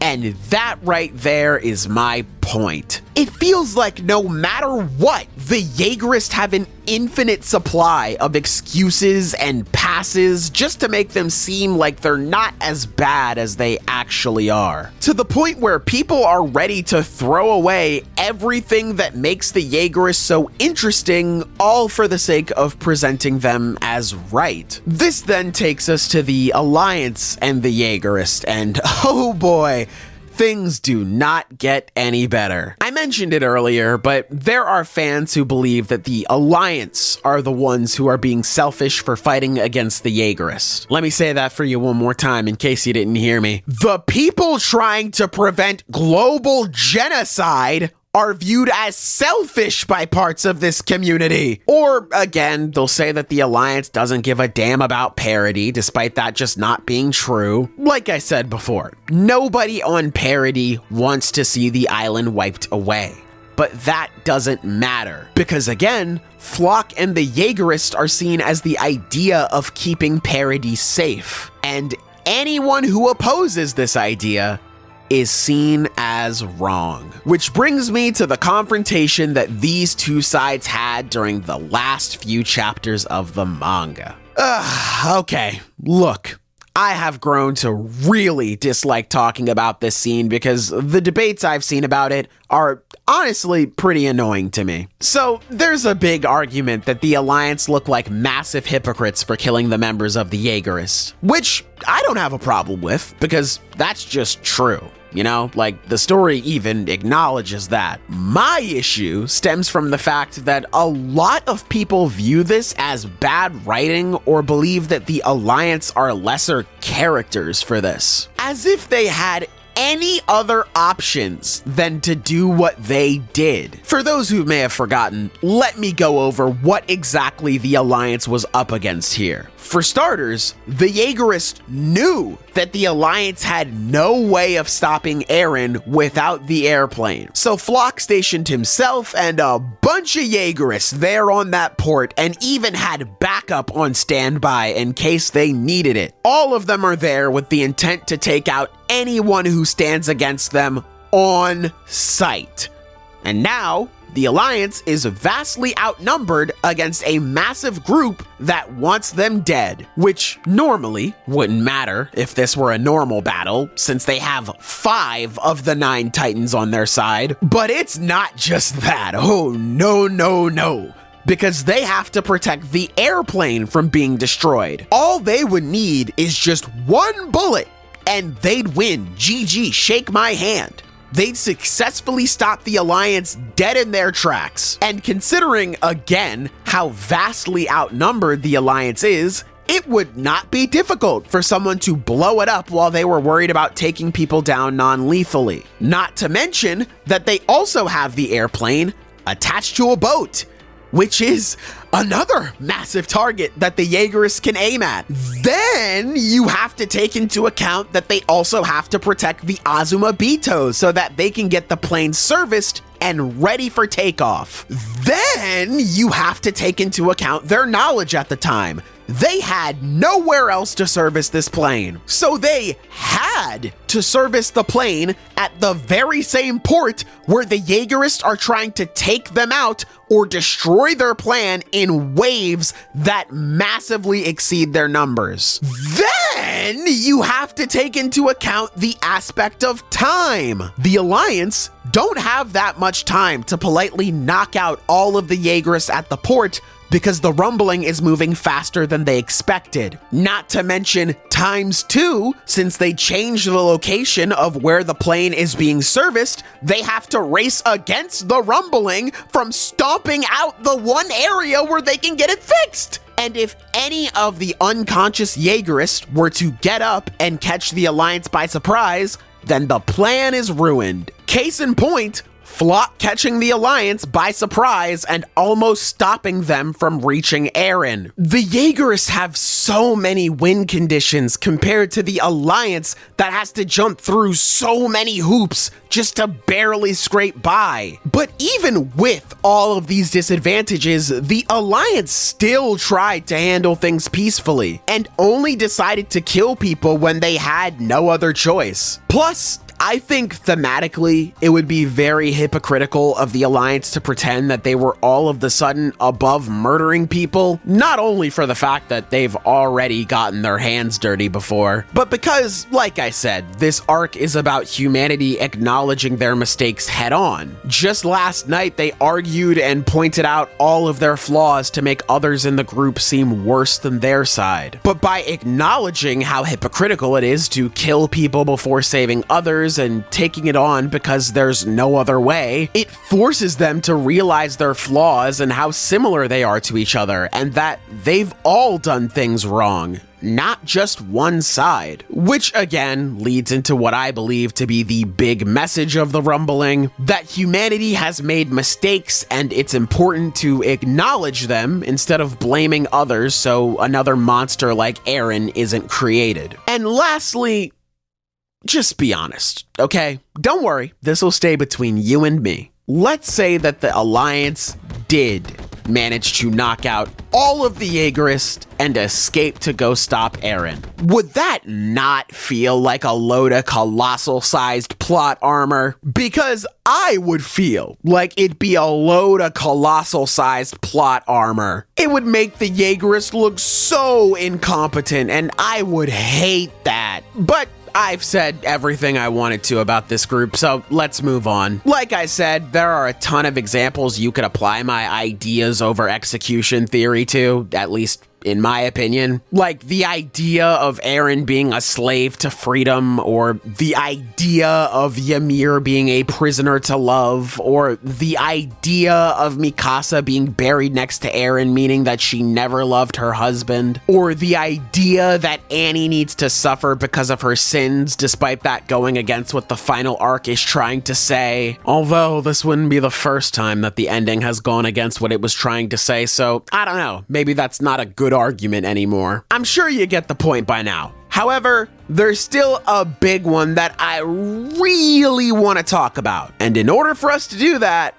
And that right there is my point. It feels like no matter what, the Yeagerists have an infinite supply of excuses and passes just to make them seem like they're not as bad as they actually are. To the point where people are ready to throw away everything that makes the Yeagerists so interesting, all for the sake of presenting them as right. This then takes us to the Alliance and the Yeagerist, and oh boy, things do not get any better. I mentioned it earlier, but there are fans who believe that the Alliance are the ones who are being selfish for fighting against the Yeagerists. Let me say that for you one more time in case you didn't hear me. The people trying to prevent global genocide are viewed as selfish by parts of this community. Or again, they'll say that the Alliance doesn't give a damn about Parody, despite that just not being true. Like I said before, nobody on Parody wants to see the island wiped away. But that doesn't matter, because again, Flock and the Yeagerists are seen as the idea of keeping Parody safe. And anyone who opposes this idea is seen as wrong. Which brings me to the confrontation that these two sides had during the last few chapters of the manga. Okay, look, I have grown to really dislike talking about this scene because the debates I've seen about it are honestly pretty annoying to me. So there's a big argument that the Alliance look like massive hypocrites for killing the members of the Yeagerists, which I don't have a problem with because that's just true. You know, like the story even acknowledges that. My issue stems from the fact that a lot of people view this as bad writing or believe that the Alliance are lesser characters for this, as if they had any other options than to do what they did. For those who may have forgotten, let me go over what exactly the Alliance was up against here. For starters, the Yeagerists knew that the Alliance had no way of stopping Eren without the airplane. So Flock stationed himself and a bunch of Yeagerists there on that port and even had backup on standby in case they needed it. All of them are there with the intent to take out anyone who stands against them on sight. And now, the Alliance is vastly outnumbered against a massive group that wants them dead, which normally wouldn't matter if this were a normal battle, since they have 5 of the 9 Titans on their side. But it's not just that. Oh, no, no, no. Because they have to protect the airplane from being destroyed. All they would need is just one bullet, and they'd win. GG, shake my hand. They'd successfully stop the Alliance dead in their tracks. And considering, again, how vastly outnumbered the Alliance is, it would not be difficult for someone to blow it up while they were worried about taking people down non-lethally. Not to mention that they also have the airplane attached to a boat, which is another massive target that the Yeagerists can aim at. Then you have to take into account that they also have to protect the Azuma Bitos so that they can get the plane serviced and ready for takeoff. Then you have to take into account their knowledge at the time. They had nowhere else to service this plane, so they had to service the plane at the very same port where the Yeagerists are trying to take them out or destroy their plan in waves that massively exceed their numbers. Then you have to take into account the aspect of time. The Alliance don't have that much time to politely knock out all of the Yeagerists at the port because the rumbling is moving faster than they expected. Not to mention ×2, since they changed the location of where the plane is being serviced, they have to race against the rumbling from stomping out the one area where they can get it fixed. And if any of the unconscious Yeagerists were to get up and catch the Alliance by surprise, then the plan is ruined. Case in point, Flock catching the Alliance by surprise and almost stopping them from reaching Eren. The Yeagerists have so many win conditions compared to the Alliance that has to jump through so many hoops just to barely scrape by. But even with all of these disadvantages, the Alliance still tried to handle things peacefully and only decided to kill people when they had no other choice. Plus, I think thematically, it would be very hypocritical of the Alliance to pretend that they were all of the sudden above murdering people, not only for the fact that they've already gotten their hands dirty before, but because, like I said, this arc is about humanity acknowledging their mistakes head on. Just last night, they argued and pointed out all of their flaws to make others in the group seem worse than their side. But by acknowledging how hypocritical it is to kill people before saving others, and taking it on because there's no other way, it forces them to realize their flaws and how similar they are to each other, and that they've all done things wrong, not just one side. Which again leads into what I believe to be the big message of the rumbling, that humanity has made mistakes and it's important to acknowledge them instead of blaming others so another monster like Eren isn't created. And lastly, just be honest, okay? Don't worry, this will stay between you and me. Let's say that the Alliance did manage to knock out all of the Yeagerists and escape to go stop Eren. Would that not feel like a load of colossal-sized plot armor? Because I would feel like it'd be a load of colossal-sized plot armor. It would make the Yeagerists look so incompetent, and I would hate that. But I've said everything I wanted to about this group, so let's move on. Like I said, there are a ton of examples you could apply my ideas over execution theory to, at least in my opinion. Like the idea of Eren being a slave to freedom, or the idea of Ymir being a prisoner to love, or the idea of Mikasa being buried next to Eren, meaning that she never loved her husband, or the idea that Annie needs to suffer because of her sins, despite that going against what the final arc is trying to say. Although this wouldn't be the first time that the ending has gone against what it was trying to say, so I don't know, maybe that's not a good argument anymore. I'm sure you get the point by now. However, there's still a big one that I really want to talk about. And in order for us to do that,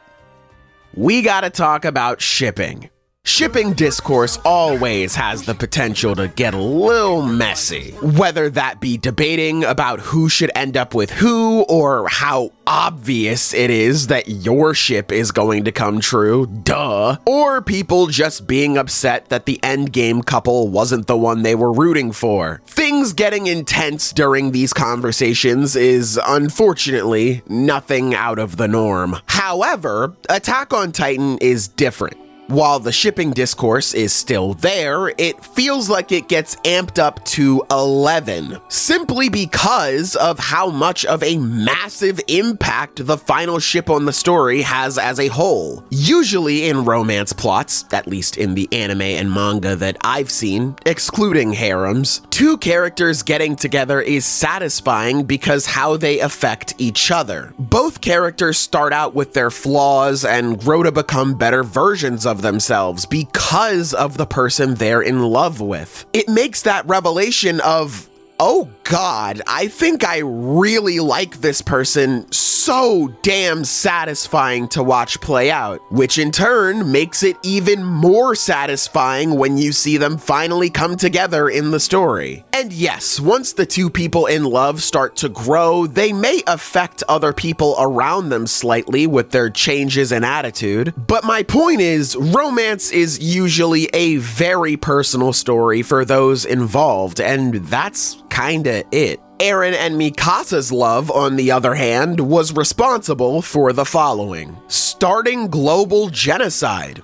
we gotta talk about shipping. Shipping discourse always has the potential to get a little messy, whether that be debating about who should end up with who, or how obvious it is that your ship is going to come true, duh, or people just being upset that the endgame couple wasn't the one they were rooting for. Things getting intense during these conversations is, unfortunately, nothing out of the norm. However, Attack on Titan is different. While the shipping discourse is still there, it feels like it gets amped up to 11, simply because of how much of a massive impact the final ship on the story has as a whole. Usually in romance plots, at least in the anime and manga that I've seen, excluding harems, two characters getting together is satisfying because how they affect each other. Both characters start out with their flaws and grow to become better versions of themselves because of the person they're in love with. It makes that revelation of, oh God, I think I really like this person, so damn satisfying to watch play out, which in turn makes it even more satisfying when you see them finally come together in the story. And yes, once the two people in love start to grow, they may affect other people around them slightly with their changes in attitude, but my point is, romance is usually a very personal story for those involved, and that's kinda it. Eren and Mikasa's love, on the other hand, was responsible for the following: starting global genocide,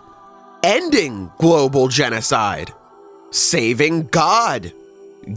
ending global genocide, saving God,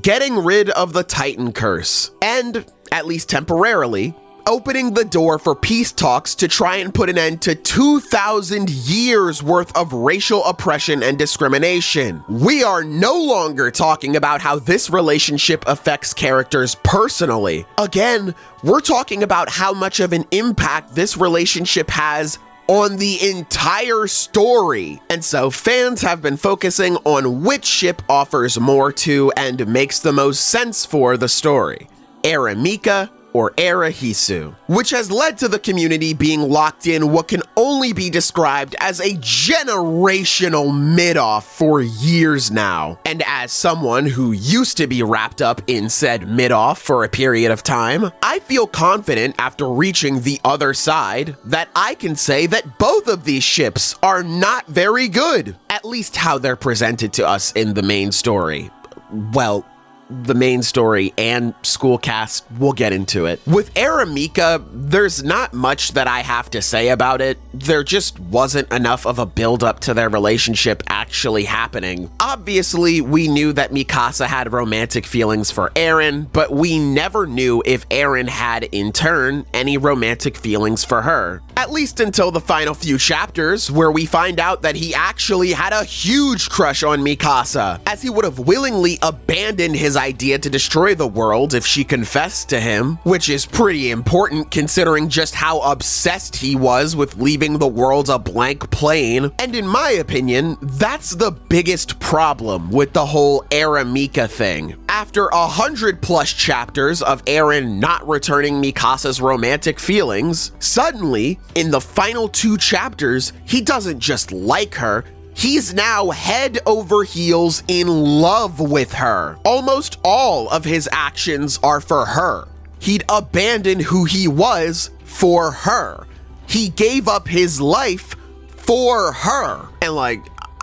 getting rid of the Titan curse, and, at least temporarily, opening the door for peace talks to try and put an end to 2,000 years worth of racial oppression and discrimination. We are no longer talking about how this relationship affects characters personally. Again, we're talking about how much of an impact this relationship has on the entire story. And so fans have been focusing on which ship offers more to and makes the most sense for the story. Eren or Hisu, which has led to the community being locked in what can only be described as a generational mid-off for years now. And as someone who used to be wrapped up in said mid-off for a period of time, I feel confident after reaching the other side that I can say that both of these ships are not very good, at least how they're presented to us in the main story. Well, the main story and school cast, we'll get into it. With Eren, there's not much that I have to say about it. There just wasn't enough of a build-up to their relationship actually happening. Obviously, we knew that Mikasa had romantic feelings for Eren, but we never knew if Eren had, in turn, any romantic feelings for her. At least until the final few chapters, where we find out that he actually had a huge crush on Mikasa, as he would have willingly abandoned his idea to destroy the world if she confessed to him, which is pretty important considering just how obsessed he was with leaving the world a blank plane. And in my opinion, that's the biggest problem with the whole Eren thing. After 100+ chapters of Eren not returning Mikasa's romantic feelings, suddenly, in the final 2 chapters, he doesn't just like her, he's now head over heels in love with her. Almost all of his actions are for her. He'd abandon who he was for her. He gave up his life for her. And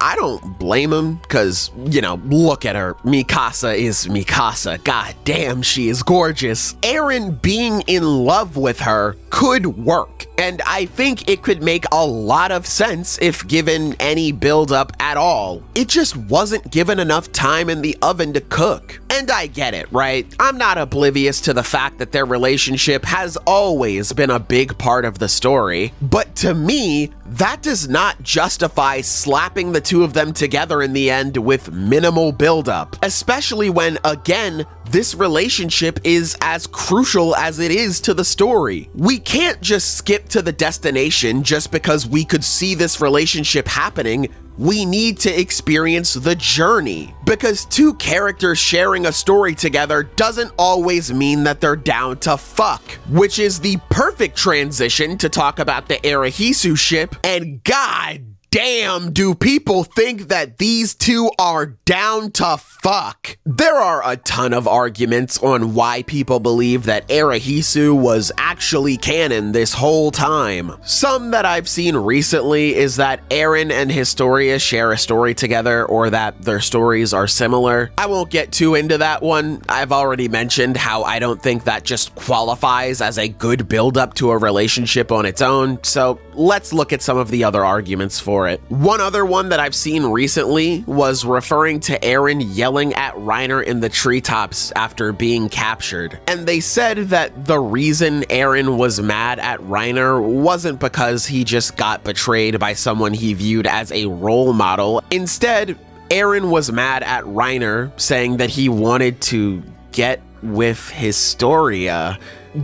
I don't blame him, because, look at her. Mikasa is Mikasa. God damn, she is gorgeous. Eren being in love with her could work, and I think it could make a lot of sense if given any build-up at all. It just wasn't given enough time in the oven to cook. And I get it, right? I'm not oblivious to the fact that their relationship has always been a big part of the story, but to me, that does not justify slapping the two of them together in the end with minimal buildup, especially when, again, this relationship is as crucial as it is to the story. We can't just skip to the destination just because we could see this relationship happening. We need to experience the journey, because 2 characters sharing a story together doesn't always mean that they're down to fuck, which is the perfect transition to talk about the Hisu ship, and god damn, do people think that these 2 are down to fuck. There are a ton of arguments on why people believe that Hisu was actually canon this whole time. Some that I've seen recently is that Eren and Historia share a story together, or that their stories are similar. I won't get too into that one. I've already mentioned how I don't think that just qualifies as a good build-up to a relationship on its own, so let's look at some of the other arguments for it. One other one that I've seen recently was referring to Eren yelling at Reiner in the treetops after being captured. And they said that the reason Eren was mad at Reiner wasn't because he just got betrayed by someone he viewed as a role model. Instead, Eren was mad at Reiner, saying that he wanted to get with Historia,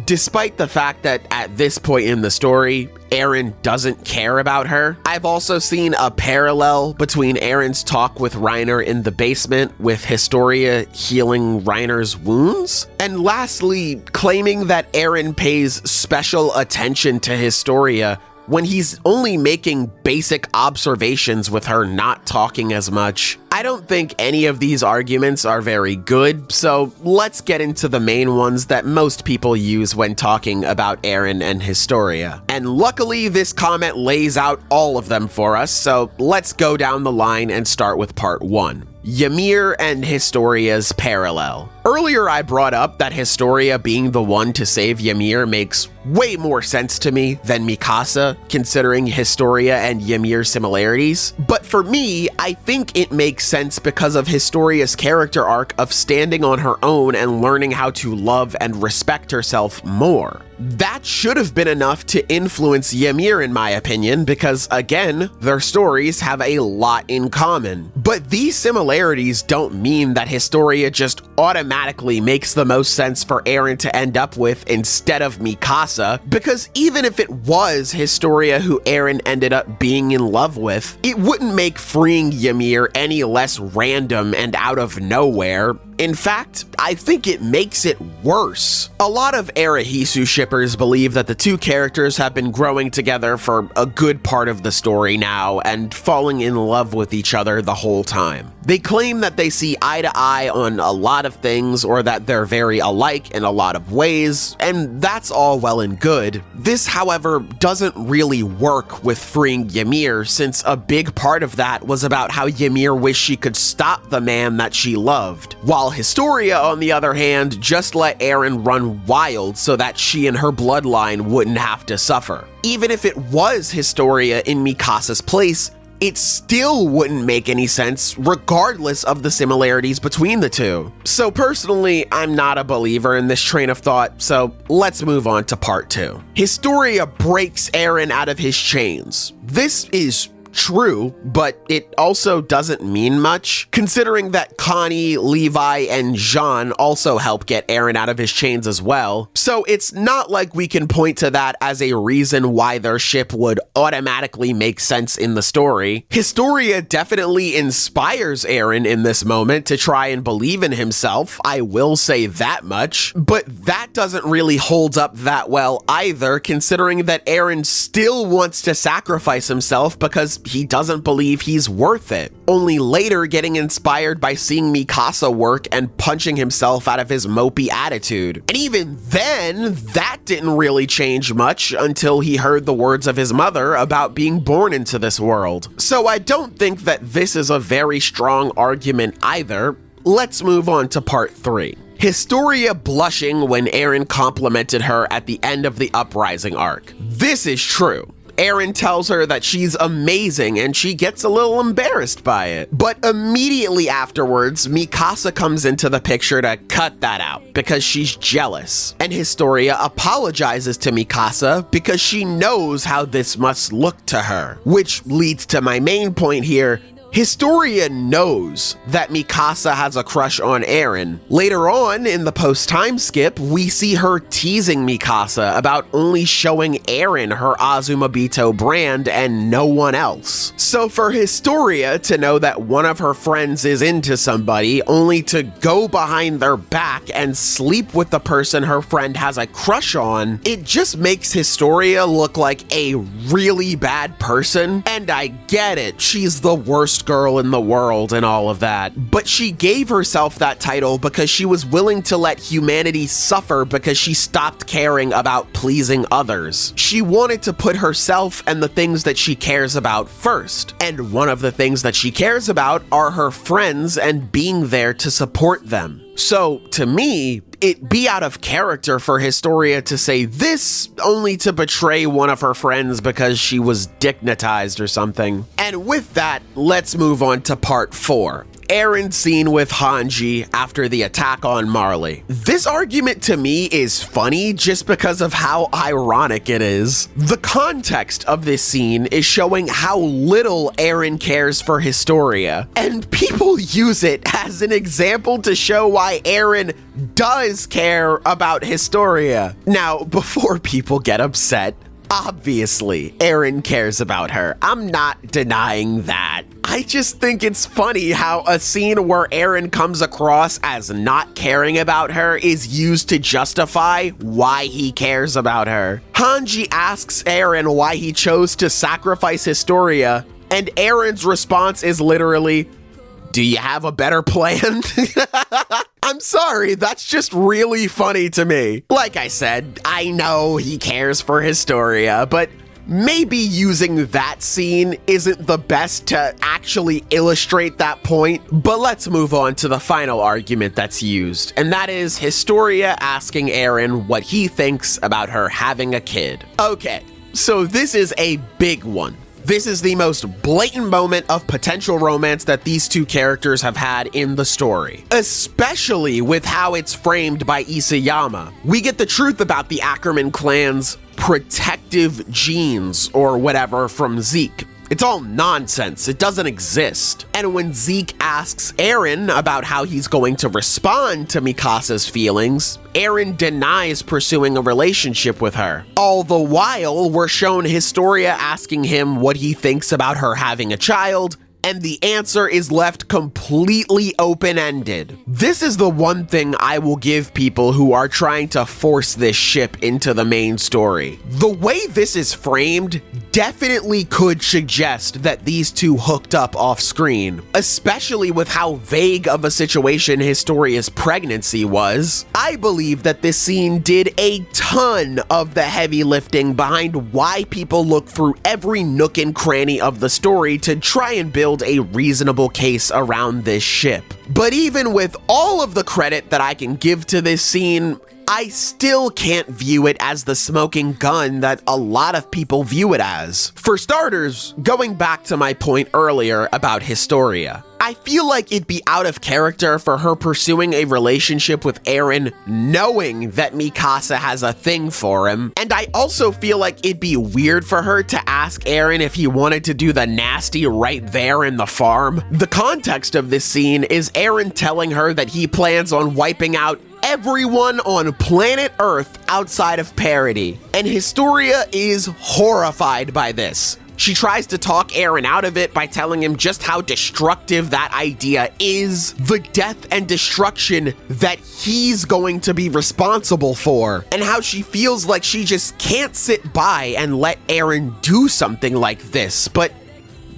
despite the fact that at this point in the story, Eren doesn't care about her. I've also seen a parallel between Eren's talk with Reiner in the basement, with Historia healing Reiner's wounds, and lastly, claiming that Eren pays special attention to Historia when he's only making basic observations with her not talking as much. I don't think any of these arguments are very good, so let's get into the main ones that most people use when talking about Eren and Historia. And luckily, this comment lays out all of them for us, so let's go down the line and start with part 1. Ymir and Historia's parallel. Earlier I brought up that Historia being the one to save Ymir makes way more sense to me than Mikasa, considering Historia and Ymir's similarities. But for me, I think it makes sense because of Historia's character arc of standing on her own and learning how to love and respect herself more. That should have been enough to influence Ymir in my opinion, because again, their stories have a lot in common. But these similarities don't mean that Historia just automatically makes the most sense for Eren to end up with instead of Mikasa, because even if it was Historia who Eren ended up being in love with, it wouldn't make freeing Ymir any less random and out of nowhere. In fact, I think it makes it worse. A lot of Arahisu shippers believe that the two characters have been growing together for a good part of the story now and falling in love with each other the whole time. They claim that they see eye to eye on a lot of things, or that they're very alike in a lot of ways, and that's all well and good. This, however, doesn't really work with freeing Ymir, since a big part of that was about how Ymir wished she could stop the man that she loved, while Historia, on the other hand, just let Eren run wild so that she and her bloodline wouldn't have to suffer. Even if it was Historia in Mikasa's place, it still wouldn't make any sense regardless of the similarities between the two. So personally, I'm not a believer in this train of thought, so let's move on to part 2. Historia breaks Eren out of his chains. This is true, but it also doesn't mean much, considering that Connie, Levi, and Jean also help get Eren out of his chains as well. So it's not like we can point to that as a reason why their ship would automatically make sense in the story. Historia definitely inspires Eren in this moment to try and believe in himself, I will say that much, but that doesn't really hold up that well either, considering that Eren still wants to sacrifice himself because he doesn't believe he's worth it, only later getting inspired by seeing Mikasa work and punching himself out of his mopey attitude. And even then, that didn't really change much until he heard the words of his mother about being born into this world. So I don't think that this is a very strong argument either. Let's move on to part 3. Historia blushing when Eren complimented her at the end of the Uprising arc. This is true. Eren tells her that she's amazing and she gets a little embarrassed by it. But immediately afterwards, Mikasa comes into the picture to cut that out because she's jealous. And Historia apologizes to Mikasa because she knows how this must look to her. Which leads to my main point here. Historia knows that Mikasa has a crush on Eren. Later on, in the post-time skip, we see her teasing Mikasa about only showing Eren her Azumabito brand and no one else. So for Historia to know that one of her friends is into somebody only to go behind their back and sleep with the person her friend has a crush on, it just makes Historia look like a really bad person. And I get it, she's the worst girl in the world and all of that, but she gave herself that title because she was willing to let humanity suffer because she stopped caring about pleasing others. She wanted to put herself and the things that she cares about first, and one of the things that she cares about are her friends and being there to support them. So, to me, it'd be out of character for Historia to say this only to betray one of her friends because she was dignitized or something. And with that, let's move on to part 4. Eren's scene with Hanji after the attack on Marley. This argument to me is funny just because of how ironic it is. The context of this scene is showing how little Eren cares for Historia, and people use it as an example to show why Eren does care about Historia. Now, before people get upset, obviously, Eren cares about her. I'm not denying that. I just think it's funny how a scene where Eren comes across as not caring about her is used to justify why he cares about her. Hanji asks Eren why he chose to sacrifice Historia, and Eren's response is literally, "Do you have a better plan?" I'm sorry, that's just really funny to me. Like I said, I know he cares for Historia, but maybe using that scene isn't the best to actually illustrate that point, but let's move on to the final argument that's used, and that is Historia asking Eren what he thinks about her having a kid. Okay, so this is a big one. This is the most blatant moment of potential romance that these two characters have had in the story, especially with how it's framed by Isayama. We get the truth about the Ackerman clan's protective genes or whatever from Zeke. It's all nonsense. It doesn't exist. And when Zeke asks Eren about how he's going to respond to Mikasa's feelings, Eren denies pursuing a relationship with her. All the while, we're shown Historia asking him what he thinks about her having a child, and the answer is left completely open-ended. This is the one thing I will give people who are trying to force this ship into the main story. The way this is framed definitely could suggest that these two hooked up off screen, especially with how vague of a situation Historia's pregnancy was. I believe that this scene did a ton of the heavy lifting behind why people look through every nook and cranny of the story to try and build a reasonable case around this ship. But even with all of the credit that I can give to this scene, I still can't view it as the smoking gun that a lot of people view it as. For starters, going back to my point earlier about Historia, I feel like it'd be out of character for her pursuing a relationship with Eren knowing that Mikasa has a thing for him, and I also feel like it'd be weird for her to ask Eren if he wanted to do the nasty right there in the farm. The context of this scene is Eren telling her that he plans on wiping out everyone on planet Earth outside of parity, and Historia is horrified by this. She tries to talk Eren out of it by telling him just how destructive that idea is, the death and destruction that he's going to be responsible for, and how she feels like she just can't sit by and let Eren do something like this, but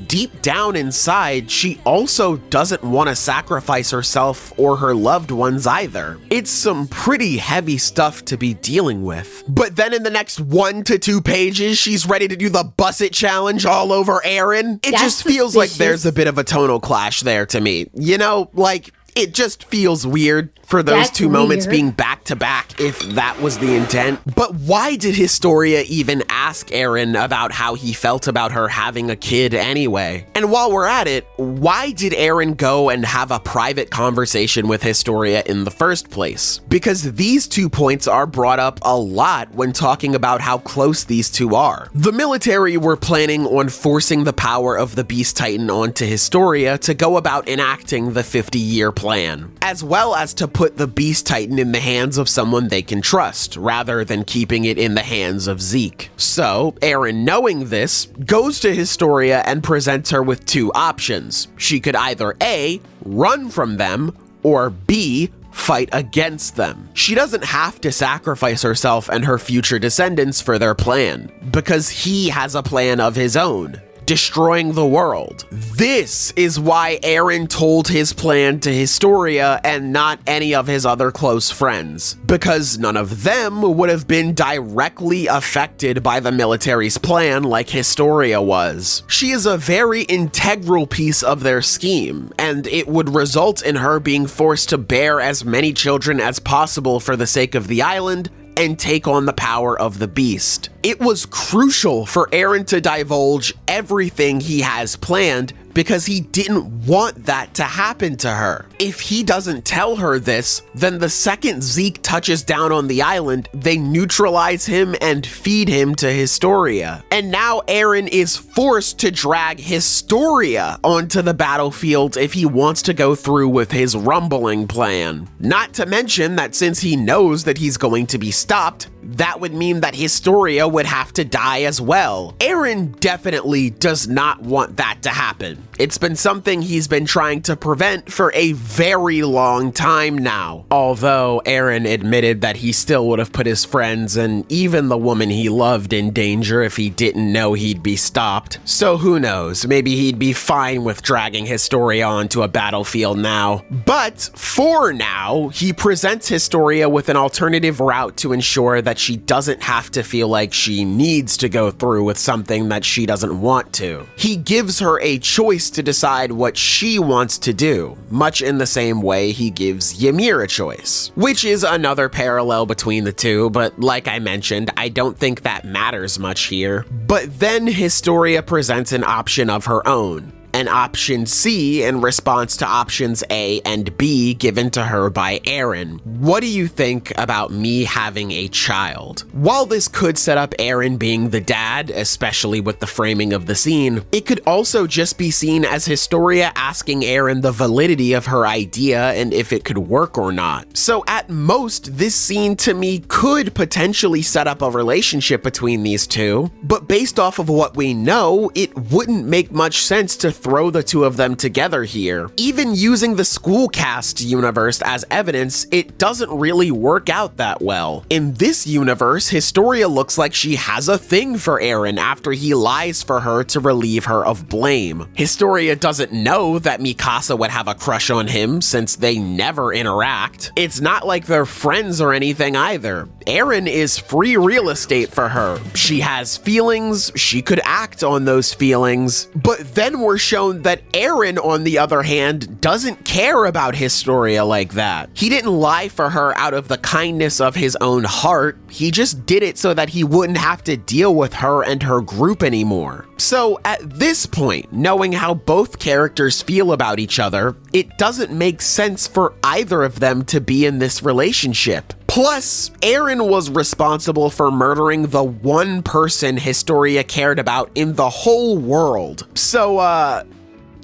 deep down inside, she also doesn't want to sacrifice herself or her loved ones either. It's some pretty heavy stuff to be dealing with. But then in the next 1 to 2 pages, she's ready to do the Bus It challenge all over Eren. It just feels like there's a bit of a tonal clash there to me. You know, like, it just feels weird for those two moments being back to back, if that was the intent. But why did Historia even ask Eren about how he felt about her having a kid anyway? And while we're at it, why did Eren go and have a private conversation with Historia in the first place? Because these 2 points are brought up a lot when talking about how close these two are. The military were planning on forcing the power of the Beast Titan onto Historia to go about enacting the 50-year plan, as well as to put the Beast Titan in the hands of someone they can trust, rather than keeping it in the hands of Zeke. So, Eren, knowing this, goes to Historia and presents her with 2 options. She could either A, run from them, or B, fight against them. She doesn't have to sacrifice herself and her future descendants for their plan, because he has a plan of his own: destroying the world. This is why Eren told his plan to Historia and not any of his other close friends, because none of them would have been directly affected by the military's plan like Historia was. She is a very integral piece of their scheme, and it would result in her being forced to bear as many children as possible for the sake of the island and take on the power of the beast. It was crucial for Eren to divulge everything he has planned because he didn't want that to happen to her. If he doesn't tell her this, then the second Zeke touches down on the island, they neutralize him and feed him to Historia. And now Eren is forced to drag Historia onto the battlefield if he wants to go through with his rumbling plan. Not to mention that since he knows that he's going to be stopped, that would mean that Historia would have to die as well. Eren definitely does not want that to happen. It's been something he's been trying to prevent for a very long time now. Although Eren admitted that he still would have put his friends and even the woman he loved in danger if he didn't know he'd be stopped. So who knows, maybe he'd be fine with dragging Historia onto a battlefield now. But for now, he presents Historia with an alternative route to ensure that that she doesn't have to feel like she needs to go through with something that she doesn't want to. He gives her a choice to decide what she wants to do, much in the same way he gives Ymir a choice. Which is another parallel between the two, but like I mentioned, I don't think that matters much here. But then Historia presents an option of her own. An option C in response to options A and B given to her by Eren. What do you think about me having a child? While this could set up Eren being the dad, especially with the framing of the scene, it could also just be seen as Historia asking Eren the validity of her idea and if it could work or not. So at most, this scene to me could potentially set up a relationship between these two, but based off of what we know, it wouldn't make much sense to throw the two of them together here. Even using the school cast universe as evidence, it doesn't really work out that well. In this universe, Historia looks like she has a thing for Eren after he lies for her to relieve her of blame. Historia doesn't know that Mikasa would have a crush on him since they never interact. It's not like they're friends or anything either. Eren is free real estate for her. She has feelings, she could act on those feelings, but then we're shown that Eren, on the other hand, doesn't care about Historia like that. He didn't lie for her out of the kindness of his own heart, he just did it so that he wouldn't have to deal with her and her group anymore. So at this point, knowing how both characters feel about each other, it doesn't make sense for either of them to be in this relationship. Plus, Eren was responsible for murdering the one person Historia cared about in the whole world. So,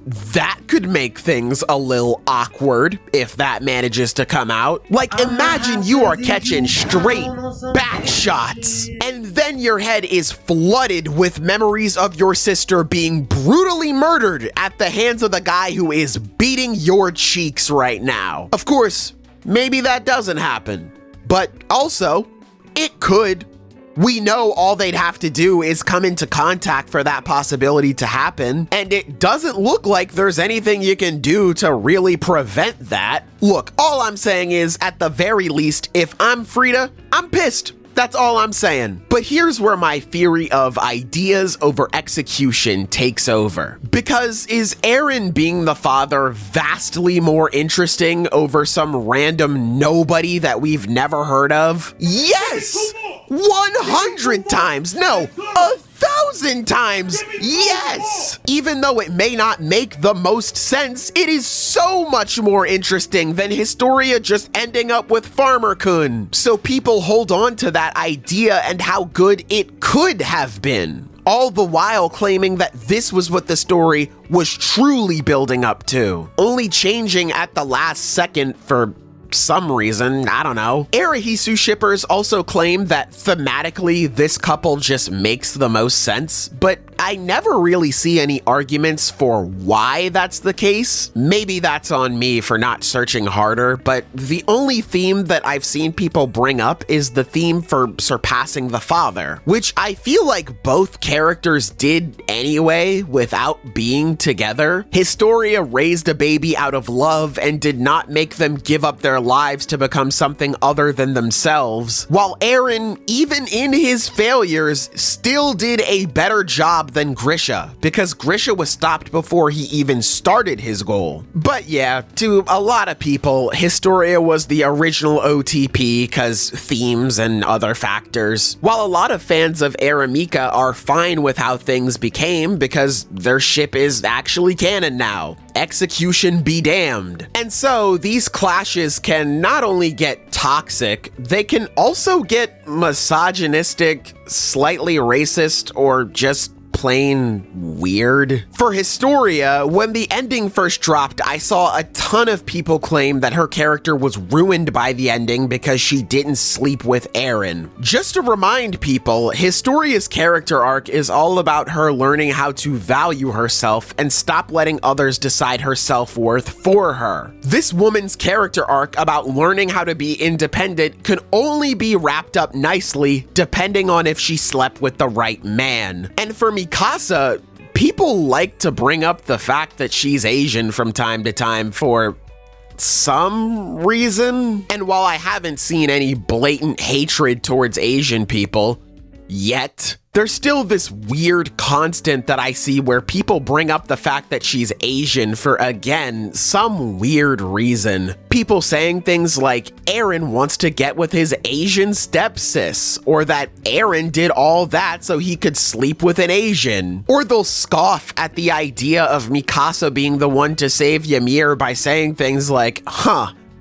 that could make things a little awkward if that manages to come out. Like, imagine you are catching straight back shots, and then your head is flooded with memories of your sister being brutally murdered at the hands of the guy who is beating your cheeks right now. Of course, maybe that doesn't happen, but also, it could. We know all they'd have to do is come into contact for that possibility to happen, and it doesn't look like there's anything you can do to really prevent that. Look, all I'm saying is, at the very least, if I'm Frida, I'm pissed. That's all I'm saying. But here's where my theory of ideas over execution takes over. Because is Eren being the father vastly more interesting over some random nobody that we've never heard of? Yes! 100 times! No, 1,000 times! Yes! Even though it may not make the most sense, it is so much more interesting than Historia just ending up with Farmer-kun. So people hold on to that idea and how good it could have been, all the while claiming that this was what the story was truly building up to, only changing at the last second for some reason, I don't know. Arahisu shippers also claim that thematically this couple just makes the most sense, but I never really see any arguments for why that's the case. Maybe that's on me for not searching harder, but the only theme that I've seen people bring up is the theme for surpassing the father, which I feel like both characters did anyway without being together. Historia raised a baby out of love and did not make them give up their lives to become something other than themselves, while Eren, even in his failures, still did a better job than Grisha, because Grisha was stopped before he even started his goal. But yeah, to a lot of people, Historia was the original OTP because themes and other factors, while a lot of fans of Aramika are fine with how things became because their ship is actually canon now. Execution be damned. And so these clashes can not only get toxic, they can also get misogynistic, slightly racist, or just plain weird. For Historia, when the ending first dropped, I saw a ton of people claim that her character was ruined by the ending because she didn't sleep with Eren. Just to remind people, Historia's character arc is all about her learning how to value herself and stop letting others decide her self-worth for her. This woman's character arc about learning how to be independent could only be wrapped up nicely depending on if she slept with the right man. And for Mikasa, people like to bring up the fact that she's Asian from time to time for some reason. And while I haven't seen any blatant hatred towards Asian people yet, there's still this weird constant that I see where people bring up the fact that she's Asian for, again, some weird reason. People saying things like Eren wants to get with his Asian stepsis, or that Eren did all that so he could sleep with an Asian. Or they'll scoff at the idea of Mikasa being the one to save Ymir by saying things like,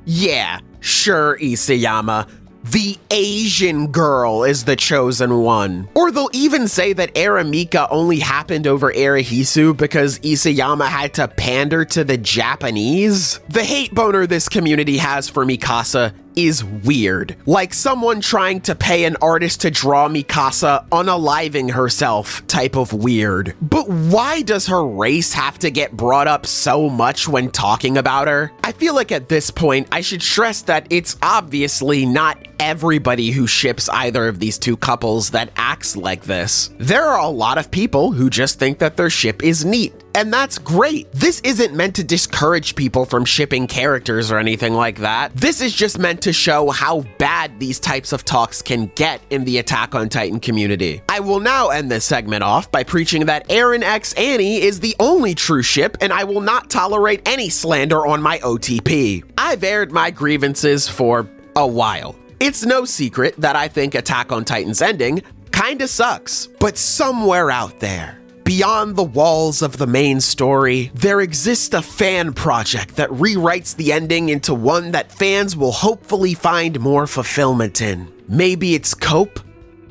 yeah, sure, Isayama. The Asian girl is the chosen one. Or they'll even say that Aramika only happened over Arahisu because Isayama had to pander to the Japanese. The hate boner this community has for Mikasa is weird. Like someone trying to pay an artist to draw Mikasa unaliving herself type of weird. But why does her race have to get brought up so much when talking about her? I feel like at this point, I should stress that it's obviously not everybody who ships either of these two couples that acts like this. There are a lot of people who just think that their ship is neat. And that's great. This isn't meant to discourage people from shipping characters or anything like that. This is just meant to show how bad these types of talks can get in the Attack on Titan community. I will now end this segment off by preaching that Eren x Annie is the only true ship, and I will not tolerate any slander on my OTP. I've aired my grievances for a while. It's no secret that I think Attack on Titan's ending kinda sucks, but somewhere out there, beyond the walls of the main story, there exists a fan project that rewrites the ending into one that fans will hopefully find more fulfillment in. Maybe it's cope,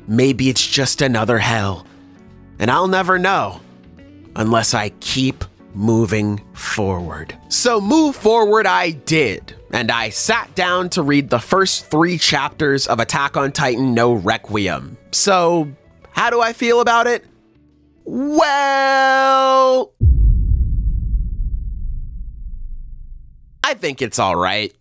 maybe it's just another hell. And I'll never know unless I keep moving forward. So move forward I did, and I sat down to read the first 3 chapters of Attack on Titan no Requiem. So, how do I feel about it? Well, I think it's all right.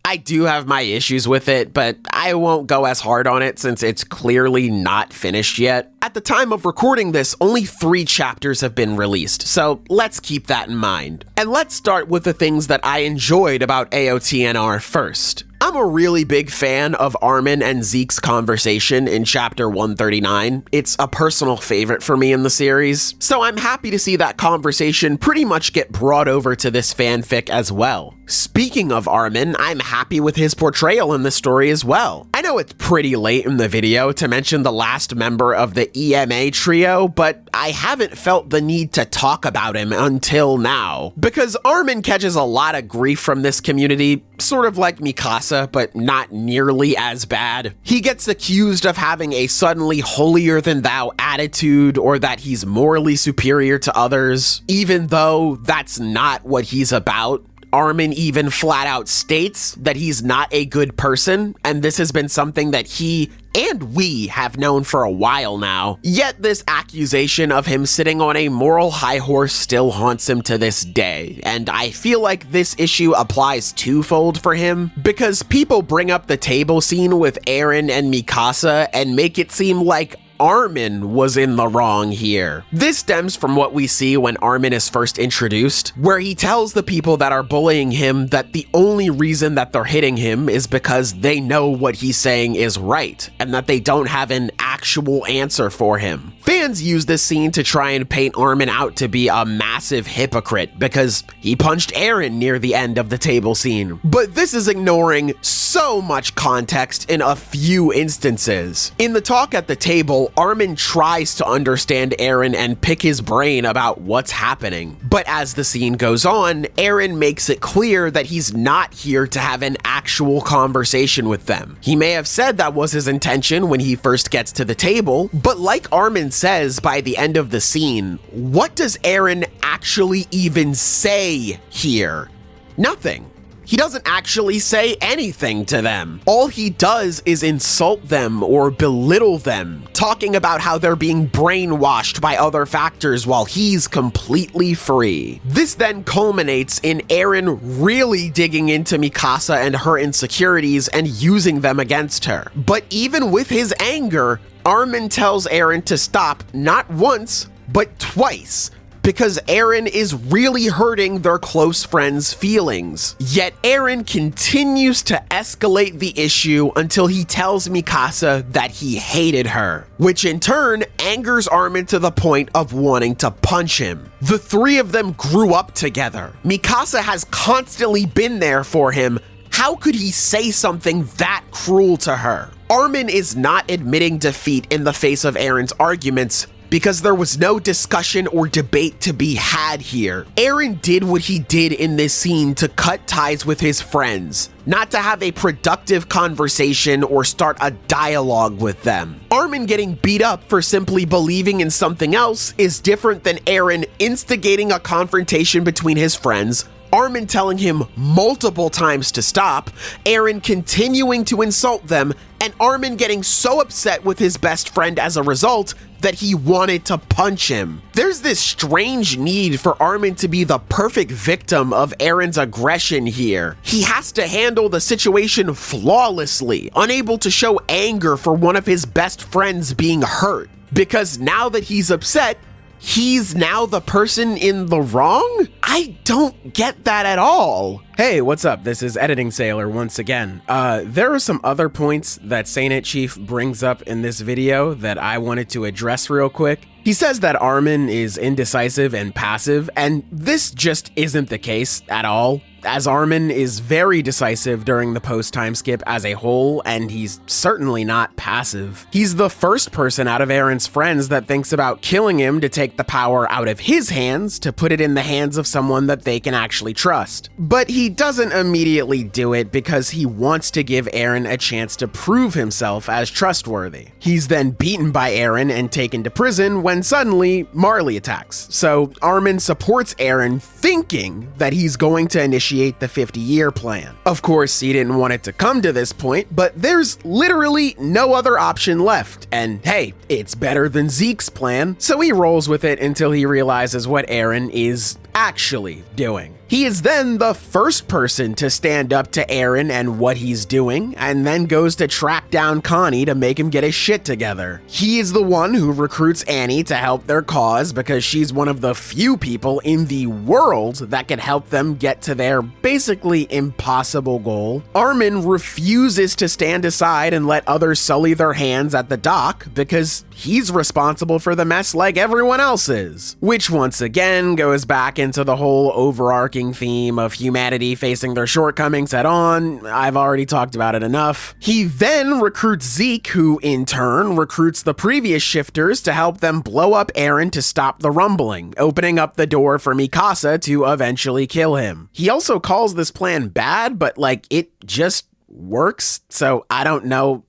I do have my issues with it, but I won't go as hard on it since it's clearly not finished yet. At the time of recording this, only 3 chapters have been released, so let's keep that in mind. And let's start with the things that I enjoyed about AOTNR first. I'm a really big fan of Armin and Zeke's conversation in chapter 139. It's a personal favorite for me in the series, so I'm happy to see that conversation pretty much get brought over to this fanfic as well. Speaking of Armin, I'm happy with his portrayal in the story as well. I know it's pretty late in the video to mention the last member of the EMA trio, but I haven't felt the need to talk about him until now, because Armin catches a lot of grief from this community, sort of like Mikasa, but not nearly as bad. He gets accused of having a suddenly holier-than-thou attitude, or that he's morally superior to others, even though that's not what he's about. Armin even flat out states that he's not a good person, and this has been something that he and we have known for a while now. Yet this accusation of him sitting on a moral high horse still haunts him to this day, and I feel like this issue applies twofold for him, because people bring up the table scene with Eren and Mikasa and make it seem like Armin was in the wrong here. This stems from what we see when Armin is first introduced, where he tells the people that are bullying him that the only reason that they're hitting him is because they know what he's saying is right, and that they don't have an actual answer for him. Fans use this scene to try and paint Armin out to be a massive hypocrite because he punched Eren near the end of the table scene. But this is ignoring so much context in a few instances. In the talk at the table, Armin tries to understand Eren and pick his brain about what's happening. But as the scene goes on, Eren makes it clear that he's not here to have an actual conversation with them. He may have said that was his intention when he first gets to the table, but like Armin says by the end of the scene, what does Eren actually even say here? Nothing. He doesn't actually say anything to them. All he does is insult them or belittle them, talking about how they're being brainwashed by other factors while he's completely free. This then culminates in Eren really digging into Mikasa and her insecurities and using them against her. But even with his anger, Armin tells Eren to stop not once, but twice, because Eren is really hurting their close friend's feelings. Yet Eren continues to escalate the issue until he tells Mikasa that he hated her, which in turn angers Armin to the point of wanting to punch him. The three of them grew up together. Mikasa has constantly been there for him. How could he say something that cruel to her? Armin is not admitting defeat in the face of Eren's arguments because there was no discussion or debate to be had here. Eren did what he did in this scene to cut ties with his friends, not to have a productive conversation or start a dialogue with them. Armin getting beat up for simply believing in something else is different than Eren instigating a confrontation between his friends, Armin telling him multiple times to stop, Eren continuing to insult them, and Armin getting so upset with his best friend as a result that he wanted to punch him. There's this strange need for Armin to be the perfect victim of Eren's aggression here. He has to handle the situation flawlessly, unable to show anger for one of his best friends being hurt. Because now that he's upset, he's now the person in the wrong? I don't get that at all. Hey, what's up? This is Editing Sailor once again. There are some other points that Saint Chief brings up in this video that I wanted to address real quick. He says that Armin is indecisive and passive, and this just isn't the case at all, as Armin is very decisive during the post-time skip as a whole, and he's certainly not passive. He's the first person out of Eren's friends that thinks about killing him to take the power out of his hands to put it in the hands of someone that they can actually trust. But he doesn't immediately do it because he wants to give Eren a chance to prove himself as trustworthy. He's then beaten by Eren and taken to prison when suddenly Marley attacks. So Armin supports Eren thinking that he's going to initiate the 50-year plan. Of course, he didn't want it to come to this point, but there's literally no other option left. And hey, it's better than Zeke's plan, so he rolls with it until he realizes what Eren is actually doing. He is then the first person to stand up to Eren and what he's doing, and then goes to track down Connie to make him get his shit together. He is the one who recruits Annie to help their cause because she's one of the few people in the world that can help them get to their basically impossible goal. Armin refuses to stand aside and let others sully their hands at the dock because he's responsible for the mess like everyone else is, which once again goes back into the whole overarching theme of humanity facing their shortcomings head on. I've already talked about it enough. He then recruits Zeke, who in turn recruits the previous shifters to help them blow up Eren to stop the rumbling, opening up the door for Mikasa to eventually kill him. He also calls this plan bad, but like it just works, so I don't know.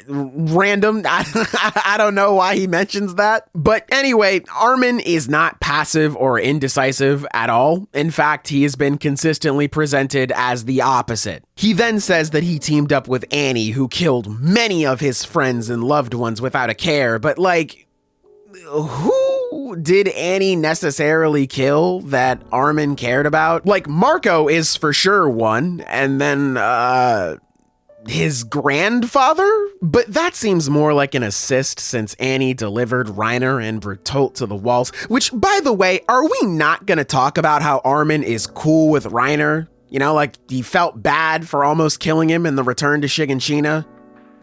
Random. I don't know why he mentions that. But anyway, Armin is not passive or indecisive at all. In fact, he has been consistently presented as the opposite. He then says that he teamed up with Annie, who killed many of his friends and loved ones without a care, but like, who did Annie necessarily kill that Armin cared about? Like, Marco is for sure one, and then, his grandfather? But that seems more like an assist since Annie delivered Reiner and Bertolt to the walls, which, by the way, are we not gonna talk about how Armin is cool with Reiner? You know, like he felt bad for almost killing him in the return to Shiganshina,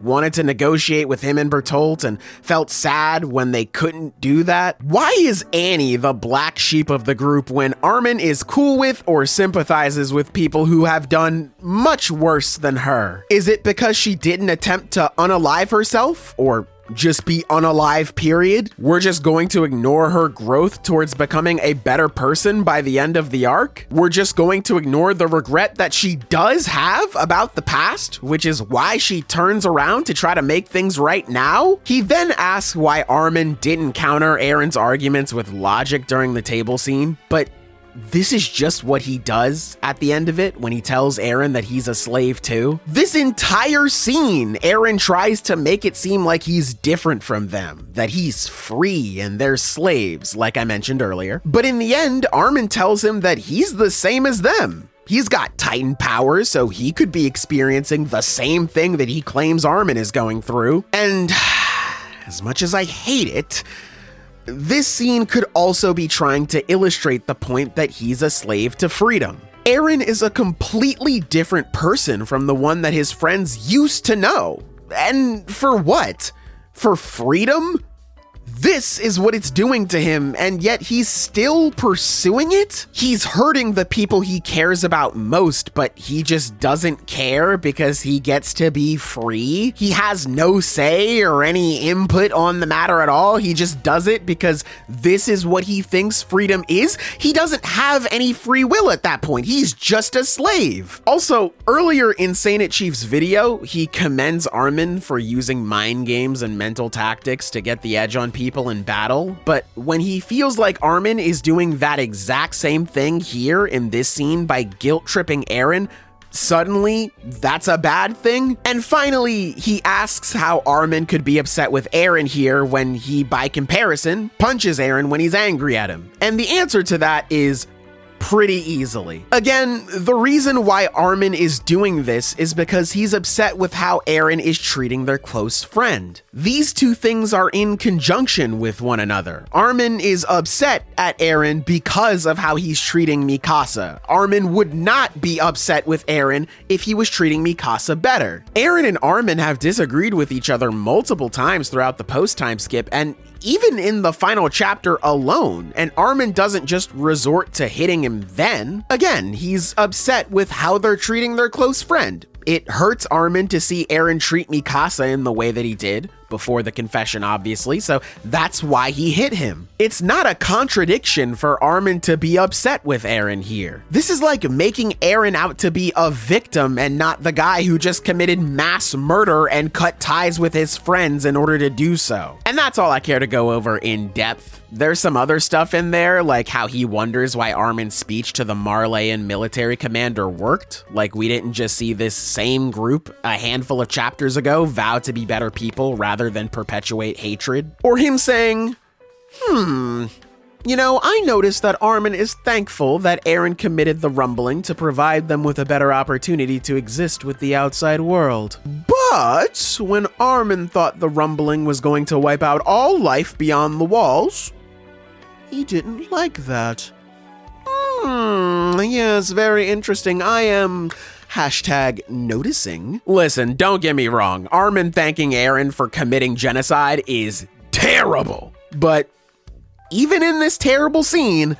wanted to negotiate with him and Bertolt, and felt sad when they couldn't do that. Why is Annie the black sheep of the group when Armin is cool with or sympathizes with people who have done much worse than her? Is it because she didn't attempt to unalive herself, or just be unalive, period? We're just going to ignore her growth towards becoming a better person by the end of the arc? We're just going to ignore the regret that she does have about the past, which is why she turns around to try to make things right now? He then asks why Armin didn't counter Eren's arguments with logic during the table scene, but this is just what he does at the end of it when he tells Eren that he's a slave too. This entire scene, Eren tries to make it seem like he's different from them, that he's free and they're slaves, like I mentioned earlier. But in the end, Armin tells him that he's the same as them. He's got Titan powers, so he could be experiencing the same thing that he claims Armin is going through. And as much as I hate it, this scene could also be trying to illustrate the point that he's a slave to freedom. Eren is a completely different person from the one that his friends used to know. And for what? For freedom? This is what it's doing to him, and yet he's still pursuing it? He's hurting the people he cares about most, but he just doesn't care because he gets to be free? He has no say or any input on the matter at all? He just does it because this is what he thinks freedom is? He doesn't have any free will at that point. He's just a slave. Also, earlier in Saint Chief's video, he commends Armin for using mind games and mental tactics to get the edge on people in battle, but when he feels like Armin is doing that exact same thing here in this scene by guilt-tripping Eren, suddenly that's a bad thing? And finally, he asks how Armin could be upset with Eren here when he, by comparison, punches Eren when he's angry at him. And the answer to that is pretty easily. Again, the reason why Armin is doing this is because he's upset with how Eren is treating their close friend. These two things are in conjunction with one another. Armin is upset at Eren because of how he's treating Mikasa. Armin would not be upset with Eren if he was treating Mikasa better. Eren and Armin have disagreed with each other multiple times throughout the post-time skip, and even in the final chapter alone, and Armin doesn't just resort to hitting him then. Again, he's upset with how they're treating their close friend. It hurts Armin to see Eren treat Mikasa in the way that he did, before the confession obviously, so that's why he hit him. It's not a contradiction for Armin to be upset with Eren here. This is like making Eren out to be a victim and not the guy who just committed mass murder and cut ties with his friends in order to do so. And that's all I care to go over in depth. There's some other stuff in there, like how he wonders why Armin's speech to the Marleyan military commander worked. Like we didn't just see this same group a handful of chapters ago vow to be better people rather than perpetuate hatred. Or him saying, you know, I noticed that Armin is thankful that Eren committed the rumbling to provide them with a better opportunity to exist with the outside world. But when Armin thought the rumbling was going to wipe out all life beyond the walls, he didn't like that. Yes, very interesting. I am #noticing. Listen, don't get me wrong. Armin thanking Eren for committing genocide is terrible. But even in this terrible scene,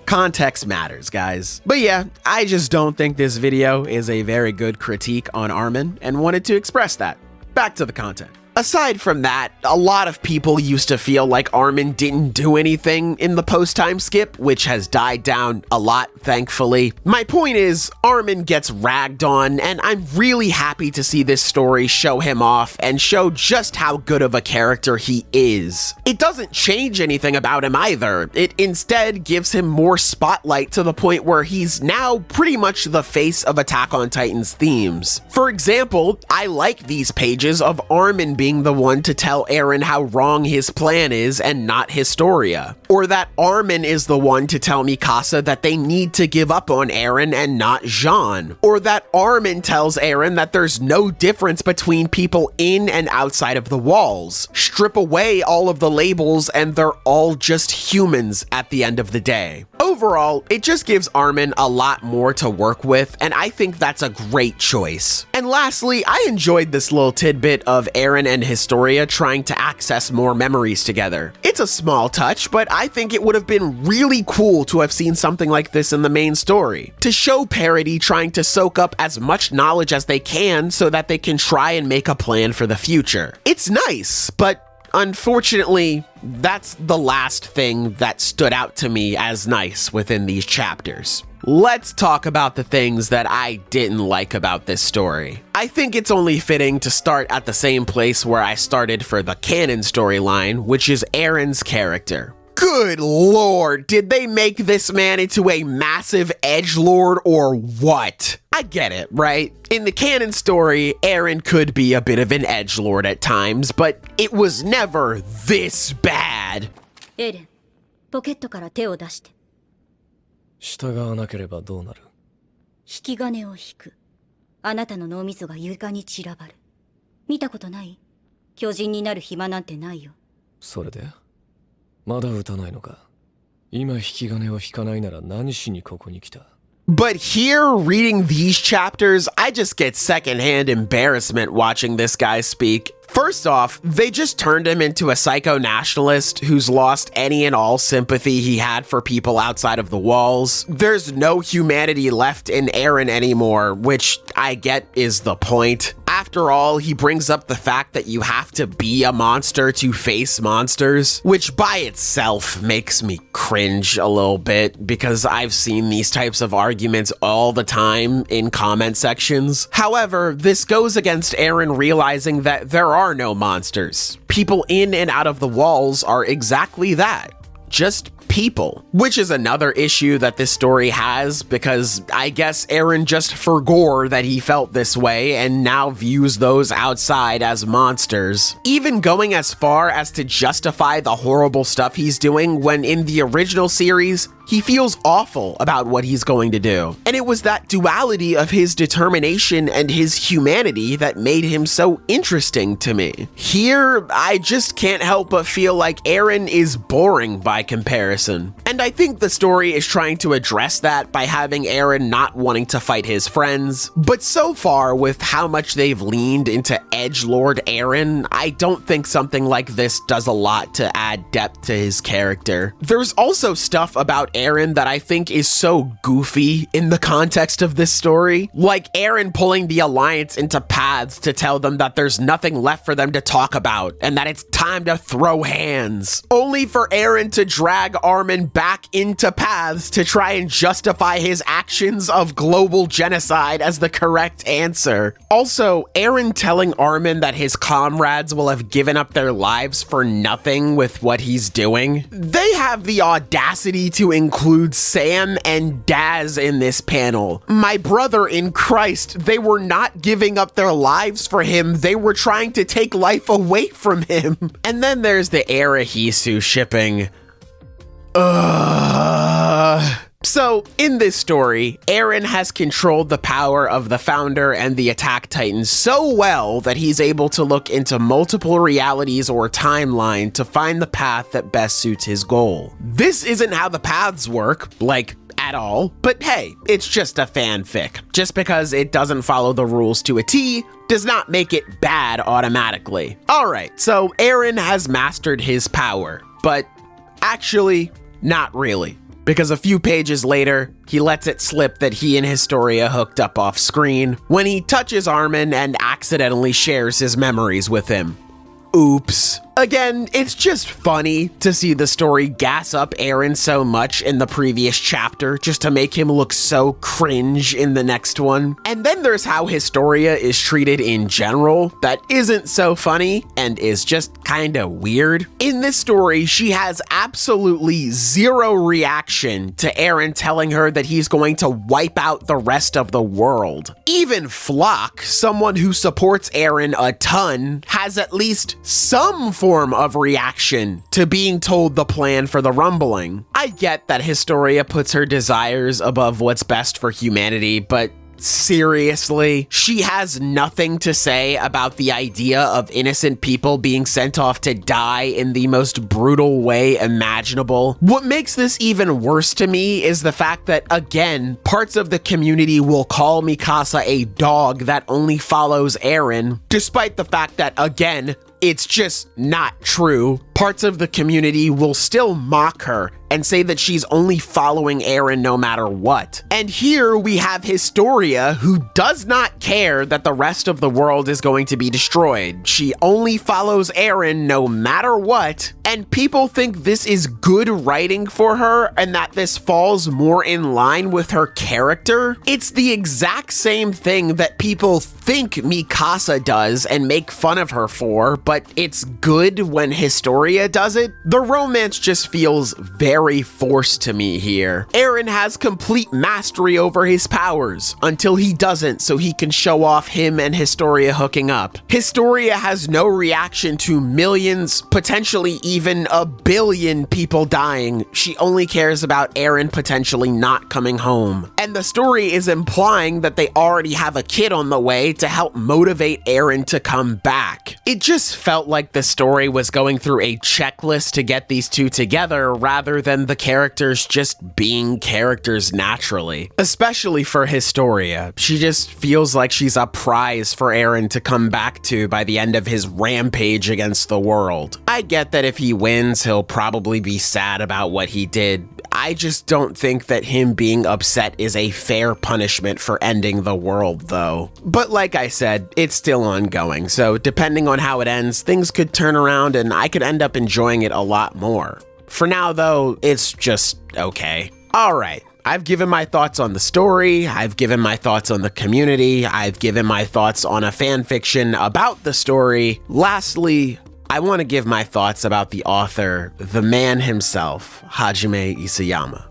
context matters, guys. But yeah, I just don't think this video is a very good critique on Armin and wanted to express that. Back to the content. Aside from that, a lot of people used to feel like Armin didn't do anything in the post-time skip, which has died down a lot, thankfully. My point is, Armin gets ragged on, and I'm really happy to see this story show him off and show just how good of a character he is. It doesn't change anything about him either. It instead gives him more spotlight to the point where he's now pretty much the face of Attack on Titan's themes. For example, I like these pages of Armin being the one to tell Eren how wrong his plan is and not Historia. Or that Armin is the one to tell Mikasa that they need to give up on Eren and not Jean. Or that Armin tells Eren that there's no difference between people in and outside of the walls. Strip away all of the labels and they're all just humans at the end of the day. Overall, it just gives Armin a lot more to work with, and I think that's a great choice. And lastly, I enjoyed this little tidbit of Eren and Historia trying to access more memories together. It's a small touch, but I think it would have been really cool to have seen something like this in the main story. To show Parody trying to soak up as much knowledge as they can so that they can try and make a plan for the future. It's nice, but unfortunately, that's the last thing that stood out to me as nice within these chapters. Let's talk about the things that I didn't like about this story. I think it's only fitting to start at the same place where I started for the canon storyline, which is Eren's character. Good lord, did they make this man into a massive edgelord or what? I get it, right? In the canon story, Eren could be a bit of an edgelord at times, but it was never this bad. エレン、ポケットから手を出して。従わなければどうなる？引き金を引く。あなたの脳みそが床に散らばる。見たことない？巨人になる暇なんてないよ。それで？まだ打たないのか。今引き金を引かないなら何しにここに来た。 But here, reading these chapters, I just get secondhand embarrassment watching this guy speak. First off, they just turned him into a psycho-nationalist who's lost any and all sympathy he had for people outside of the walls. There's no humanity left in Eren anymore, which I get is the point. After all, he brings up the fact that you have to be a monster to face monsters, which by itself makes me cringe a little bit because I've seen these types of arguments all the time in comment sections. However, this goes against Eren realizing that there are no monsters. People in and out of the walls are exactly that. Just people, which is another issue that this story has because I guess Eren just forgot that he felt this way and now views those outside as monsters, even going as far as to justify the horrible stuff he's doing when in the original series, he feels awful about what he's going to do. And it was that duality of his determination and his humanity that made him so interesting to me. Here, I just can't help but feel like Eren is boring by comparison. And I think the story is trying to address that by having Eren not wanting to fight his friends. But so far, with how much they've leaned into edgelord Eren, I don't think something like this does a lot to add depth to his character. There's also stuff about Eren that I think is so goofy in the context of this story. Like Eren pulling the Alliance into paths to tell them that there's nothing left for them to talk about and that it's time to throw hands. Only for Eren to drag Armin back into paths to try and justify his actions of global genocide as the correct answer. Also, Eren telling Armin that his comrades will have given up their lives for nothing with what he's doing. They have the audacity to include Sam and Daz in this panel. My brother in Christ, they were not giving up their lives for him, they were trying to take life away from him. And then there's the Arahisu shipping. So, in this story, Eren has controlled the power of the Founder and the Attack Titan so well that he's able to look into multiple realities or timeline to find the path that best suits his goal. This isn't how the paths work, like, at all, but hey, it's just a fanfic. Just because it doesn't follow the rules to a T does not make it bad automatically. Alright, so Eren has mastered his power, but actually, not really. Because a few pages later, he lets it slip that he and Historia hooked up off screen when he touches Armin and accidentally shares his memories with him. Oops. Again, it's just funny to see the story gas up Eren so much in the previous chapter just to make him look so cringe in the next one. And then there's how Historia is treated in general that isn't so funny and is just kinda weird. In this story, she has absolutely zero reaction to Eren telling her that he's going to wipe out the rest of the world. Even Flock, someone who supports Eren a ton, has at least some form of reaction to being told the plan for the rumbling. I get that Historia puts her desires above what's best for humanity, but seriously, she has nothing to say about the idea of innocent people being sent off to die in the most brutal way imaginable. What makes this even worse to me is the fact that, again, parts of the community will call Mikasa a dog that only follows Eren, despite the fact that, again, it's just not true. Parts of the community will still mock her and say that she's only following Eren no matter what. And here we have Historia, who does not care that the rest of the world is going to be destroyed. She only follows Eren no matter what, and people think this is good writing for her and that this falls more in line with her character. It's the exact same thing that people think Mikasa does and make fun of her for, but it's good when Historia does it. The romance just feels very forced to me here. Eren has complete mastery over his powers until he doesn't, so he can show off him and Historia hooking up. Historia has no reaction to millions, potentially even a billion people dying. She only cares about Eren potentially not coming home. And the story is implying that they already have a kid on the way to help motivate Eren to come back. It just felt like the story was going through a a checklist to get these two together rather than the characters just being characters naturally. Especially for Historia. She just feels like she's a prize for Eren to come back to by the end of his rampage against the world. I get that if he wins, he'll probably be sad about what he did. I just don't think that him being upset is a fair punishment for ending the world, though. But like I said, it's still ongoing, so depending on how it ends, things could turn around and I could end up enjoying it a lot more. For now, though, it's just okay. Alright, I've given my thoughts on the story, I've given my thoughts on the community, I've given my thoughts on a fanfiction about the story. Lastly, I want to give my thoughts about the author, the man himself, Hajime Isayama.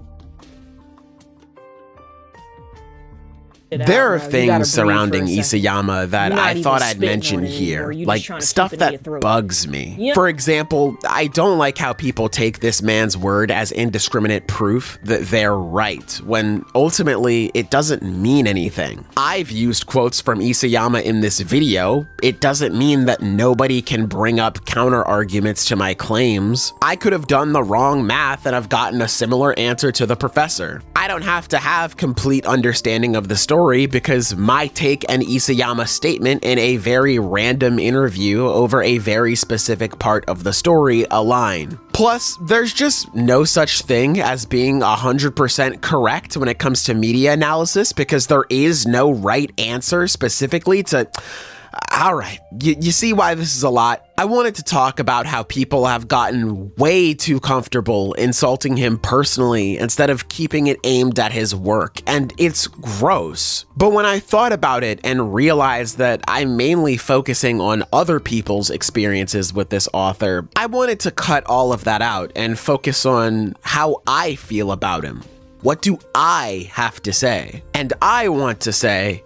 There are things surrounding Isayama that I thought I'd mention here, like stuff that bugs me. For example, I don't like how people take this man's word as indiscriminate proof that they're right, when ultimately it doesn't mean anything. I've used quotes from Isayama in this video. It doesn't mean that nobody can bring up counter arguments to my claims. I could have done the wrong math and have gotten a similar answer to the professor. I don't have to have complete understanding of the story because my take and Isayama's statement in a very random interview over a very specific part of the story align. Plus, there's just no such thing as being 100% correct when it comes to media analysis because there is no right answer specifically to... Alright, you see why this is a lot? I wanted to talk about how people have gotten way too comfortable insulting him personally instead of keeping it aimed at his work, and it's gross. But when I thought about it and realized that I'm mainly focusing on other people's experiences with this author, I wanted to cut all of that out and focus on how I feel about him. What do I have to say? And I want to say,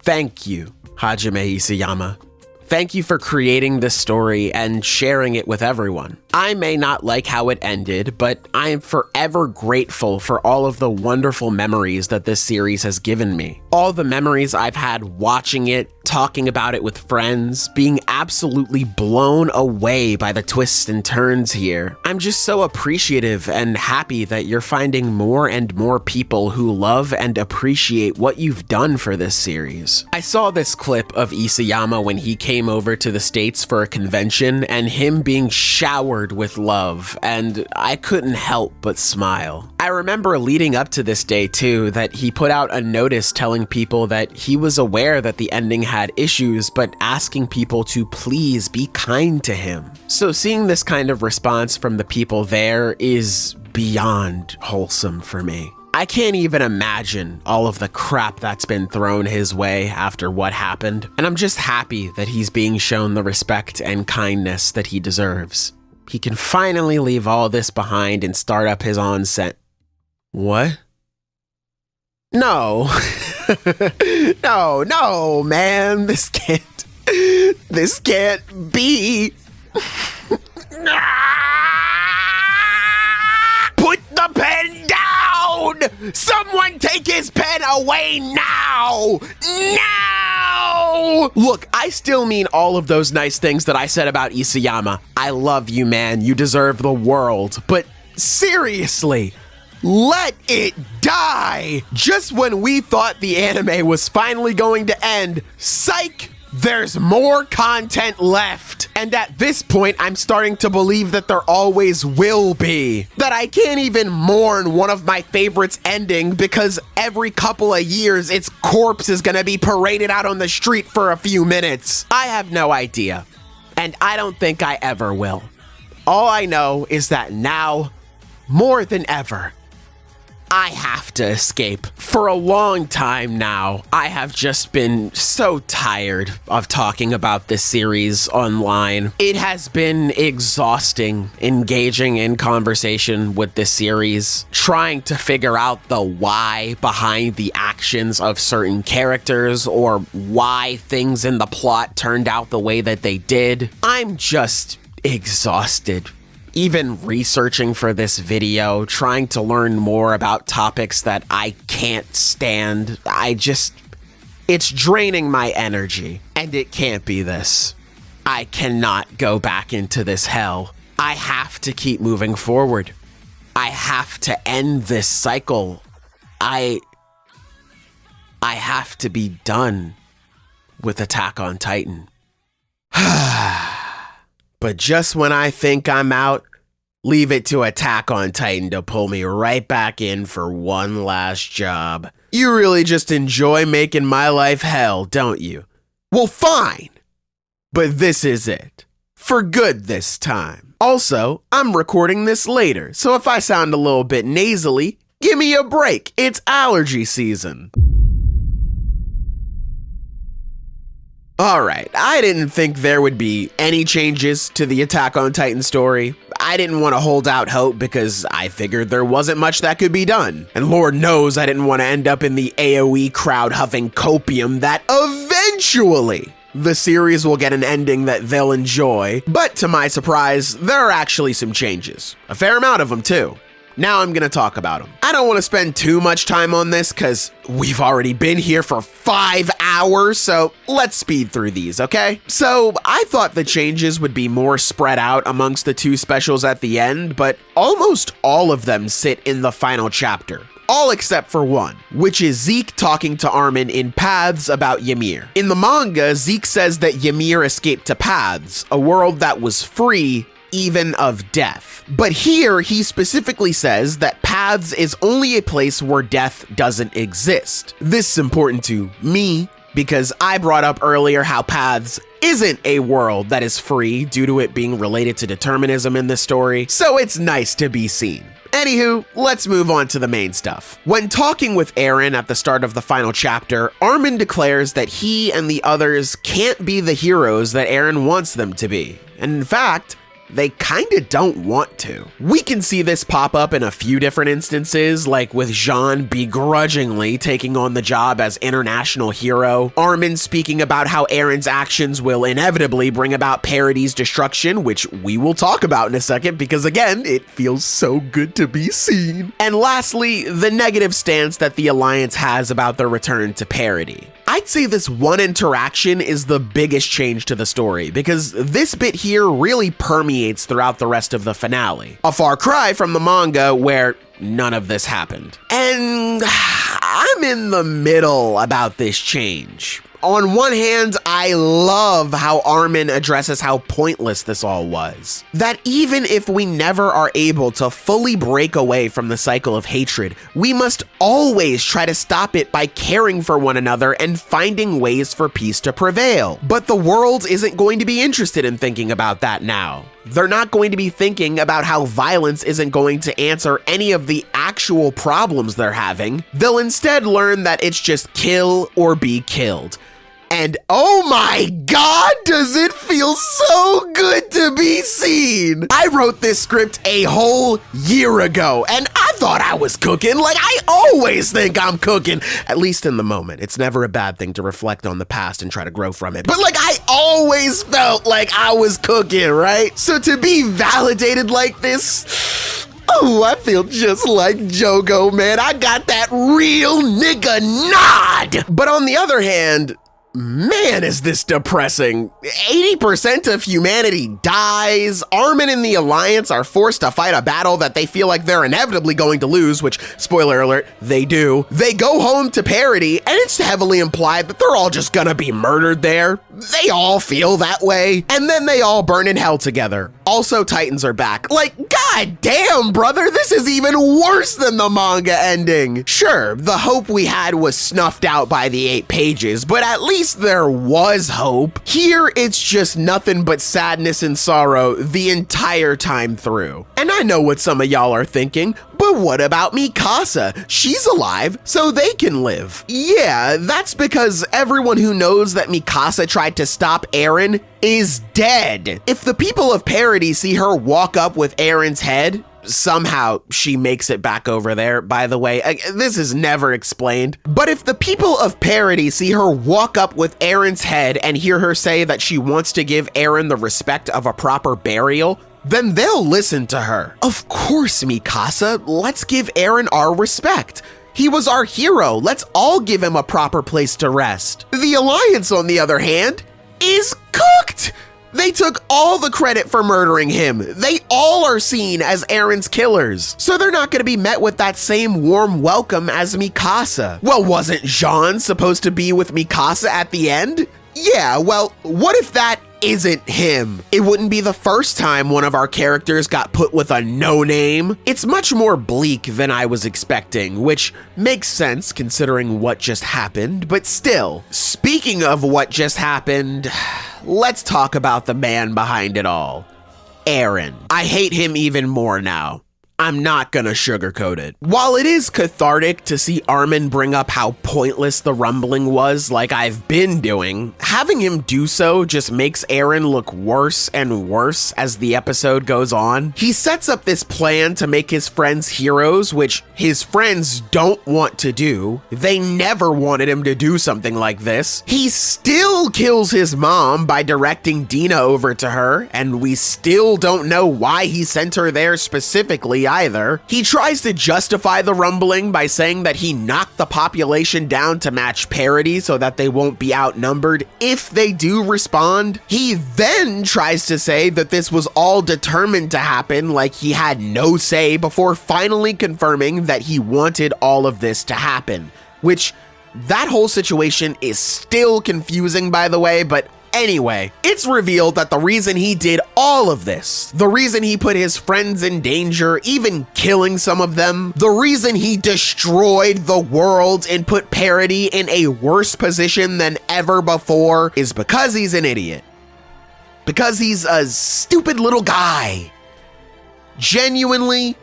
thank you, Hajime Isayama. Thank you for creating this story and sharing it with everyone. I may not like how it ended, but I am forever grateful for all of the wonderful memories that this series has given me. All the memories I've had watching it, talking about it with friends, being absolutely blown away by the twists and turns here. I'm just so appreciative and happy that you're finding more and more people who love and appreciate what you've done for this series. I saw this clip of Isayama when he came over to the States for a convention and him being showered with love, and I couldn't help but smile. I remember leading up to this day too that he put out a notice telling people that he was aware that the ending had issues, but asking people to please be kind to him. So seeing this kind of response from the people there is beyond wholesome for me. I can't even imagine all of the crap that's been thrown his way after what happened, and I'm just happy that he's being shown the respect and kindness that he deserves. He can finally leave all this behind and start up his own What? No. No, man. This can't be. Put the pen down! Someone take his pen away now! Now! Look, I still mean all of those nice things that I said about Isayama. I love you, man. You deserve the world. But seriously, let it die! Just when we thought the anime was finally going to end, psych! There's more content left. And at this point, I'm starting to believe that there always will be. That I can't even mourn one of my favorites ending because every couple of years, its corpse is gonna be paraded out on the street for a few minutes. I have no idea. And I don't think I ever will. All I know is that now, more than ever, I have to escape. For a long time now, I have just been so tired of talking about this series online. It has been exhausting engaging in conversation with this series, trying to figure out the why behind the actions of certain characters or why things in the plot turned out the way that they did. I'm just exhausted. Even researching for this video, trying to learn more about topics that I can't stand, it's draining my energy, and it can't be this. I cannot go back into this hell. I have to keep moving forward. I have to end this cycle. I have to be done with Attack on Titan. But just when I think I'm out, leave it to Attack on Titan to pull me right back in for one last job. You really just enjoy making my life hell, don't you? Well, fine. But this is it. For good this time. Also, I'm recording this later, so if I sound a little bit nasally, give me a break. It's allergy season. Alright, I didn't think there would be any changes to the Attack on Titan story. I didn't want to hold out hope because I figured there wasn't much that could be done. And Lord knows I didn't want to end up in the AoE crowd huffing copium that eventually the series will get an ending that they'll enjoy. But to my surprise, there are actually some changes. A fair amount of them too. Now I'm gonna talk about them. I don't want to spend too much time on this because we've already been here for 5 hours, so let's speed through these, okay? So I thought the changes would be more spread out amongst the 2 specials at the end, but almost all of them sit in the final chapter. All except for one, which is Zeke talking to Armin in Paths about Ymir. In the manga, Zeke says that Ymir escaped to Paths, a world that was free even of death. But here, he specifically says that Paths is only a place where death doesn't exist. This is important to me because I brought up earlier how Paths isn't a world that is free due to it being related to determinism in this story, so it's nice to be seen. Anywho, let's move on to the main stuff. When talking with Eren at the start of the final chapter, Armin declares that he and the others can't be the heroes that Eren wants them to be. And in fact, they kinda don't want to. We can see this pop up in a few different instances, like with Jean begrudgingly taking on the job as international hero, Armin speaking about how Eren's actions will inevitably bring about Parady's destruction, which we will talk about in a second because again, it feels so good to be seen. And lastly, the negative stance that the Alliance has about their return to Parady. I'd say this one interaction is the biggest change to the story because this bit here really permeates throughout the rest of the finale. A far cry from the manga where none of this happened. And I'm in the middle about this change. On one hand, I love how Armin addresses how pointless this all was. That even if we never are able to fully break away from the cycle of hatred, we must always try to stop it by caring for one another and finding ways for peace to prevail. But the world isn't going to be interested in thinking about that now. They're not going to be thinking about how violence isn't going to answer any of the actual problems they're having. They'll instead learn that it's just kill or be killed. And oh my god, does it feel so good to be seen! I wrote this script a whole year ago, and I thought I was cooking. Like, I always think I'm cooking, at least in the moment. It's never a bad thing to reflect on the past and try to grow from it. But like, I always felt like I was cooking, right? So to be validated like this, oh, I feel just like Jogo, man. I got that real nigga nod! But on the other hand, man, is this depressing. 80% of humanity dies. Armin and the Alliance are forced to fight a battle that they feel like they're inevitably going to lose, which, spoiler alert, they do. They go home to Parady, and it's heavily implied that they're all just gonna be murdered there. They all feel that way. And then they all burn in hell together. Also, Titans are back. Like, god damn, brother, this is even worse than the manga ending. Sure, the hope we had was snuffed out by the 8 pages, but at least there was hope. Here, it's just nothing but sadness and sorrow the entire time through. And I know what some of y'all are thinking, but what about Mikasa? She's alive, so they can live. Yeah, that's because everyone who knows that Mikasa tried to stop Eren is dead. If the people of Parady see her walk up with Eren's head, somehow she makes it back over there, by the way. This is never explained. But if the people of Parady see her walk up with Eren's head and hear her say that she wants to give Eren the respect of a proper burial, then they'll listen to her. Of course, Mikasa, let's give Eren our respect. He was our hero. Let's all give him a proper place to rest. The Alliance, on the other hand, is cooked. They took all the credit for murdering him. They all are seen as Eren's killers. So they're not gonna be met with that same warm welcome as Mikasa. Well, wasn't Jean supposed to be with Mikasa at the end? Yeah, well, what if that isn't him? It wouldn't be the first time one of our characters got put with a no-name. It's much more bleak than I was expecting, which makes sense considering what just happened, but still. Speaking of what just happened, let's talk about the man behind it all. Eren. I hate him even more now. I'm not gonna sugarcoat it. While it is cathartic to see Armin bring up how pointless the rumbling was like I've been doing, having him do so just makes Eren look worse and worse as the episode goes on. He sets up this plan to make his friends heroes, which his friends don't want to do. They never wanted him to do something like this. He still kills his mom by directing Dina over to her, and we still don't know why he sent her there specifically either. He tries to justify the rumbling by saying that he knocked the population down to match parity so that they won't be outnumbered if they do respond. He then tries to say that this was all determined to happen, like he had no say, before finally confirming that he wanted all of this to happen, which that whole situation is still confusing, by the way, but anyway, it's revealed that the reason he did all of this, the reason he put his friends in danger, even killing some of them, the reason he destroyed the world and put parity in a worse position than ever before, is because he's an idiot. Because he's a stupid little guy. Genuinely,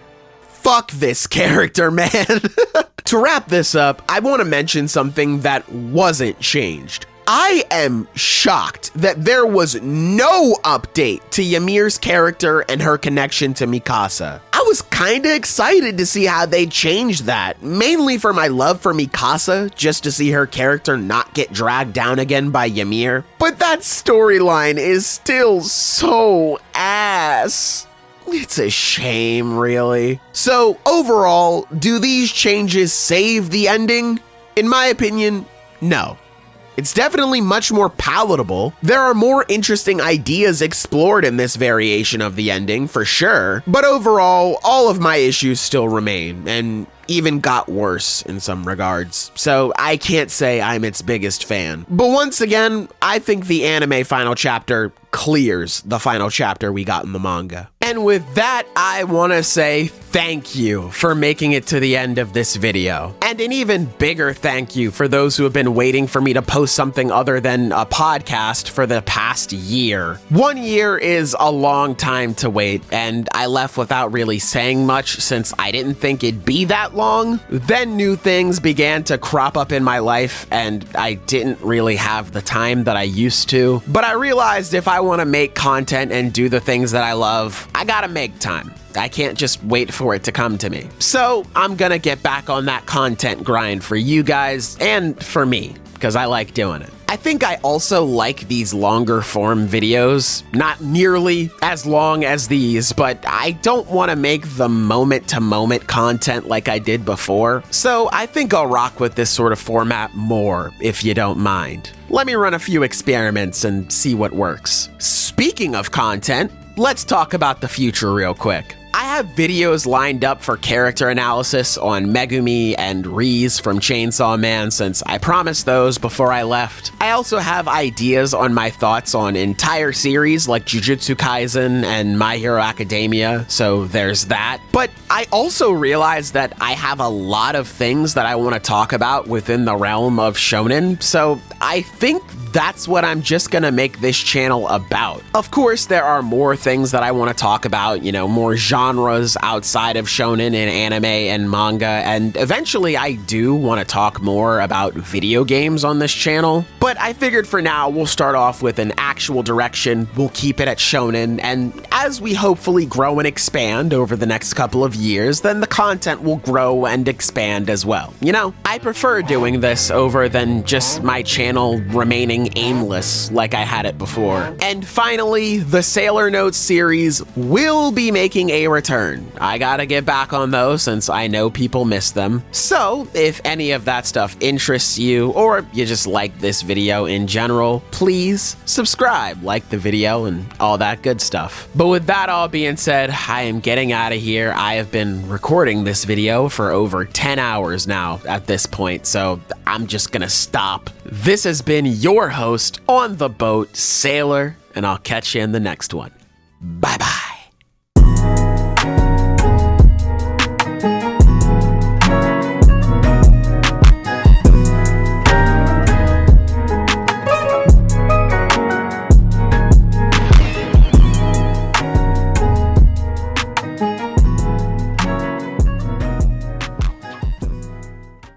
fuck this character, man. To wrap this up, I want to mention something that wasn't changed. I am shocked that there was no update to Ymir's character and her connection to Mikasa. I was kinda excited to see how they changed that, mainly for my love for Mikasa, just to see her character not get dragged down again by Ymir. But that storyline is still so ass. It's a shame, really. So overall, do these changes save the ending? In my opinion, no. It's definitely much more palatable. There are more interesting ideas explored in this variation of the ending, for sure. But overall, all of my issues still remain, and even got worse in some regards. So I can't say I'm its biggest fan. But once again, I think the anime final chapter clears the final chapter we got in the manga. And with that, I want to say thank you for making it to the end of this video. And an even bigger thank you for those who have been waiting for me to post something other than a podcast for the past year. 1 year is a long time to wait, and I left without really saying much since I didn't think it'd be that long. Then new things began to crop up in my life, and I didn't really have the time that I used to. But I realized if I want to make content and do the things that I love, I gotta make time. I can't just wait for it to come to me. So I'm gonna get back on that content grind for you guys and for me, because I like doing it. I think I also like these longer form videos, not nearly as long as these, but I don't want to make the moment-to-moment content like I did before, so I think I'll rock with this sort of format more, if you don't mind. Let me run a few experiments and see what works. Speaking of content, let's talk about the future real quick. I have videos lined up for character analysis on Megumi and Riz from Chainsaw Man since I promised those before I left. I also have ideas on my thoughts on entire series like Jujutsu Kaisen and My Hero Academia, so there's that. But I also realized that I have a lot of things that I want to talk about within the realm of shonen, so I think that's what I'm just gonna make this channel about. Of course, there are more things that I want to talk about, you know, more genres outside of shonen and anime and manga, and eventually I do want to talk more about video games on this channel. But I figured for now, we'll start off with an actual direction, we'll keep it at shonen, and as we hopefully grow and expand over the next couple of years, then the content will grow and expand as well. You know, I prefer doing this over than just my channel channel remaining aimless like I had it before. And finally, the Sailor Notes series will be making a return. I gotta get back on those since I know people miss them. So if any of that stuff interests you, or you just like this video in general, please subscribe, like the video, and all that good stuff. But with that all being said, I am getting out of here. I have been recording this video for over 10 hours now at this point, so I'm just gonna stop. This has been your host on the boat, Sailor, and I'll catch you in the next one. Bye bye.